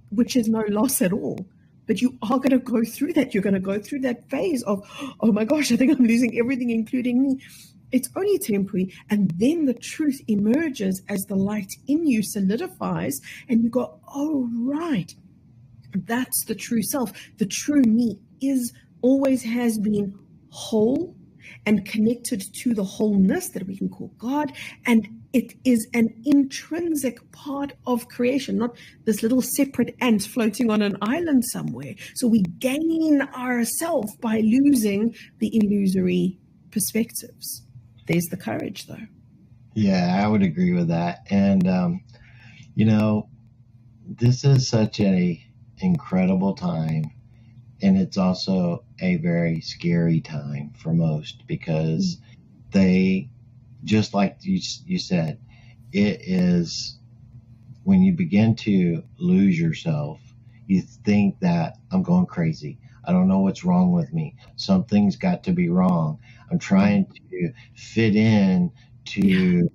which is no loss at all. But you are going to go through that. You're going to go through that phase of, oh my gosh, I think I'm losing everything, including me. It's only temporary. And then the truth emerges as the light in you solidifies, and you go, oh, right. That's the true self. The true me always has been whole and connected to the wholeness that we can call God. And it is an intrinsic part of creation, not this little separate ant floating on an island somewhere. So we gain ourselves by losing the illusory perspectives. There's the courage, though. Yeah, I would agree with that. And, you know, this is such an incredible time. And it's also a very scary time for most, because they, just like you said, it is when you begin to lose yourself, you think that I'm going crazy. I don't know what's wrong with me. Something's got to be wrong. I'm trying to fit in to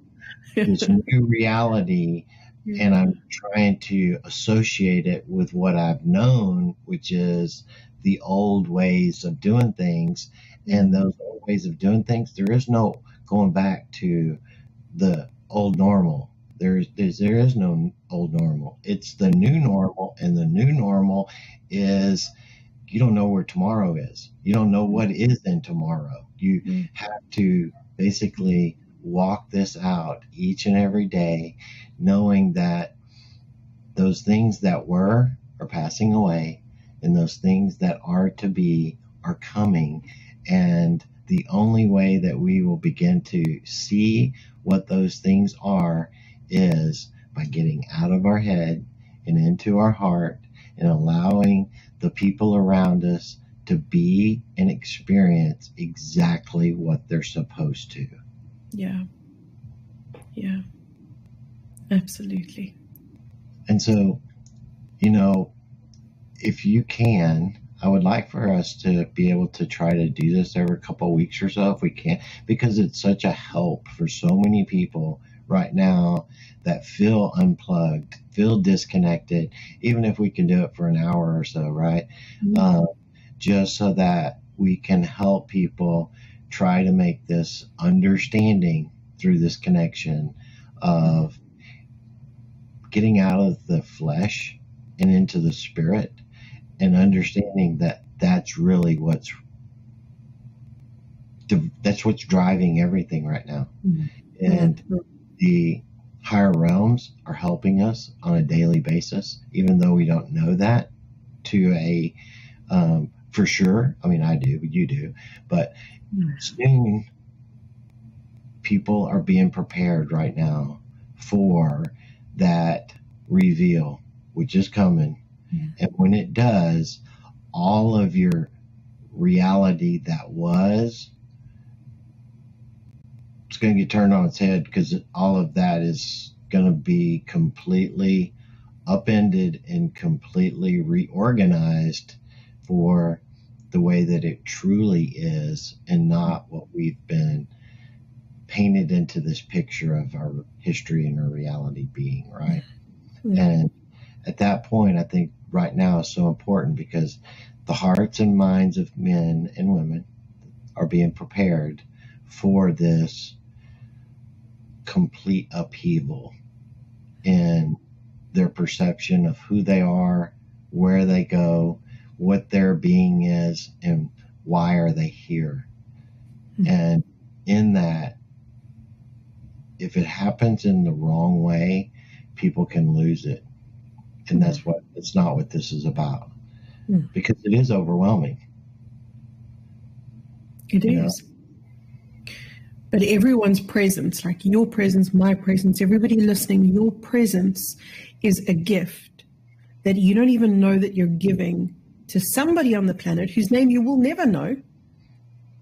this new reality, and I'm trying to associate it with what I've known, which is the old ways of doing things. And those old ways of doing things, there is no going back to the old normal. There is no old normal. It's the new normal, and the new normal is, you don't know where tomorrow is. You don't know what is in tomorrow. You have to basically walk this out each and every day, knowing that those things that were are passing away, and those things that are to be are coming. And the only way that we will begin to see what those things are is by getting out of our head and into our heart and allowing the people around us to be and experience exactly what they're supposed to. Yeah. Yeah. Absolutely. And so, if you can, I would like for us to be able to try to do this every couple of weeks or so if we can, because it's such a help for so many people right now that feel unplugged, feel disconnected, even if we can do it for an hour or so, right? Just so that we can help people try to make this understanding through this connection of getting out of the flesh and into the spirit, and understanding that that's really what's driving everything right now. And the higher realms are helping us on a daily basis, even though we don't know that to a for sure. I mean, I do, you do, but soon people are being prepared right now for that reveal, which is coming. And when it does, all of your reality that was, it's going to get turned on its head, because all of that is going to be completely upended and completely reorganized for the way that it truly is, and not what we've been painted into this picture of our history and our reality being, right? And at that point, I think right now is so important, because the hearts and minds of men and women are being prepared for this complete upheaval in their perception of who they are, where they go, what their being is, and why are they here. And in that, if it happens in the wrong way, people can lose it. And it's not what this is about, because it is overwhelming. It is. But everyone's presence, like your presence, my presence, everybody listening, your presence is a gift that you don't even know that you're giving to somebody on the planet whose name you will never know.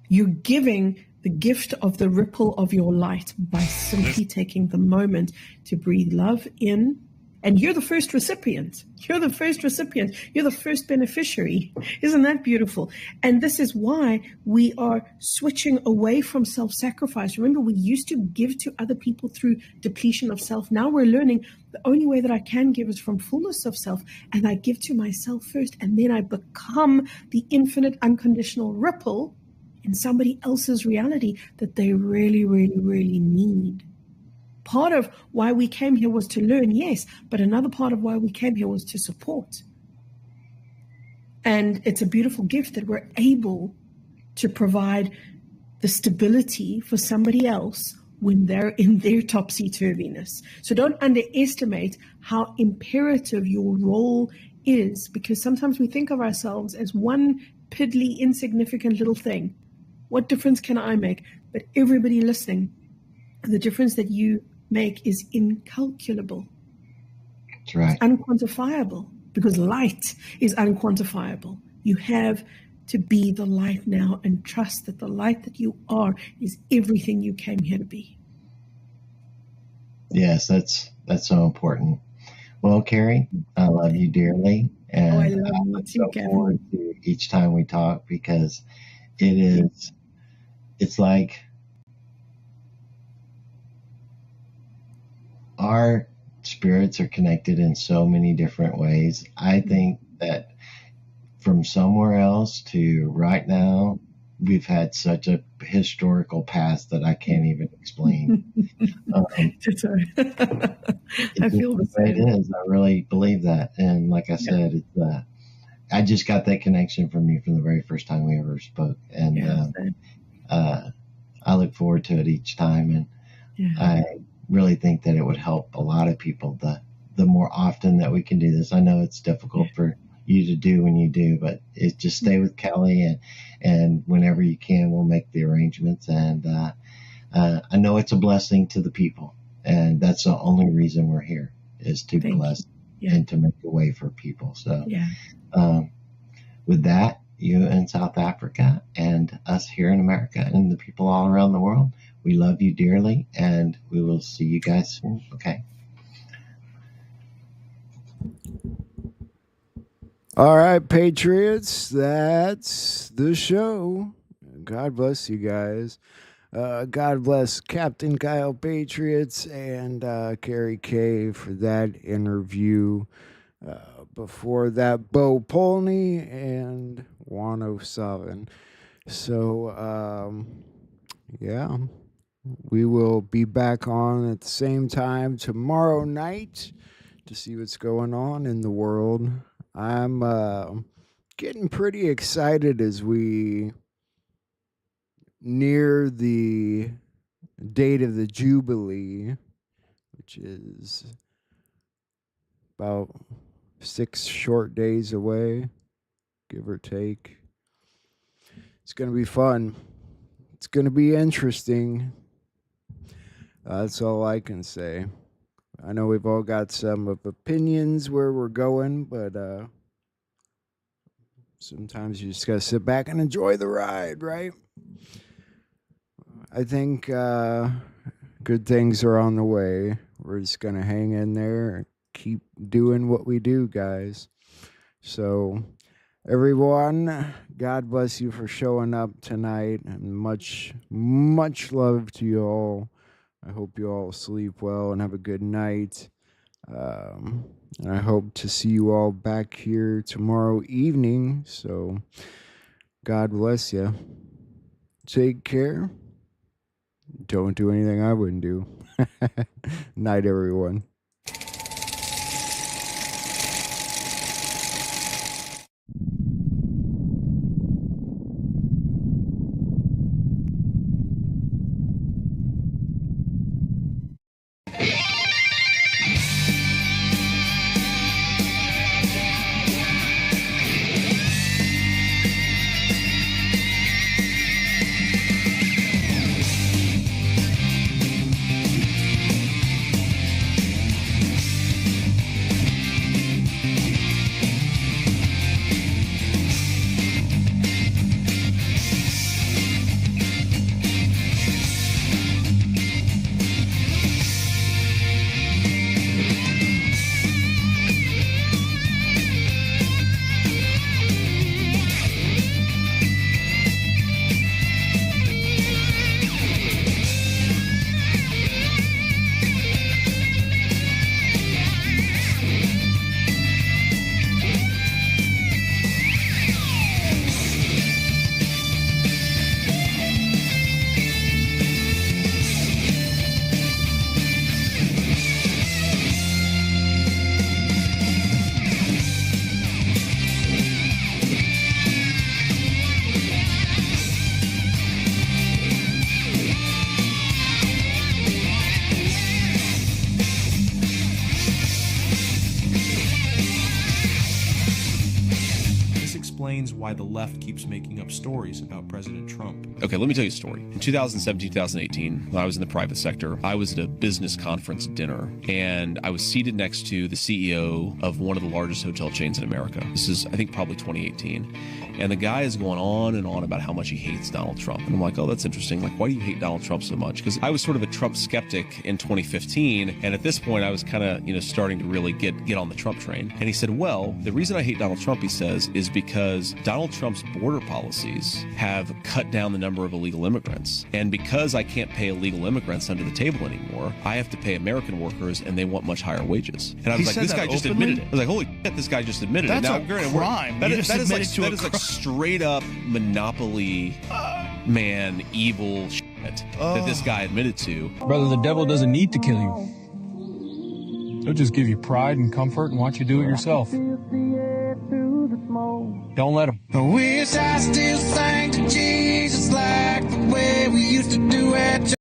You're giving the gift of the ripple of your light by simply taking the moment to breathe love in. And you're the first recipient. You're the first recipient. You're the first beneficiary. Isn't that beautiful? And this is why we are switching away from self-sacrifice. Remember, we used to give to other people through depletion of self. Now we're learning the only way that I can give is from fullness of self. And I give to myself first. And then I become the infinite unconditional ripple in somebody else's reality that they really, really, really need. Part of why we came here was to learn, yes, but another part of why we came here was to support. And it's a beautiful gift that we're able to provide the stability for somebody else when they're in their topsy-turviness. So don't underestimate how imperative your role is, because sometimes we think of ourselves as one piddly, insignificant little thing. What difference can I make? But everybody listening, the difference that you make is incalculable. That's right. It's unquantifiable, because light is unquantifiable. You have to be the light now and trust that the light that you are is everything you came here to be. Yes, that's so important. Well, Carrie, I love you dearly, and I love you too, look Kevin. forward to each time we talk, because it's like our spirits are connected in so many different ways. I think that from somewhere else to right now, we've had such a historical past that I can't even explain. That's all right. I feel the way same. it is. I really believe that. And like I said, it's I just got that connection from you from the very first time we ever spoke. And I look forward to it each time. And I really think that it would help a lot of people the more often that we can do this. I know it's difficult for you to do when you do. But just stay with Kelly, and whenever you can, we'll make the arrangements. And I know it's a blessing to the people, and that's the only reason we're here, is to bless and to make a way for people. So with that, you in South Africa and us here in America and the people all around the world, we love you dearly, and we will see you guys soon. Okay. All right, Patriots, that's the show. God bless you guys. God bless Captain Kyle Patriots and Carrie Kay for that interview. Before that, Bo Polney and 107. So, yeah, we will be back on at the same time tomorrow night to see what's going on in the world. I'm getting pretty excited as we near the date of the Jubilee, which is about 6 short days away, give or take. It's going to be fun. It's going to be interesting. That's all I can say. I know we've all got some opinions where we're going, but sometimes you just got to sit back and enjoy the ride, right? I think good things are on the way. We're just going to hang in there and keep doing what we do, guys. So, everyone, God bless you for showing up tonight, and much, much love to you all. I hope you all sleep well and have a good night. And I hope to see you all back here tomorrow evening. So, God bless you. Take care. Don't do anything I wouldn't do. Night, everyone. Why the left keeps making up stories about President Trump. Okay, let me tell you a story. In 2017, 2018, when I was in the private sector, I was at a business conference dinner, and I was seated next to the CEO of one of the largest hotel chains in America. This is, I think, probably 2018. And the guy is going on and on about how much he hates Donald Trump. And I'm like, oh, that's interesting. Like, why do you hate Donald Trump so much? Because I was sort of a Trump skeptic in 2015. And at this point, I was kind of, starting to really get on the Trump train. And he said, well, the reason I hate Donald Trump, he says, is because Donald Trump's border policies have cut down the number of illegal immigrants. And because I can't pay illegal immigrants under the table anymore, I have to pay American workers, and they want much higher wages. And I was like, this guy just admitted it. I was like, holy shit, this guy just admitted it. That's a crime. That is like straight up monopoly man evil shit that this guy admitted to. Brother, the devil doesn't need to kill you. He'll just give you pride and comfort and want you to do it yourself. Don't let him. I wish I still sang to Jesus like the way we used to do it.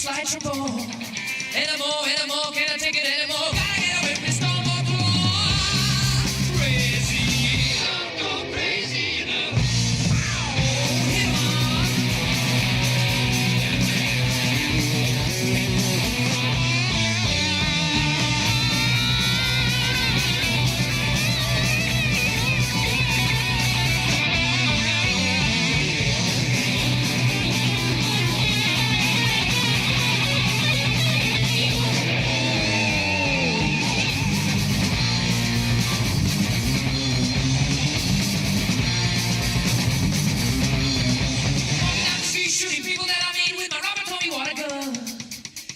just like trombone. Anymore, can't I take it anymore? Gotta get away from this storm or crazy, I'm going crazy, you know.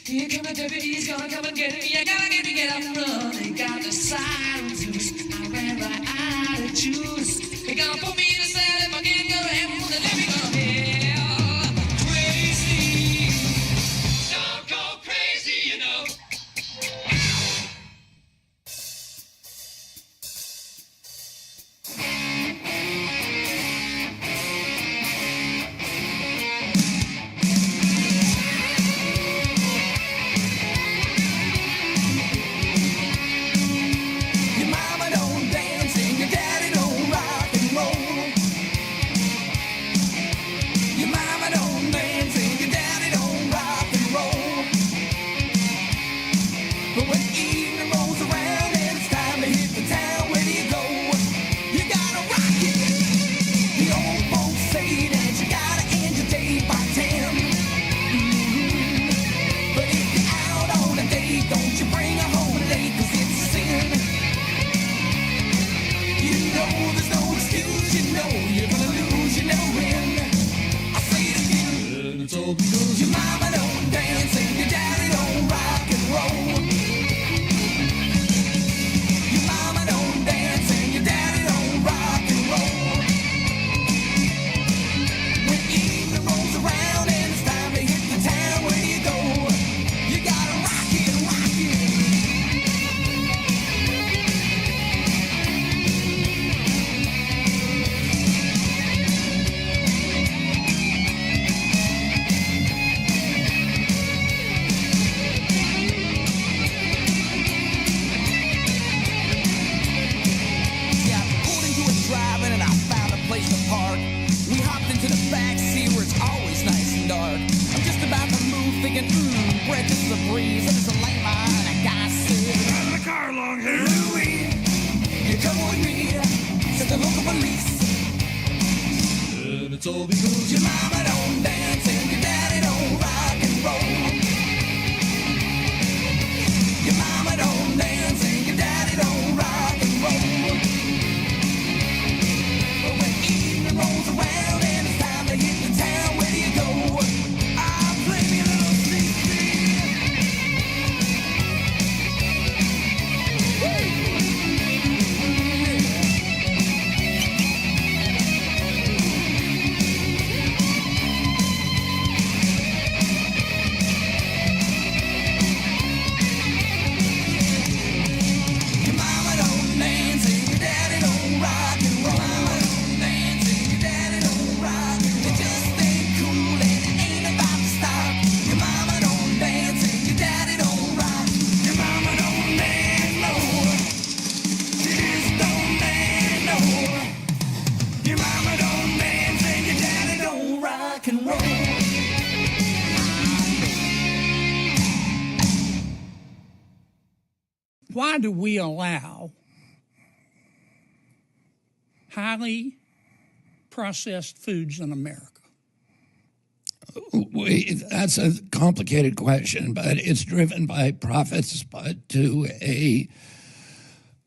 Here come the deputies, gonna come and get me. I gotta get me, get up and run. They got the silences. I ran right out of juice. They gonna put me in a cell if I can't go to heaven. Well, they let me go to hell. Crazy, don't go crazy, you know. Why do we allow highly processed foods in America? That's a complicated question, but it's driven by profits to a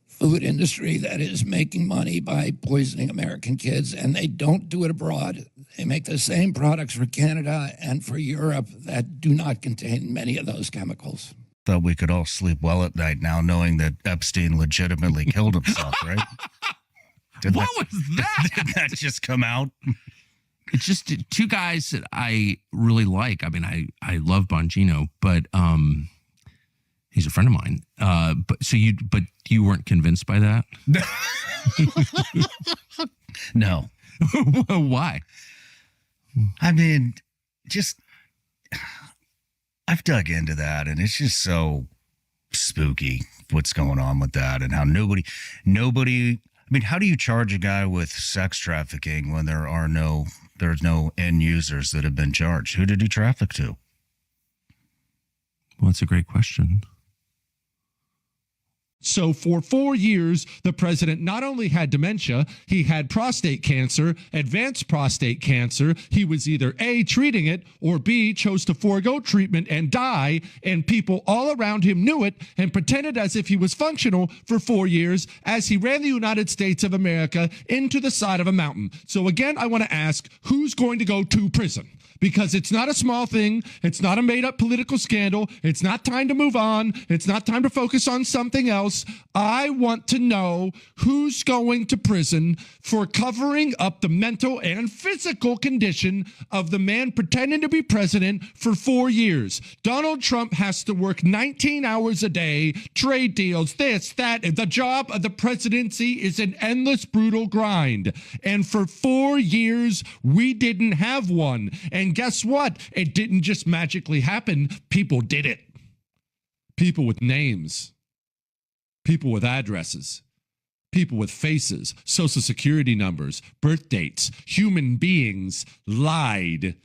food industry that is making money by poisoning American kids, and they don't do it abroad. They make the same products for Canada and for Europe that do not contain many of those chemicals. Thought we could all sleep well at night now knowing that Epstein legitimately killed himself, right? What was that? Did that just come out? It's just two guys that I really like. I mean, I love Bongino, but he's a friend of mine. But you weren't convinced by that? No. Why? I mean, I've dug into that, and it's just so spooky what's going on with that, and how nobody. I mean, how do you charge a guy with sex trafficking when there's no end users that have been charged? Who did he traffic to? Well, that's a great question. So for 4 years, the president not only had dementia, he had prostate cancer, advanced prostate cancer. He was either A, treating it, or B, chose to forego treatment and die. And people all around him knew it and pretended as if he was functional for 4 years as he ran the United States of America into the side of a mountain. So again, I want to ask, who's going to go to prison? Because it's not a small thing. It's not a made-up political scandal. It's not time to move on. It's not time to focus on something else. I want to know who's going to prison for covering up the mental and physical condition of the man pretending to be president for 4 years. Donald Trump has to work 19 hours a day, trade deals, this, that. The job of the presidency is an endless, brutal grind. And for 4 years, we didn't have one. And guess what? It didn't just magically happen. People did it. People with names, people with addresses, people with faces, social security numbers, birth dates, human beings lied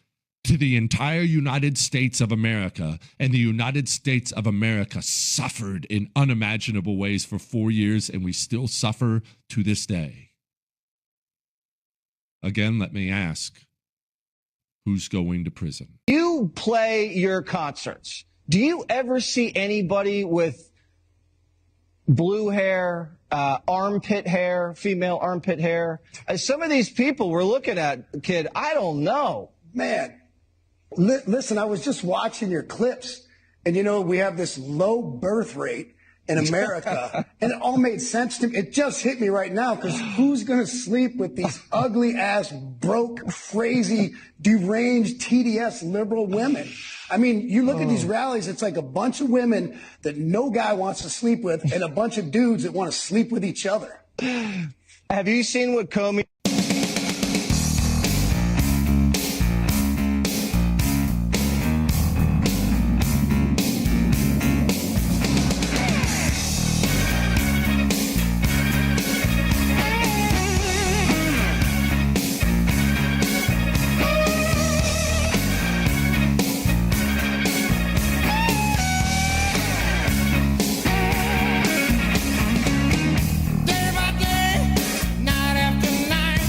to the entire United States of America. And the United States of America suffered in unimaginable ways for 4 years, and we still suffer to this day. Again, let me ask, who's going to prison? You play your concerts. Do you ever see anybody with blue hair, armpit hair, female armpit hair? Some of these people we're looking at, kid, I don't know. Man, listen, I was just watching your clips, and we have this low birth rate in America, and it all made sense to me. It just hit me right now, because who's going to sleep with these ugly ass, broke, crazy, deranged, TDS liberal women? I mean, you look at these rallies, it's like a bunch of women that no guy wants to sleep with and a bunch of dudes that want to sleep with each other. Have you seen what Comey... Day by day, night after night.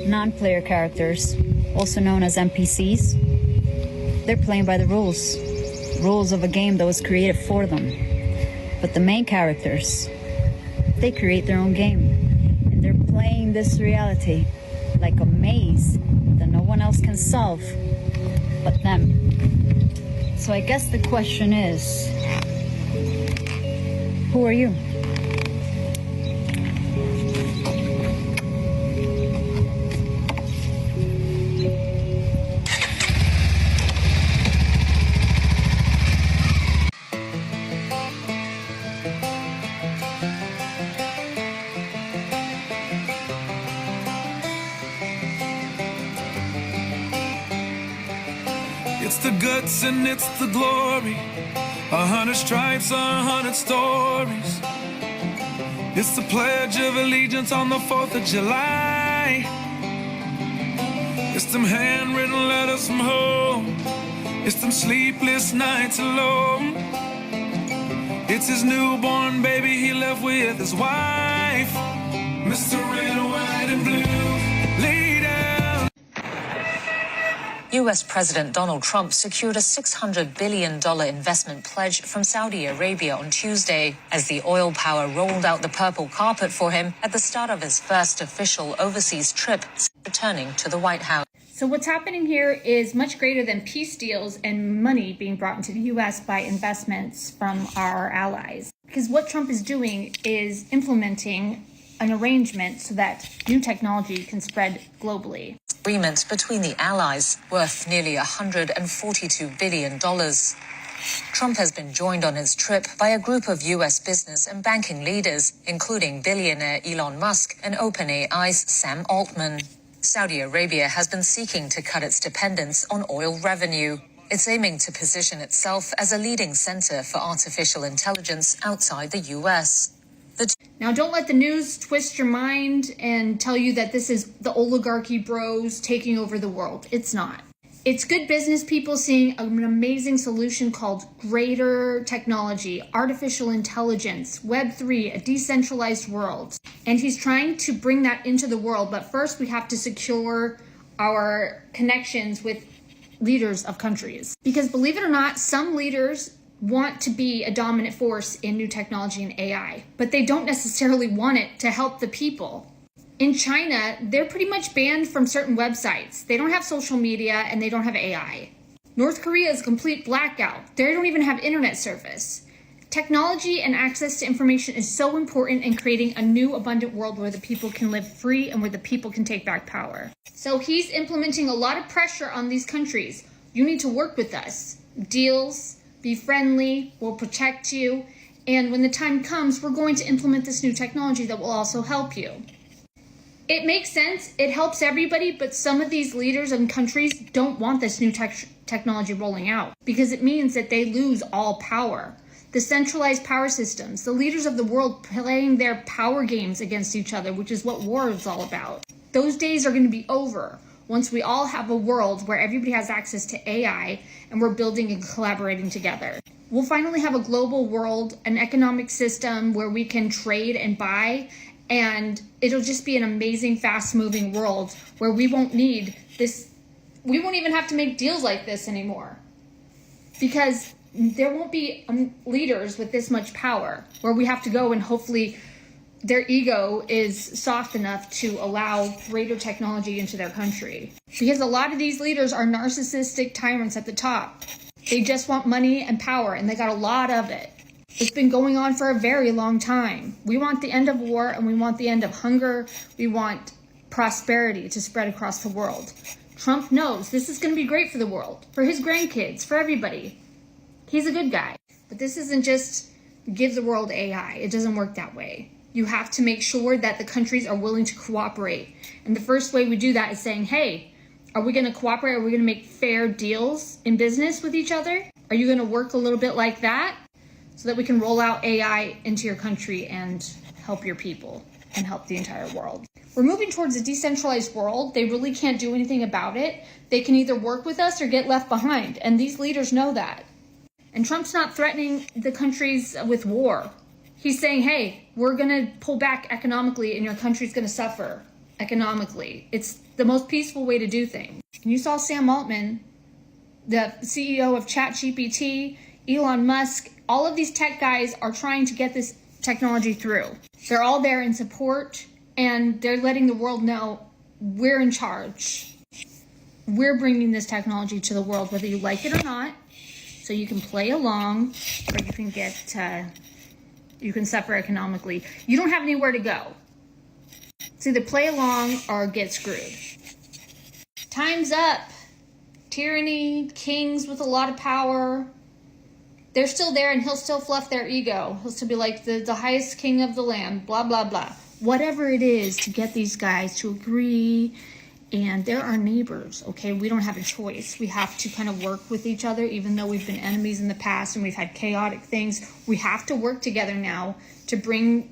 non-player characters, also known as NPCs. They're playing by the rules of a game that was created for them. But the main characters, they create their own game, and they're playing this reality like a maze that no one else can solve but them. So I guess the question is, who are you? It's the guts and it's the glory. 100 stripes, 100 stories. It's the Pledge of Allegiance on the 4th of July. It's them handwritten letters from home. It's them sleepless nights alone. It's his newborn baby he left with his wife. Mr. Red, White, and Blue, lay down. U.S. President Donald Trump secured a $600 billion investment pledge from Saudi Arabia on Tuesday as the oil power rolled out the purple carpet for him at the start of his first official overseas trip, returning to the White House. So what's happening here is much greater than peace deals and money being brought into the U.S. by investments from our allies. Because what Trump is doing is implementing an arrangement so that new technology can spread globally. Agreement between the allies worth nearly $142 billion. Trump has been joined on his trip by a group of U.S. business and banking leaders, including billionaire Elon Musk and OpenAI's Sam Altman. Saudi Arabia has been seeking to cut its dependence on oil revenue. It's aiming to position itself as a leading center for artificial intelligence outside the U.S. Now, don't let the news twist your mind and tell you that this is the oligarchy bros taking over the world. It's not. It's good business people seeing an amazing solution called greater technology, artificial intelligence, Web3, a decentralized world. And he's trying to bring that into the world. But first, we have to secure our connections with leaders of countries. Because believe it or not, some leaders want to be a dominant force in new technology and AI, but they don't necessarily want it to help the people. In China, they're pretty much banned from certain websites. They don't have social media and they don't have AI. North Korea is a complete blackout. They don't even have internet service. Technology and access to information is so important in creating a new abundant world where the people can live free and where the people can take back power. So he's implementing a lot of pressure on these countries. You need to work with us. Deals, be friendly, we'll protect you, and when the time comes, we're going to implement this new technology that will also help you. It makes sense, it helps everybody, but some of these leaders and countries don't want this new technology rolling out because it means that they lose all power. The centralized power systems, the leaders of the world playing their power games against each other, which is what war is all about. Those days are going to be over once we all have a world where everybody has access to AI and we're building and collaborating together. We'll finally have a global world, an economic system where we can trade and buy, and it'll just be an amazing, fast-moving world where we won't need this. We won't even have to make deals like this anymore because there won't be leaders with this much power where we have to go and hopefully their ego is soft enough to allow greater technology into their country. Because a lot of these leaders are narcissistic tyrants at the top. They just want money and power, and they got a lot of it. It's been going on for a very long time. We want the end of war, and we want the end of hunger. We want prosperity to spread across the world. Trump knows this is going to be great for the world, for his grandkids, for everybody. He's a good guy. But this isn't just give the world AI. It doesn't work that way. You have to make sure that the countries are willing to cooperate. And the first way we do that is saying, hey, are we going to cooperate? Are we going to make fair deals in business with each other? Are you going to work a little bit like that so that we can roll out AI into your country and help your people and help the entire world? We're moving towards a decentralized world. They really can't do anything about it. They can either work with us or get left behind. And these leaders know that. And Trump's not threatening the countries with war. He's saying, hey, we're going to pull back economically and your country's going to suffer. economically. It's the most peaceful way to do things. And you saw Sam Altman, the CEO of ChatGPT, Elon Musk, all of these tech guys are trying to get this technology through. They're all there in support, and they're letting the world know we're in charge. We're bringing this technology to the world, whether you like it or not, so you can play along, or you can you can suffer economically. You don't have anywhere to go. It's either play along or get screwed. Time's up. Tyranny, kings with a lot of power, they're still there, and he'll still fluff their ego. He'll still be like the highest king of the land, blah, blah, blah. Whatever it is to get these guys to agree, and they're our neighbors, okay? We don't have a choice. We have to kind of work with each other, even though we've been enemies in the past and we've had chaotic things. We have to work together now to bring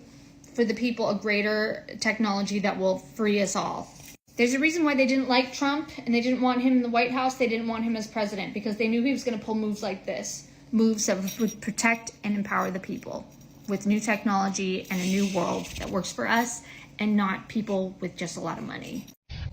for the people a greater technology that will free us all. There's a reason why they didn't like Trump and they didn't want him in the White House. They didn't want him as president because they knew he was going to pull moves like this. Moves that would protect and empower the people with new technology and a new world that works for us and not people with just a lot of money.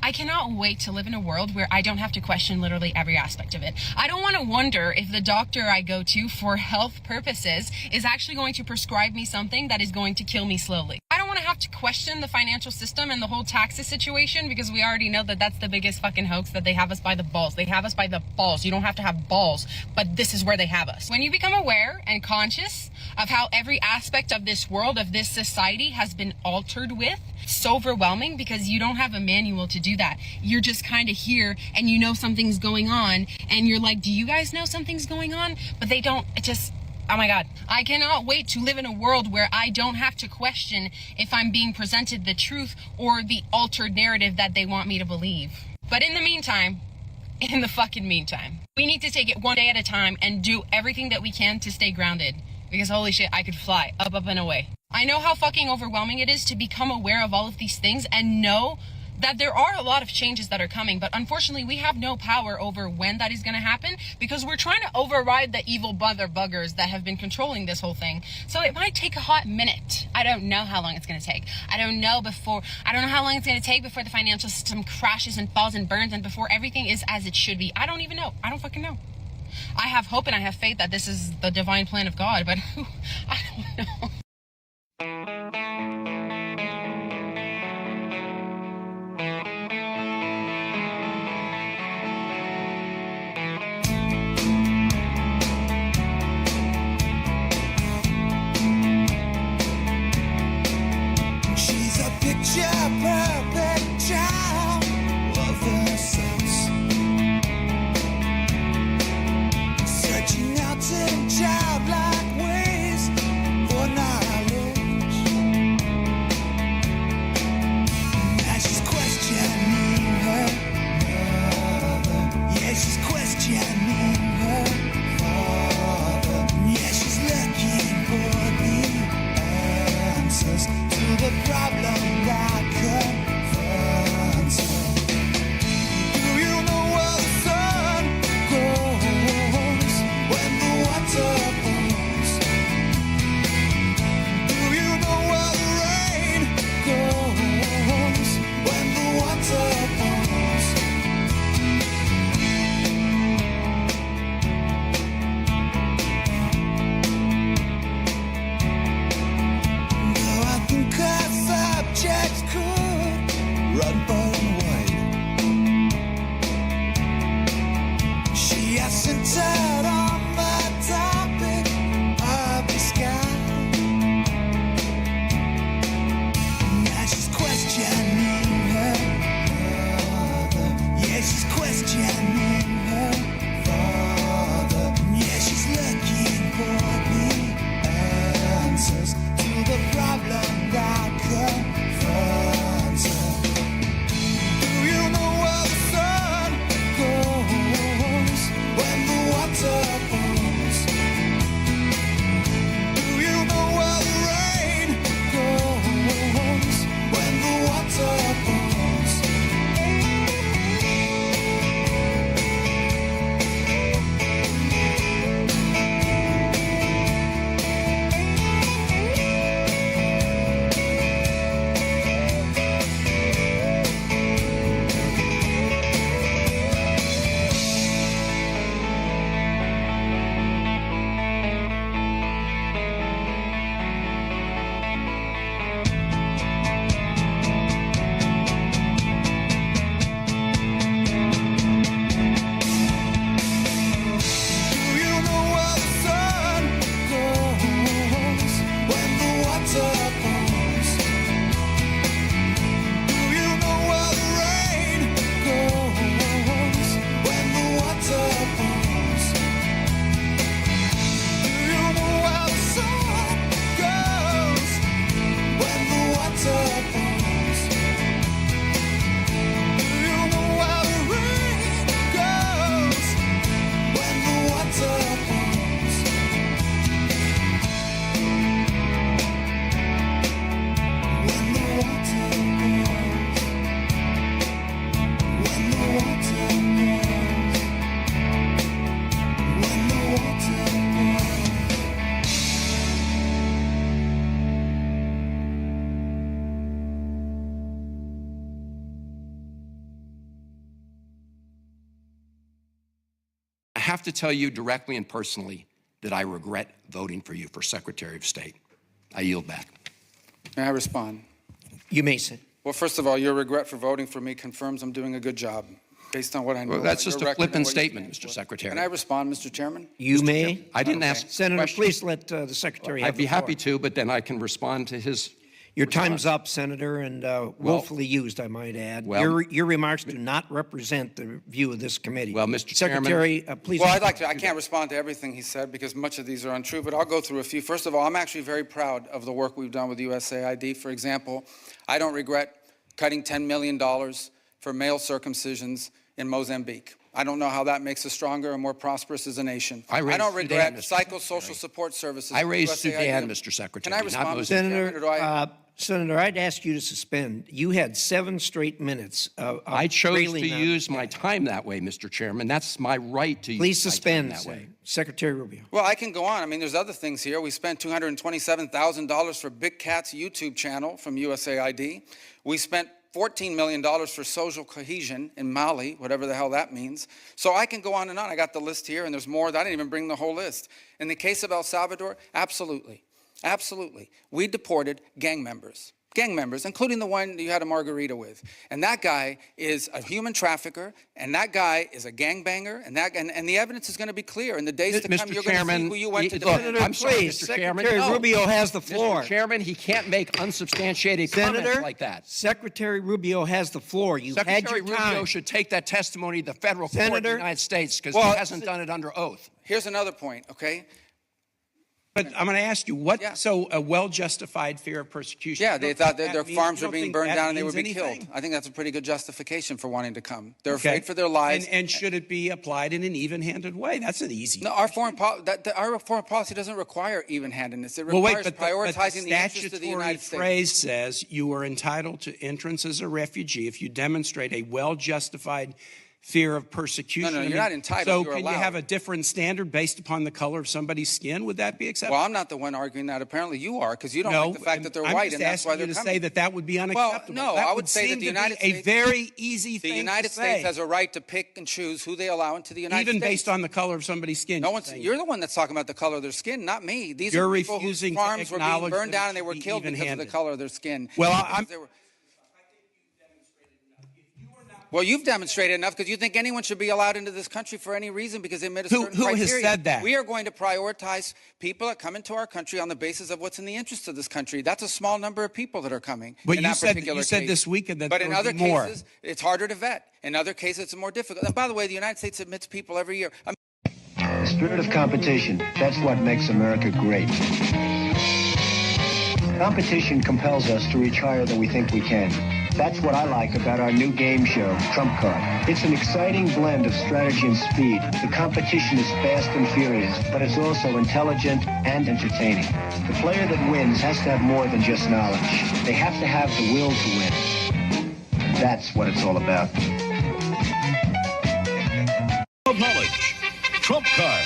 I cannot wait to live in a world where I don't have to question literally every aspect of it. I don't want to wonder if the doctor I go to for health purposes is actually going to prescribe me something that is going to kill me slowly. I don't want to have to question the financial system and the whole taxes situation because we already know that that's the biggest fucking hoax, that they have us by the balls. They have us by the balls. You don't have to have balls, but this is where they have us. When you become aware and conscious of how every aspect of this world, of this society has been altered with, it's so overwhelming because you don't have a manual to do that. You're just kind of here and you know something's going on and you're like, do you guys know something's going on? But they don't. It just, oh my God. I cannot wait to live in a world where I don't have to question if I'm being presented the truth or the altered narrative that they want me to believe. But in the meantime, we need to take it one day at a time and do everything that we can to stay grounded. Because holy shit, I could fly up and away. I know how fucking overwhelming it is to become aware of all of these things and know that there are a lot of changes that are coming, but unfortunately we have no power over when that is going to happen because we're trying to override the evil buggers that have been controlling this whole thing. So it might take a hot minute. I don't know how long it's going to take. I don't know how long it's going to take before the financial system crashes and falls and burns and before everything is as it should be. I don't even know. I don't fucking know. I have hope and I have faith that this is the divine plan of God, but I don't know. She's a picture-perfect child of innocence, searching out in childlike ways for knowledge. Now she's questioning her mother. Yeah, she's questioning her father. Yeah, she's looking for the answers to the problem that confronts her. Do you know where the sun goes when the water flows? Do you know where the rain goes when the water flows? Though I think our subjects could run far and wide, she has centered on the topic of the sky. Now she's questioning her mother. Yeah, she's questioning her father. Yeah, she's looking for the answers to the problem that confronts her. have to tell you directly and personally that I regret voting for you for Secretary of State. I yield back. May I respond? You may sit. Well, first of all, your regret for voting for me confirms I'm doing a good job, based on what I know. Well, that's about just your a record and flippant what you statement, stand Mr. for. Secretary. Can I respond, Mr. Chairman? You may. I didn't ask Senator, questions. please let the Secretary have I'd be the floor. happy to, but then I can respond to his. Your time's up, Senator, and willfully used, I might add. Your remarks do not represent the view of this committee. Well, Mr. Secretary, please. Well, I'd like to. I can't respond to everything he said because much of these are untrue, but I'll go through a few. First of all, I'm actually very proud of the work we've done with USAID. For example, I don't regret cutting $10 million for male circumcisions in Mozambique. I don't know how that makes us stronger and more prosperous as a nation. I don't regret psychosocial support services. I raised USAID. Sudan, Mr. Secretary. Can I respond, Mr. Senator, Chairman, or do I? Senator, I'd ask you to suspend. You had 7 straight minutes of I chose to railing on- use my time that way, Mr. Chairman. That's my right to Please use my suspend time that way. Secretary Rubio. Well, I can go on. I mean, there's other things here. We spent $227,000 for Big Cat's YouTube channel from USAID. We spent $14 million for social cohesion in Mali, whatever the hell that means. So I can go on and on. I got the list here, and there's more. I didn't even bring the whole list. In the case of El Salvador, absolutely. Absolutely. We deported gang members, including the one you had a margarita with. And that guy is a human trafficker, and that guy is a gangbanger, and the evidence is going to be clear. In the days to come, you're going to see who you went to defend. I'm sorry, please, Mr. Chairman. Secretary Rubio has the floor. Mr. Chairman, he can't make unsubstantiated comments like that. Secretary Rubio has the floor. You had Secretary your time. Rubio should take that testimony to the federal court in the Senator? United States because Well, he hasn't done it under oath. Here's another point, okay? But I'm going to ask you, so a well-justified fear of persecution? Yeah, they thought that their means- farms you were don't being think burned that down and they would means be anything? killed. I think that's a pretty good justification for wanting to come. They're Okay. afraid for their lives. And should it be applied in an even-handed way? That's an easy. No, our foreign policy doesn't require even-handedness. It Well, requires wait, prioritizing the the interests of the United States. phrase says you are entitled to entrance as a refugee if you demonstrate a well-justified fear of persecution. No, I you're mean, not entitled, So you're can allowed. you have a different standard based upon the color of somebody's skin? Would that be acceptable? Well, I'm not the one arguing that. Apparently you are, because you don't No, like the fact that they're I'm white, just and that's why asking they're you to coming. say that that would be unacceptable. Well, no, That I would say that seem the to be United States, a very easy the thing United to States say. has a right to pick and choose who they allow into the United Even States. based on the color of somebody's skin. No one's. You're the one that's talking about the color of their skin, not me. These You're are people whose refusing to farms were being acknowledge burned that it down and they should were be killed because of the even-handed. color of their skin. Well, Because they were- Well, you've demonstrated enough because you think anyone should be allowed into this country for any reason because they met a certain Who has criteria. said that? We are going to prioritize people that come into our country on the basis of what's in the interest of this country. That's a small number of people that are coming. But in you that said particular this case. weekend that But there in would other be more. cases, it's harder to vet. In other cases, it's more difficult. And by the way, the United States admits people every year. The spirit of competition, that's what makes America great. Competition compels us to reach higher than we think we can. That's what I like about our new game show, Trump Card. It's an exciting blend of strategy and speed. The competition is fast and furious, but it's also intelligent and entertaining. The player that wins has to have more than just knowledge. They have to have the will to win. That's what it's all about. Of knowledge. Trump Card.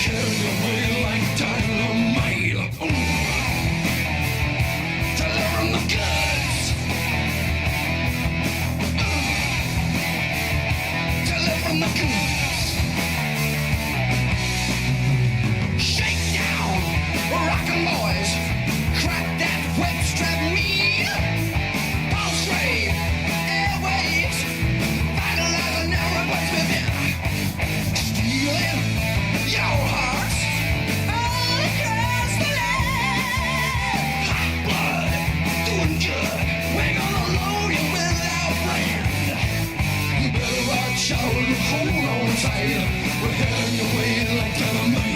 hit your way like dynamite. Delivering the goods. Delivering the goods. Shake down, rockin' boys. Crack that whip, strap me. Pulse rate, airwaves. Vitalizing everybody's within. Stealing your hearts all across the land. Hot blood, doing good. We're gonna load you with our brand. You better watch out and hold on tight. We're heading your way like dynamite.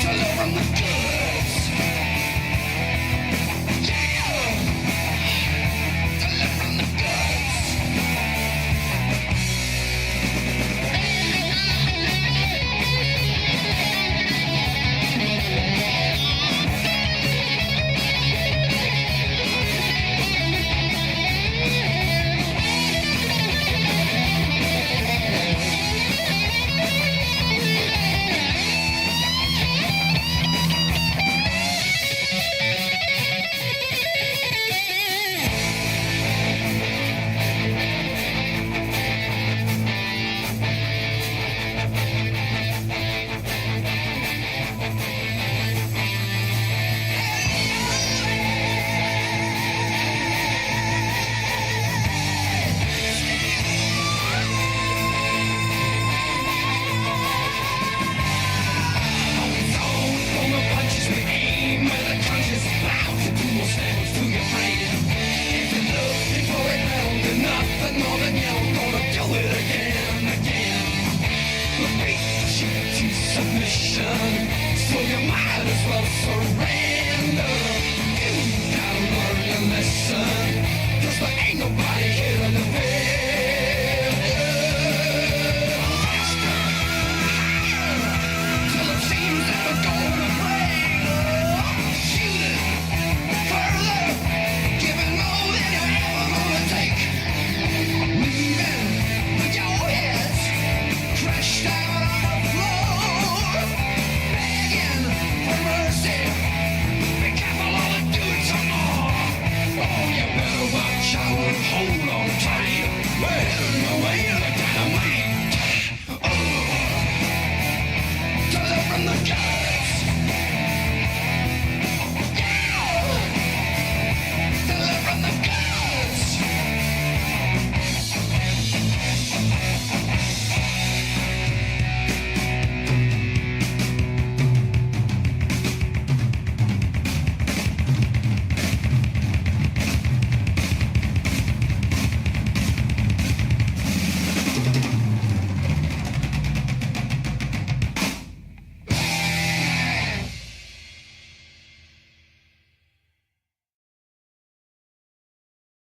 Delivering the goods. Yeah! Delivering the goods. So you might as well surrender. You gotta learn your lesson, 'cause there ain't nobody here to defend. Faster, till it seems that we're gonna break. Shooting further, giving more than you're ever gonna take. Leaving with your heads crushed out on the floor. Begging for mercy. Be careful all the dudes some more. Oh, you better watch out and hold on tight. We're heading your way like dynamite. Delivering the goods. Yeah! Delivering the goods.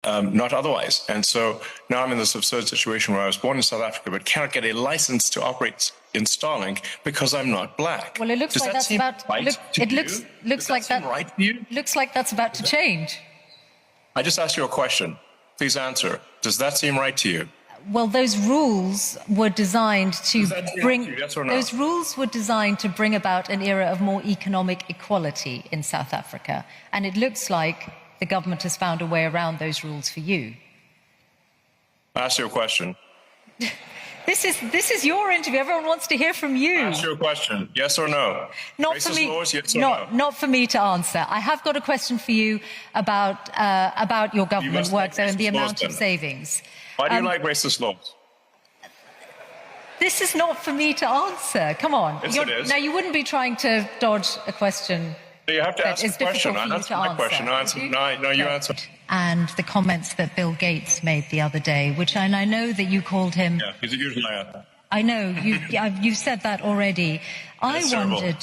Not otherwise. And so now I'm in this absurd situation where I was born in South Africa but cannot get a license to operate in Starlink because I'm not black. Well, it looks Does like that that's seem about. right Look, to it you? looks Does like seem that. right to you? Looks like that's about to change. I just asked you a question. Please answer. Does that seem right to you? Well, those rules were designed to Does that seem bring. right to you, yes or no? Those rules were designed to bring about an era of more economic equality in South Africa, and it looks like the government has found a way around those rules for you. I asked you a question. This is your interview. Everyone wants to hear from you. I asked you a question. Yes or no? Not Racist for me. laws, yes or no? Not for me to answer. I have got a question for you about your government must work like though and the racist laws, amount of then. savings. Why do you like racist laws? This is not for me to answer. Come on. Yes, it is. Now, you wouldn't be trying to dodge a question. You have to that ask is a question. difficult for I you answered to my answer. question. No, you answer. And the comments that Bill Gates made the other day, which and I know that you called him. Yeah, he's a huge liar. I know you've said that already. That's I wondered.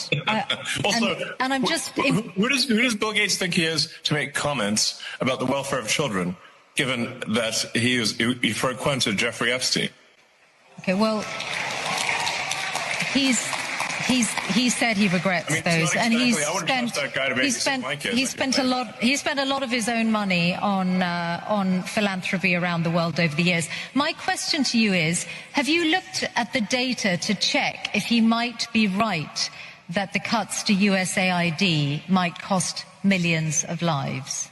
Also, and I'm just. Who does Bill Gates think he is to make comments about the welfare of children, given that he frequented Jeffrey Epstein? Okay, well, He said he regrets those, and I wouldn't trust that guy to babysit my kids. he spent a lot of his own money on philanthropy around the world over the years. My question to you is: have you looked at the data to check if he might be right that the cuts to USAID might cost millions of lives?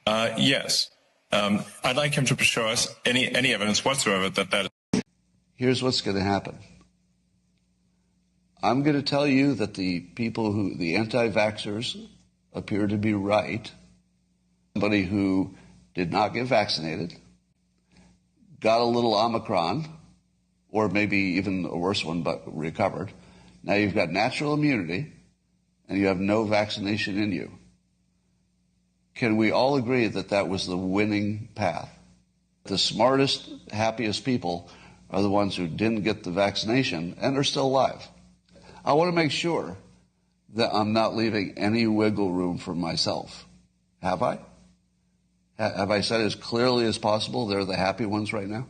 Yes. I'd like him to show us any evidence whatsoever that. Here's what's going to happen. I'm going to tell you that the anti-vaxxers appear to be right. Somebody who did not get vaccinated, got a little Omicron, or maybe even a worse one, but recovered. Now you've got natural immunity, and you have no vaccination in you. Can we all agree that that was the winning path? The smartest, happiest people are the ones who didn't get the vaccination and are still alive. I want to make sure that I'm not leaving any wiggle room for myself. Have I? Have I said as clearly as possible they're the happy ones right now?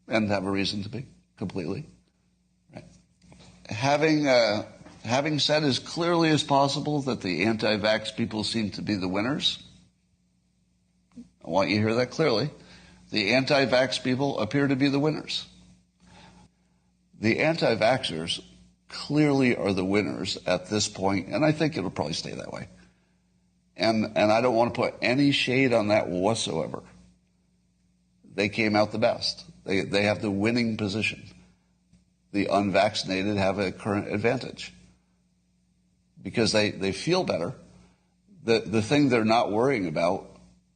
And have a reason to be, completely. Right. Having said as clearly as possible that the anti-vax people seem to be the winners, I want you to hear that clearly. The anti-vax people appear to be the winners. The anti-vaxxers clearly are the winners at this point, and I think it'll probably stay that way. And I don't want to put any shade on that whatsoever. They came out the best. They have the winning position. The unvaccinated have a current advantage because they feel better. The thing they're not worrying about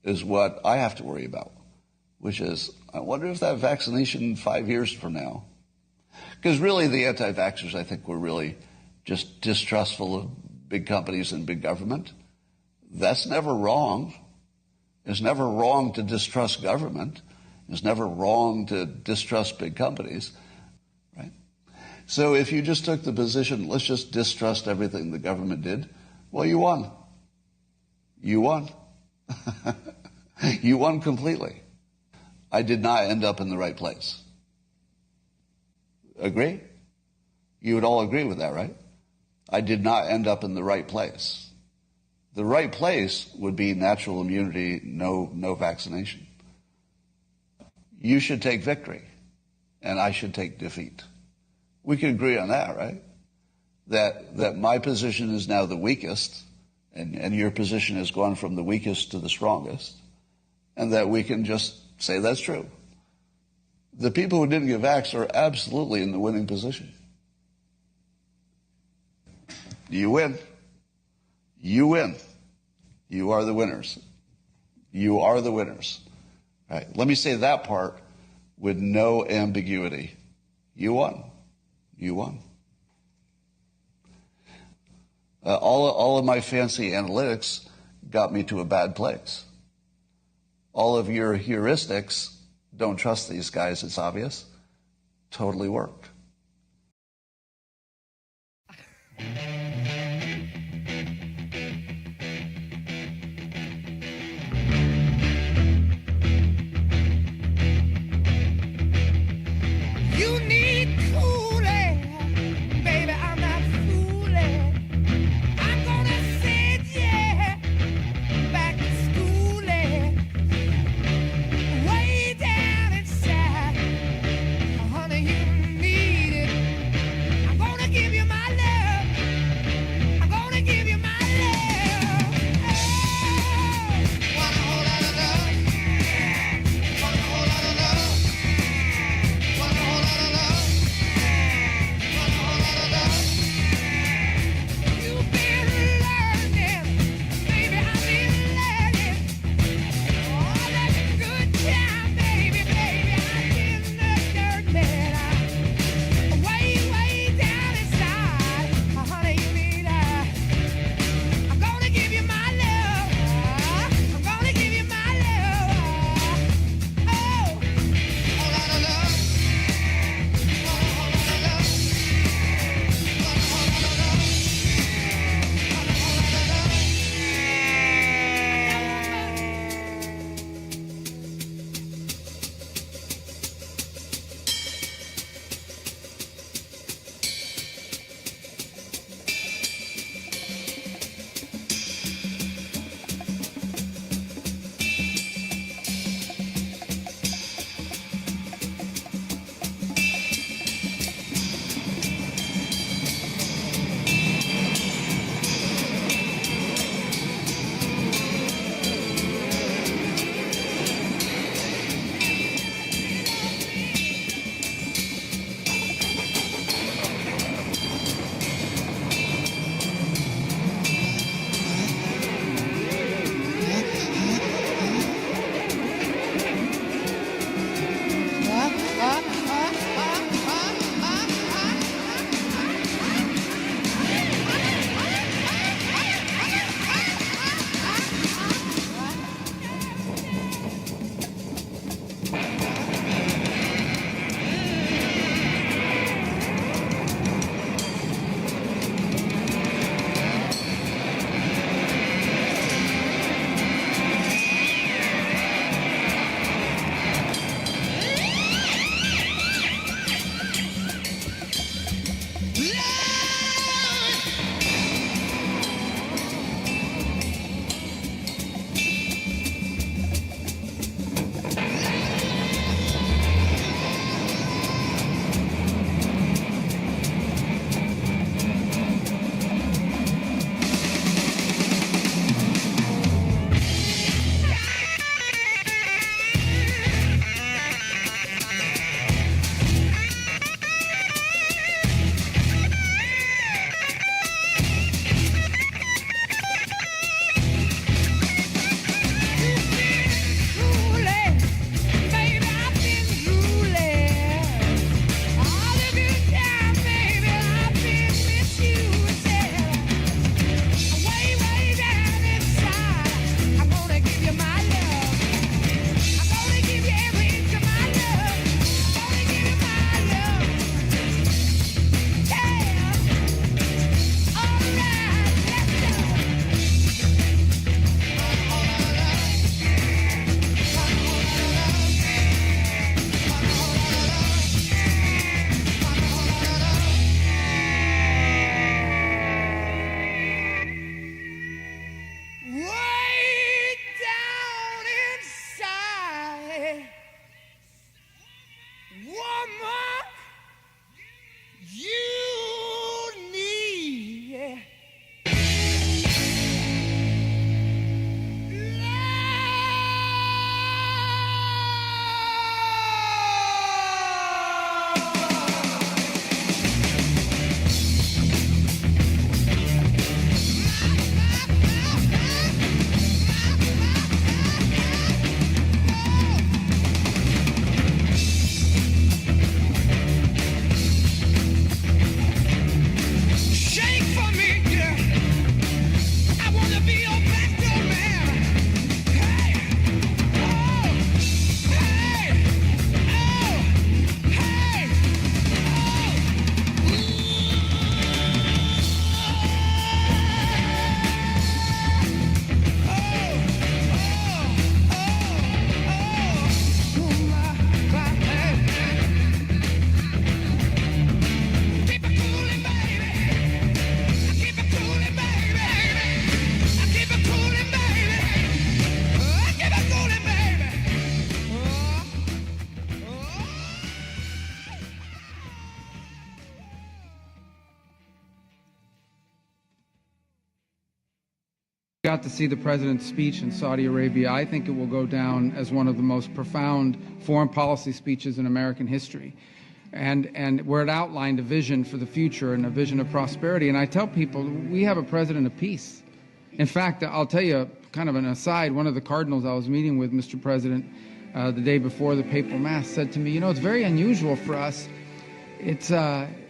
is what I have to worry about, which is, I wonder if that vaccination 5 years from now, because really the anti-vaxxers, I think, were really just distrustful of big companies and big government. That's never wrong. It's never wrong to distrust government. It's never wrong to distrust big companies, right? So if you just took the position, let's just distrust everything the government did, well, you won. You won. You won completely. I did not end up in the right place. Agree? You would all agree with that, right? I did not end up in the right place. The right place would be natural immunity, no vaccination. You should take victory, and I should take defeat. We can agree on that, right? That my position is now the weakest, and your position has gone from the weakest to the strongest, and that we can just say that's true. The people who didn't get vaxxed are absolutely in the winning position. You win. You win. You are the winners. You are the winners. All right. Let me say that part with no ambiguity. You won. You won. All of my fancy analytics got me to a bad place. All of your heuristics, don't trust these guys, it's obvious, totally worked. You need cooling, baby, I'm not fooling. I'm gonna send you back to schooling. Way down inside, honey, you need Got to see the president's speech in Saudi Arabia. I think it will go down as one of the most profound foreign policy speeches in American history. And where it outlined a vision for the future and a vision of prosperity. And I tell people, we have a president of peace. In fact, I'll tell you kind of an aside, one of the cardinals I was meeting with, Mr. President, the day before the papal mass said to me, you know, it's very unusual for us. It's,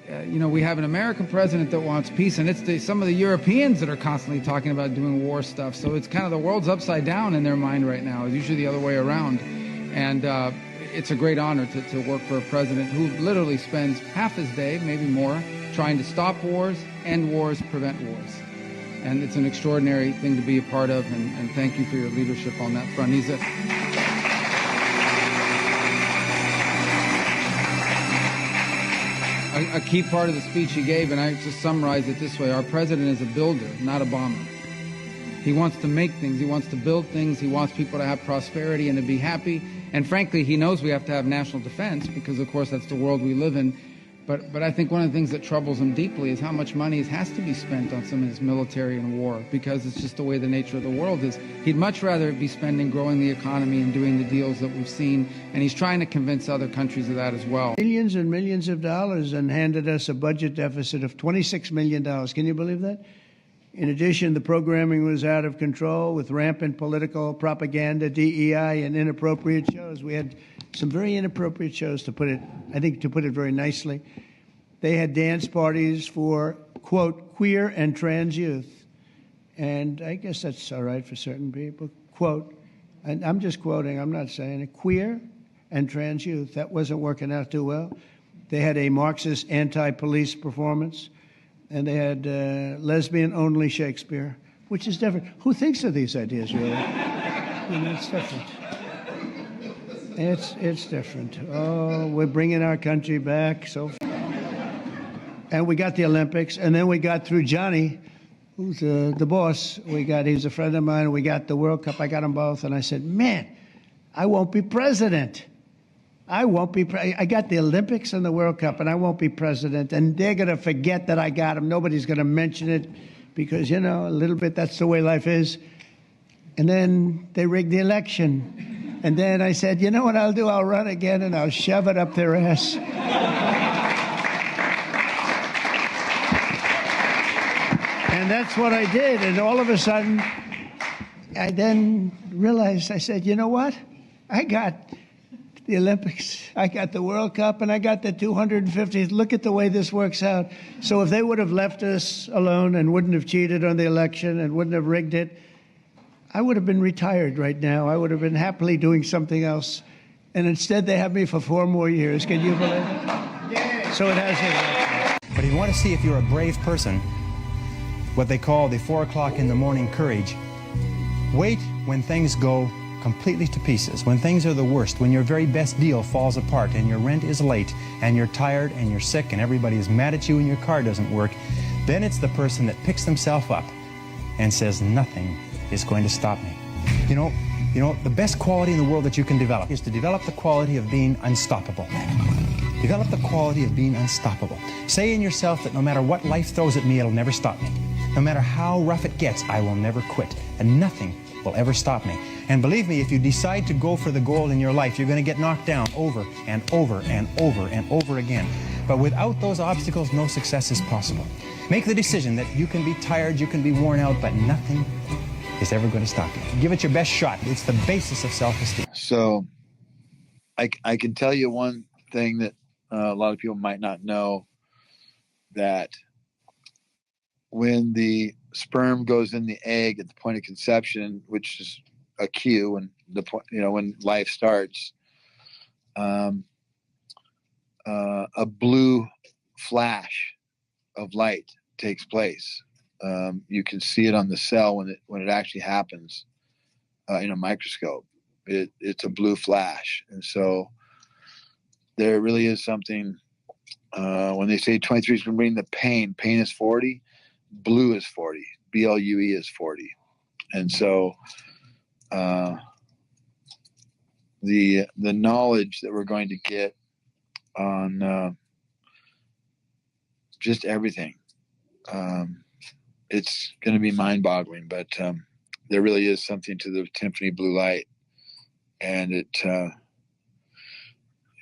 you know, we have an American president that wants peace, and it's some of the Europeans that are constantly talking about doing war stuff. So it's kind of the world's upside down in their mind right now. It's usually the other way around. And it's a great honor to work for a president who literally spends half his day, maybe more, trying to stop wars, end wars, prevent wars. And it's an extraordinary thing to be a part of, and thank you for your leadership on that front. He's a key part of the speech he gave, and I just summarize it this way. Our president is a builder, not a bomber. He wants to make things. He wants to build things. He wants people to have prosperity and to be happy. And frankly, he knows we have to have national defense because, of course, that's the world we live in. But I think one of the things that troubles him deeply is how much money has to be spent on some of his military and war, because it's just the way the nature of the world is. He'd much rather be spending growing the economy and doing the deals that we've seen, and he's trying to convince other countries of that as well. Millions and millions of dollars, and handed us a budget deficit of $26 million. Can you believe that? In addition, the programming was out of control with rampant political propaganda, DEI, and inappropriate shows. We had some very inappropriate shows, to put it very nicely. They had dance parties for, quote, queer and trans youth. And I guess that's all right for certain people, quote, and I'm just quoting, I'm not saying it, queer and trans youth. That wasn't working out too well. They had a Marxist anti-police performance, and they had lesbian-only Shakespeare, which is different. Who thinks of these ideas, really? I mean, it's different. It's different. Oh, we're bringing our country back. And we got the Olympics, and then we got through Johnny, who's the boss. He's a friend of mine. We got the World Cup. I got them both, and I said, man, I won't be president. I got the Olympics and the World Cup, and I won't be president. And they're going to forget that I got them. Nobody's going to mention it because, you know, a little bit, that's the way life is. And then they rigged the election. And then I said, you know what I'll do? I'll run again, and I'll shove it up their ass. And that's what I did. And all of a sudden, I then realized, I said, you know what? I got the Olympics, I got the World Cup, and I got the 250th. Look at the way this works out. So if they would have left us alone and wouldn't have cheated on the election and wouldn't have rigged it, I would have been retired right now. I would have been happily doing something else. And instead, they have me for 4 more years. Can you believe it? Yeah. So it has it. But if you want to see if you're a brave person, what they call the 4 o'clock in the morning courage, wait when things go completely to pieces, when things are the worst, when your very best deal falls apart and your rent is late and you're tired and you're sick and everybody is mad at you and your car doesn't work, then it's the person that picks themselves up and says, nothing is going to stop me. You know, the best quality in the world that you can develop is to develop the quality of being unstoppable. Develop the quality of being unstoppable. Say in yourself that no matter what life throws at me, it'll never stop me. No matter how rough it gets, I will never quit, and nothing will ever stop me. And believe me, if you decide to go for the goal in your life, you're going to get knocked down over and over and over and over again. But without those obstacles, no success is possible. Make the decision that you can be tired, you can be worn out, but nothing is ever going to stop you. Give it your best shot. It's the basis of self-esteem. So I can tell you one thing that a lot of people might not know, that when the sperm goes in the egg at the point of conception, which is a cue and the point, you know, when life starts, a blue flash of light takes place. You can see it on the cell when it actually happens in a microscope. It's a blue flash, and so there really is something. When they say 23 is going to bring the pain is 40. Blue is 40. BLUE is 40, and so the knowledge that we're going to get on just everything. It's going to be mind-boggling, but there really is something to the Tiffany blue light, and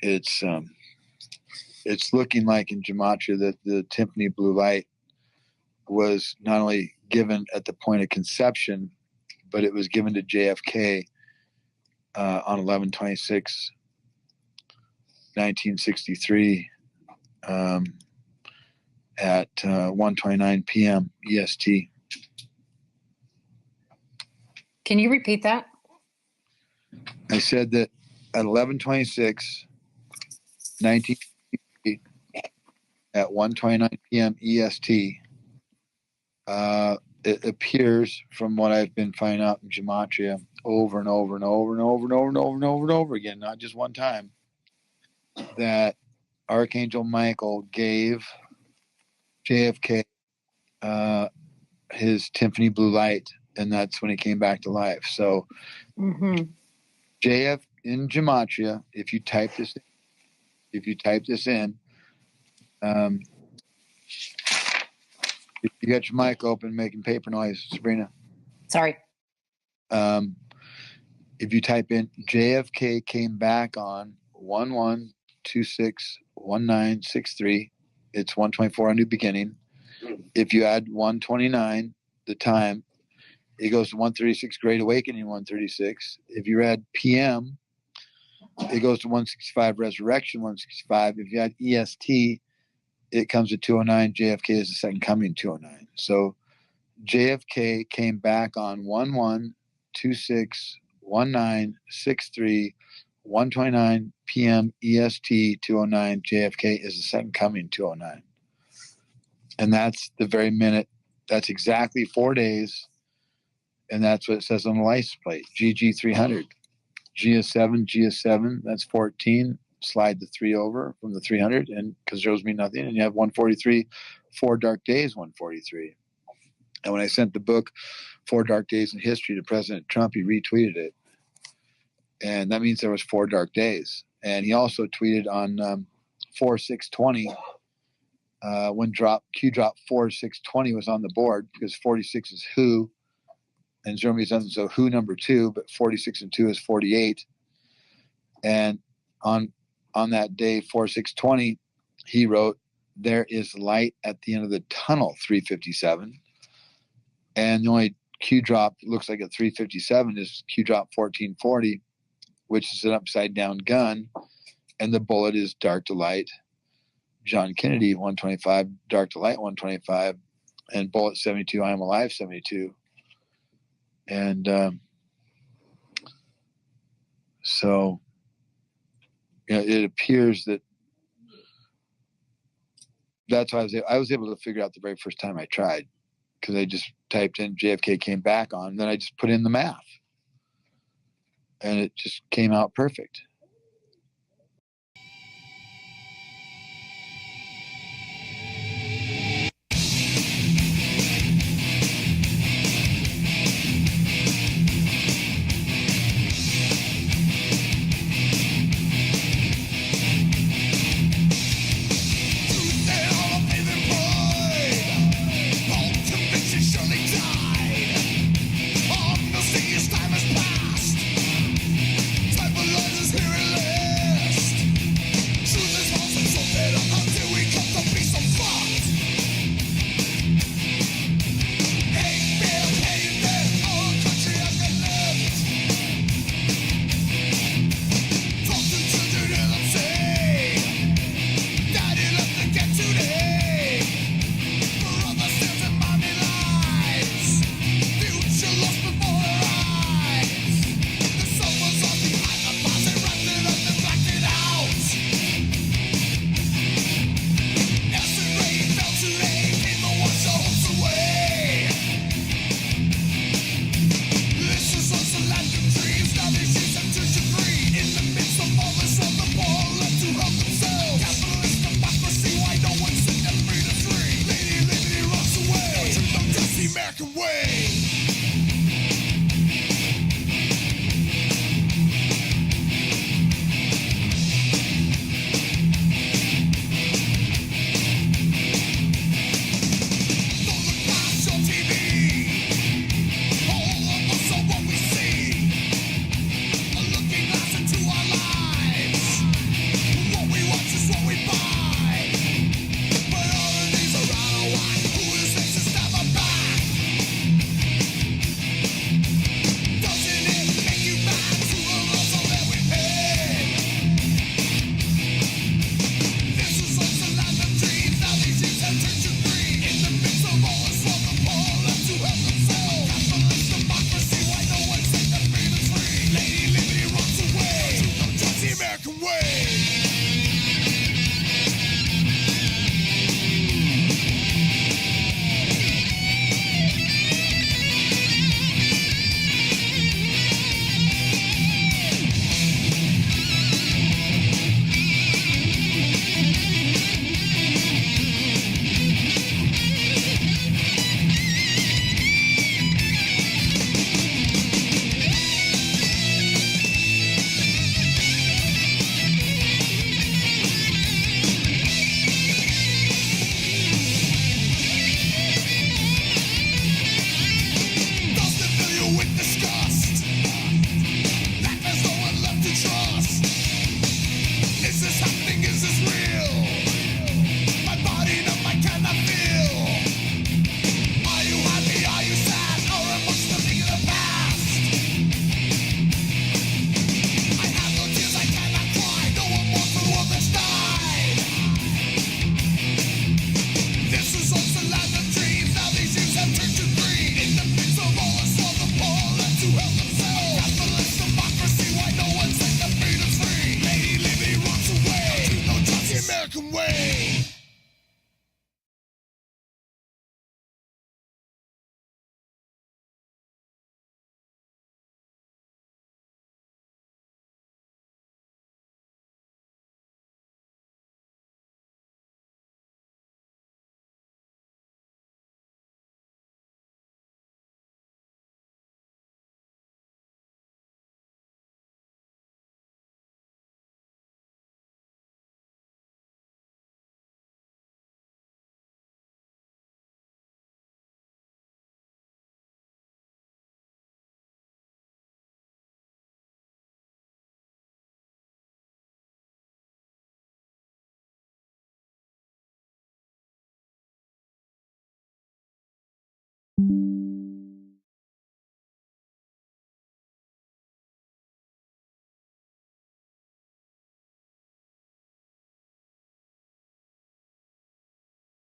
it's looking like in Gematria that the Tiffany blue light was not only given at the point of conception, but it was given to JFK on 11/26/1963 at 1:29 p.m. EST. Can you repeat that? I said that at 11/26/1963 at 1:29 p.m. EST, it appears from what I've been finding out in Gematria over and over and over and over and over and over and over and over again, not just one time, that Archangel Michael gave JFK his Tiffany blue light, and that's when he came back to life. So JF in Gematria, if you type this in, you got your mic open making paper noise, Sabrina. Sorry. If you type in JFK came back on 11/26/1963, it's 1:24 on New Beginning. If you add 1:29, the time, it goes to 1:36 Great Awakening 1:36. If you add PM, it goes to 1:65 Resurrection 1:65. If you add EST, it comes to 2:09. JFK is the second coming 2:09. So JFK came back on 11/26/1963, 1:29 p.m. EST 2:09. JFK is the second coming 2:09. And that's the very minute. That's exactly 4 days. And that's what it says on the license plate. GG300. G is 7, G is 7. That's 14. Slide the 3 over from the 300, and because zeros mean nothing. And you have 143, 4 Dark Days, 143. And when I sent the book, 4 Dark Days in History, to President Trump, he retweeted it. And that means there was 4 dark days. And he also tweeted on 4/6/20, when Q drop 4/6/20 was on the board, because 46 is who, and 0 means nothing, so who number 2, but 46 and 2 is 48. And on that day, 4/6/20, he wrote, "There is light at the end of the tunnel, 357. And the only Q drop that looks like a 357 is Q drop 1440, which is an upside down gun. And the bullet is dark to light. John Kennedy, 125, dark to light, 125. And bullet 72, I am alive, 72. And so, it appears that that's why I was able to figure out the very first time I tried, because I just typed in JFK came back on, and then I just put in the math, and it just came out perfect. American way.